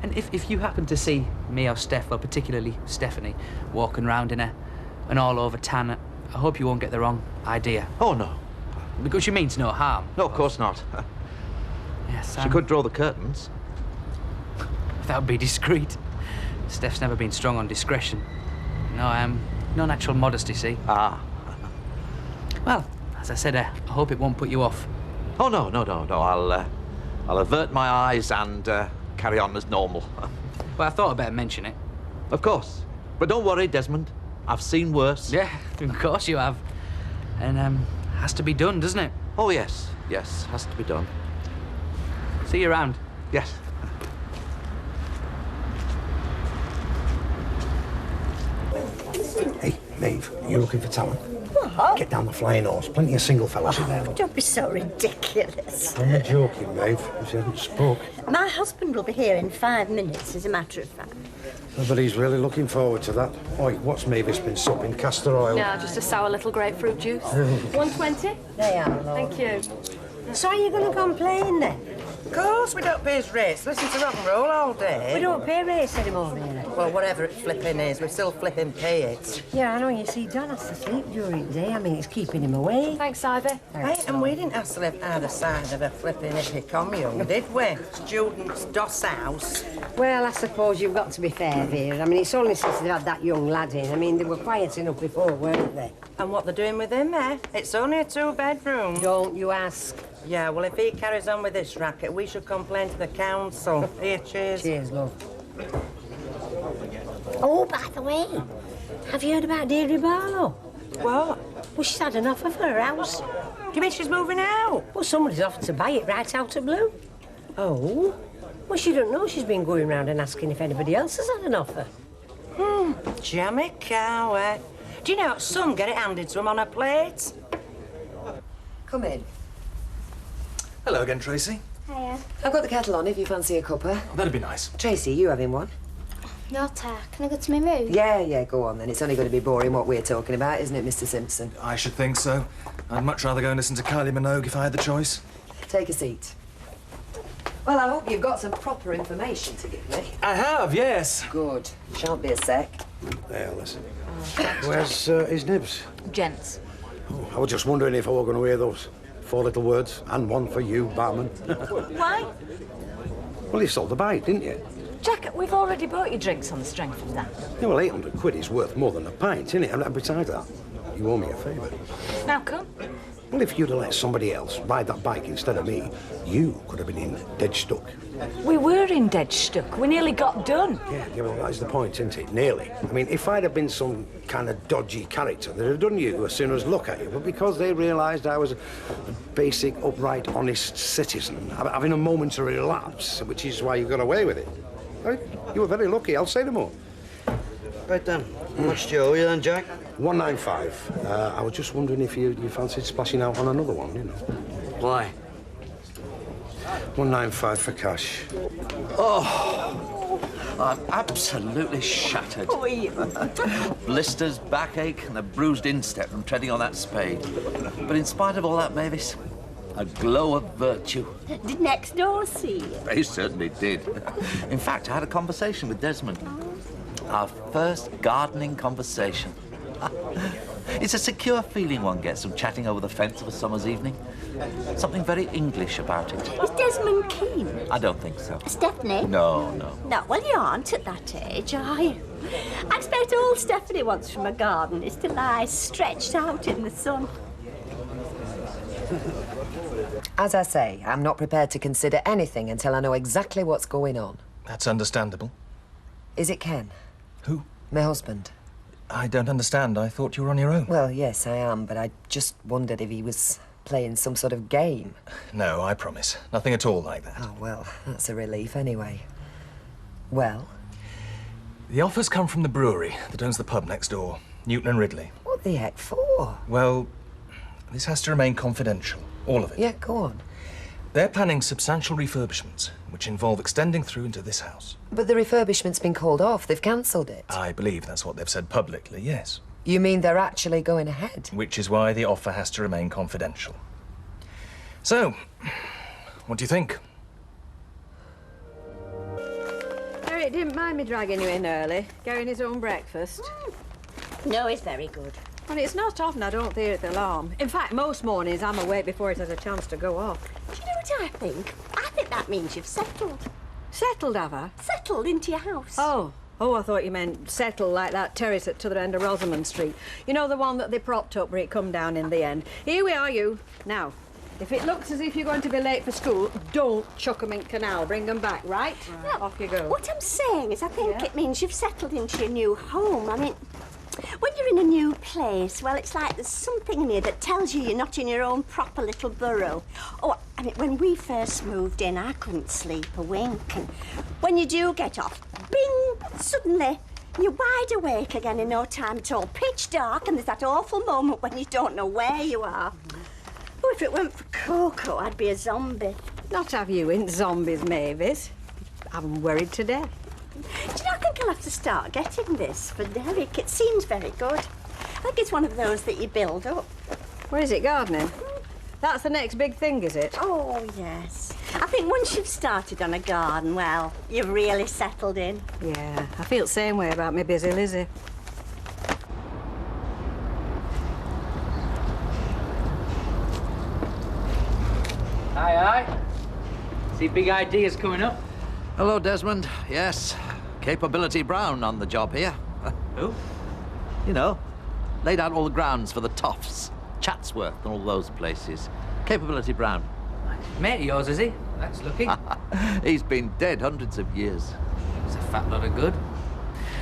P: And if you happen to see me or Steph, well, particularly Stephanie, walking around in a and all over tan. I hope you won't get the wrong idea.
U: Oh, no.
P: Because she means no harm.
U: No, of course not.
P: Yes,
U: She could draw the curtains.
P: That would be discreet. Steph's never been strong on discretion. No, no natural modesty, see?
U: Ah.
P: Well, as I said, I hope it won't put you off.
U: Oh, no. I'll avert my eyes and carry on as normal.
P: Well, I thought I'd better mention it.
U: Of course. But don't worry, Desmond. I've seen worse.
P: Yeah, of course you have. And, has to be done, doesn't it?
U: Oh, yes. Yes, has to be done.
P: See you around.
U: Yes.
C: Hey, Maeve, you looking for talent?
F: What?
C: Get down the flying horse. Plenty of single fellas in there.
F: Don't be so ridiculous.
C: I'm not joking, Maeve. You haven't spoke.
F: My husband will be here in 5 minutes, as a matter of fact.
C: But he's really looking forward to that. Oi, what's Mavis been supping? Castor oil?
T: No, just a sour little grapefruit juice. 120?
F: They are, Lord.
T: Thank you.
F: So are you going to complain then?
J: Of course we don't pay his rates. Listen to rock and roll all day.
F: We don't pay rates anymore, really.
J: Well, whatever it flipping is, we still flipping pay it.
F: Yeah, I know. You see, John has to sleep during the day. I mean, it's keeping him away.
T: Thanks, Ivy.
J: Right, and we didn't have to live either side of a flipping hippie commune, did we? Students' DOS house.
A: Well, I suppose you've got to be fair, Vera. I mean, it's only since they've had that young lad in. I mean, they were quiet enough before, weren't they?
J: And what they're doing with him, eh? It's only a 2-bedroom.
A: Don't you ask.
J: Yeah, well, if he carries on with this racket, we should complain to the council. Here, cheers.
A: Cheers, love.
F: Oh, by the way, have you heard about Deirdre Barlow?
J: What?
F: Well, she's had an offer for her house.
J: Do you mean she's moving out?
F: Well, somebody's offered to buy it right out of blue.
J: Oh?
F: Well, she don't know she's been going round and asking if anybody else has had an offer.
J: Jammy cow, eh? Do you know, some get it handed to them on a plate?
X: Come in.
L: Hello again, Tracy.
K: Hiya.
X: I've got the kettle on if you fancy a cuppa.
L: That'd be nice.
X: Tracy, you having one?
K: Not Can I go to my room?
X: Yeah, go on then. It's only going to be boring what we're talking about, isn't it, Mr. Simpson?
L: I should think so. I'd much rather go and listen to Kylie Minogue if I had the choice.
X: Take a seat. Well, I hope you've got some proper information to give me.
L: I have, yes.
X: Good. Shan't be a sec.
C: There, listen. Where's his nibs?
V: Gents.
C: Oh, I was just wondering if I were going to hear those 4 little words, and one for you, barman.
V: Why?
C: Well, you sold the bite, didn't you?
V: Jack, we've already bought you drinks on the strength of that.
C: Yeah, well, 800 quid is worth more than a pint, isn't it? And besides that, you owe me a favour.
V: Now come.
C: Well, if you'd have let somebody else ride that bike instead of me, you could have been in dead stuck.
V: We were in dead stuck. We nearly got done.
C: Yeah, well, that's the point, isn't it? Nearly. I mean, if I'd have been some kind of dodgy character, they'd have done you as soon as look at you. But because they realised I was a basic, upright, honest citizen, having a momentary lapse, which is why you got away with it. Right? You were very lucky, I'll say no more.
D: Right then, how much do you owe you then, Jack?
C: 195. I was just wondering if you fancied splashing out on another one, you know.
D: Why?
C: 195 for cash.
U: Oh, I'm absolutely shattered. Blisters, backache, and a bruised instep from treading on that spade. But in spite of all that, Mavis, a glow of virtue.
F: Did next door see you?
U: They certainly did. In fact, I had a conversation with Desmond. Our first gardening conversation. It's a secure feeling one gets from chatting over the fence of a summer's evening. Something very English about it.
F: Is Desmond keen?
U: I don't think so.
F: Stephanie?
U: No.
F: No, well, you aren't at that age, are you? I expect all Stephanie wants from a garden is to lie stretched out in the sun.
X: As I say, I'm not prepared to consider anything until I know exactly what's going on.
L: That's understandable.
X: Is it Ken?
L: Who?
X: My husband.
L: I don't understand. I thought you were on your own.
X: Well, yes, I am, but I just wondered if he was playing some sort of game.
L: No, I promise. Nothing at all like that.
X: Oh, well, that's a relief anyway. Well?
L: The offer's come from the brewery that owns the pub next door, Newton and Ridley.
X: What the heck for?
L: Well, this has to remain confidential. All of it.
X: Yeah, go on.
L: They're planning substantial refurbishments, which involve extending through into this house.
X: But the refurbishment's been called off. They've cancelled it.
L: I believe that's what they've said publicly, yes.
X: You mean they're actually going ahead?
L: Which is why the offer has to remain confidential. So, what do you think?
V: Eric didn't mind me dragging you in early, getting his own breakfast.
F: No, he's very good.
V: And it's not often I don't hear the alarm. In fact, most mornings I'm awake before it has a chance to go off.
F: Do you know what I think? I think that means you've settled.
V: Settled, have I?
F: Settled into your house.
V: Oh, I thought you meant settle like that terrace at t'other end of Rosamond Street. You know, the one that they propped up where it come down in the end. Here we are, you. Now, if it looks as if you're going to be late for school, don't chuck 'em in canal. Bring 'em back, right?
F: No,
V: off you go.
F: What I'm saying is I think it means you've settled into your new home. I mean, when you're in a new place, well, it's like there's something in here that tells you you're not in your own proper little burrow. Oh, I mean, when we first moved in, I couldn't sleep a wink. And when you do get off, bing, suddenly you're wide awake again in no time at all. Pitch dark, and there's that awful moment when you don't know where you are. Oh, if it weren't for Coco, I'd be a zombie.
V: Not have you in zombies, Mavis. I'm worried to death.
F: Do you know, I think I'll have to start getting this for Derek. It seems very good. I think it's one of those that you build up.
V: What is it, gardening? That's the next big thing, is it?
F: Oh, yes. I think once you've started on a garden, well, you've really settled in.
V: Yeah, I feel the same way about me busy Lizzie.
P: Aye, aye. See big ideas coming up.
H: Hello, Desmond. Yes, Capability Brown on the job here.
P: Who?
H: You know, laid out all the grounds for the Toffs, Chatsworth and all those places. Capability Brown.
P: Mate of yours, is he? That's lucky.
H: He's been dead hundreds of years.
P: It's a fat lot of good.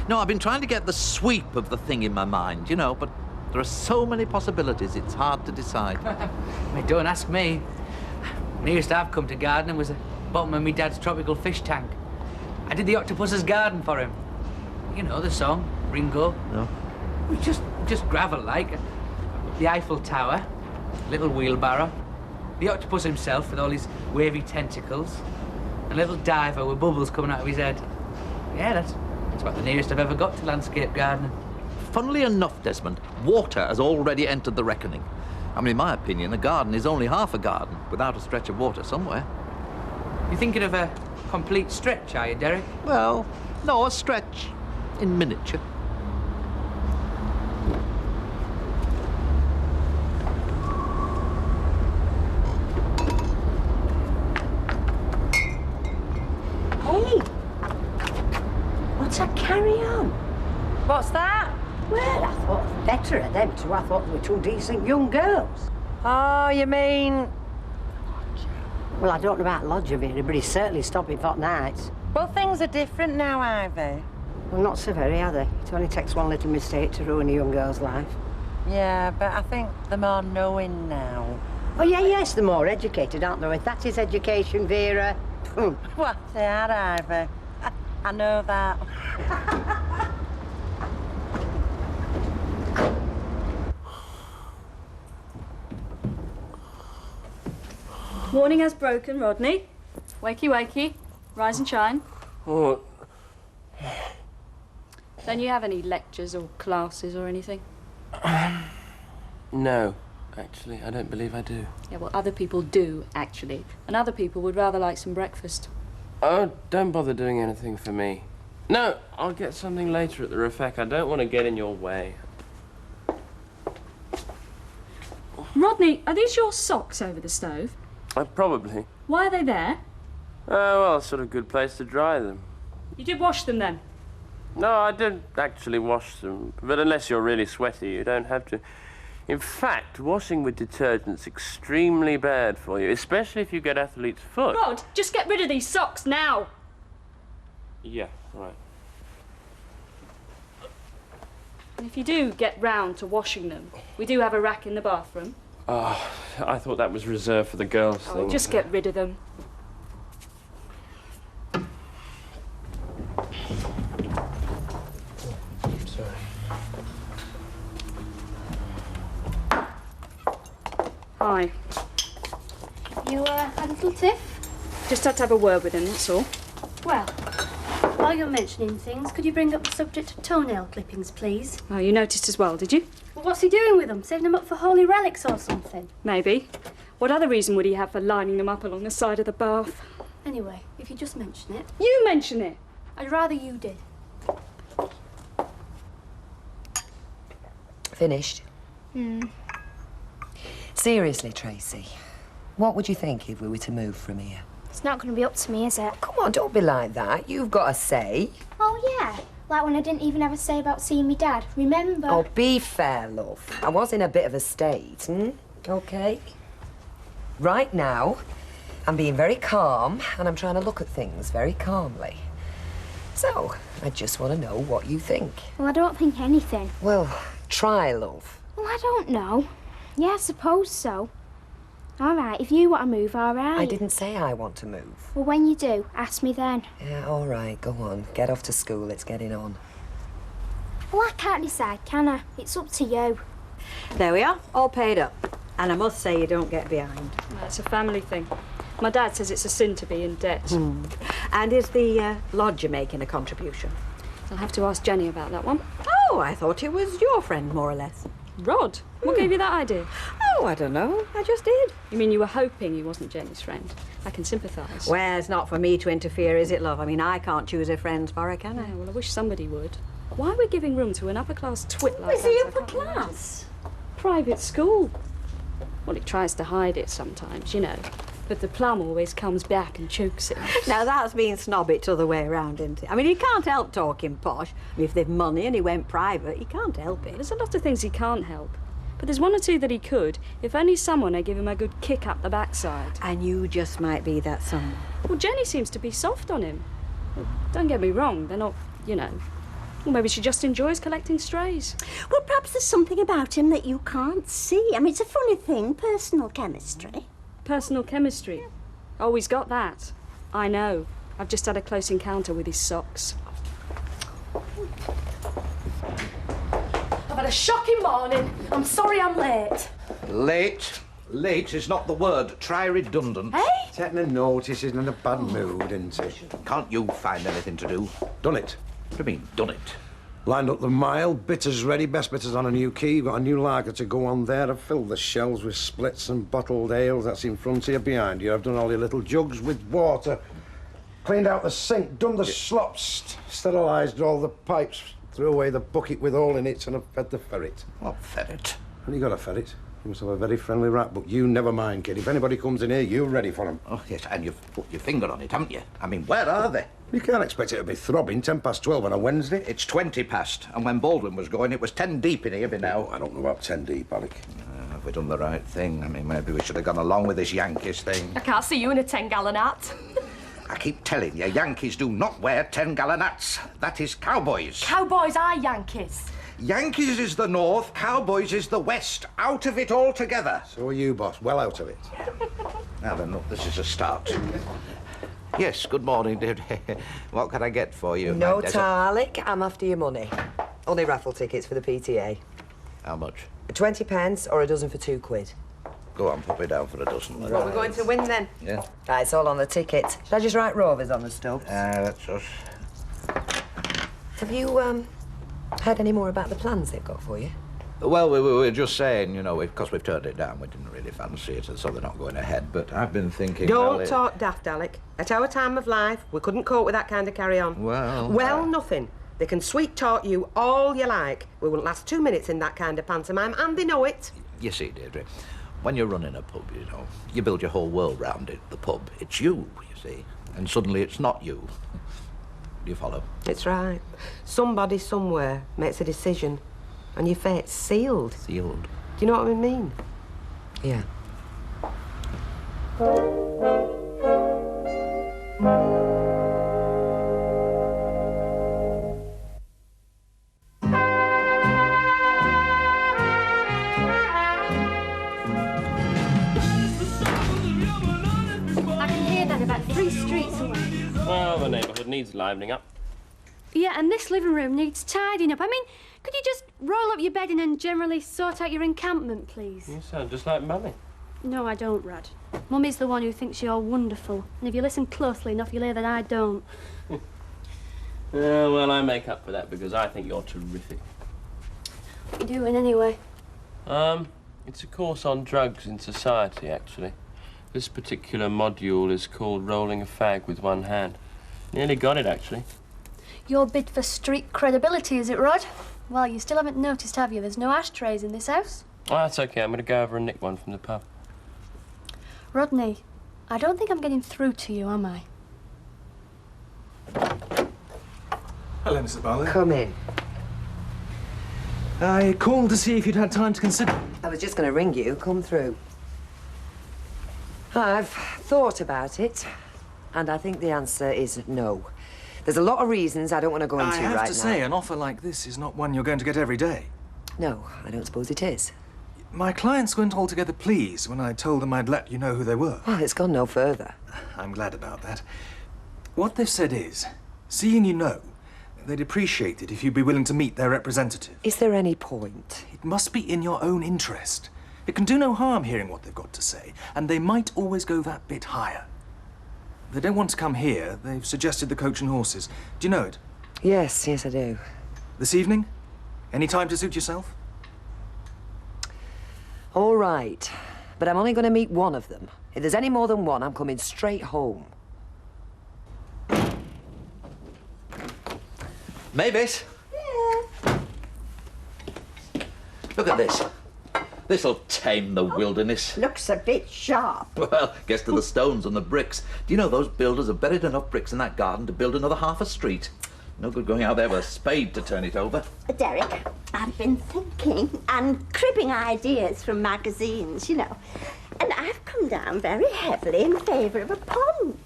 H: No, I've been trying to get the sweep of the thing in my mind, you know, but there are so many possibilities, it's hard to decide.
P: Mate, don't ask me. Nearest I've come to gardening was the bottom of my dad's tropical fish tank. I did the octopus's garden for him. You know the song, Ringo.
H: No.
P: It was just gravel-like. The Eiffel Tower, little wheelbarrow, the octopus himself with all his wavy tentacles, a little diver with bubbles coming out of his head. Yeah, that's about the nearest I've ever got to landscape gardening.
H: Funnily enough, Desmond, water has already entered the reckoning. I mean, in my opinion, a garden is only half a garden without a stretch of water somewhere.
P: You're thinking of a complete stretch, are you, Derek?
H: Well, no, a stretch in miniature.
F: Hey, what's that carry on?
V: What's that?
A: Well, I thought better of them two. I thought they were two decent young girls.
V: Oh, you mean...
A: Well, I don't know about Lodger, Vera, but he's certainly stopping for nights.
V: Well, things are different now, Ivy.
A: Well, not so very, are they? It only takes one little mistake to ruin a young girl's life.
V: Yeah, but I think they're more knowing now.
A: Oh, yeah, yes, they're more educated, aren't they? If that is education, Vera.
V: Well, they are, Ivy. I know that.
Q: Morning has broken, Rodney. Wakey, wakey. Rise and shine.
W: Oh.
Q: Don't you have any lectures or classes or anything?
W: No, actually, I don't believe I do.
Q: Yeah, well, other people do, actually. And other people would rather like some breakfast.
W: Oh, don't bother doing anything for me. No, I'll get something later at the Refec. I don't want to get in your way.
Q: Rodney, are these your socks over the stove?
W: Probably.
Q: Why are they there?
W: Oh, well, it's sort of a good place to dry them.
Q: You did wash them then?
W: No, I didn't actually wash them. But unless you're really sweaty, you don't have to. In fact, washing with detergent's extremely bad for you, especially if you get athlete's foot.
Q: Rod, just get rid of these socks now.
W: Yeah, right.
Q: And if you do get round to washing them, we do have a rack in the bathroom.
W: Oh, I thought that was reserved for the girls' thing.
Q: Just get rid of them.
W: Sorry.
Q: Hi.
B: You, had a little tiff?
Q: Just had to have a word with him, that's all.
B: Well, while you're mentioning things, could you bring up the subject of toenail clippings, please?
Q: Oh, you noticed as well, did you?
B: Well, what's he doing with them? Saving them up for holy relics or something?
Q: Maybe. What other reason would he have for lining them up along the side of the bath?
B: Anyway, if you just mention it.
Q: You mention it!
B: I'd rather you did.
X: Finished? Seriously, Tracy, what would you think if we were to move from here?
K: It's not going to be up to me, is it?
X: Come on, don't be like that. You've got a say.
K: Oh, yeah. Like when I didn't even have a say about seeing me dad. Remember?
X: Oh, be fair, love. I was in a bit of a state, OK? Right now, I'm being very calm and I'm trying to look at things very calmly. So, I just want to know what you think.
K: Well, I don't think anything.
X: Well, try, love.
K: Well, I don't know. Yeah, I suppose so. All right, if you want to move, all right.
X: I didn't say I want to move.
K: Well, when you do, ask me then.
X: Yeah, all right, go on. Get off to school, it's getting on.
K: Well, I can't decide, can I? It's up to you.
V: There we are, all paid up. And I must say you don't get behind.
Q: Well, it's a family thing. My dad says it's a sin to be in debt.
V: And is the lodger making a contribution?
Q: I'll have to ask Jenny about that one.
V: Oh, I thought it was your friend, more or less.
Q: Rod? What gave you that idea?
V: Oh, I don't know. I just did.
Q: You mean you were hoping he wasn't Jenny's friend? I can sympathise.
V: Well, it's not for me to interfere, is it, love? I mean, I can't choose her friends for her, can I?
Q: Yeah, well, I wish somebody would. Why are we giving room to an upper-class twit like
V: Is
Q: that?
V: he upper class?
Q: Private school. Well, he tries to hide it sometimes, you know. But the plum always comes back and chokes him.
V: Now, that's being snobbish the other way around, isn't it? I mean, he can't help talking posh. I mean, if they've money and he went private, he can't help it.
Q: There's a lot of things he can't help. But there's one or two that he could, if only someone had given him a good kick up the backside.
V: And you just might be that someone.
Q: Well, Jenny seems to be soft on him. Well, don't get me wrong, they're not, you know... Well, maybe she just enjoys collecting strays.
F: Well, perhaps there's something about him that you can't see. I mean, it's a funny thing, personal chemistry.
Q: Personal chemistry? Oh, he's got that. I know. I've just had a close encounter with his socks.
T: I've had a shocking morning. I'm sorry I'm late.
H: Late? Late is not the word. Try redundant.
T: Hey?
C: Taking a notice, isn't in a bad mood, isn't it?
H: Can't you find anything to do?
C: Done it.
H: What do you mean, done it?
C: Lined up the mile, bitters ready, best bitters on a new key. Got a new lager to go on there. I've filled the shelves with splits and bottled ales. That's in front of you, behind you. I've done all your little jugs with water. Cleaned out the sink, done the slops, sterilised all the pipes, threw away the bucket with all in it, and I've fed the ferret.
H: What ferret?
C: And you got a ferret? You must have a very friendly rat, but you never mind, kid. If anybody comes in here, you're ready for them.
H: Oh, yes, and you've put your finger on it, haven't you? I mean, where are they?
C: You can't expect it to be throbbing 12 on a Wednesday.
H: It's 20 past, and when Baldwin was going, it was 10 deep in here by now.
C: I don't know about 10 deep, Alec.
H: Have we done the right thing? I mean, maybe we should have gone along with this Yankees thing.
T: I can't see you in a 10-gallon hat.
H: I keep telling you, Yankees do not wear 10-gallon hats. That is cowboys.
T: Cowboys are Yankees.
H: Yankees is the north, cowboys is the west. Out of it altogether.
C: So are you, boss. Well out of it.
H: Now then, look, this is a start. Yes, good morning, dear. What can I get for you?
X: No, Alec, I'm after your money. Only raffle tickets for the PTA.
H: How much?
X: 20 pence or a dozen for £2.
H: Go on, put me down for a dozen.
X: What we're going to win then?
H: Yeah.
X: Right, it's all on the ticket. Should I just write Rovers on the stub?
H: That's us.
X: Have you, heard any more about the plans they've got for you?
H: Well, we were just saying, you know, because we've turned it down, we didn't really fancy it, and so they're not going ahead. But I've been thinking...
J: Don't talk daft, Alec. At our time of life, we couldn't cope with that kind of carry-on.
H: Well...
J: nothing. They can sweet-talk you all you like. We wouldn't last 2 minutes in that kind of pantomime, and they know it.
H: You see, Deirdre, when you're running a pub, you know, you build your whole world round it, the pub. It's you see, and suddenly it's not you. Do you follow?
J: It's right. Somebody somewhere makes a decision, and your fate's sealed.
H: Sealed?
J: Do you know what I mean?
X: Yeah.
K: I can hear that about 3 streets away.
W: Well, the neighbourhood needs livening up.
B: Yeah, and this living room needs tidying up. I mean, could you just roll up your bedding and generally sort out your encampment, please?
W: You sound just like Mummy.
B: No, I don't, Rad. Mummy's the one who thinks you're wonderful. And if you listen closely enough, you'll hear that I don't.
W: Yeah, well, I make up for that because I think you're terrific.
B: What are you doing, anyway?
W: It's a course on drugs in society, actually. This particular module is called Rolling a Fag with One Hand. Nearly got it, actually.
B: Your bid for street credibility, is it, Rod? Well, you still haven't noticed, have you? There's no ashtrays in this house.
W: Oh, that's okay. I'm going to go over and nick one from the pub.
B: Rodney, I don't think I'm getting through to you, am I?
L: Hello, Mrs. Barlow.
X: Come in.
L: I called to see if you'd had time to consider.
X: I was just going to ring you. Come through. I've thought about it, and I think the answer is no. There's a lot of reasons I don't want to go into right now.
L: I have to say, an offer like this is not one you're going to get every day.
X: No, I don't suppose it is.
L: My clients weren't altogether pleased when I told them I'd let you know who they were.
X: Well, it's gone no further.
L: I'm glad about that. What they've said is, seeing you know, they'd appreciate it if you'd be willing to meet their representative.
X: Is there any point?
L: It must be in your own interest. It can do no harm hearing what they've got to say, and they might always go that bit higher. They don't want to come here. They've suggested the Coach and Horses. Do you know it?
X: Yes, I do.
L: This evening? Any time to suit yourself?
X: All right, but I'm only going to meet one of them. If there's any more than one, I'm coming straight home.
H: Mavis? Yeah? Look at this. This'll tame the wilderness.
F: Looks a bit sharp.
H: Well, guess to the stones and the bricks. Do you know those builders have buried enough bricks in that garden to build another half a street? No good going out there with a spade to turn it over.
F: Derek, I've been thinking and cribbing ideas from magazines, you know, and I've come down very heavily in favour of a pond.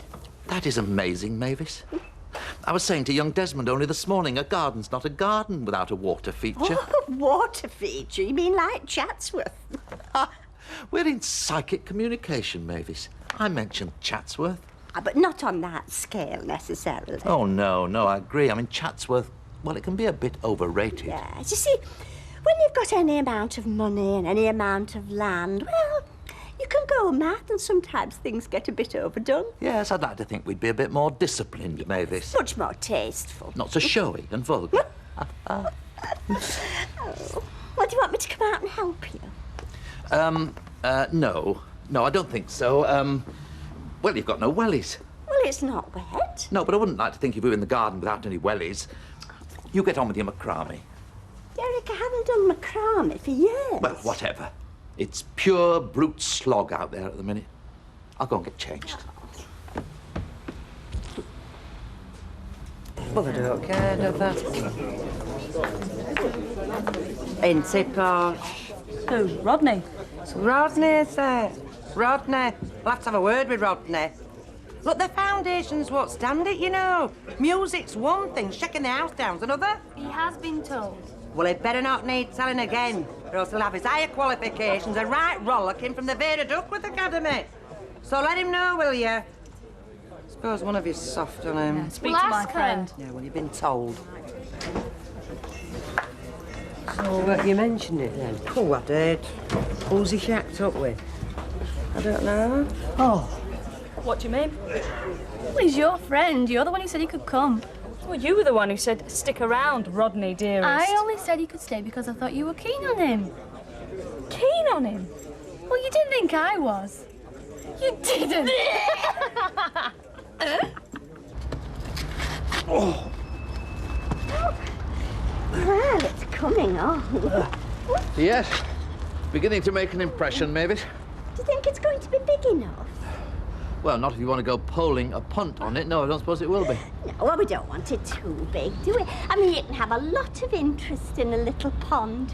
H: That is amazing, Mavis. I was saying to young Desmond only this morning, a garden's not a garden without a water feature.
F: Oh, water feature? You mean like Chatsworth?
H: We're in psychic communication, Mavis. I mentioned Chatsworth.
F: But not on that scale, necessarily.
H: Oh, no, I agree. I mean, Chatsworth, well, it can be a bit overrated.
F: Yes, you see, when you've got any amount of money and any amount of land, well, you can go mad and sometimes things get a bit overdone.
H: Yes, I'd like to think we'd be a bit more disciplined, Mavis.
F: Much more tasteful.
H: Not so showy and vulgar.
F: Oh. Well, do you want me to come out and help you?
H: No, I don't think so. Well, you've got no wellies.
F: Well, it's not wet.
H: No, but I wouldn't like to think of you in the garden without any wellies. You get on with your macrame.
F: Derek, I haven't done macrame for years.
H: Well, whatever. It's pure brute slog out there at the minute. I'll go and get changed.
X: Well, I don't care, no that.
J: Ain't it, Posh?
Q: Who? Rodney?
J: Rodney's there. Rodney. We'll have to have a word with Rodney. Look, the foundation's what stand it, you know. Music's one thing, shaking the house down's another.
B: He has been told.
J: Well, he'd better not need telling again, or else he'll have his higher qualifications a right rollicking from the Vera Duckworth Academy. So let him know, will you? Suppose one of you's soft on him.
Q: Yeah, speak to my friend.
J: Yeah, well, you've been told.
A: So, you mentioned it then?
J: Oh, I did.
A: Who's he shacked up with?
J: I don't know.
A: Oh.
Q: What do you mean?
B: Well, he's your friend. You're the one who said he could come.
Q: Well, you were the one who said, stick around, Rodney, dearest.
B: I only said he could stay because I thought you were keen on him.
Q: Keen on him?
B: Well, you didn't think I was. You didn't.
F: Oh. Well, it's coming on.
H: Yes. Beginning to make an impression, Mavis.
F: Do you think it's going to be big enough?
H: Well, not if you want to go polling a punt on it. No, I don't suppose it will be.
F: No, well, we don't want it too big, do we? I mean, you can have a lot of interest in a little pond.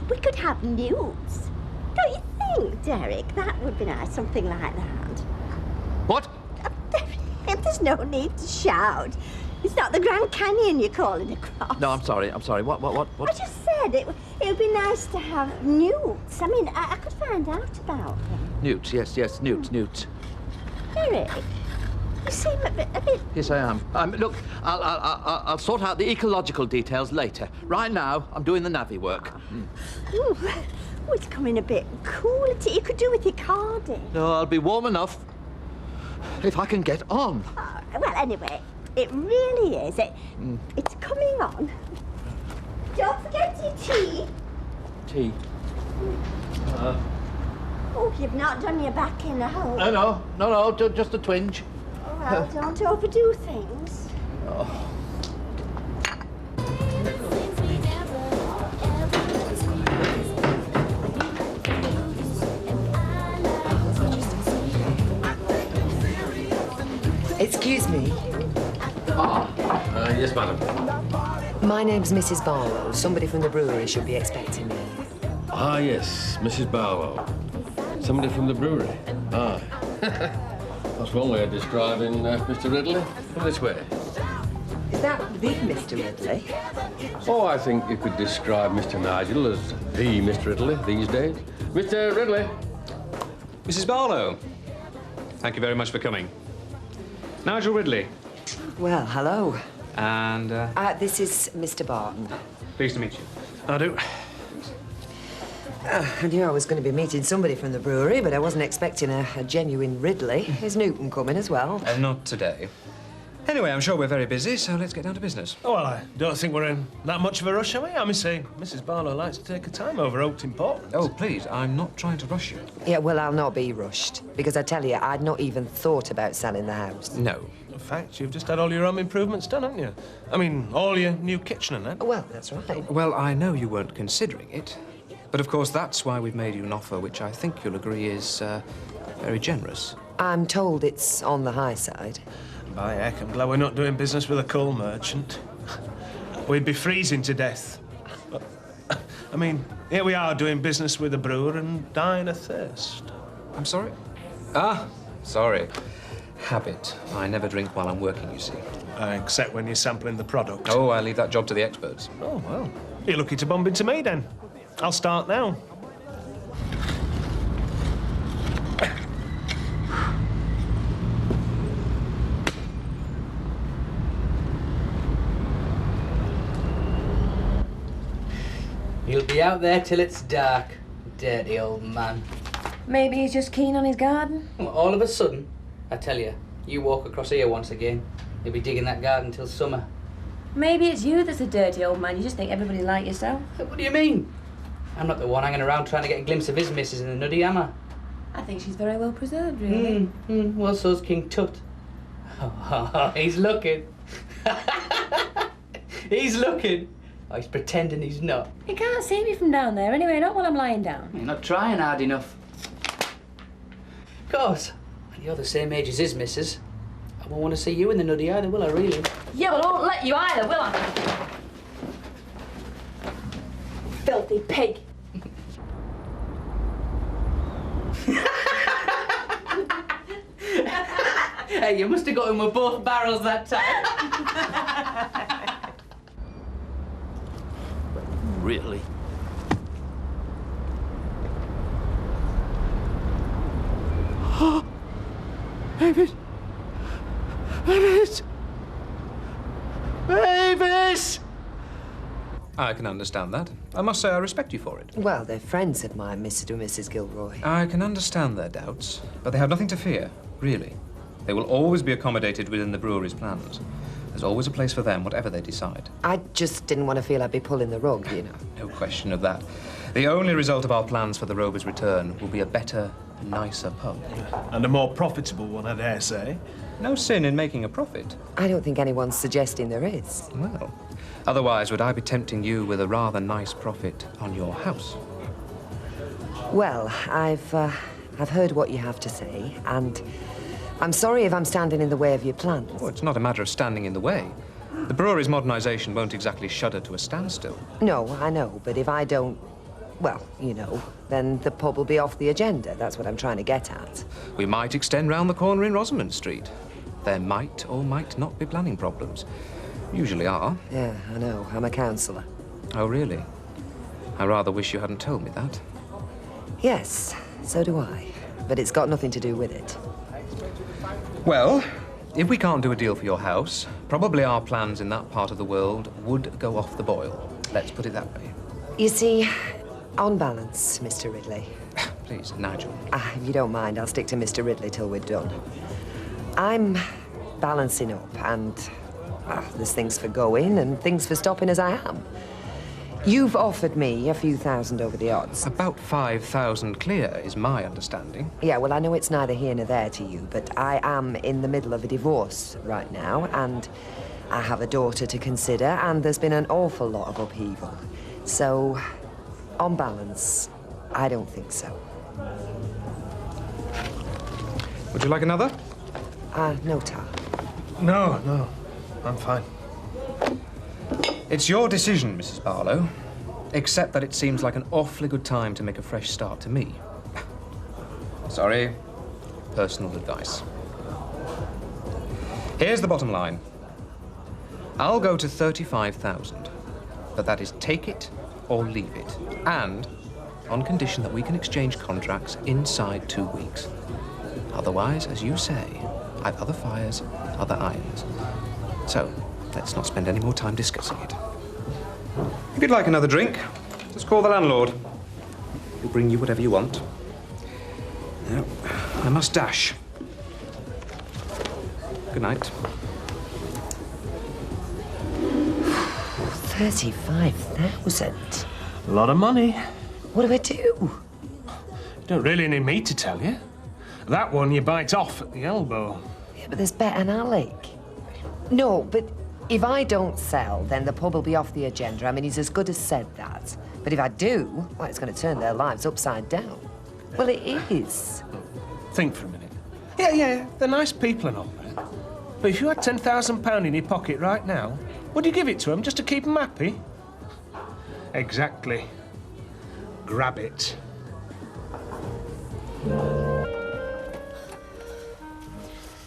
F: We could have newts. Don't you think, Derek? That would be nice, something like that.
H: What?
F: There's no need to shout. It's not the Grand Canyon you're calling across.
H: No, I'm sorry. What?
F: I just said it would be nice to have newts. I mean, I could find out about them.
H: Newts, yes, newts.
F: Derek, you seem a bit...
H: Yes, I am. Look, I'll sort out the ecological details later. Right now, I'm doing the navvy work.
F: Ooh, it's coming a bit cool. You could do with your carding.
H: No, I'll be warm enough if I can get on.
F: Well, anyway, it really is. It's coming on. Don't forget your tea.
H: Tea?
F: Oh, you've not done your back in a hole.
H: No, just a twinge.
F: Oh, well, don't overdo things.
H: Oh.
X: My name's Mrs. Barlow. Somebody from the brewery should be expecting me.
W: Ah, yes, Mrs. Barlow. Somebody from the brewery. Ah. That's one way of describing Mr. Ridley. Come this way.
X: Is that the Mr. Ridley?
W: Oh, I think you could describe Mr. Nigel as the Mr. Ridley these days. Mr. Ridley.
E: Mrs. Barlow, thank you very much for coming. Nigel Ridley.
X: Well, hello.
E: And,
X: this is Mr. Barton.
E: pleased to meet you.
M: I do.
X: I knew I was going to be meeting somebody from the brewery, but I wasn't expecting a genuine Ridley. Is Newton coming as well?
E: Not today. Anyway, I'm sure we're very busy, so let's get down to business.
M: Oh, well, I don't think we're in that much of a rush, are we? I mean, say, Mrs. Barlow likes to take her time over oats important.
E: Oh, please, I'm not trying to rush you.
X: Yeah, well, I'll not be rushed. Because I tell you, I'd not even thought about selling the house.
E: No.
M: In fact, you've just had all your home improvements done, haven't you? I mean, all your new kitchen and that.
X: Well, that's right.
E: Well, I know you weren't considering it. But, of course, that's why we've made you an offer which I think you'll agree is very generous.
X: I'm told it's on the high side.
M: By heck, I'm glad we're not doing business with a coal merchant. We'd be freezing to death. But, I mean, here we are doing business with a brewer and dying of thirst.
E: I'm sorry? Ah, sorry. Habit. I never drink while I'm working, you see.
M: Except when you're sampling the product.
E: Oh, I leave that job to the experts.
M: Oh, well. You're lucky to bump into me, then. I'll start now.
P: He'll be out there till it's dark. Dirty old man.
K: Maybe he's just keen on his garden.
P: Well, all of a sudden, I tell you, you walk across here once again, he'll be digging that garden till summer.
K: Maybe it's you that's a dirty old man. You just think everybody like yourself.
P: What do you mean? I'm not the one hanging around trying to get a glimpse of his missus in the nuddy, am I?
K: I think she's very well preserved, really.
P: Well, so's King Tut. Oh, he's looking. He's looking. Oh, he's pretending he's not.
K: You can't see me from down there anyway, not while I'm lying down.
P: You're not trying hard enough. Of course. When you're the same age as his missus, I won't want to see you in the nuddy either, will I, really?
K: Yeah, well, I won't let you either, will I? Filthy pig.
P: Hey, you must have got him with both barrels that time.
W: Really?
M: Mavis! Mavis! Mavis!
E: I can understand that. I must say I respect you for it.
X: Well, they're friends of mine, Mr. and Mrs. Gilroy.
E: I can understand their doubts, but they have nothing to fear, really. They will always be accommodated within the brewery's plans. There's always a place for them, whatever they decide.
X: I just didn't want to feel I'd be pulling the rug, you know.
E: No question of that. The only result of our plans for the Rover's return will be a better, nicer pub.
M: And a more profitable one, I dare say.
E: No sin in making a profit.
X: I don't think anyone's suggesting there is.
E: Well, otherwise would I be tempting you with a rather nice profit on your house?
X: Well, I've heard what you have to say, and I'm sorry if I'm standing in the way of your plans.
E: Oh, it's not a matter of standing in the way. The brewery's modernisation won't exactly shudder to a standstill.
X: No, I know, but if I don't, well, you know, then the pub will be off the agenda. That's what I'm trying to get at.
E: We might extend round the corner in Rosamond Street. There might or might not be planning problems. Usually are.
X: Yeah, I know. I'm a councillor.
E: Oh, really? I rather wish you hadn't told me that.
X: Yes, so do I. But it's got nothing to do with it.
E: Well, if we can't do a deal for your house, probably our plans in that part of the world would go off the boil. Let's put it that way.
X: You see, on balance, Mr. Ridley.
E: Please, Nigel.
X: If you don't mind, I'll stick to Mr. Ridley till we're done. I'm balancing up, and there's things for going and things for stopping as I am. You've offered me a few thousand over the odds.
E: About 5,000 clear is my understanding.
X: Yeah, well, I know it's neither here nor there to you, but I am in the middle of a divorce right now, and I have a daughter to consider, and there's been an awful lot of upheaval. So, on balance, I don't think so.
E: Would you like another?
X: No, Tar.
M: No, I'm fine.
E: It's your decision, Mrs. Barlow, except that it seems like an awfully good time to make a fresh start to me. Sorry, personal advice. Here's the bottom line. I'll go to 35,000, but that is take it or leave it, and on condition that we can exchange contracts inside 2 weeks. Otherwise, as you say, I've other fires, other irons. So, let's not spend any more time discussing it. If you'd like another drink, just call the landlord. He'll bring you whatever you want. Now, I must dash. Good night.
X: 35,000?
M: A lot of money.
X: What do I do?
M: You don't really need me to tell you. That one you bite off at the elbow.
X: Yeah, but there's Bet and Alec. No, but if I don't sell, then the pub will be off the agenda. I mean, he's as good as said that. But if I do, well, it's going to turn their lives upside down. Well, it is.
M: Think for a minute. Yeah, they're nice people and all that. But if you had £10,000 in your pocket right now, would you give it to them just to keep them happy? Exactly. Grab it.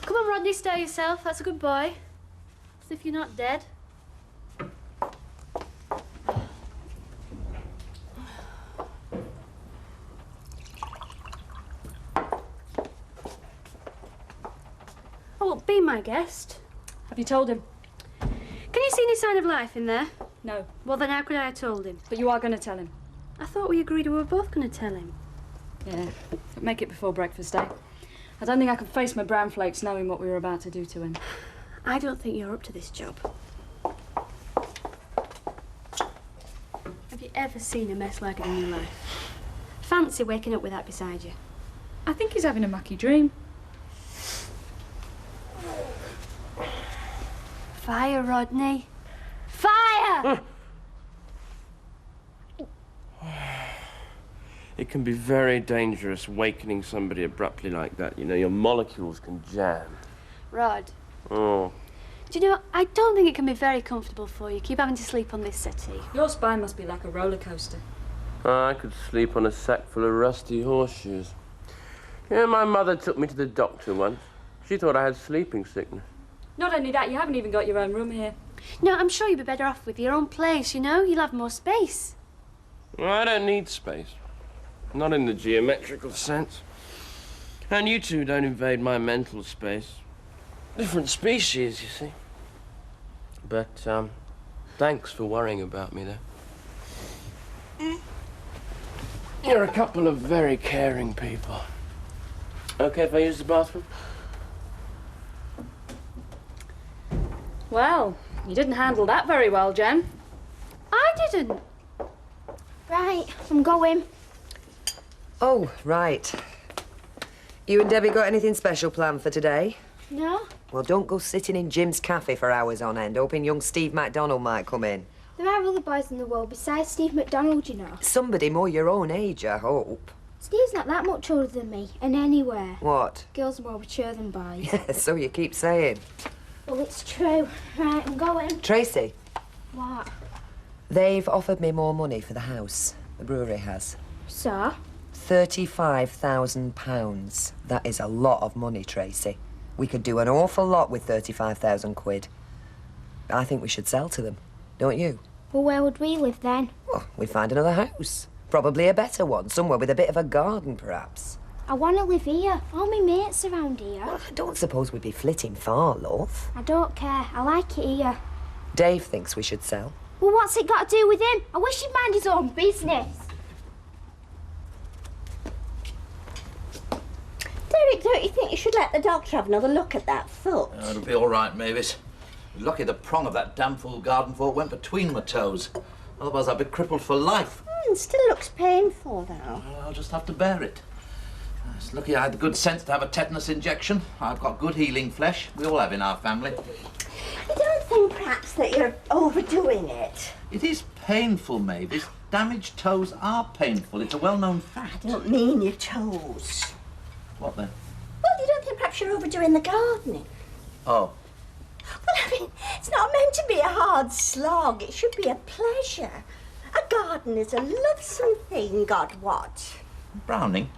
B: Come on, Rodney, stir yourself. That's a good boy. As if you're not dead. Oh, well, be my guest.
Q: Have you told him?
B: Can you see any sign of life in there?
Q: No.
B: Well, then how could I have told him?
Q: But you are going to tell him.
B: I thought we agreed we were both going to tell him.
Q: Yeah, but make it before breakfast, eh? I don't think I could face my brown flakes knowing what we were about to do to him.
B: I don't think you're up to this job. Have you ever seen a mess like it in your life? Fancy waking up with that beside you.
Q: I think he's having a mucky dream.
B: Fire, Rodney. Fire!
W: It can be very dangerous wakening somebody abruptly like that. You know, your molecules can jam.
B: Rod.
W: Oh.
B: Do you know, I don't think it can be very comfortable for you. Keep having to sleep on this settee.
Q: Your spine must be like a roller coaster.
W: I could sleep on a sack full of rusty horseshoes. Yeah, my mother took me to the doctor once. She thought I had sleeping sickness.
Q: Not only that, you haven't even got your own room here.
B: No, I'm sure you'd be better off with your own place, you know? You'll have more space.
W: Well, I don't need space. Not in the geometrical sense. And you two don't invade my mental space. Different species, you see. But, thanks for worrying about me, though. You're a couple of very caring people. Okay if I use the bathroom?
Q: Well, you didn't handle that very well, Jen.
B: I didn't.
K: Right, I'm going.
X: Oh, right. You and Debbie got anything special planned for today?
K: No,
X: Well, don't go sitting in Jim's cafe for hours on end, hoping young Steve MacDonald might come in.
K: there are other boys in the world besides Steve MacDonald, you know.
X: Somebody more your own age, I hope.
K: Steve's not that much older than me, and anywhere.
X: What?
K: Girls are more mature than boys.
X: So you keep saying.
K: Well, it's true. Right, I'm going.
X: Tracy,
K: What?
X: they've offered me more money for the house. The brewery has.
K: So?
X: £35,000. That is a lot of money, Tracy. We could do an awful lot with 35,000 quid. I think we should sell to them, don't you?
K: Well, where would we live then?
X: Well, we'd find another house. Probably a better one, somewhere with a bit of a garden, perhaps.
K: I want to live here. All my mates around here.
X: Well, I don't suppose we'd be flitting far, love.
K: I don't care. I like it here.
X: Dave thinks we should sell.
K: Well, what's it got to do with him? I wish he'd mind his own business.
F: Derek, don't you think you should let the doctor have another look at that foot?
H: It'll be all right, Mavis. Lucky the prong of that damn fool garden fork went between my toes. Otherwise I'd be crippled for life.
F: Still looks painful, though.
H: I'll just have to bear it. It's lucky I had the good sense to have a tetanus injection. I've got good healing flesh. We all have in our family.
F: I don't think perhaps that you're overdoing it.
H: It is painful, Mavis. Damaged toes are painful. It's a well-known fact.
F: I don't mean your toes.
H: What then?
F: Well, you don't think perhaps you're overdoing the gardening?
H: Oh.
F: Well, I mean, it's not meant to be a hard slog. It should be a pleasure. A garden is a lovesome thing, God what?
H: Browning?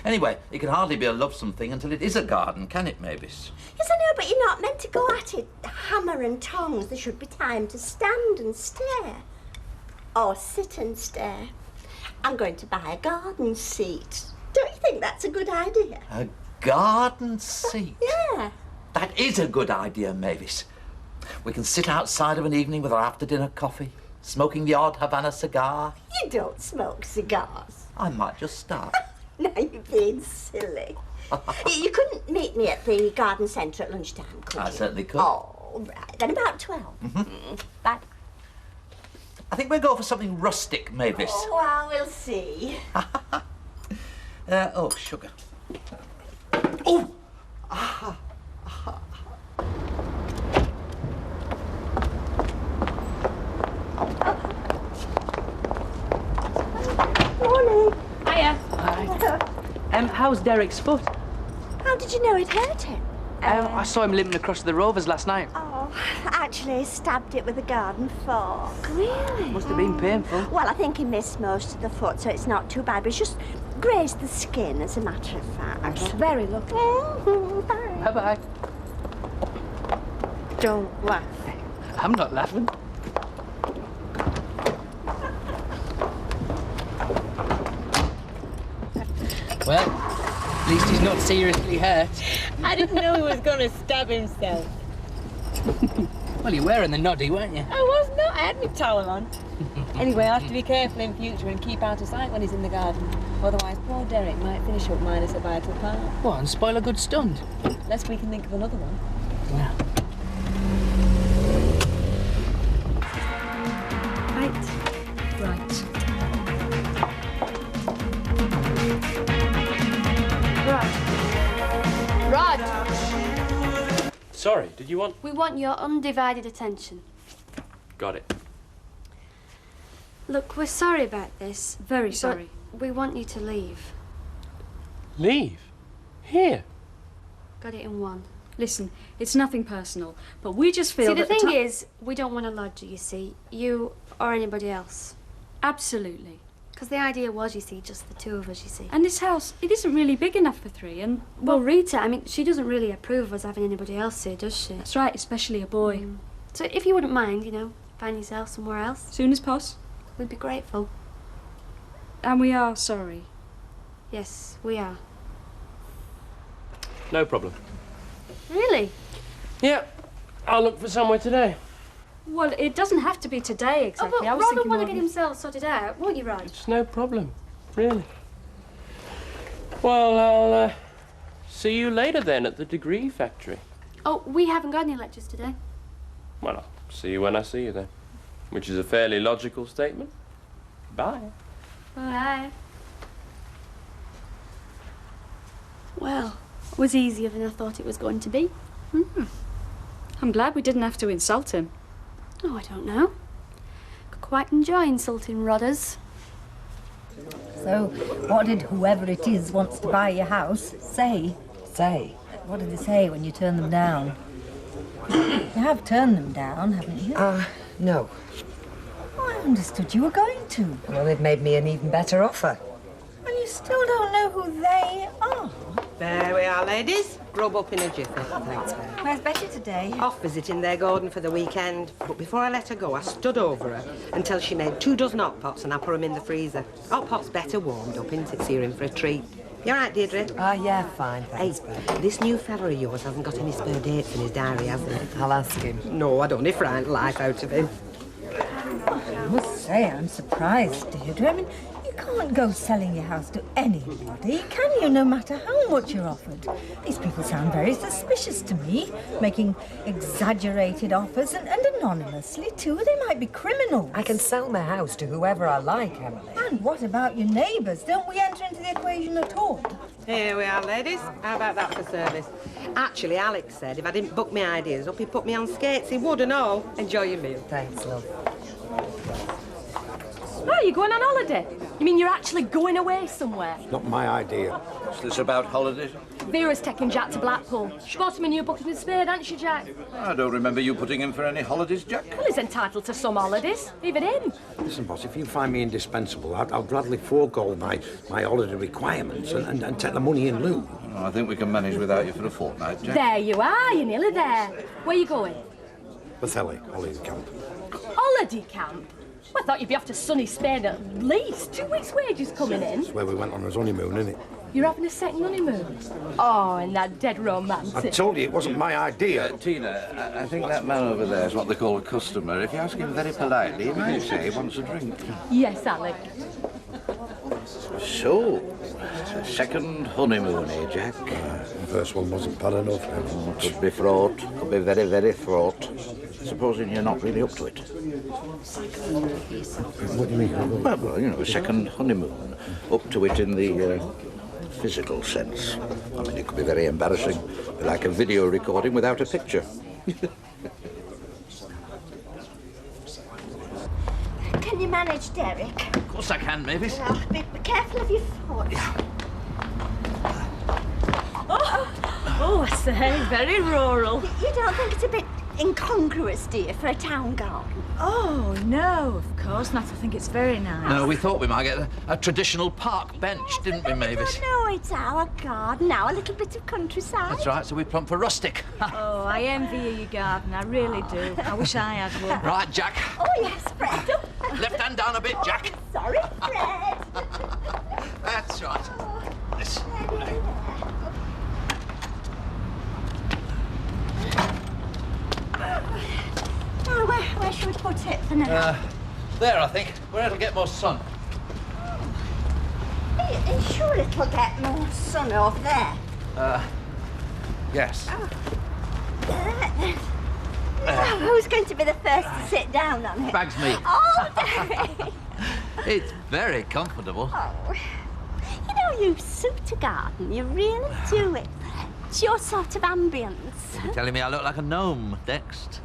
H: Anyway, it can hardly be a lovesome thing until it is a garden, can it, Mavis?
F: Yes, I know, but you're not meant to go at it hammer and tongs. There should be time to stand and stare. Or sit and stare. I'm going to buy a garden seat. Don't you think that's a good idea?
H: A garden seat?
F: Yeah.
H: That is a good idea, Mavis. We can sit outside of an evening with our after-dinner coffee, smoking the odd Havana cigar.
F: You don't smoke cigars.
H: I might just start.
F: Now you're being silly. You couldn't meet me at the garden centre at lunchtime, could you?
H: I certainly could.
F: Oh, right. Then about 12. Bye.
H: I think we'll go for something rustic, Mavis.
F: Oh, well, we'll see.
H: Oh, sugar. Oh!
F: Morning.
P: Hiya. How's Derek's foot?
F: How did you know it hurt him?
P: I saw him limping across the Rovers last night.
F: Oh, actually stabbed it with a garden fork. Really?
P: Must have been painful.
F: Well, I think he missed most of the foot, so it's not too bad, but it's just grazed the skin, as a matter of fact.
K: Very lucky.
F: Bye.
P: Bye-bye.
F: Don't laugh.
P: I'm not laughing. Well, at least he's not seriously hurt.
I: I didn't know he was going to stab himself.
P: Well, you're wearing the noddy, weren't you?
I: I was not. I had my towel on. Anyway, I'll have to be careful in future and keep out of sight when he's in the garden. Otherwise, poor Derek might finish up minus a vital part.
P: What, and spoil a good stunt?
I: Unless we can think of another one.
P: Yeah.
B: Rod!
W: Sorry, did you want...
B: We want your undivided attention.
W: Got it.
B: Look, we're sorry about this.
Q: Very sorry.
B: But we want you to leave.
W: Leave? Here?
B: Got it in one.
Q: Listen, it's nothing personal, but we just feel
B: See, the
Q: that
B: thing is, we don't want to lodge you, see. You or anybody else.
Q: Absolutely.
B: Because the idea was, you see, just the two of us, you see.
Q: And this house, it isn't really big enough for three, and...
B: Well, Rita, I mean, she doesn't really approve of us having anybody else here, does she?
Q: That's right, especially a boy.
B: So if you wouldn't mind, you know, find yourself somewhere else.
Q: Soon as possible.
B: We'd be grateful.
Q: And we are sorry.
B: Yes, we are.
W: No problem.
B: Really?
W: Yeah, I'll look for somewhere today.
Q: Well, it doesn't have to be today, exactly.
B: Oh, but
Q: I was
B: Rod
Q: thinking
B: will want to
Q: more
B: get himself sorted out, won't you, Rod?
W: It's no problem, really. Well, I'll see you later then at the degree factory.
B: Oh, we haven't got any lectures today.
W: Well, I'll see you when I see you then. Which is a fairly logical statement. Bye.
B: Bye. Well, it was easier than I thought it was going to be.
Q: I'm glad we didn't have to insult him.
B: Oh, I don't know. Could quite enjoy insulting Rodders.
V: So, what did whoever it is wants to buy your house say?
X: Say?
V: What did they say when you turned them down? You have turned them down, haven't you?
X: No.
V: Oh, I understood you were going to.
X: Well, they've made me an even better offer.
V: And you still don't know who they are.
J: There we are, ladies. Grub up in a jiffy. Thanks, Bear.
V: Where's Betty today?
J: Off visiting their garden for the weekend. But before I let her go, I stood over her until she made 2 dozen hot pots and I put them in the freezer. Hot pot's better warmed up, isn't it? So you're in for a treat. You all right, Deirdre?
X: Yeah, fine, thanks.
J: Hey, this new fella of yours hasn't got any spare dates in his diary, has he?
X: I'll ask him.
J: No, I don't. He frightened life out of him.
V: I must say, I'm surprised, Deirdre. I mean, you can't go selling your house to anybody, can you, no matter how much you're offered? These people sound very suspicious to me, making exaggerated offers, and anonymously, too. They might be criminals.
X: I can sell my house to whoever I like, Emily.
V: And what about your neighbours? Don't we enter into the equation at all?
J: Here we are, ladies. How about that for service? Actually, Alex said if I didn't book my ideas up, he'd put me on skates. He would and all. Enjoy your meal.
X: Thanks, love.
T: Oh, you're going on holiday? You mean you're actually going away somewhere?
C: Not my idea.
H: What's this about holidays?
T: Vera's taking Jack to Blackpool. She bought him a new bucket and spade, hasn't she, Jack?
H: I don't remember you putting in for any holidays, Jack.
T: Well, he's entitled to some holidays. Even him.
C: Listen, boss, if you find me indispensable, I'll gladly forego my holiday requirements and take the money in lieu.
H: Oh, I think we can manage without you for a fortnight, Jack.
T: There you are. You're nearly there. Where are you going?
C: Bethely, holiday camp.
T: Holiday camp? Well, I thought you'd be off to sunny Spain at least. 2 weeks' wages coming in.
C: That's where we went on our honeymoon, isn't it?
T: You're having a second honeymoon? Oh, and that dead romantic.
C: I told you it wasn't my idea.
H: Tina, I think that man over there is what they call a customer. If you ask him very politely, he might say he wants a drink.
T: Yes, Alec.
H: So, second honeymoon, eh, Jack?
C: The first one wasn't bad enough.
H: Oh, could be fraught. Could be very, very fraught. Supposing you're not really up to it.
C: What do you mean?
H: Well, you know, a second honeymoon. Up to it in the physical sense. I mean, it could be very embarrassing. Like a video recording without a picture.
F: Can you manage, Derek?
P: Of course I can, Mavis.
F: Well, be careful of your foot.
P: Yeah.
T: Oh, I say, very rural.
F: You don't think it's a bit incongruous, dear, for a town garden?
G: Oh, no, of course not. I think it's very nice.
P: No, we thought we might get a traditional park bench, didn't we, Mavis?
F: No, it's our garden now, a little bit of countryside.
P: That's right, so we plumped for rustic.
G: Oh, I envy you your garden, I really do. I wish I had one.
P: Right, Jack.
F: Oh, yes, Fred.
P: Left hand down a bit, Jack.
F: Sorry, Fred.
P: That's right. This way.
F: Now, where should we put it for now?
P: There, I think, where it'll get more sun.
F: Are you sure it'll get more sun over there?
P: Yes.
F: Who's going to be the first to sit down on it?
P: Bags me.
F: Oh, Derek.
P: It's very comfortable.
F: Oh, you know, you suit a garden. You really do it. It's your sort of ambience.
P: You're telling me I look like a gnome next?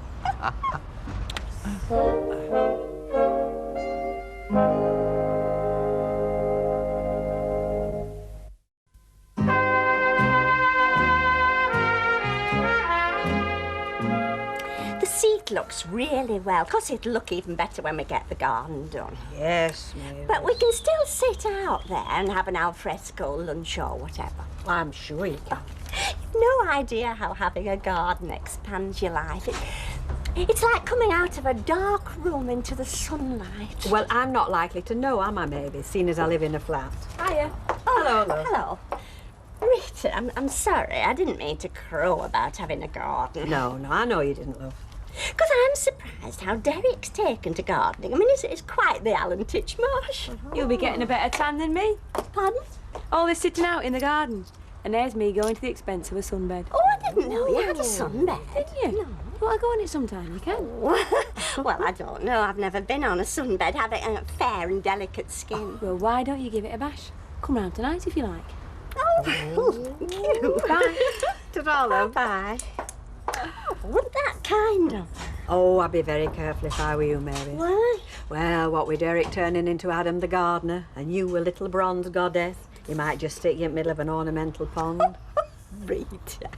F: The seat looks really well. Of course, it'll look even better when we get the garden done.
J: Yes, Mavis.
F: But we can still sit out there and have an alfresco lunch or whatever.
J: I'm sure you can.
F: You've no idea how having a garden expands your life. It's like coming out of a dark room into the sunlight.
J: Well, I'm not likely to know, am I, Mavis, seeing as I live in a flat?
F: Hiya.
J: Hello, love.
F: Hello. Rita, I'm sorry. I didn't mean to crow about having a garden.
J: No, I know you didn't, love.
F: Because I'm surprised how Derek's taken to gardening. I mean, it's quite the Alan Titchmarsh.
I: You'll be getting a better tan than me.
F: Pardon?
I: All this sitting out in the garden. And there's me going to the expense of a sunbed.
F: Oh, I didn't know you had a sunbed.
I: Didn't you?
F: No.
I: Well, I'll go on it sometime, you can.
F: Well, I don't know. I've never been on a sunbed, having a fair and delicate skin.
I: Well, why don't you give it a bash? Come round tonight if you like.
F: Oh, thank you.
I: Bye.
F: Ta-ra, love. Bye. Wasn't that kind of?
J: Oh, I'd be very careful if I were you, Mary.
F: Why?
J: Well, what with Derek turning into Adam the gardener and you a little bronze goddess, he might just stick you in the middle of an ornamental pond.
F: Rita.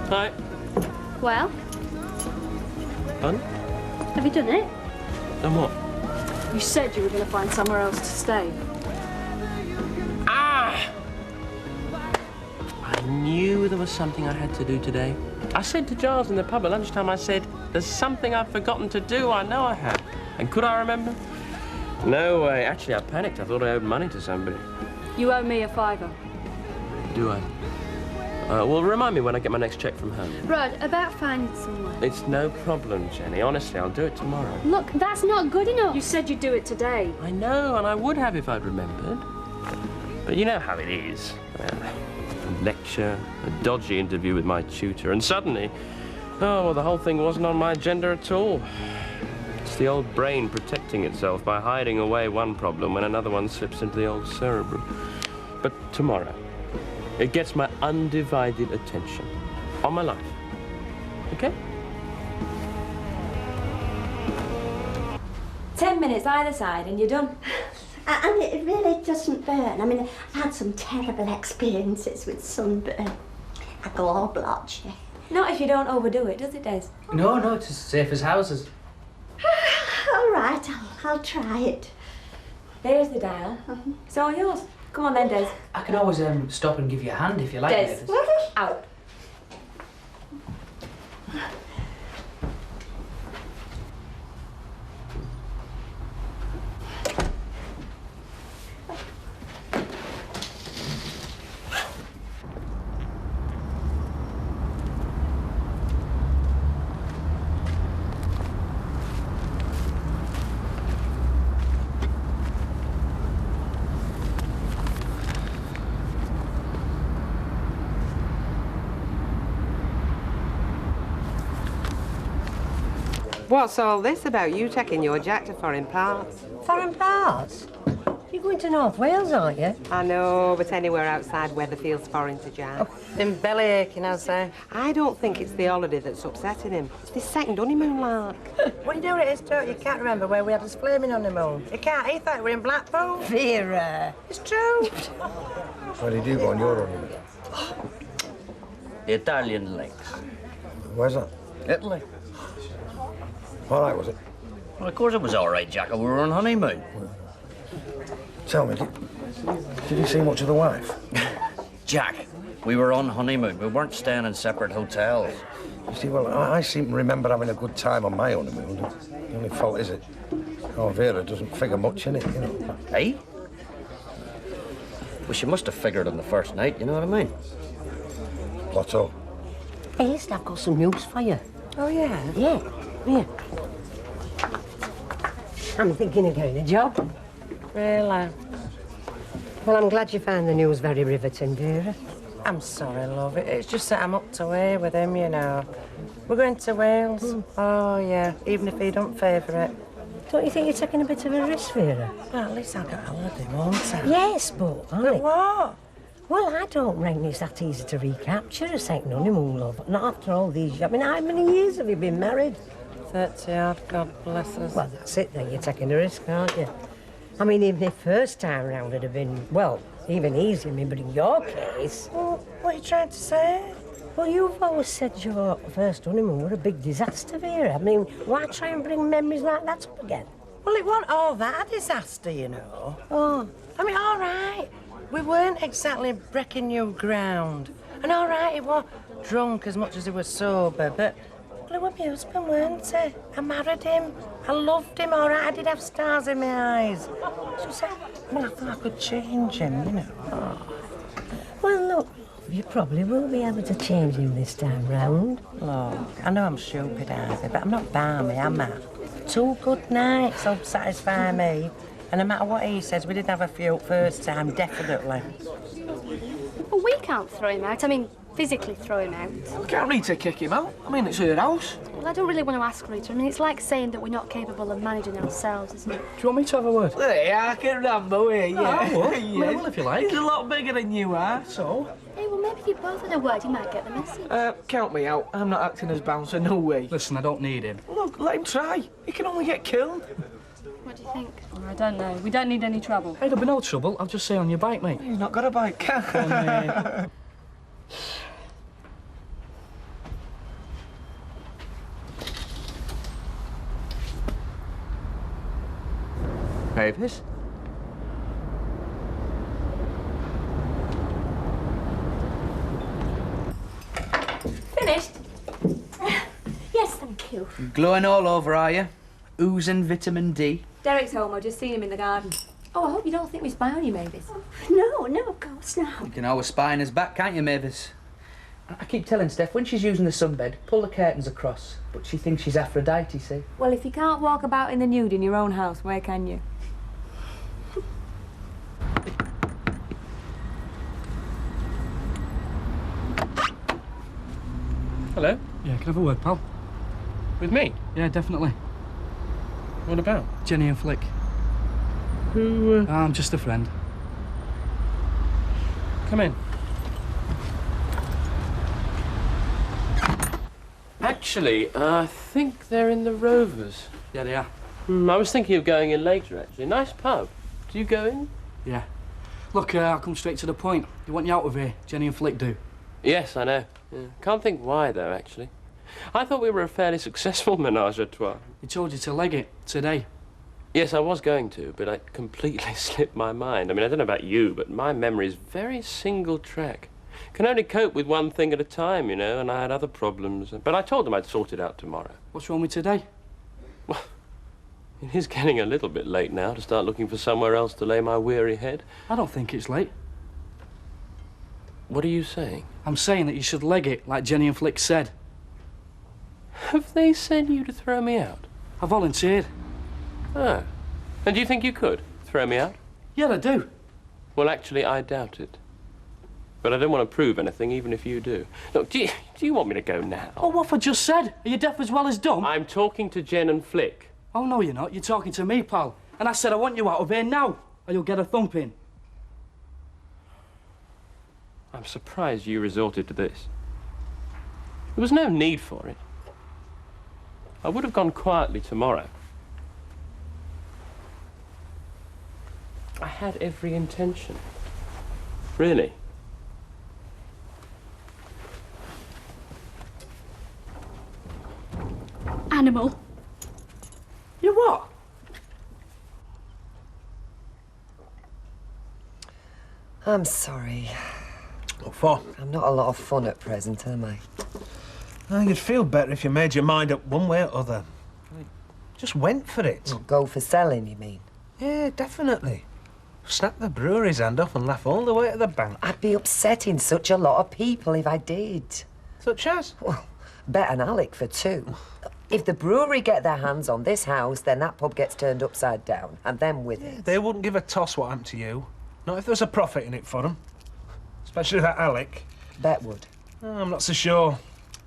W: Hi.
B: Well,
W: Fun?
B: have you done it?
W: And what?
Q: You said you were going to find somewhere else to stay.
W: Ah! I knew there was something I had to do today. I said to Giles in the pub at lunchtime, I said, there's something I've forgotten to do. I know I have. And could I remember? No way. Actually, I panicked. I thought I owed money to somebody.
Q: You owe me a £5.
W: Do I? Well, remind me when I get my next cheque from home.
B: Rod, about finding somewhere.
W: It's no problem, Jenny. Honestly, I'll do it tomorrow.
B: Look, that's not good enough.
Q: You said you'd do it today.
W: I know, and I would have if I'd remembered. But you know how it is. A lecture, a dodgy interview with my tutor, and suddenly, oh, well, the whole thing wasn't on my agenda at all. It's the old brain protecting itself by hiding away one problem when another one slips into the old cerebrum. But tomorrow, it gets my undivided attention. On my life. Okay?
I: 10 minutes either side and you're done.
F: And it really doesn't burn. I mean, I've had some terrible experiences with sunburn. A glow blotch.
I: Not if you don't overdo it, does it, Des?
P: No, it's as safe as houses.
F: All right, I'll try it.
I: There's the dial. It's all yours. Come on then, Des.
P: I can always stop and give you a hand if you like,
I: Des,
P: Mavis.
I: out.
J: What's all this about you taking your Jack to foreign parts?
A: Foreign parts? You're going to North Wales, aren't you?
J: I know, but anywhere outside Weatherfield's foreign to Jack.
A: Him belly aching, I say.
J: I don't think it's the holiday that's upsetting him. It's this second honeymoon lark.
A: What do you know it is, Tote? You can't remember where we had this flaming honeymoon. You can't. He thought we were in Blackpool. Vera. It's true.
C: Where did you go on your honeymoon?
D: The Italian links.
C: Where's that?
D: Italy.
C: All right, was it?
D: Well, of course it was all right, Jack. We were on honeymoon.
C: Tell me, did you see much of the wife?
D: Jack, we were on honeymoon. We weren't staying in separate hotels.
C: You see, well, I seem to remember having a good time on my honeymoon. The only fault is it. Oh, Vera doesn't figure much in it, you know.
D: Eh? Well, she must have figured on the first night, you know what I mean?
C: What's up?
A: Hey, listen, I've got some news for you.
J: Oh, yeah?
A: Yeah. I'm thinking of getting a job.
J: Really?
A: Well, I'm glad you found the news very riveting, Vera.
J: I'm sorry, love. It's just that I'm up to way with him, you know. We're going to Wales. Oh, yeah, even if he don't favour it.
A: Don't you think you're taking a bit of a risk, Vera?
J: Well, at least I'll get a holiday, won't I?
A: Yes, but...
J: But what?
A: Well, I don't reckon it's that easy to recapture a second honeymoon, love. Not after all these... I mean, how many years have you been married?
J: 30 odd, God bless us.
A: Well, that's it then. You're taking a risk, aren't you? I mean, even if first time round would have been, well, even easier, I mean, but in your case...
J: Well, what are you trying to say?
A: Well, you've always said your first honeymoon were a big disaster, Vera. I mean, why try and bring memories like that up again?
J: Well, it wasn't all that a disaster, you know.
A: Oh.
J: I mean, all right. We weren't exactly breaking new ground. And all right, he was drunk as much as he was sober, but... Well, he was my husband, weren't he? I married him. I loved him, all right. I did have stars in my eyes. Just, I mean, I thought I could change him, you know. Oh.
A: Well, look, you probably will be able to change him this time round.
J: Look, I know I'm stupid, Ivy, but I'm not balmy, am I? 2 good nights will satisfy me. And no matter what he says, we did have a few first time, definitely.
B: Well, we can't throw him out. I mean, physically throw him out.
N: We can't Rita kick him out. I mean, it's her house.
B: Well, I don't really want to ask Rita. I mean, it's like saying that we're not capable of managing ourselves, isn't it?
N: Do you want me to have a word?
O: Hey, I can Rambo here, yeah.
N: Oh, what?
O: Yeah.
N: Well, if you like.
O: He's a lot bigger than you are, so...
B: Hey, well, maybe if you both had a word, you might get the message.
O: Count me out. I'm not acting as bouncer, no way.
N: Listen, I don't need him.
O: Look, let him try. He can only get killed.
B: What do you think?
Q: I don't know. We don't need any trouble.
N: Hey, there'll be no trouble. I'll just say on your bike, mate.
O: He's not got a bike.
U: Mavis?
F: Finished? Yes, thank you.
P: Glowing all over, are you? Oozing vitamin D.
I: Derek's home. I've just seen him in the garden. Oh, I hope you don't think we spy on you, Mavis.
F: No, of course not.
P: You can always spy on his back, can't you, Mavis? I keep telling Steph, when she's using the sunbed, pull the curtains across. But she thinks she's Aphrodite, see?
I: Well, if you can't walk about in the nude in your own house, where can you?
W: Hello?
N: Yeah, can I have a word, pal?
W: With me?
N: Yeah, definitely.
W: What about?
N: Jenny and Flick.
W: Who,
N: I'm just a friend.
W: Come in. Actually, I think they're in the Rovers.
N: Yeah, they are.
W: I was thinking of going in later, actually. Nice pub. Do you go in?
N: Yeah. Look, I'll come straight to the point. They want you out of here. Jenny and Flick do.
W: Yes, I know. Yeah. Can't think why, though, actually. I thought we were a fairly successful menage a trois.
N: He told you to leg it today.
W: Yes, I was going to, but it completely slipped my mind. I mean, I don't know about you, but my memory is very single track. Can only cope with one thing at a time, you know, and I had other problems. But I told them I'd sort it out tomorrow.
N: What's wrong with today?
W: Well, it is getting a little bit late now to start looking for somewhere else to lay my weary head.
N: I don't think it's late.
W: What are you saying?
N: I'm saying that you should leg it, like Jenny and Flick said.
W: Have they sent you to throw me out?
N: I volunteered.
W: Oh. And do you think you could throw me out?
N: Yeah, I do.
W: Well, actually, I doubt it. But I don't want to prove anything, even if you do. Look, do you want me to go now?
N: Oh, what have I just said? Are you deaf as well as dumb?
W: I'm talking to Jen and Flick.
N: Oh, no, you're not. You're talking to me, pal. And I said I want you out of here now, or you'll get a thumping.
W: I'm surprised you resorted to this. There was no need for it. I would have gone quietly tomorrow. I had every intention. Really.
Q: Animal.
N: You what?
X: I'm sorry.
M: What for?
X: I'm not a lot of fun at present, am I?
M: Oh, you'd feel better if you made your mind up one way or other. Just went for it.
X: Well, go for selling, you mean?
M: Yeah, definitely. Snap the brewery's hand off and laugh all the way to the bank.
X: I'd be upsetting such a lot of people if I did.
M: Such as?
X: Well, Bet and Alec for two. If the brewery get their hands on this house, then that pub gets turned upside down, and them with it.
M: They wouldn't give a toss what happened to you. Not if there was a profit in it for them. Especially that Alec.
X: Bet would.
M: Oh, I'm not so sure.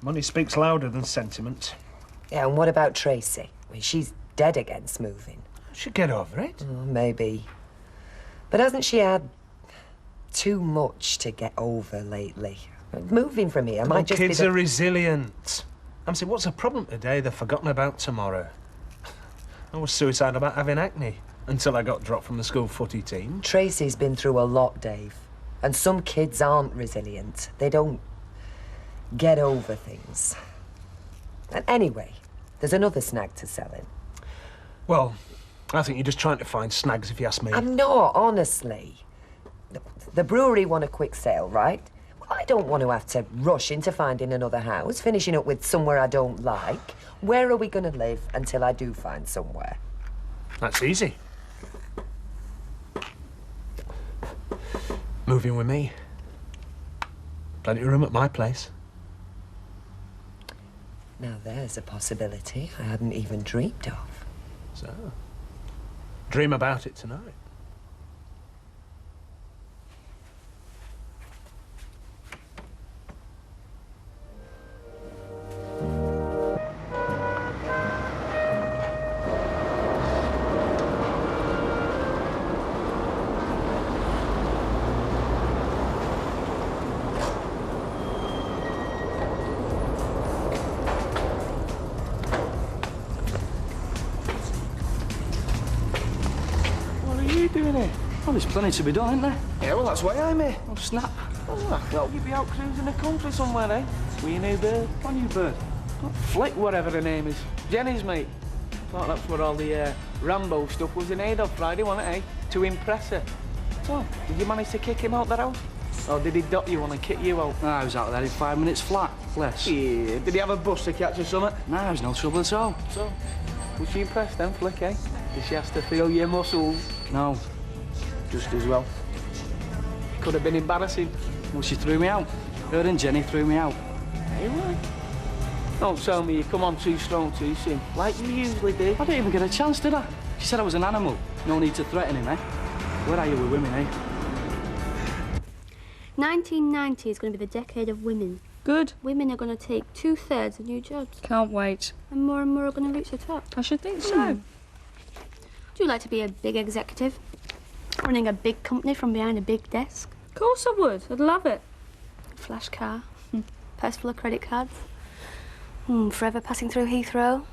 M: Money speaks louder than sentiment.
X: Yeah, and what about Tracy? I mean, she's dead against moving.
M: She'll get over it.
X: Oh, maybe. But hasn't she had too much to get over lately? Moving from here might just be
M: kids are resilient. I'm saying, what's the problem today they're forgotten about tomorrow? I was suicidal about having acne until I got dropped from the school footy team.
X: Tracy's been through a lot, Dave. And some kids aren't resilient. They don't get over things. And anyway, there's another snag to sell in.
M: Well, I think you're just trying to find snags, if you ask me.
X: I'm not, honestly. The brewery want a quick sale, right? Well, I don't want to have to rush into finding another house, finishing up with somewhere I don't like. Where are we going to live until I do find somewhere?
M: That's easy. Moving with me. Plenty of room at my place.
X: Now there's a possibility I hadn't even dreamed of.
M: So, dream about it tonight.
N: Well, there's plenty to be done, isn't there?
O: Yeah, well, that's why I'm here.
N: Oh, snap.
O: Oh, well, you'd be out cruising the country somewhere, eh? With your new bird.
N: What new bird?
O: Flick, whatever her name is. Jenny's mate. Thought that's what all the Rambo stuff was in aid of Friday, wasn't it, eh? To impress her. So, did you manage to kick him out the house? Or did he dot you on and kick you out?
N: I was out there in 5 minutes flat, less.
O: Yeah, did he have a bus to catch or something?
N: No, there was no trouble at all.
O: So, was she impressed then, Flick, eh? Did she have to feel your muscles?
N: No.
O: Just as well. Could have been embarrassing.
N: Well, she threw me out. Her and Jenny threw me out.
O: Hey, right. Don't tell me you come on too strong too soon, like you usually do.
N: I didn't even get a chance, did I? She said I was an animal. No need to threaten him, eh? Where are you with women, eh?
B: 1990 is going to be the decade of women.
Q: Good.
B: Women are going to take 2/3 of new jobs.
Q: Can't wait.
B: And more are going to reach the top.
Q: I should think so.
B: Would you like to be a big executive? Running a big company from behind a big desk?
Q: Of course I would. I'd love it.
B: Flash car. Purse full of credit cards. Forever passing through Heathrow.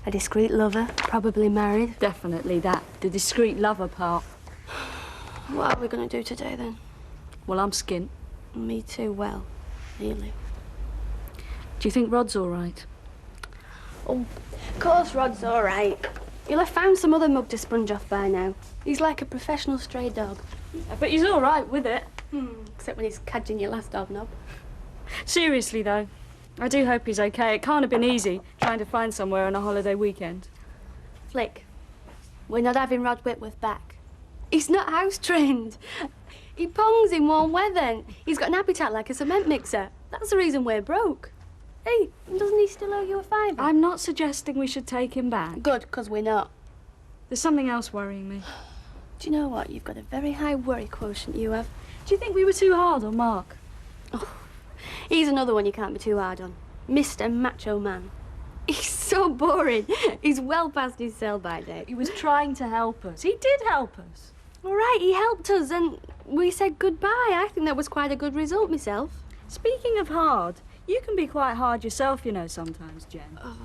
B: A discreet lover, probably married.
Q: Definitely that. The discreet lover part.
B: What are we going to do today, then?
Q: Well, I'm skint.
B: Me too, well, nearly.
Q: Do you think Rod's all right?
B: Oh, of course Rod's all right. You'll have found some other mug to sponge off by now. He's like a professional stray dog.
Q: But he's all right with it.
B: Except when he's cadging your last hobnob.
Q: Seriously, though, I do hope he's okay. It can't have been easy trying to find somewhere on a holiday weekend.
B: Flick, we're not having Rod Whitworth back. He's not house-trained. He pongs in warm weather. He's got an appetite like a cement mixer. That's the reason we're broke. Hey, doesn't he still owe you a £5?
Q: I'm not suggesting we should take him back.
B: Good, because we're not.
Q: There's something else worrying me.
B: Do you know what? You've got a very high worry quotient, you have.
Q: Do you think we were too hard on Mark?
B: Oh, he's another one you can't be too hard on. Mr. Macho Man. He's so boring. He's well past his sell-by date.
Q: He was trying to help us. He did help us.
B: All right, he helped us and we said goodbye. I think that was quite a good result myself.
Q: Speaking of hard, you can be quite hard yourself, you know, sometimes, Jen.
B: Oh.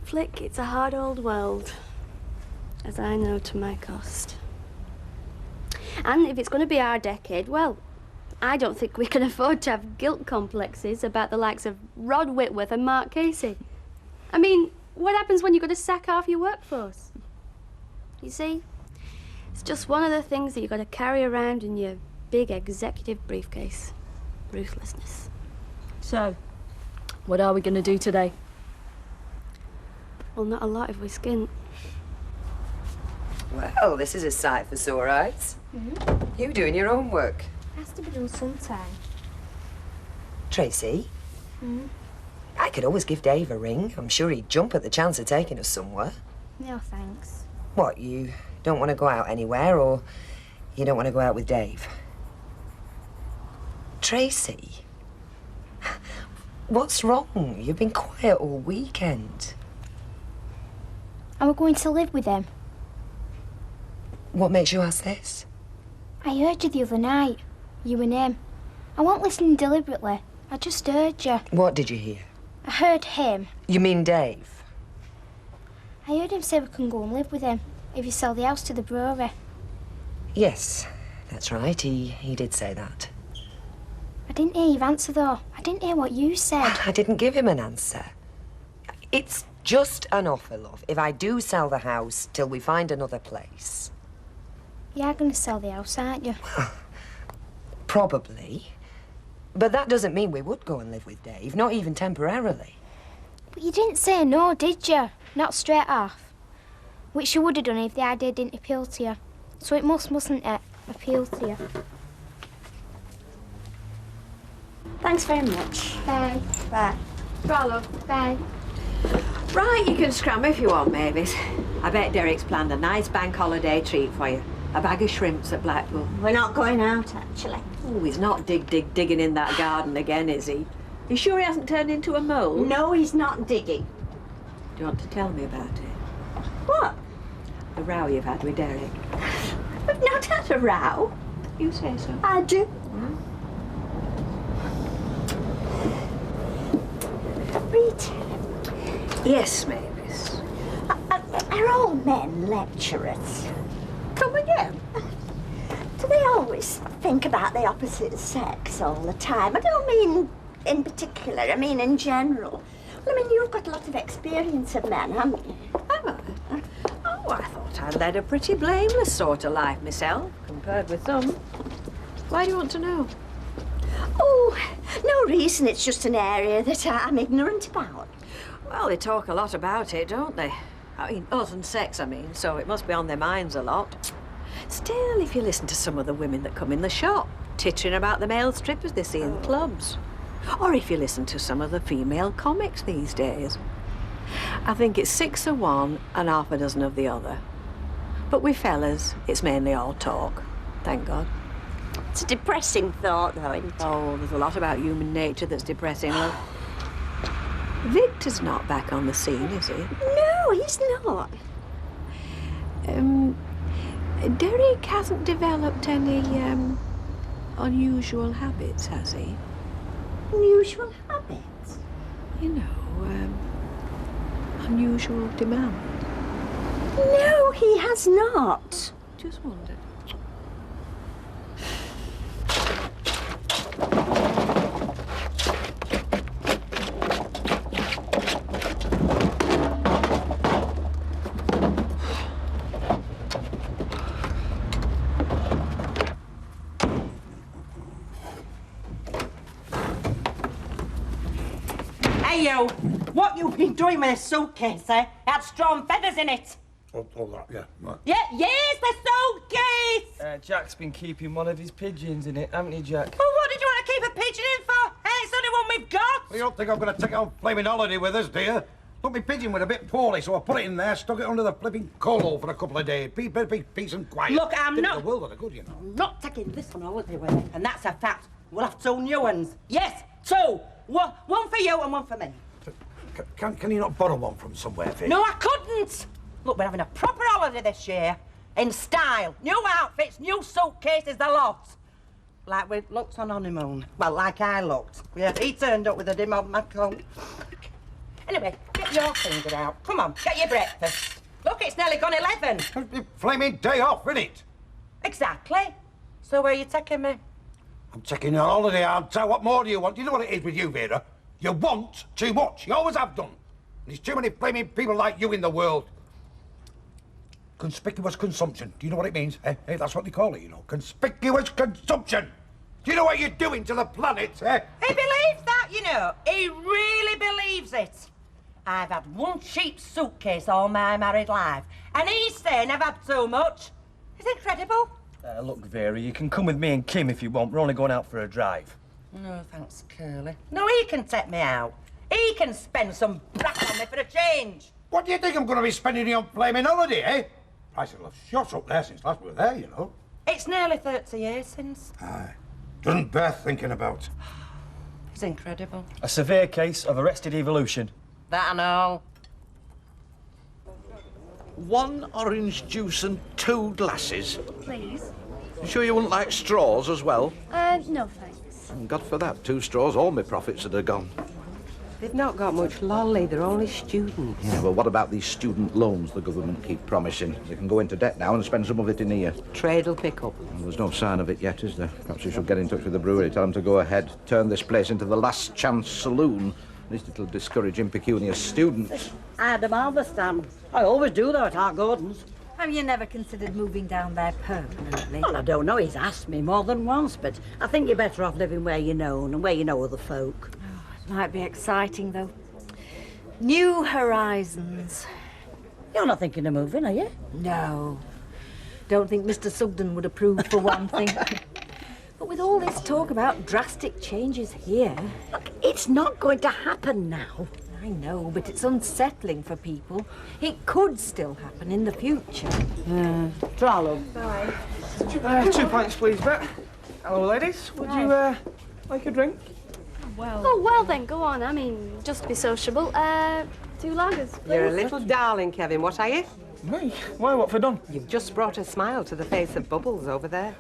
B: Flick, it's a hard old world, as I know to my cost. And if it's going to be our decade, well, I don't think we can afford to have guilt complexes about the likes of Rod Whitworth and Mark Casey. I mean, what happens when you've got to sack half your workforce? You see, it's just one of the things that you've got to carry around in your big executive briefcase. Ruthlessness.
Q: So, what are we going to do today?
B: Well, not a lot if we're skint.
X: Well, this is a sight for sore eyes. You doing your own work.
K: Has to be done sometime.
X: Tracy, I could always give Dave a ring. I'm sure he'd jump at the chance of taking us somewhere.
K: No, thanks.
X: What, you don't want to go out anywhere, or you don't want to go out with Dave? Tracy, what's wrong? You've been quiet all weekend.
K: Are we going to live with them?
X: What makes you ask this?
K: I heard you the other night. You and him. I wasn't listening deliberately. I just heard you.
X: What did you hear?
K: I heard him.
X: You mean Dave?
K: I heard him say we can go and live with him if you sell the house to the brewery.
X: Yes, that's right. He did say that.
K: I didn't hear your answer, though. I didn't hear what you said.
X: I didn't give him an answer. It's just an offer, love. If I do sell the house till we find another place.
K: You are going to sell the house, aren't you?
X: Probably. But that doesn't mean we would go and live with Dave, not even temporarily.
K: But you didn't say no, did you? Not straight off. Which you would have done if the idea didn't appeal to you. So it mustn't it, appeal to you.
F: Thanks very much.
K: Bye.
F: Bye.
B: Bye, love.
K: Bye.
J: Right, you can scram if you want, Mavis. I bet Derek's planned a nice bank holiday treat for you. A bag of shrimps at Blackpool.
F: We're not going out, actually.
J: Oh, he's not digging in that garden again, is he? You sure he hasn't turned into a mole?
F: No, he's not digging.
J: Do you want to tell me about it?
F: What?
J: The row you've had with Derek.
F: We've not had a row.
J: You say so.
F: I do. Rita.
J: Yes, Mavis.
F: Are all men lecturers? Come again. Do they always think about the opposite sex all the time? I don't mean in particular, I mean in general. Well, I mean, you've got a lot of experience of men, haven't you?
J: Have I? Oh, I thought I'd led a pretty blameless sort of life myself, compared with some. Why do you want to know?
F: Oh, no reason. It's just an area that I'm ignorant about.
J: Well, they talk a lot about it, don't they? I mean, us and sex, I mean, so it must be on their minds a lot. Still, if you listen to some of the women that come in the shop, tittering about the male strippers they see in the clubs, or if you listen to some of the female comics these days, I think it's 6 of one and half a dozen of the other. But with fellas, it's mainly all talk, thank God.
F: It's a depressing thought, though, isn't it?
J: Oh, there's a lot about human nature that's depressing, love. Victor's not back on the scene, is he?
F: No, he's not.
J: Derek hasn't developed any, unusual habits, has he?
F: Unusual habits?
J: You know,
G: unusual demand?
F: No, he has not.
G: Just wondered.
E: Hey, you! What you been doing with this suitcase, eh? It had straw and feathers in it.
C: Oh, that, yeah. Right.
E: Yeah, yes, the suitcase!
N: Jack's been keeping one of his pigeons in it, haven't you, Jack?
E: Well, what did you want to keep a pigeon in for? Hey, it's the only one we've got.
C: Well, you don't think I'm going to take it on flaming holiday with us, do you? Look, my pigeon was a bit poorly, so I put it in there, stuck it under the flipping coal hole for a couple of days. Peace and quiet.
E: Look, I'm
C: Did it
E: not...
C: the world of the good, you know.
E: I'm not taking this on holiday with me, and that's a fact. We'll have 2 new ones. Yes, 2. One for you and one for me.
C: Can you not borrow one from somewhere, Vic?
E: No, I couldn't. Look, we're having a proper holiday this year. In style. New outfits, new suitcases, the lot. Like we looked on honeymoon. Well, like I looked. Yeah, he turned up with a dim on my coat. Anyway, get your finger out. Come on, get your breakfast. Look, it's nearly gone 11.
C: Flaming day off, isn't it?
E: Exactly. So where are you taking me?
C: I'm taking you on holiday, Aunt. What more do you want? You know what it is with you, Vera? You want too much. You always have done. There's too many flaming people like you in the world. Conspicuous consumption. Do you know what it means? Hey, that's what they call it, you know. Conspicuous consumption. Do you know what you're doing to the planet, eh?
E: He believes that, you know. He really believes it. I've had one cheap suitcase all my married life, and he's saying I've had too much. It's incredible.
N: Look, Vera, you can come with me and Kim if you want. We're only going out for a drive.
E: No, thanks, Curly. No, he can take me out. He can spend some brass on me for a change.
C: What do you think I'm going to be spending it on flaming holiday, eh? Price will have shot up there since last we were there, you know.
E: It's nearly 30 years since.
C: Aye. Doesn't bear thinking about.
E: It's incredible.
N: A severe case of arrested evolution.
E: That and all.
H: 1 orange juice and 2 glasses.
B: Please.
H: You sure you wouldn't like straws as well?
B: No thanks.
H: And God for that, 2 straws, all my profits would have gone.
J: They've not got much lolly, they're only students.
H: Yeah, well, what about these student loans the government keep promising? They can go into debt now and spend some of it in here.
J: Trade'll pick up.
H: Well, there's no sign of it yet, is there? Perhaps you should get in touch with the brewery, tell them to go ahead, turn this place into the last chance saloon. At least it'll discourage impecunious students.
E: I demand the stand. I always do, though, at our gardens.
V: Have you never considered moving down there permanently?
E: Well, I don't know. He's asked me more than once, but I think you're better off living where you're known and where you know other folk.
V: Might be exciting, though. New horizons.
E: You're not thinking of moving, are you?
V: No. Don't think Mr. Sugden would approve, for one thing. But with all this talk about drastic changes here... Look, it's not going to happen now. I know, but it's unsettling for people. It could still happen in the future.
E: Try, love.
V: Bye.
O: 2 pints, please, Bet. Hello, ladies. Would you, like a drink?
B: Well... Oh, well then, go on. I mean, just be sociable. 2 lagers, please.
J: You're a little darling, Kevin. What are you?
O: Me? Why, what have I done?
J: You've just brought a smile to the face of Bubbles over there.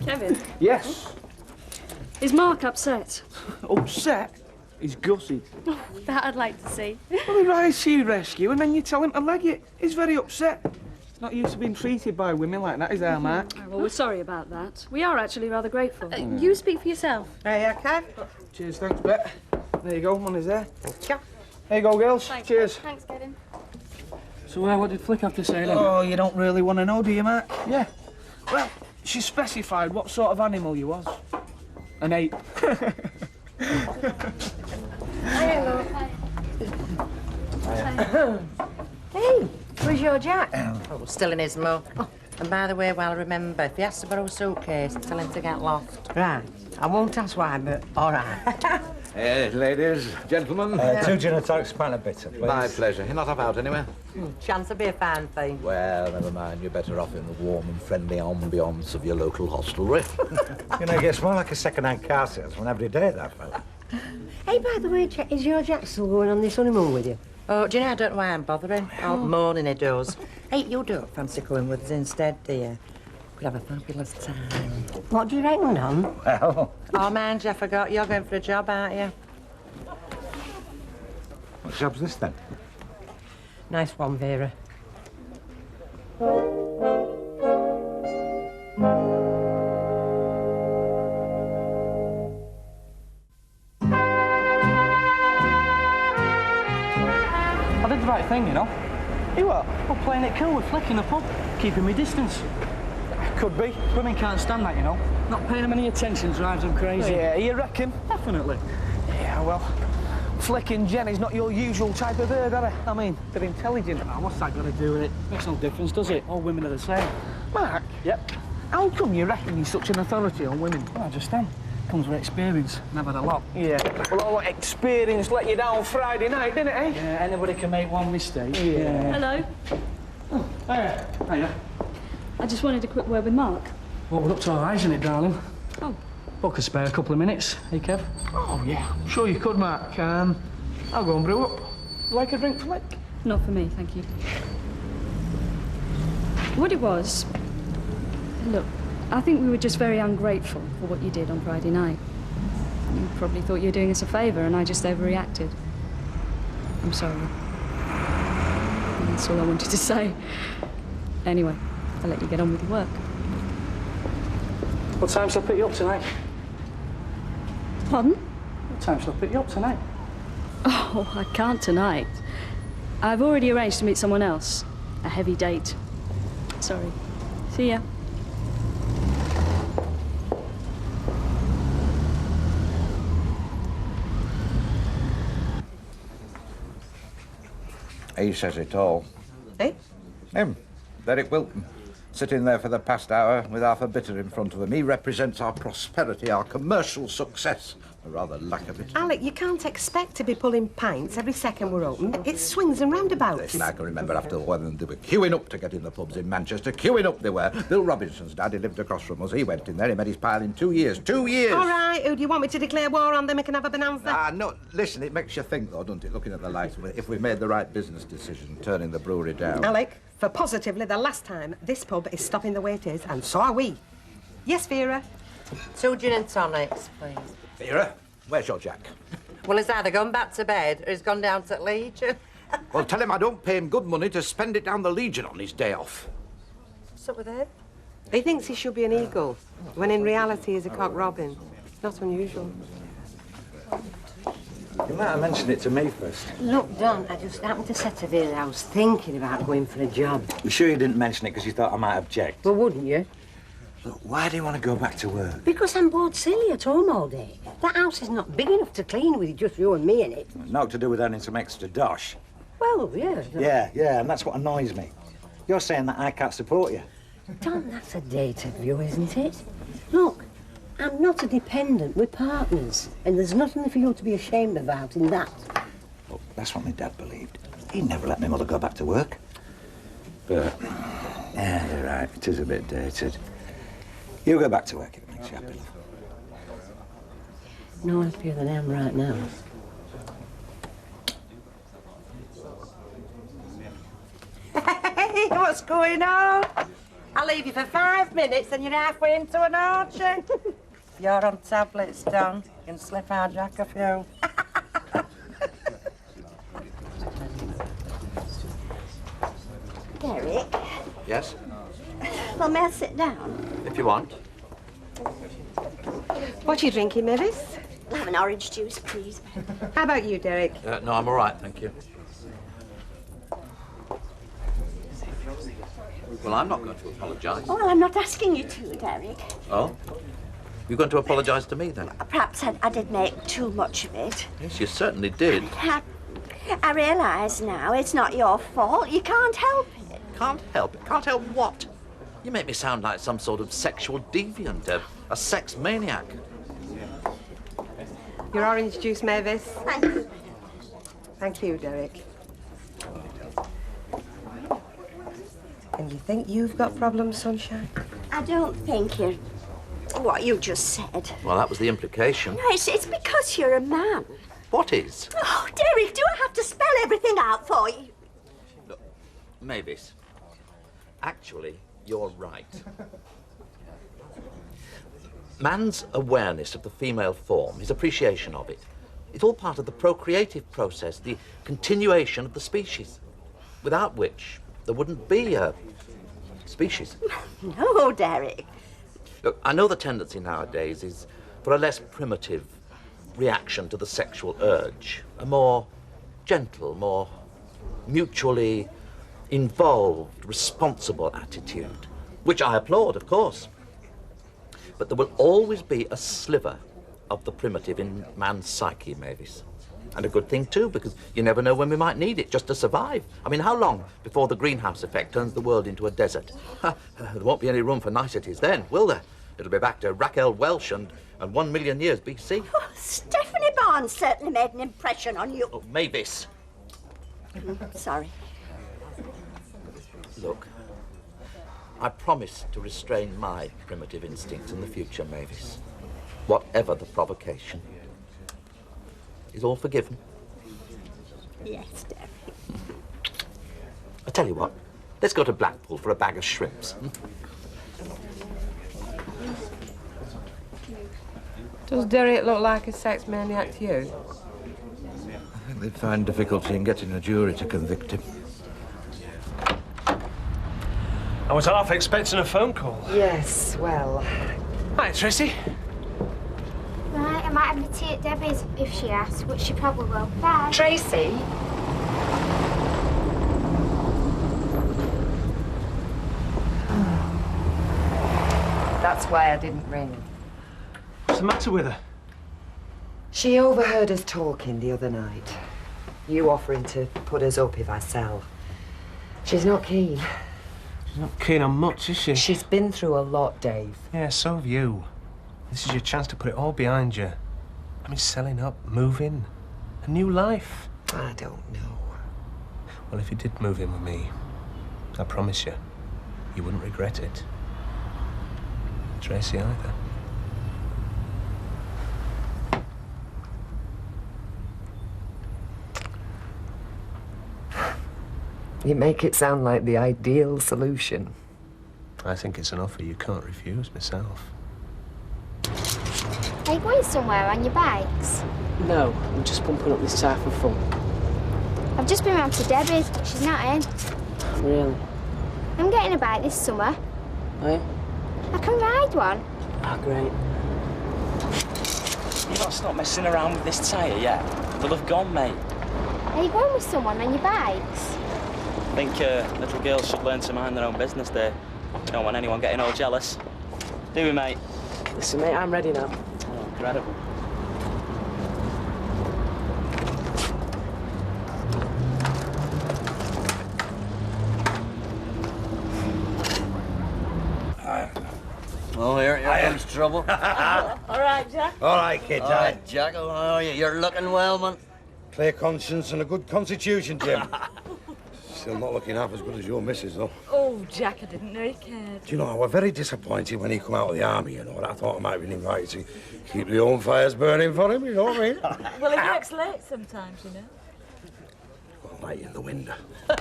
B: Kevin?
O: Yes?
Q: Is Mark upset?
O: Upset? He's gutted.
B: Oh, that I'd like to see.
O: Well, he rides to your rescue and then you tell him to leg it. He's very upset. He's not used to being treated by women like that, is our Mark?
Q: Well, we're sorry about that. We are actually rather grateful.
B: You speak for yourself.
E: Hey, okay?
O: Cheers, thanks, Bet. There you go, money's there. There you go, girls.
B: Thanks.
O: Cheers.
B: Thanks, Kevin.
N: So, what did Flick have to say then?
O: Oh, you don't really want to know, do you, Mark? Yeah. Well, she specified what sort of animal you was. An ape.
V: Hello. Hey, where's your Jack?
E: Oh, still in his mug. Oh, and by the way, well, remember, if he has to borrow a suitcase, tell him to get lost.
A: Right. I won't ask why, but all right.
H: Ladies, gentlemen.
L: 2 gin and tonics, pint of bitter, please.
H: My pleasure. You're not off out anywhere?
E: Chance to be a fine thing.
H: Well, never mind. You're better off in the warm and friendly ambience of your local hostelry.
L: You know, it gets more like a second-hand car salesman every day, that fella.
A: Hey, by the way, is your Jack still going on this honeymoon with you?
E: Oh, do you know, I don't know why I'm bothering. All morning he does. Hey, you don't fancy going with us instead, do you? Could have a fabulous time.
A: What do you reckon, Don?
L: Well...
E: Oh, mind you, I forgot. You're going for a job, aren't you?
L: What job's this then?
A: Nice one, Vera.
N: I did the right thing, you know. You what? Well, playing it cool with Flick in the pub, keeping me distance. Could be. Women can't stand that, you know. Not paying them any attention drives them crazy. Yeah, you reckon? Definitely. Yeah, well, Flick and Jenny's not your usual type of bird, are they? I mean, they're intelligent. Oh, what's that got to do with it? Makes no difference, does it? All women are the same. Mark? Yep. How come you reckon you're such an authority on women? Well, I just am. Comes with experience. Never a lot. Yeah. Well, all that experience let you down Friday night, didn't it, eh? Yeah, anybody can make one mistake. Yeah.
Q: Hello.
N: Oh, hiya. Hiya.
Q: I just wanted a quick word with Mark.
N: Well, we're up to our eyes in it, darling.
Q: Oh.
N: Well, could spare a couple of minutes, hey, Kev? Oh, yeah. Sure you could, Mark. I'll go and brew up. Like a drink, Flick?
Q: Not for me, thank you. What it was... Look, I think we were just very ungrateful for what you did on Friday night. You probably thought you were doing us a favour and I just overreacted. I'm sorry. That's all I wanted to say. Anyway, I'll let you get on with your work.
N: What time shall I pick you up tonight?
Q: Pardon?
N: What time shall I pick you up tonight?
Q: Oh, I can't tonight. I've already arranged to meet someone else. A heavy date. Sorry. See ya.
U: He says it all.
A: Eh?
U: Him, Derek Wilton. Sitting there for the past hour with half a bitter in front of him. He represents our prosperity, our commercial success. Or rather, lack of it.
J: Alec, you can't expect to be pulling pints every second we're open. It's swings and roundabouts.
U: Listen, I can remember after the wedding, they were queuing up to get in the pubs in Manchester. Queuing up they were. Bill Robinson's dad, he lived across from us. He went in there, he made his pile in 2 years. 2 years!
J: All right, who do you want me to declare war on them? We can have a bonanza.
U: Ah, no, listen, it makes you think, though, doesn't it, looking at the lights, if we made the right business decision, turning the brewery down.
J: Alec, for positively the last time, this pub is stopping the way it is, and so are we. Yes, Vera?
E: 2 gin and tonics, please.
U: Vera, where's your Jack?
E: Well, he's either gone back to bed or he's gone down to Legion.
U: Well, tell him I don't pay him good money to spend it down the Legion on his day off.
E: What's up with him?
J: He thinks he should be an eagle, when in reality he's a cock robin. It's not unusual.
L: You might have mentioned it to me first.
A: Look, Don, I just happened to say to Vera I was thinking about going for a job.
L: You sure you didn't mention it because you thought I might object?
A: Well, wouldn't you?
L: Look, why do you want to go back to work?
A: Because I'm bored silly at home all day. That house is not big enough to clean with just you and me in it.
L: Not to do with earning some extra dosh.
A: Well, yeah.
L: Yeah, and that's what annoys me. You're saying that I can't support you.
A: Don, that's a dated view, isn't it? Look, I'm not a dependent. We're partners. And there's nothing for you to be ashamed about in that.
L: Look, that's what my dad believed. He'd never let my mother go back to work. But, yeah, you're right. It is a bit dated. You go back to work if it makes you happy.
A: No happier than I am right now.
E: Hey, what's going on? I'll leave you for 5 minutes and you're halfway into an orchard. You're on tablets, Don. You can slip our Jack a few.
F: Derek,
U: Yes,
F: well, may I sit down?
U: if you want.
J: What are you drinking, Mavis?
F: I'll have an orange juice, please.
J: How about you, Derek?
U: No, I'm all right, thank you. Well, I'm not going to apologise.
F: Oh, well, I'm not asking you to, Derek.
U: Oh? You're going to apologise to me, then?
F: Perhaps I did make too much of it.
U: Yes, you certainly did.
F: I realise now it's not your fault. You can't help it.
U: Can't help it. Can't help what? You make me sound like some sort of sexual deviant, a sex maniac.
J: Your orange juice, Mavis.
F: Thank you.
J: Thank you, Derek. And you think you've got problems, Sunshine?
F: I don't think you're what you just said.
U: Well, that was the implication.
F: No, it's because you're a man.
U: What is?
F: Oh, Derek, do I have to spell everything out for you?
U: Look, Mavis, actually, you're right. Man's awareness of the female form, his appreciation of it,
H: It's all part of the procreative process, the continuation of the species, without which there wouldn't be a species.
F: No, Derek.
H: Look, I know the tendency nowadays is for a less primitive reaction to the sexual urge, a more gentle, more mutually involved, responsible attitude, which I applaud, of course. But there will always be a sliver of the primitive in man's psyche, Mavis. And a good thing, too, because you never know when we might need it just to survive. I mean, how long before the greenhouse effect turns the world into a desert? There won't be any room for niceties then, will there? It'll be back to Raquel Welch and 1 million years BC.
F: Oh, Stephanie Barnes certainly made an impression on you.
H: Oh, Mavis.
F: Sorry.
H: Look, I promise to restrain my primitive instincts in the future, Mavis. Whatever the provocation. Is all forgiven?
F: Yes, Derek.
H: I tell you what, let's go to Blackpool for a bag of shrimps.
J: Does Derek look like a sex maniac to you?
U: I think they'd find difficulty in getting a jury to convict him.
M: I was half expecting a phone call.
X: Yes, well...
M: Hi, Tracy.
K: Right, I might have a tea at Debbie's if she asks, which she probably will. Bye.
X: Tracy? That's why I didn't ring.
M: What's the matter with her?
X: She overheard us talking the other night. You offering to put us up if I sell. She's not keen.
M: She's not keen on much, is she?
X: She's been through a lot, Dave.
M: Yeah, so have you. This is your chance to put it all behind you. I mean, selling up, moving, a new life.
X: I don't know.
M: Well, if you did move in with me, I promise you, you wouldn't regret it. Tracy either.
X: You make it sound like the ideal solution.
M: I think it's an offer you can't refuse myself.
K: Are you going somewhere on your bikes?
O: No, I'm just pumping up this tire for fun.
K: I've just been round to Debbie's, but she's not in.
O: Really?
K: I'm getting a bike this summer.
O: Oh, yeah?
K: I can ride one.
O: Ah, great.
D: You've got to stop messing around with this tyre, yeah? They'll have gone, mate.
K: Are you going with someone on your bikes?
D: I think little girls should learn to mind their own business there. Don't want anyone getting all jealous. Do we, mate?
O: Listen, mate, I'm ready now.
D: Oh, incredible.
R: Oh, here comes trouble.
E: All right, Jack.
C: All right, kids.
R: All right, Jack, how are you? You're looking well, man.
C: Clear conscience and a good constitution, Jim. Still not looking half as good as your missus, though.
I: Oh, Jack, I didn't know he cared.
C: Do you know, I was very disappointed when he come out of the army, you know, and I thought I might have been invited to keep the home fires burning for him, you know what I mean?
I: Well, he works late sometimes, you know.
C: Light in the window.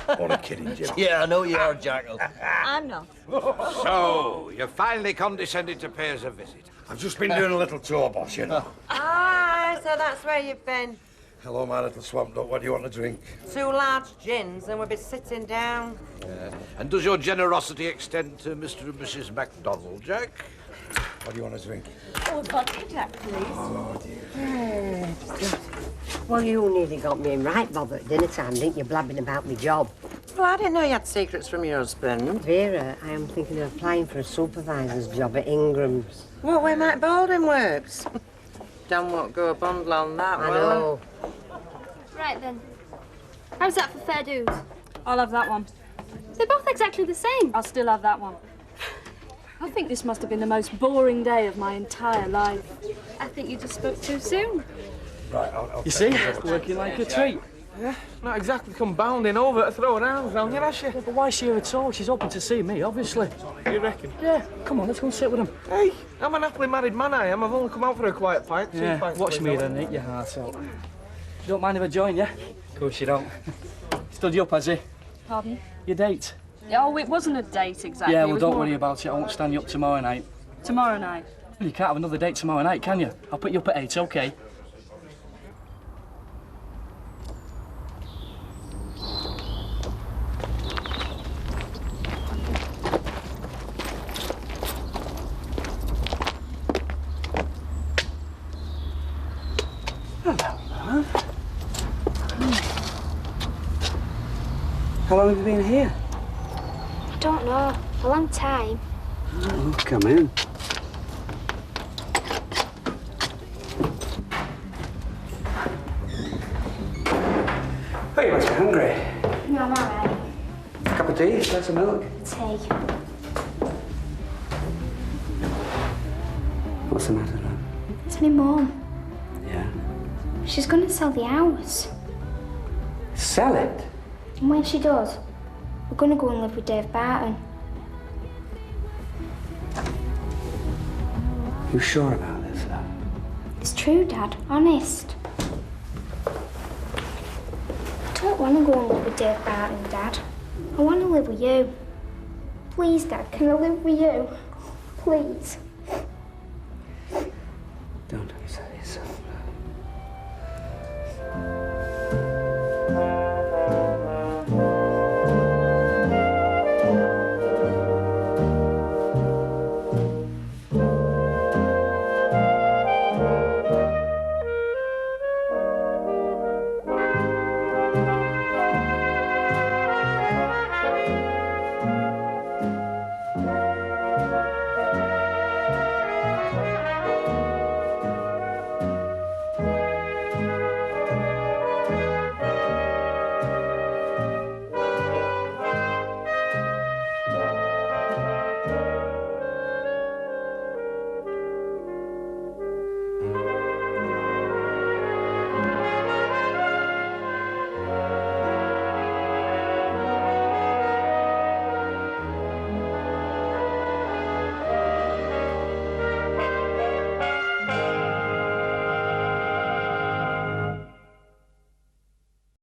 C: Only kidding, Jim.
R: Yeah, I know you are, Jackal.
I: I'm not.
U: So, you finally condescended to pay us a visit.
C: I've just been doing a little tour, boss, you know.
E: Ah, so that's where you've been.
C: Hello, my little swamp duck. What do you want to drink?
E: 2 large gins, and we'll be sitting down.
U: And does your generosity extend to Mr. and Mrs. MacDonald, Jack?
C: What do you want to drink?
I: Oh, vodka, Jack, please.
C: Oh, dear.
A: Well, you nearly got me in right bother at dinner time, didn't you, blabbing about my job?
E: Well, I didn't know you had secrets from your husband.
A: Vera, I am thinking of applying for a supervisor's job at Ingram's.
E: What, where Matt Baldwin works? Dan won't go a bundle on that,
A: I
E: will
A: know.
B: Right then. How's that for fair dues?
Q: I'll have that one.
B: They're both exactly the same.
Q: I'll still have that one. I think this must have been the most boring day of my entire life.
B: I think you just spoke too soon.
C: Right, I'll
O: You see, it's working like a treat. Yeah, not exactly come bounding over to throw her arms round you, has she?
N: Yeah, but why is she here at all? She's hoping to see me, obviously.
O: You reckon?
N: Yeah, come on, let's go and sit with him.
O: Hey, I'm an happily married man, I am. I've only come out for a quiet pint.
N: Yeah,
O: pints,
N: watch
O: please,
N: me
O: don't
N: then, eat your heart out. You don't mind if I join you? Of course you don't. Stood you up, has he?
Q: Pardon?
N: Your date?
Q: Oh, it wasn't a date exactly.
N: Yeah,
Q: It
N: well,
Q: was
N: don't
Q: more...
N: worry about it. I won't stand you up tomorrow night.
Q: Tomorrow night.
N: Well, you can't have another date tomorrow night, can you? I'll put you up at 8, okay?
P: How long have you been here?
K: I don't know. A long time.
P: Oh, come in. Oh, you must be hungry.
K: No, I'm alright.
P: A cup of tea? Glass of milk?
K: Tea.
P: What's the matter, love?
K: It's my mum.
P: Yeah.
K: She's going to sell the house.
P: Sell it?
K: And when she does, we're going to go and live with Dave Barton.
P: You sure about this, love?
K: It's true, Dad. Honest. I don't want to go and live with Dave Barton, Dad. I want to live with you. Please, Dad, can I live with you? Please.